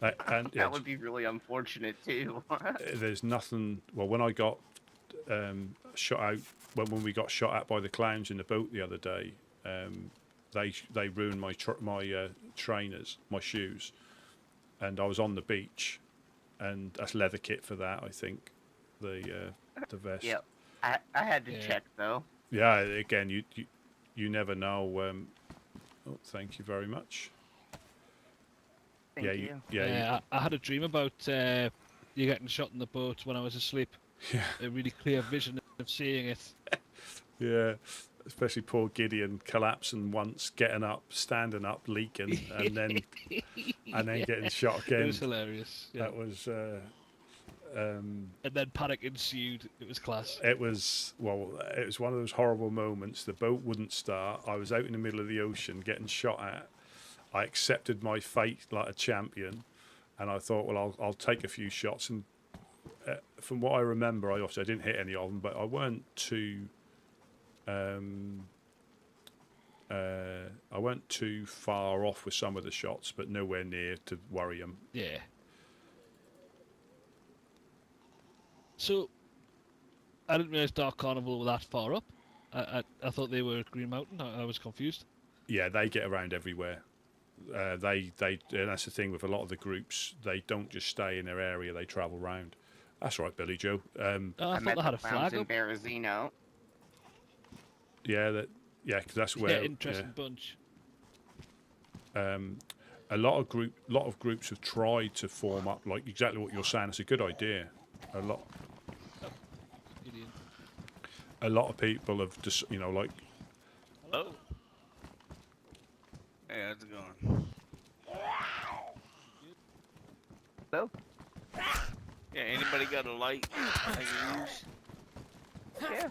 And that would be really unfortunate too. There's nothing. Well, when I got shot out, when we got shot at by the clowns in the boat the other day, they ruined my trainers, my shoes, and I was on the beach, and that's leather kit for that. I think the vest. Yep, I had to check though. Yeah, again, you never know. Oh, thank you very much. Thank you. I had a dream about you getting shot in the boat when I was asleep. Yeah. A really clear vision of seeing it. Yeah, especially poor Gideon collapsing once, getting up, standing up, leaking, and then getting shot again. It was hilarious. Yeah. That was. And then panic ensued. It was class. It was one of those horrible moments. The boat wouldn't start. I was out in the middle of the ocean getting shot at. I accepted my fate like a champion, and I thought, well, I'll take a few shots. And from what I remember, I didn't hit any of them, but I weren't too. I weren't too far off with some of the shots, but nowhere near to worry them. Yeah. So, I didn't realize Dark Carnival were that far up. I thought they were at Green Mountain. I was confused. Yeah, they get around everywhere. They and that's the thing with a lot of the groups. They don't just stay in their area. They travel around. That's right, Billy Joe. I thought they had a flag in up. Berezino. Yeah, because that's where. Yeah, interesting bunch. A lot of groups have tried to form up, like exactly what you're saying. It's a good idea. A lot of people have just, like. Hello. Hey, how's it going? Hello. Yeah, anybody got a light I can use? Yeah.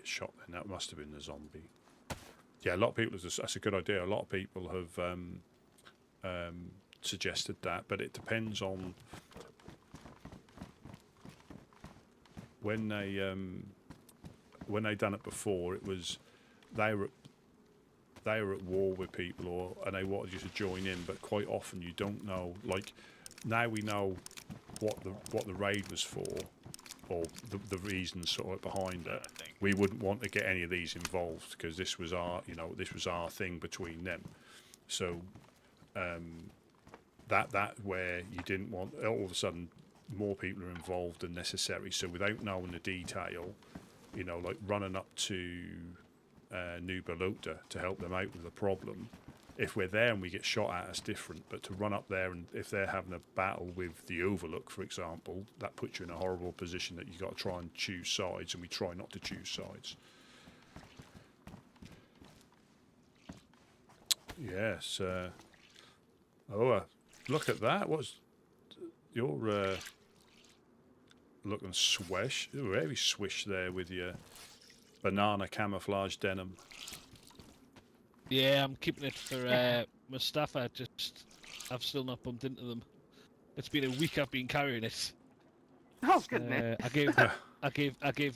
get shot then? That must have been the zombie. Yeah, a lot of people, that's a good idea. A lot of people have suggested that, but it depends on when they done it before. It was they were at war with people, and they wanted you to join in. But quite often you don't know. Like now we know what the raid was for, or the reasons sort of behind it. We wouldn't want to get any of these involved because this was our thing between them. So that where you didn't want all of a sudden more people are involved than necessary. So without knowing the detail, like running up to New Balota to help them out with the problem. If we're there and we get shot at, it's different. But to run up there, and if they're having a battle with the Overlook, for example, that puts you in a horrible position that you've got to try and choose sides, and we try not to choose sides. Yes. Look at that. What's your looking swish? Very swish there with your banana camouflage denim. Yeah, I'm keeping it for Mustafa. I've still not bumped into them. It's been a week I've been carrying it. Oh, good man. I gave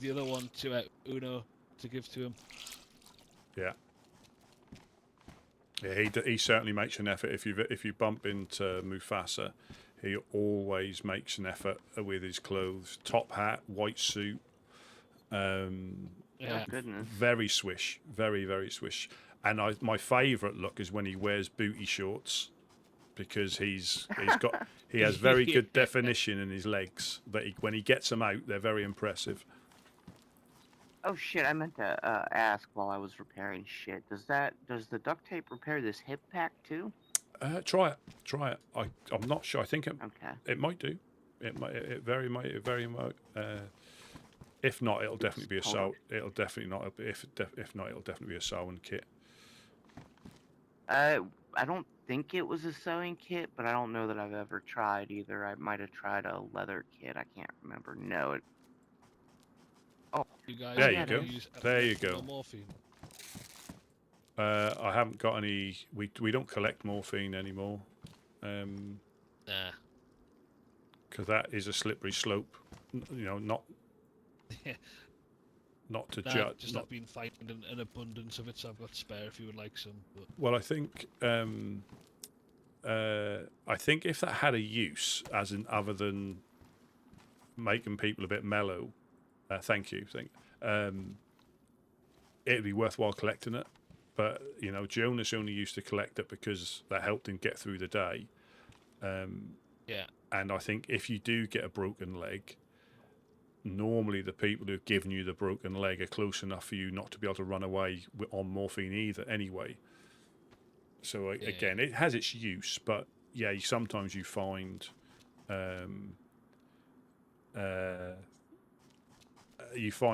the other one to Uno to give to him. Yeah. Yeah, he certainly makes an effort. If you bump into Mufasa, he always makes an effort with his clothes. Top hat, white suit. Yeah. Goodness. Very swish. Very, very swish. And my favourite look is when he wears booty shorts, because he has very good definition in his legs. But when he gets them out, they're very impressive. Oh shit! I meant to ask while I was repairing shit. Does the duct tape repair this hip pack too? Try it. I'm not sure. I think it might do. It very might. If not, it'll definitely be a sew. It'll definitely not. If not, it'll definitely be a sewing kit. I don't think it was a sewing kit, but I don't know that I've ever tried either. I might have tried a leather kit. I can't remember. No. Oh, you guys there you go. There you go. Morphine. I haven't got any. We don't collect morphine anymore. Nah. Because that is a slippery slope. Not to judge. Just not been finding an abundance of it, so I've got spare if you would like some. But... Well, I think if that had a use, as in other than making people a bit mellow, thank you. It'd be worthwhile collecting it. But Jonas only used to collect it because that helped him get through the day. Yeah. And I think if you do get a broken leg, normally the people who've given you the broken leg are close enough for you not to be able to run away on morphine either anyway. So again, it has its use, but yeah, sometimes you find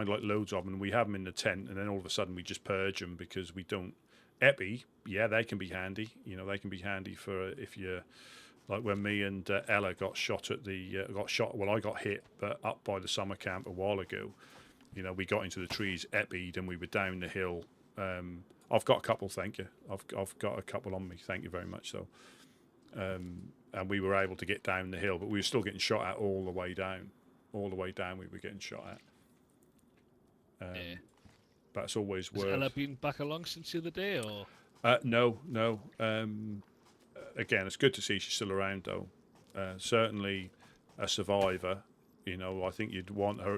like loads of them, and we have them in the tent, and then all of a sudden we just purge them because we don't. Epi, yeah, they can be handy. They can be handy for if you're like when me and Ella got shot at well, I got hit, but up by the summer camp a while ago. We got into the trees, epied, and we were down the hill. I've got a couple, thank you. I've got a couple on me, thank you very much. So, and we were able to get down the hill, but we were still getting shot at all the way down. All the way down, we were getting shot at. But it's always worth. Has Ella been back along since the other day, or? No. Again, it's good to see she's still around, though. Certainly, a survivor. I think you'd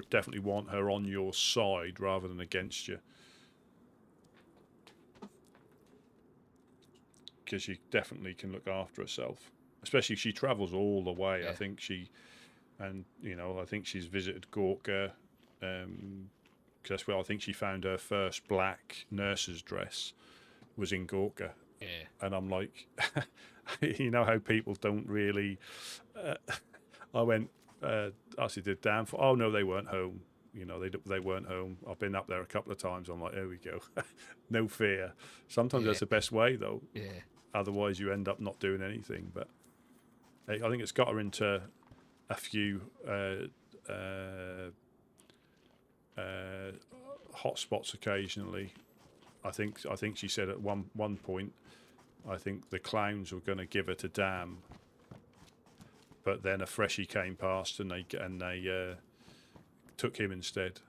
definitely want her on your side rather than against you, because she definitely can look after herself. Especially if she travels all the way. Yeah. I think I think she's visited Gorka. Because I think she found her first black nurse's dress was in Gorka. Yeah. And I'm like, how people don't really. I went. I said, did Dan? Oh no, they weren't home. They weren't home. I've been up there a couple of times. I'm like, there we go. No fear. Sometimes that's the best way, though. Yeah. Otherwise, you end up not doing anything. But I think it's got her into a few hotspots occasionally. I think she said at one point, I think the clowns were going to give her to Dam, but then a freshie came past and they took him instead.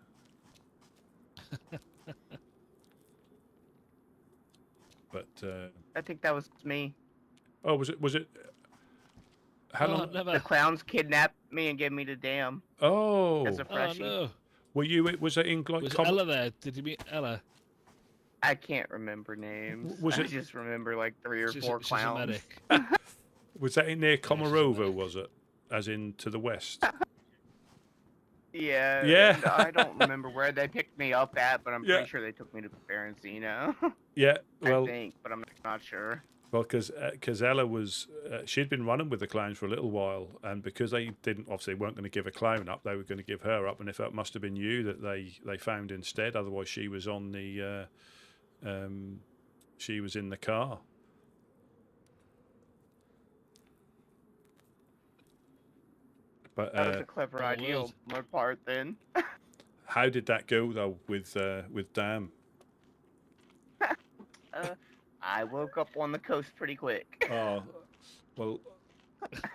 But I think that was me. oh, was it? How long? The clowns kidnapped me and gave me to Dam. Oh, As a freshie. Oh no. Were you? Was it in like? Was Ella there? Did you meet Ella? I can't remember names. Was I it- just remember like 3 or She's 4 a clowns. medic. Was that in near Komarovo? Was it? As in to the west? Yeah. Yeah. and I don't remember where they picked me up at, but I'm Yeah. pretty sure they took me to Ferenzino. Yeah. Well, I think, but I'm not sure. well, because Ella was she'd been running with the clowns for a little while, and because they weren't going to give a clown up, they were going to give her up, and if that must have been you that they found instead, otherwise she was on the she was in the car. But That was a clever idea on my part then. how did that go though with Dam? I woke up on the coast pretty quick. Oh, well,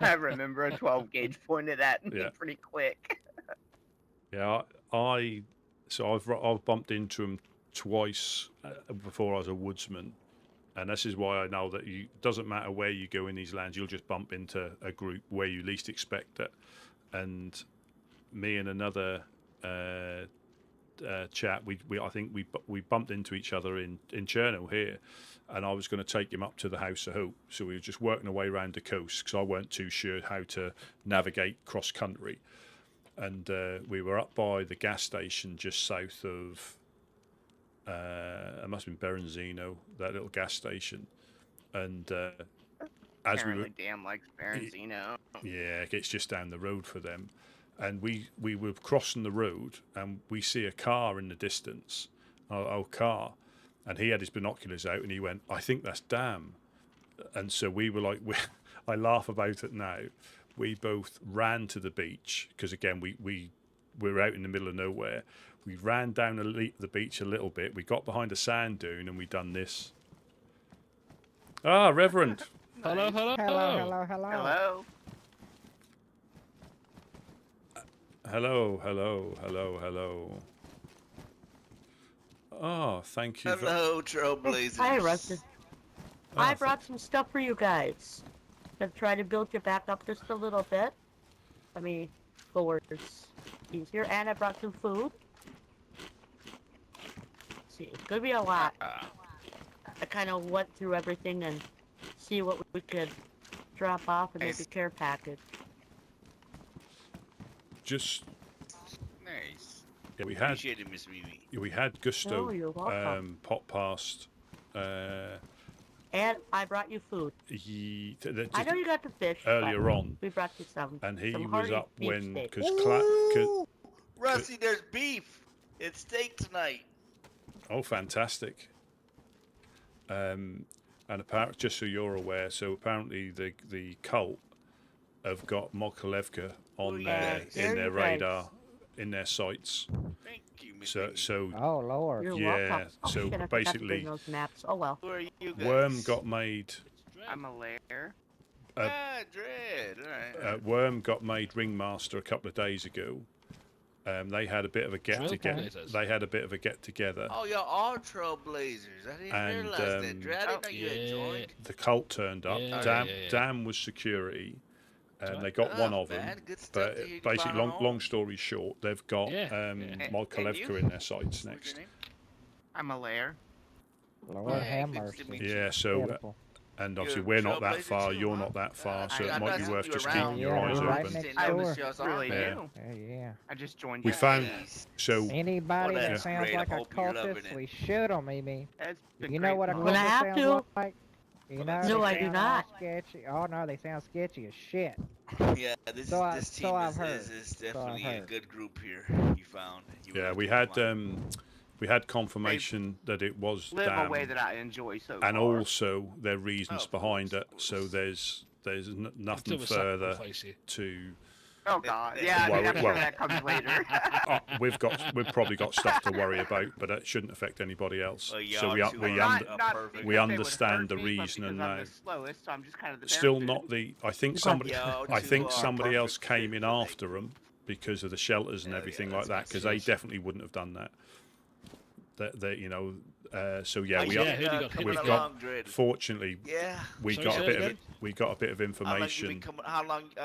I remember a 12 gauge pointed at me Yeah. pretty quick. yeah, I've bumped into him twice before I was a woodsman, and this is why I know that it doesn't matter where you go in these lands, you'll just bump into a group where you least expect it. And me and another chap, I think we bumped into each other in Chernarus here, and I was going to take him up to the House of Hope. So we were just working our way around the coast because I weren't too sure how to navigate cross country, and we were up by the gas station just south of it must have been Berenzino, that little gas station, and as we were Apparently Dam likes Ferenzino. yeah, it's just down the road for them. And we were crossing the road, and we see a car in the distance, our car, and he had his binoculars out, and he went, "I think that's Dam." And so we were like, I laugh about it now. We both ran to the beach because again we were out in the middle of nowhere. We ran down the beach a little bit. We got behind a sand dune, and we done this. Ah, Reverend. Hello, hello. Hello. Hello. Oh, thank you. Hello, Trailblazers. Hi, Rustin. Oh, I brought some stuff for you guys. Gonna try to build you back up just a little bit. Let me go where it's easier. And I brought some food. Let's see, it's gonna be a lot. I kind of went through everything and see what we could drop off and maybe care package. Just Nice. yeah, we had Appreciate it, Miss Mimi. we had Gusto Oh, you're welcome. pop past. And I brought you food. I know you got the fish. earlier but on, we brought you some. and he some was hearty up beef when steak. Ooh, Rusty, there's beef. It's steak tonight. oh, fantastic. And apparently, just so you're aware, so apparently the cult have got Mokolevka on their nice. in Very their nice. radar, in their sights. Thank you, Miss So Mimi. so Oh Lord. You're yeah, welcome. Oh, so shit, I forgot to bring basically, those maps. Oh well. Who are you guys? Worm got made. I'm a lair. Dread. All right. Worm got made ringmaster a couple of days ago. They had a bit of a get Drill together. potatoes. They had a bit of a get together. Oh, y'all are Trailblazers. I didn't And, realize that. Dread, I didn't know you had yeah. joined. The cult turned up. Yeah, Dam, yeah, yeah. Dam was security. right. They got one Oh, of them. man, good stuff But to hear you basically, found a home. long story short, they've got Yeah, yeah. Mokolevka you? in their sights What's next. your name? I'm a lair. Lord have good to mercy. meet you. Yeah, so Beautiful. and obviously You're we're not that Trailblazer far. too, You're huh? not that far, so I it might be know worth you just around. keeping your Yeah, eyes you're right open. next I door. was just really Yeah. new. Yeah. I just joined We you. found Nice. so Anybody Well, that that's sounds great. I like a hope you're loving cultist, it. we shoot them, Mimi. That's been You know great what a fun. When I cultist have sounds to. like? You know, No, they I do sound all not. sketchy. Oh no, they sound sketchy as shit. Yeah, this So this team I've is heard. is So I've definitely a heard. good group here. You found. You yeah, were we able to had find. we had confirmation that it was Live Dam, a way that I enjoy so and far. also their reasons Of behind course, it. of So course. there's Do nothing a further sacrifice here. to Oh God, yeah. Well, I'm sure well, that comes later. we've probably got stuff to worry about, but it shouldn't affect anybody else. Well, So we y'all two are not perfect. we because they would understand hurt the me, but reason, because and I'm now the slowest, so I'm just kind of the still bear not the. I think Y'all two are somebody else perfect came fit in for that after them because of the shelters and everything like that, because they definitely wouldn't have done that. That you know. So yeah, How's we it, are, coming we've along, got. Dread? Fortunately, Yeah. we Sorry, got say a that bit of again? we got a bit of information. How long? And it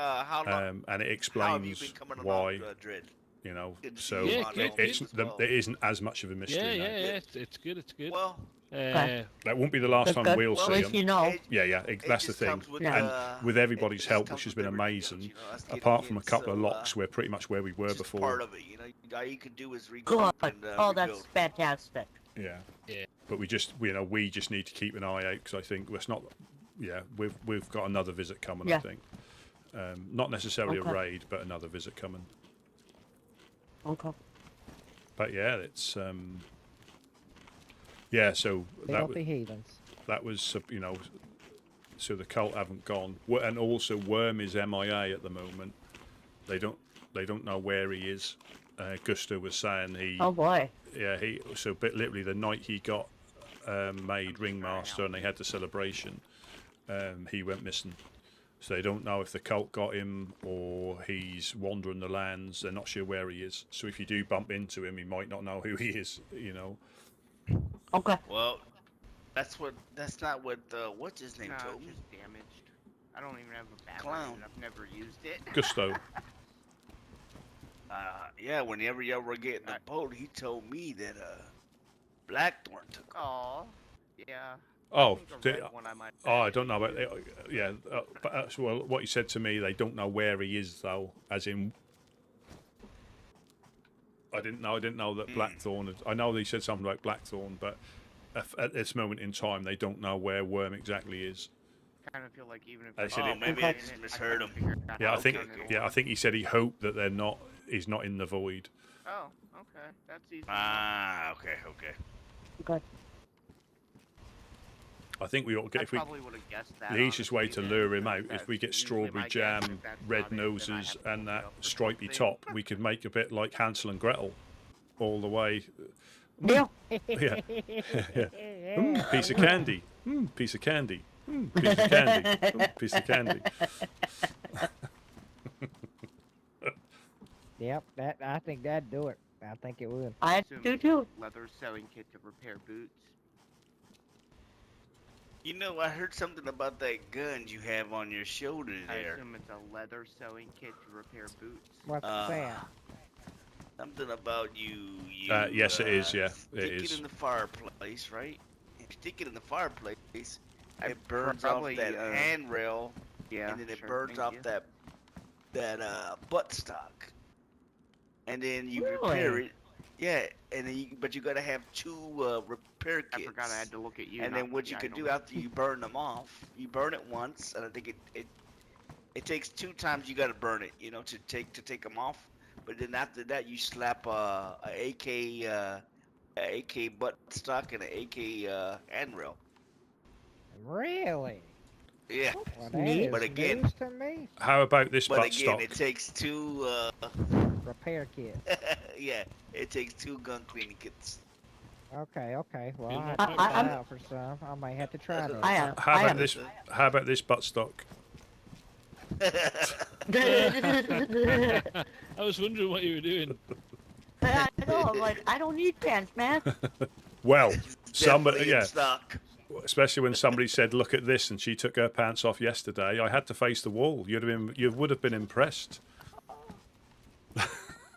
How have you explains been coming why. along, Dread? You know, Good to see so you Yeah, on good, all good. this as well. it isn't as much of a mystery Yeah, now. yeah, it's good, it's good. Well, Uh, That won't be the last That's time good. we'll Well, see at least them. you know. Yeah, that's the just thing. comes with, And with everybody's it help, comes which has with been the rebuild, amazing, you know, us getting apart from a in, couple of so, locks, we're pretty much where we were just before. part of it, you know. All you can do is Good. regroup and Oh, that's rebuild. fantastic. Yeah. Yeah. But we just need to keep an eye out, because I think it's not. Yeah, we've got another visit coming. Yeah. I think, not necessarily Okay. a raid, but another visit coming. Okay. But yeah, it's yeah. So Filthy heathens. that was so the cult haven't gone, and also Worm is MIA at the moment. They don't know where he is. Gusto was saying he. Oh boy. Yeah, literally the night he got made ringmaster and they had the celebration, he went missing. So they don't know if the cult got him or he's wandering the lands. They're not sure where he is. So if you do bump into him, he might not know who he is. You know. Okay. Well, that's not what what's his name No, told it's me. just damaged. I don't even have a battery. Clown. And I've never used it. Gusto. Yeah, whenever y'all were getting the boat, he told me that Blackthorn took. Oh, yeah. Oh, I think a red one I might I don't know about yeah. But well, what he said to me, they don't know where he is though. As in, I didn't know that Blackthorn. I know they said something like Blackthorn, but at this moment in time, they don't know where Worm exactly is. kind of feel like even if I said it- maybe I just misheard him. Yeah, I think he said he hoped that he's not in the void. Oh, okay. That's easy. Okay. Okay. I think we ought to get I if we. probably would have guessed that. The easiest way to honestly, lure then, him out, because if we get that's usually strawberry my guess. jam, If that's red not it, then I noses, have to and look that up the stripy thing. top, we could make a bit like Hansel and Gretel, all the way. Yeah. Yeah. Piece of candy. Piece of candy. Piece of candy. Piece of candy. Yep, I think that'd do it. I think it would. I do too. Leather sewing kit to repair boots. You know, I heard something about that gun you have on your shoulder I there. assume it's a leather sewing kit to repair boots. What's that? Something about you. Yes, it is. Yeah, stick it is. in the fireplace, right? If you stick it in the fireplace, it burns off probably, that handrail, Yeah. and then it sure, burns thank off you. that buttstock, and then you Really? repair it. Yeah, and then but you gotta have two repair kits. I forgot I had to look at you. And not then what the you could item. do after you burn them off, you burn it once, and I think it takes 2 times you gotta burn it, to take them off. But then after that, you slap a AK butt stock and an AK handrail. Really? Yeah. Well, that is But again, news to me. How about this but butt again, stock? it takes 2. Repair kit. Yeah, it takes 2 gun cleaning kits. Okay. Well, I'll I- have to try I'm- out for some. I might have to try that. I am. How about this? How about this butt stock? I was wondering what you were doing. I know. I'm like, I don't need pants, man. Well, somebody, Definitely in yeah, stock. especially when somebody said, "Look at this," and she took her pants off yesterday. I had to face the wall. You would have been impressed.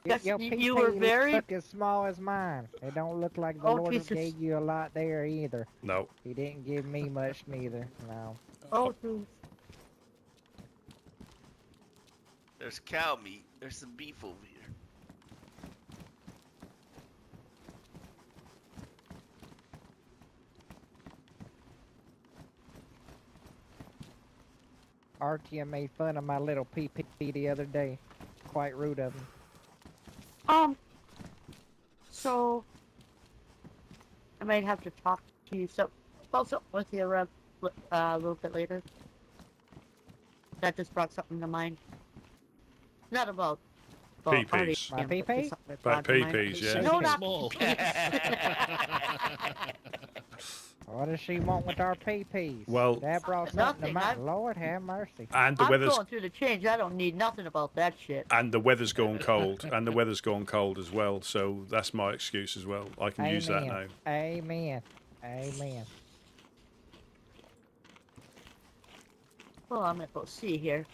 Yes, Your you PP were very. look as small as mine. It don't look like the Oh, Lord Jesus. gave you a lot there either. No. He didn't give me much neither. No. Oh, geez. There's cow meat. There's some beef over here. Artia made fun of my little PP the other day. Quite rude of him. So I might have to talk to you about something with you a little bit later. That just brought something to mind. Not about. PPs. My PP? About PPs, yeah. No, not Small. What does she want with our PPs? Well- that brought something to Nothing, mind. I'm- Lord have mercy. And the I'm weather's going through the change. I don't need nothing about that shit. and the weather's gone cold, and the weather's gone cold as well. So that's my excuse as well. I can use that now. Amen. Amen. Well, I'm gonna go see here.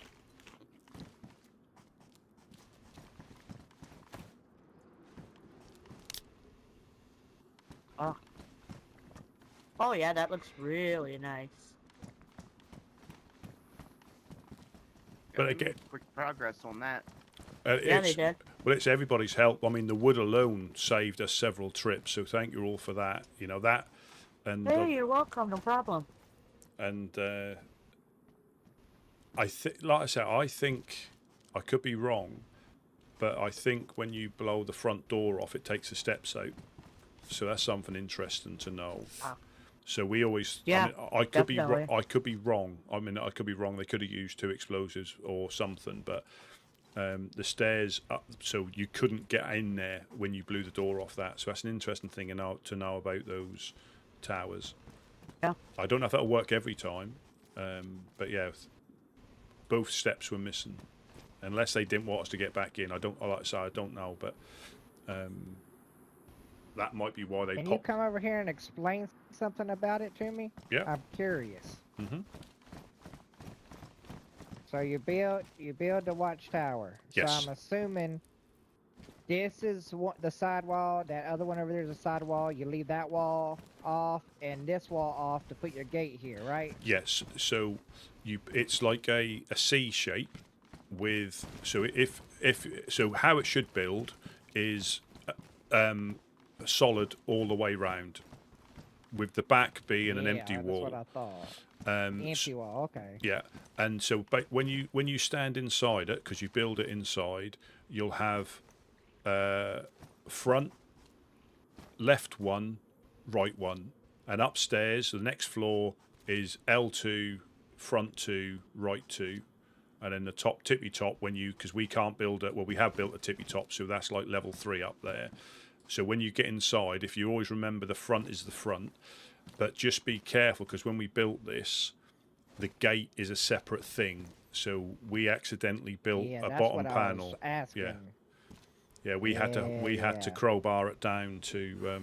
Oh yeah, that looks really nice. But again, Quick progress on that. Yeah, they did. Well, it's everybody's help. I mean, the wood alone saved us several trips, so thank you all for that. You know that, and Hey, you're welcome. No problem. and I think, like I said, I think I could be wrong, but I think when you blow the front door off, it takes the steps out. So that's something interesting to know. So we always, Yeah, I mean, I could be definitely. I could be wrong. I mean, I could be wrong. They could have used 2 explosives or something, but the stairs up, so you couldn't get in there when you blew the door off that. So that's an interesting thing to know about those towers. Yeah. I don't know if that'll work every time, but yeah, both steps were missing, unless they didn't want us to get back in. Like I say, I don't know, but that might be why they Can you popped. come over here and explain something about it to me? Yeah. I'm curious. Mhm. So you build the watchtower. Yes. So I'm assuming this is the side wall. That other one over there is a side wall. You leave that wall off and this wall off to put your gate here, right? Yes. So it's like a C shape with. So so how it should build is solid all the way round, with the back being an empty wall. That's what I thought. Empty wall, okay. Yeah, and so but when you stand inside it, because you build it inside, you'll have front, left one, right one, and upstairs the next floor is L2, front 2, right 2, and then the top tippy top because we can't build it. Well, we have built a tippy top, so that's like level 3 up there. So when you get inside, if you always remember the front is the front, but just be careful because when we built this, the gate is a separate thing. So we accidentally built a bottom panel. Yeah, we had to crowbar it down to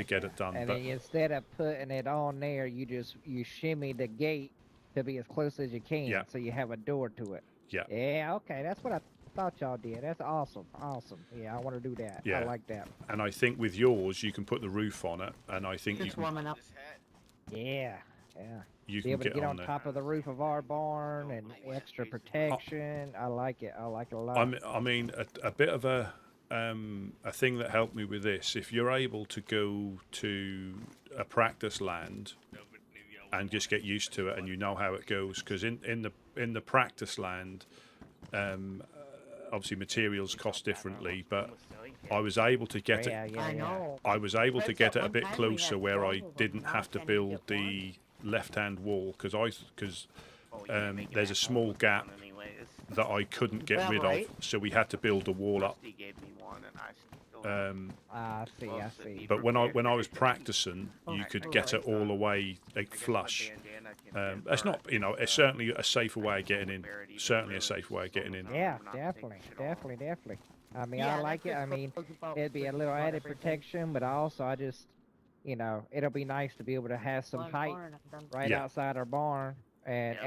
get it done. And But then instead of putting it on there, you shimmy the gate to be as close as you can, Yeah. so you have a door to it. Yeah. Yeah. Okay, that's what I thought y'all did. That's awesome. Awesome. Yeah, I want to do that. Yeah. I like that. And I think with yours, you can put the roof on it, and I think you Just can. warming up. Yeah. Yeah. You Be can able to get on there. top of the roof of our barn and extra protection. I like it. I like it a lot. I mean, a bit of a thing that helped me with this. If you're able to go to a practice land and just get used to it, and you know how it goes, because in the practice land, obviously materials cost differently, but I was able to get it. I know. I was able to That's get that it a one bit time we closer had where I 12 of them. didn't Now have to can't build get the left-hand wall because there's a small gap that I couldn't get Well, rid right. of, so we had to build a wall up. I see. But when I was practicing, you could get it all the way like flush. That's not, it's certainly a safer way of getting in. Certainly a safe way of getting in. Yeah, definitely. I mean, Yeah, I like it. that's I just what mean, it was about. it'd be a It's little about added everything. protection, but also I just, it'll be nice to be able to have some One height barn, I've done- right Yeah. outside our barn, and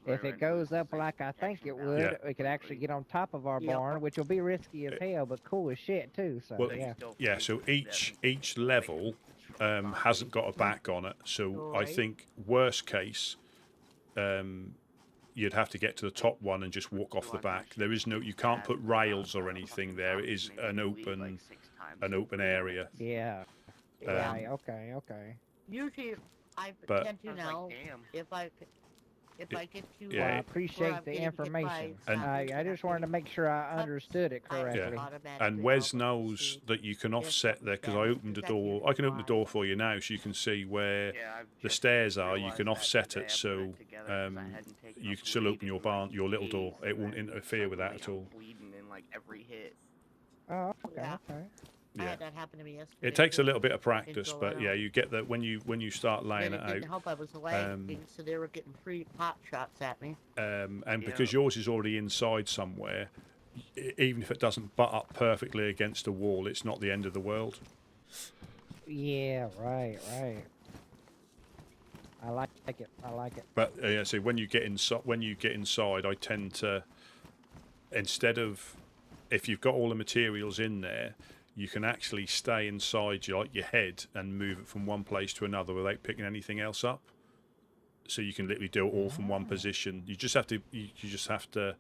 if it goes up like I think it would, Yeah. we could actually get on top of our Yep. barn, which will be risky as hell, but cool as shit too. So Well, yeah. yeah. So each level hasn't got a back on it. So I Right. think worst case, you'd have to get to the top one and just walk off the back. There is you can't put rails or anything there. It is an open area. Yeah. Um, Right. Okay. Usually, I But- tend to now, if I if I get to. uh, Well, I where appreciate I'm the getting hit by information. zombies I just wanted to make sure I understood it correctly. And Wes knows that you can offset there because I opened the door. I can open the door for you now, so you can see where the stairs are. You can offset it so you can still open your little door. It won't interfere with that at all. Bleeding in like every hit. Oh, okay, Yeah. okay. I Yeah. had that happen to me yesterday. It takes a too. little bit of Didn't practice, go but well. yeah, you get that when you start laying Then it it didn't out. help. I was lagging, so they were getting free pot shots at me. And because yours is already inside somewhere, even if it doesn't butt up perfectly against a wall, it's not the end of the world. Yeah, right. I like it. I like it. But yeah, so when you get inside, I tend to, instead of, if you've got all the materials in there, you can actually stay inside your head and move it from one place to another without picking anything else up. So you can literally do it all from one position. You just have to.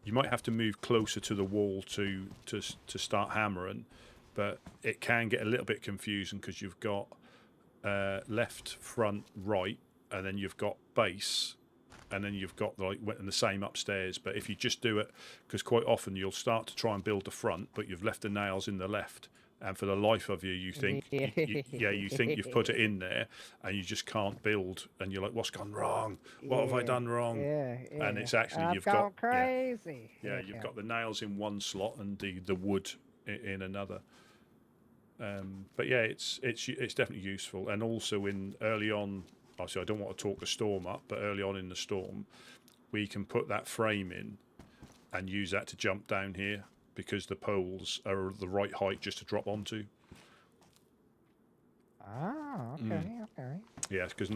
You might have to move closer to the wall to start hammering, but it can get a little bit confusing because you've got left, front, right, and then you've got base, and then you've got the same upstairs. But if you just do it, because quite often you'll start to try and build the front, but you've left the nails in the left, and for the life of you, you think you think you've put it in there, and you just can't build, and you're like, what's gone wrong? What have I done wrong? Yeah. And it's actually I've you've gone got crazy. yeah, you've got the nails in one slot and the wood in another. But yeah, it's definitely useful, and also in early on. Obviously, I don't want to talk the storm up, but early on in the storm, we can put that frame in and use that to jump down here because the poles are the right height just to drop onto. Ah, okay. Yes, because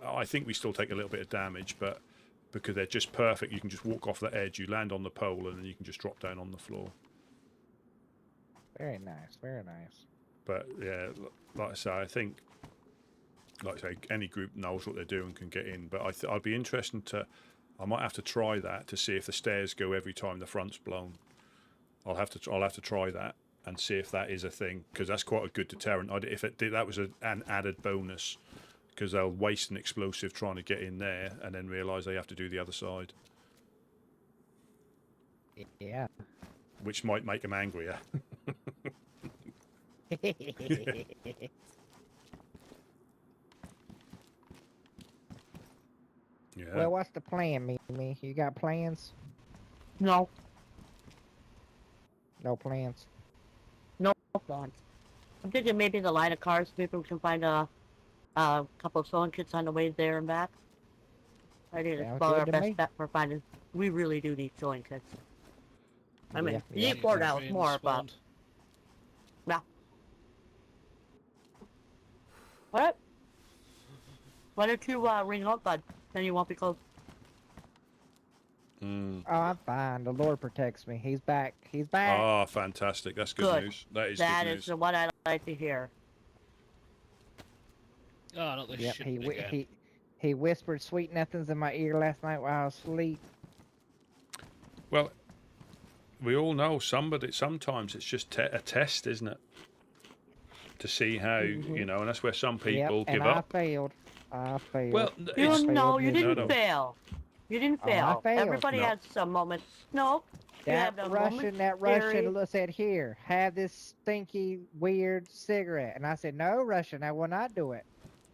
I think we still take a little bit of damage, but because they're just perfect, you can just walk off the edge, you land on the pole, and then you can just drop down on the floor. Very nice, very nice. But yeah, like I say, I think, like I say, any group knows what they're doing and can get in. But I'd be interested to, I might have to try that to see if the stairs go every time the front's blown. I'll have to try that and see if that is a thing, because that's quite a good deterrent. If it did, that was an added bonus, because they'll waste an explosive trying to get in there and then realise they have to do the other side. Yeah. Which might make them angrier. Yeah. Well, what's the plan, Mimi? You got plans? No. No plans. No plans. I'm thinking maybe the line of cars, maybe we can find a couple of sewing kits on the way there and back. I think it's about our best bet for finding. We really do need sewing kits. I mean, you need $4 more, but yeah. What? Why don't you ring out, bud? Then you won't be close. Mm. Oh, I'm fine. The Lord protects me. He's back. He's back. Oh, fantastic. That's good news. That is good news. That is what I like to hear. Oh, not this Yep, shit again. he whispered sweet nothings in my ear last night while I was asleep. Well, we all know sometimes it's just a test, isn't it? To see how, you know, and that's where some people give up. I failed. Well, you didn't fail. You didn't fail. I failed. Everybody has some moments. No. That Russian said, "Here, have this stinky, weird cigarette." And I said, "No, Russian, I will not do it."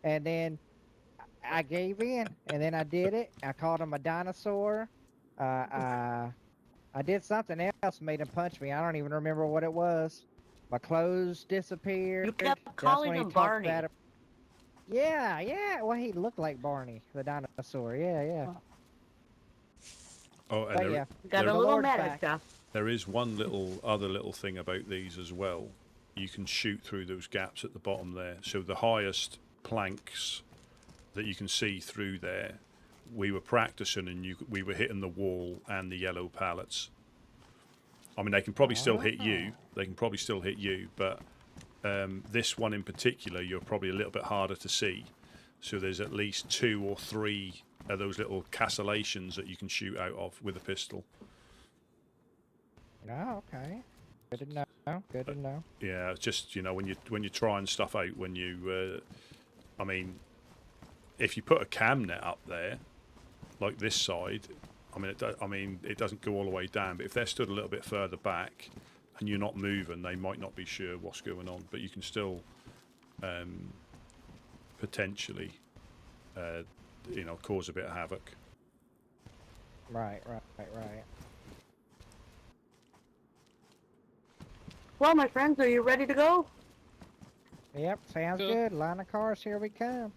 And then I gave in, and then I did it. I called him a dinosaur. I did something else, made him punch me. I don't even remember what it was. My clothes disappeared. You kept That's calling when he him talked Barney. about it. Yeah. Well, he looked like Barney, the dinosaur. Yeah. Oh, and But there, yeah, Got there- a little Lord's mad back. at ya. there is one other little thing about these as well. You can shoot through those gaps at the bottom there. So the highest planks that you can see through there, we were practicing and we were hitting the wall and the yellow pallets. I mean, they can probably still hit you. They can probably still hit you, but this one in particular, you're probably a little bit harder to see. So there's at least 2 or 3 of those little cassellations that you can shoot out of with a pistol. Oh, okay. Good to know. Good to know. Yeah, it's just, you know, when you're trying stuff out, when you, I mean, if you put a cam net up there, like this side, I mean, it doesn't go all the way down, but if they're stood a little bit further back and you're not moving, they might not be sure what's going on, but you can still potentially, you know, cause a bit of havoc. Right. Well, my friends, are you ready to go? Yep, sounds good. Line of cars, here we come.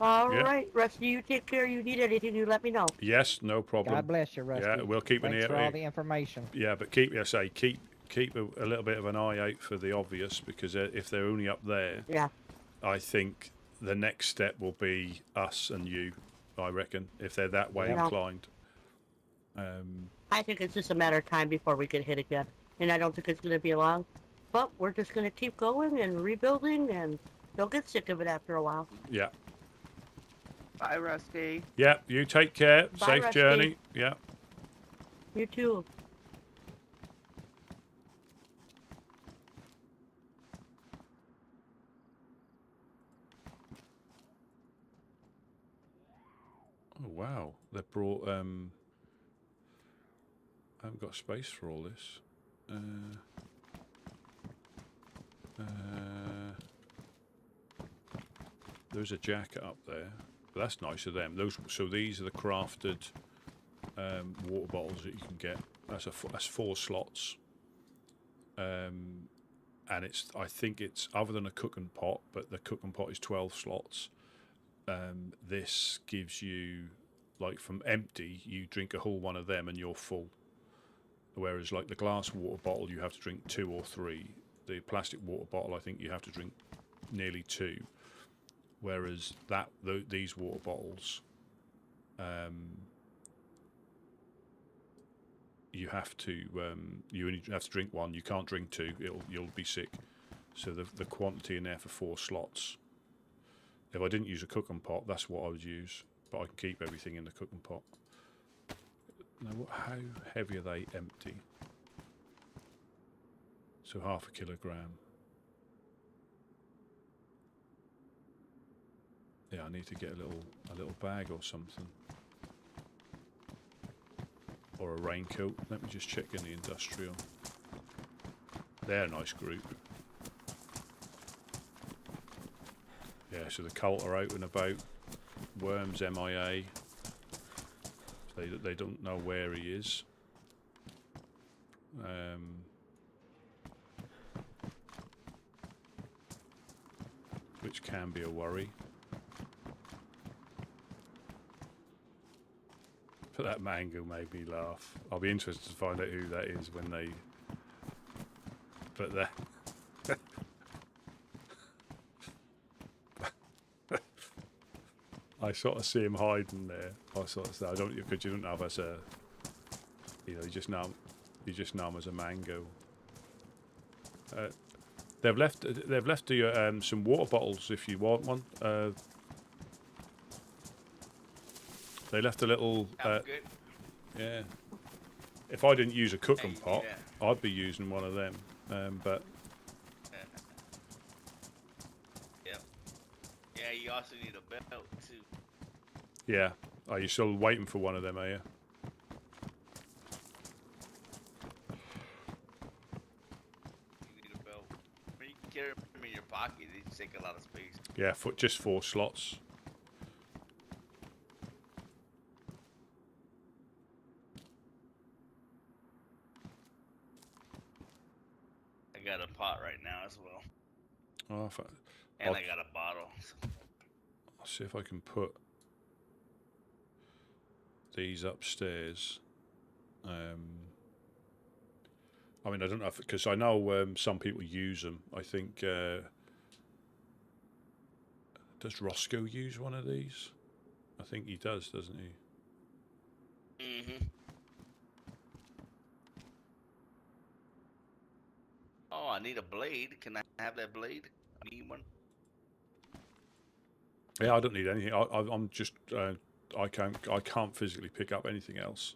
All right, Rusty, you take care. You need anything, you let me know. Yes, no problem. God bless you, Rusty. Yeah, we'll keep Thanks an ear. for all the information. Yeah, but keep a little bit of an eye out for the obvious, because if they're only up there, yeah, I think the next step will be us and you. I reckon if they're that way inclined. I think it's just a matter of time before we get hit again, and I don't think it's going to be long. But we're just going to keep going and rebuilding, and they'll get sick of it after a while. Yeah. Bye, Rusty. Yeah, you take care. Bye, Safe Rusty. journey. Yeah. You too. Oh wow, they brought. I haven't got space for all this. There's a jacket up there. But that's nice of them. So these are the crafted water bottles that you can get. That's 4 slots. And I think it's other than a cooking pot, but the cooking pot is 12 slots. This gives you, like, from empty, you drink a whole one of them and you're full. Whereas like the glass water bottle, you have to drink 2 or 3. The plastic water bottle, I think you have to drink nearly 2. Whereas these water bottles, you have to you only have to drink 1. You can't drink 2. You'll be sick. So the quantity in there for 4 slots. If I didn't use a cooking pot, that's what I would use. But I can keep everything in the cooking pot. Now, how heavy are they empty? So 1/2 kilogram. Yeah, I need to get a little bag or something. Or a raincoat. Let me just check in the industrial. They're a nice group. Yeah, so the cult are out and about. Worm's MIA. So they don't know where he is. Which can be a worry. But that mango made me laugh. I'll be interested to find out who that is when they... But that... I sort of see him hiding there. I sort of say, because you don't have as a... You know, you just know him as a mango. They've left you some water bottles if you want one. They left a little. Yeah. If I didn't use a cooking pot, I'd be using one of them. But. Yeah, you also need a belt too. Yeah. Are you still waiting for one of them? Are you? Carry them in your pocket, they take a lot of space. Yeah, just 4 slots. I got a pot right now as well. Oh, I got a bottle. I'll see if I can put these upstairs. I mean, I don't know because I know some people use them. I think does Roscoe use one of these? I think he does, doesn't he? Mm-hmm. Oh, I need a blade. Can I have that blade? I need one. Yeah, I don't need anything. I'm just I can't physically pick up anything else.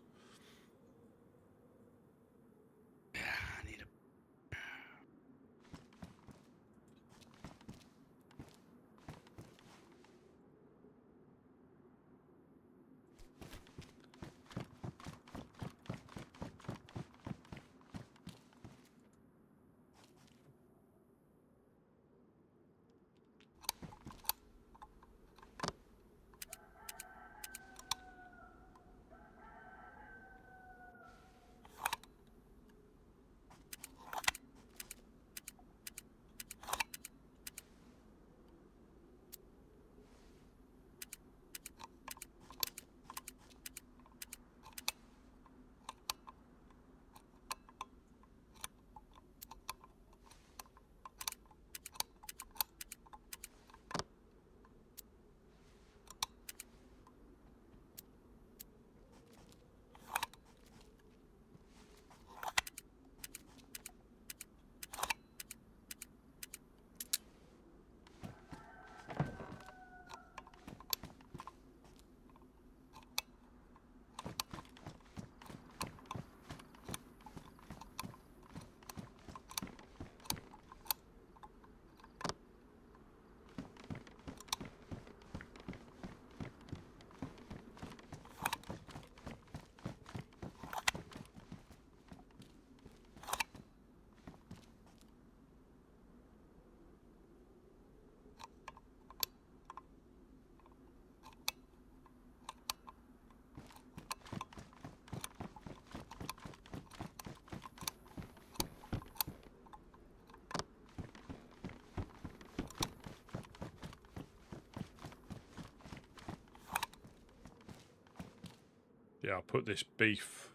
Yeah, I'll put this beef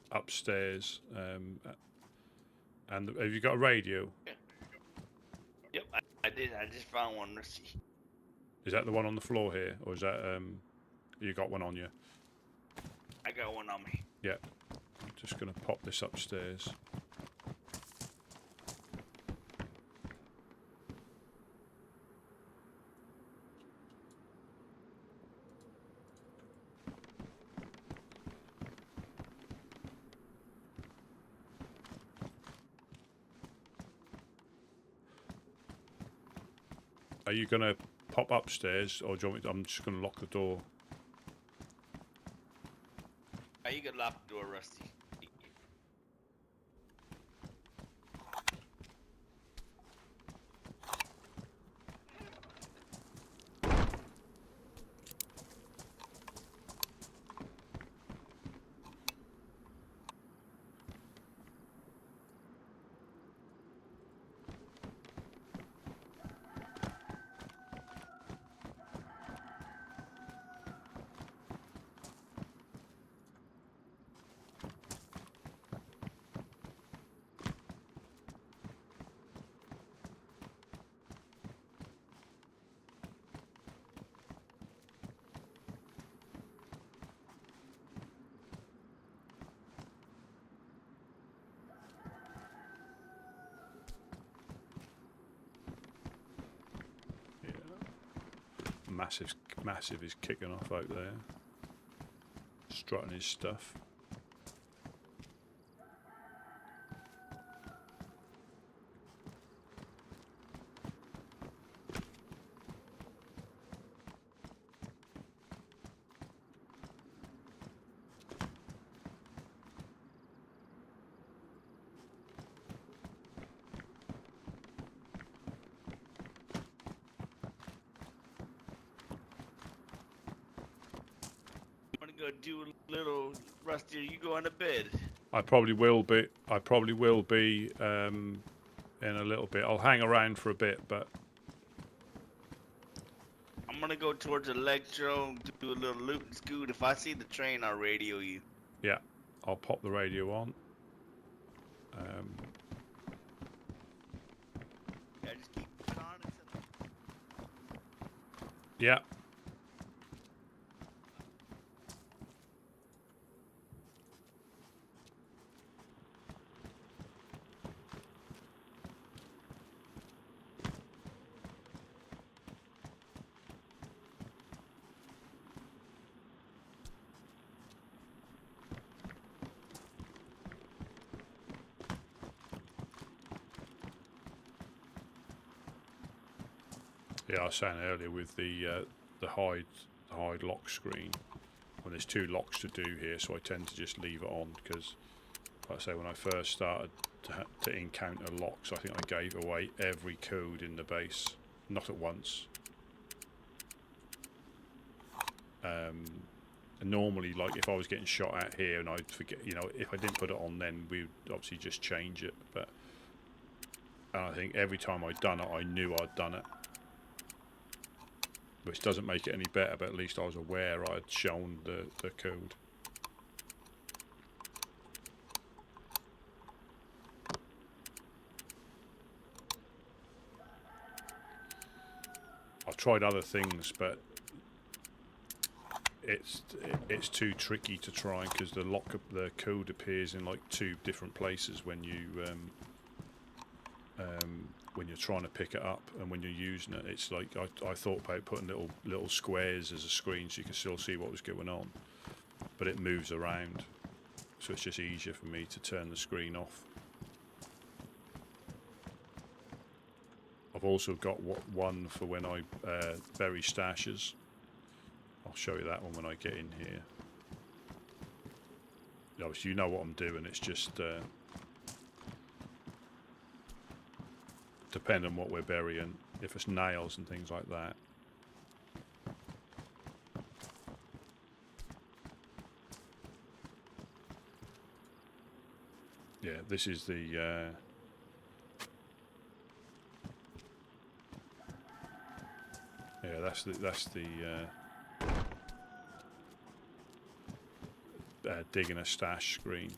upstairs. And have you got a radio? Yep, I did. I just found one. Let's see. Is that the one on the floor here, or is that you got one on you? I got one on me. Yeah. I'm just gonna pop this upstairs. Are you gonna pop upstairs, or do you want me to, I'm just gonna lock the door. You can lock the door, Rusty. Massive is kicking off out there, strutting his stuff. Go do a little, Rusty. Are you going to bed? I probably will be. In a little bit. I'll hang around for a bit, but I'm gonna go towards Electro, do a little loot and scoot. If I see the train, I'll radio you. yeah, I'll pop the radio on. Yeah, just keep it on until... Yeah. Yeah, I was saying earlier with the hide lock screen, when there's two locks to do here, so I tend to just leave it on because, like I say, when I first started to encounter locks, I think I gave away every code in the base, not at once. And normally, like if I was getting shot at here and I'd forget, you know, if I didn't put it on, then we would obviously just change it. But and I think every time I'd done it, I knew I'd done it. Which doesn't make it any better, but at least I was aware I'd shown the code. I've tried other things, but it's too tricky to try because the code appears in like two different places when you're trying to pick it up, and when you're using it, it's like I thought about putting little squares as a screen so you can still see what was going on, but it moves around, so it's just easier for me to turn the screen off. I've also got one for when I bury stashes. I'll show you that one when I get in here. Obviously, you know what I'm doing. It's just depending on what we're burying. If it's nails and things like that. Yeah, this is the. Yeah, that's the digging a stash screen.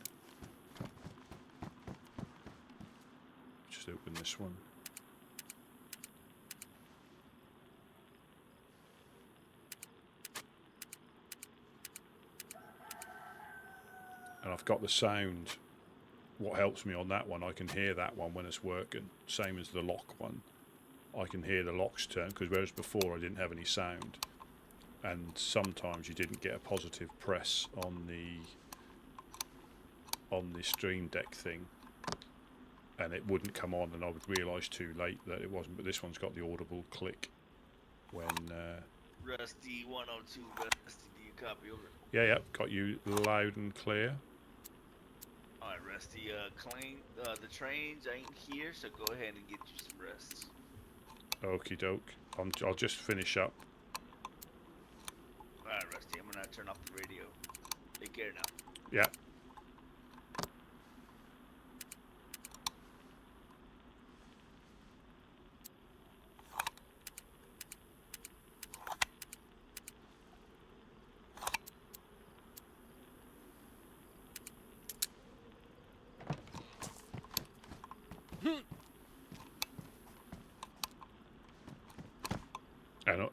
Just open this one. And I've got the sound. What helps me on that one, I can hear that one when it's working. Same as the lock one. I can hear the locks turn, because whereas before I didn't have any sound. And sometimes you didn't get a positive press on the Stream Deck thing. And it wouldn't come on, and I would realise too late that it wasn't. But this one's got the audible click when... Rusty 102, Rusty, do you copy over? Yeah, got you loud and clear. Alright, Rusty, clean, the trains ain't here, so go ahead and get you some rest. Okie doke. I'll just finish up. Alright, Rusty, I'm gonna turn off the radio. Take care now. Yeah.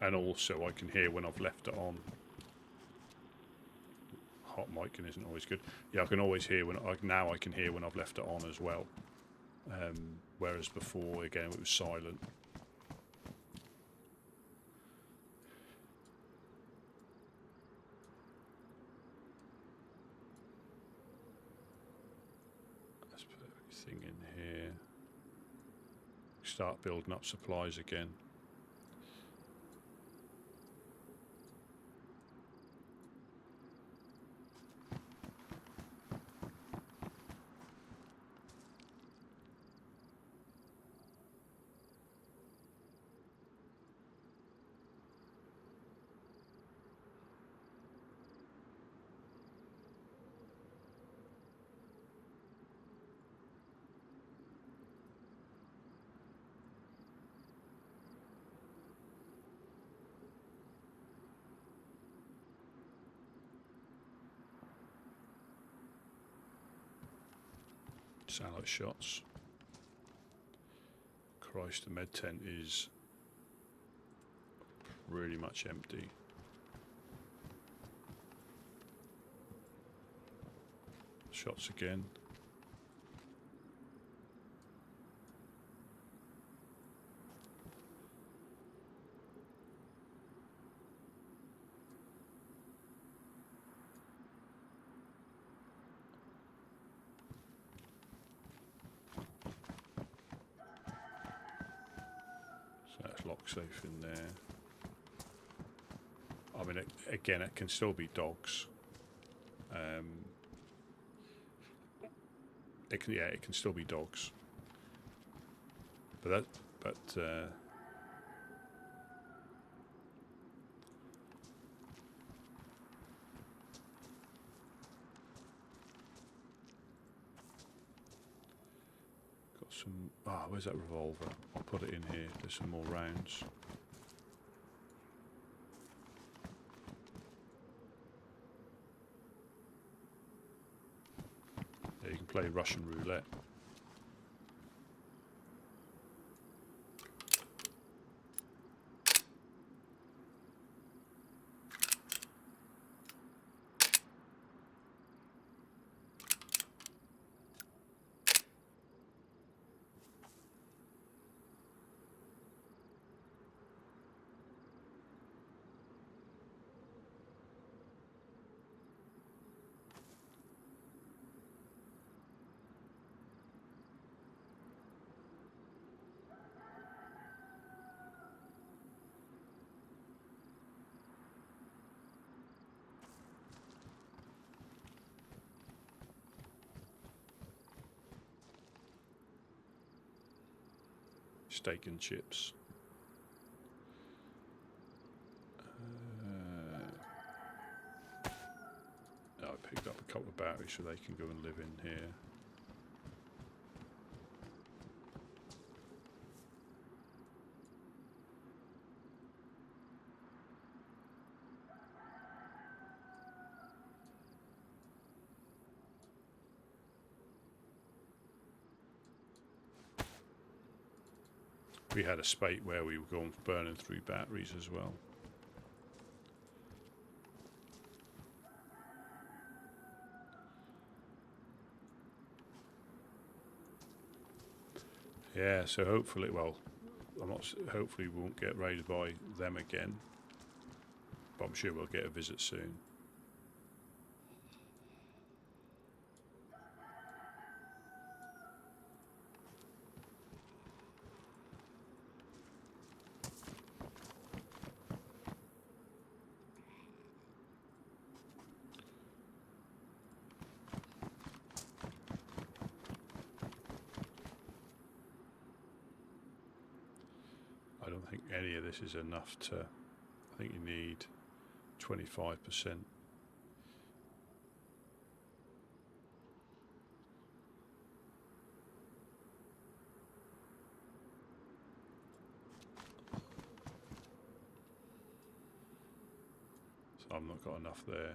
And also I can hear when I've left it on. Hot micing isn't always good. Yeah, I can always hear now I can hear when I've left it on as well. Whereas before, again, it was silent. Let's put everything in here. Start building up supplies again. Salad shots. Christ, the med tent is pretty much empty. Shots again. Lock safe in there. I mean, again, it can still be dogs. It can still be dogs. But got some. Where's that revolver? I'll put it in here. There's some more rounds. Yeah, you can play Russian roulette. Steak and chips. I picked up a couple of batteries so they can go and live in here. We had a spate where we were going burning through batteries as well. Yeah, so hopefully, well, hopefully we won't get raided by them again, but I'm sure we'll get a visit soon. I don't think any of this is enough to, I think you need 25%. So I've not got enough there.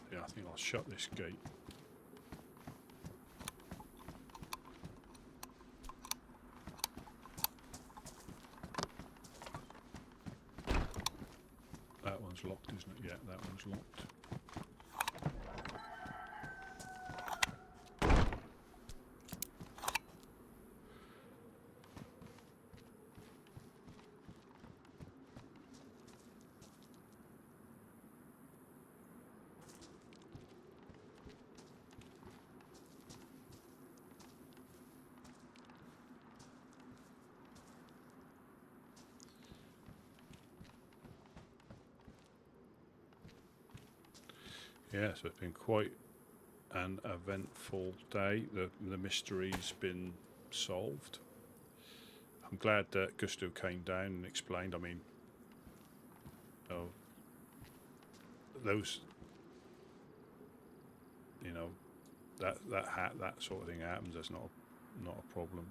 Yeah, I think I'll shut this gate. That one's locked, isn't it? Yeah, that one's locked. Yeah, so it's been quite an eventful day. The mystery's been solved. I'm glad that Gusto came down and explained. I mean, those, you know, that sort of thing happens. That's not a problem.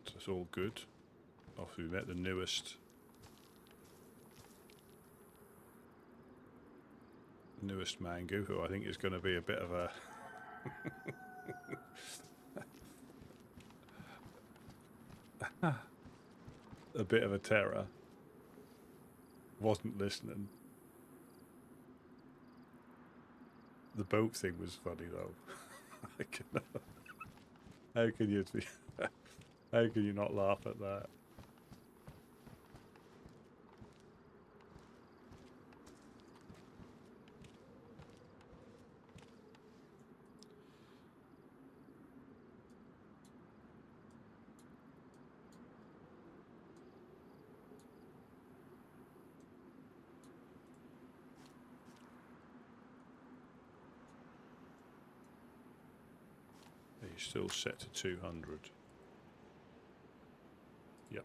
So it's all good. After we met the newest Mango, who I think is going to be a bit of a a bit of a terror. Wasn't listening. The boat thing was funny though. How can you not laugh at that? still set to 200. Yep.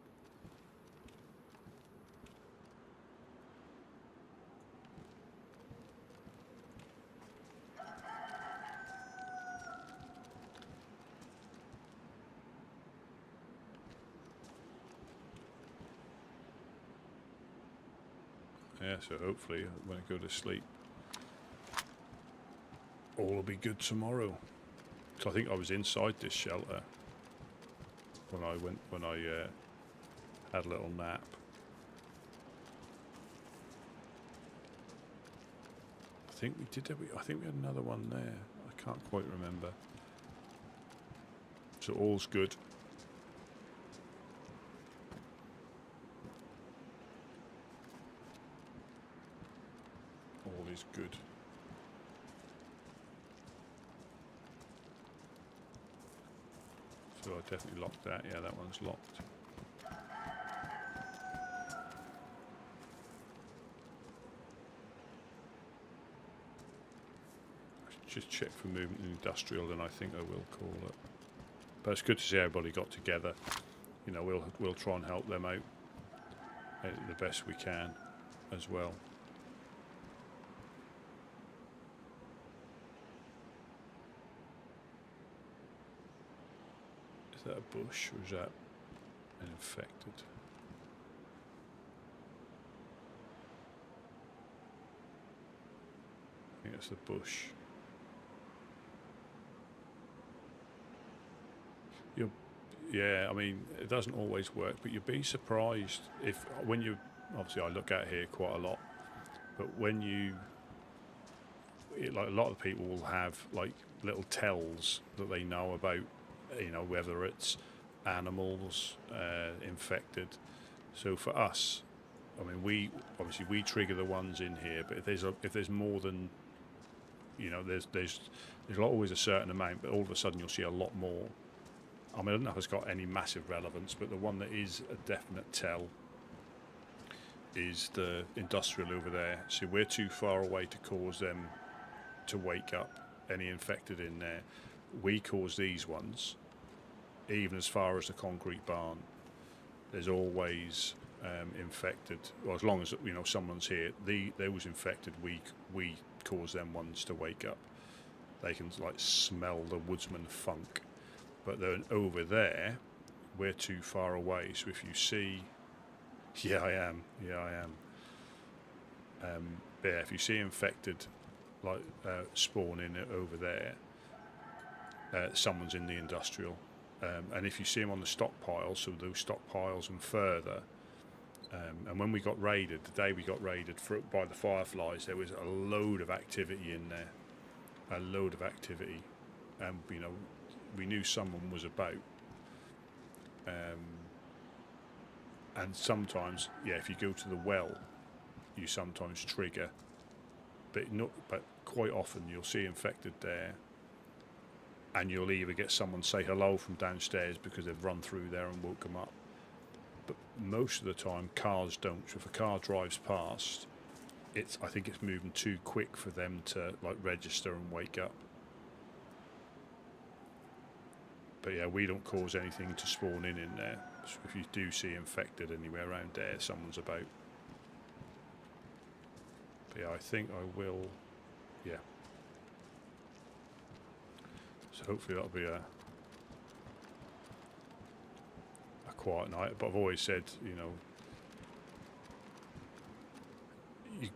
Yeah, so hopefully when I go to sleep, all will be good tomorrow. So I think I was inside this shelter when I had a little nap. I think we did. I think we had another one there. I can't quite remember. So all's good. All is good. So I definitely locked that. Yeah, that one's locked. Just check for movement in industrial, and I think I will call it. But it's good to see everybody got together. You know, we'll try and help them out the best we can as well. Is that a bush or is that an infected? I think it's the bush. Yeah, I mean, it doesn't always work, but you'd be surprised if, when you, obviously I look at here quite a lot, but when you, like a lot of people will have like little tells that they know about, you know, whether it's animals infected. So for us, I mean, we trigger the ones in here, but if there's more than, you know, there's always a certain amount, but all of a sudden you'll see a lot more. I mean, I don't know if it's got any massive relevance, but the one that is a definite tell is the industrial over there. So we're too far away to cause them to wake up, any infected in there. We cause these ones, even as far as the concrete barn. There's always infected, well, as long as, you know, someone's here. Those infected, we cause them ones to wake up. They can like smell the woodsman funk. But then over there, we're too far away. So if you see, yeah, I am. Yeah, if you see infected, like spawning over there, someone's in the industrial. And if you see them on the stockpile, so those stockpiles and further, and when we got raided, the day we got raided by the fireflies, there was a load of activity in there, a load of activity, and you know, we knew someone was about, and sometimes, yeah, if you go to the well, you sometimes trigger, but quite often you'll see infected there, and you'll either get someone say hello from downstairs because they've run through there and woke them up, but most of the time cars don't. So if a car drives past, I think it's moving too quick for them to like register and wake up. But yeah, we don't cause anything to spawn in there. So if you do see infected anywhere around there, someone's about. But yeah, I think I will, yeah. So hopefully that'll be a quiet night. But I've always said, you know,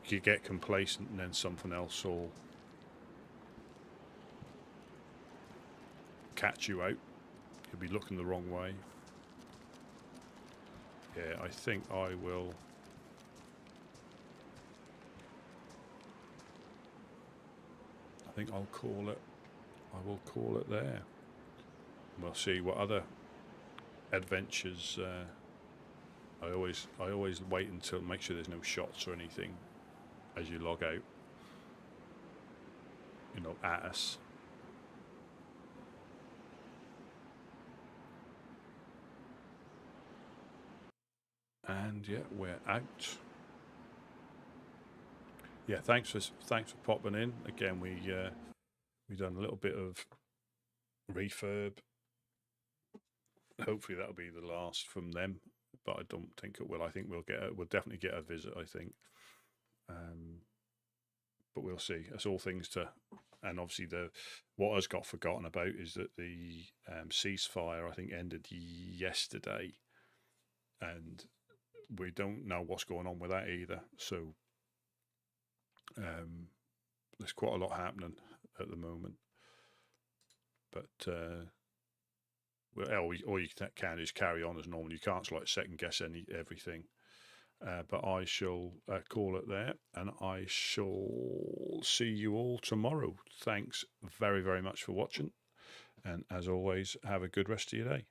you get complacent and then something else will catch you out. You'll be looking the wrong way. Yeah, I think I will. I think I'll call it. I will call it there. We'll see what other adventures. I always wait until make sure there's no shots or anything as you log out. You know, at us. And yeah, we're out. Yeah, thanks for popping in again. We done a little bit of refurb. Hopefully that'll be the last from them, but I don't think it will. I think we'll definitely get a visit, I think. But we'll see. It's all things to, and obviously what has got forgotten about is that the ceasefire, I think, ended yesterday, and we don't know what's going on with that either. So there's quite a lot happening at the moment. But all you can is carry on as normal. You can't like second guess everything. But I shall call it there, and I shall see you all tomorrow. Thanks very, very much for watching, and as always, have a good rest of your day.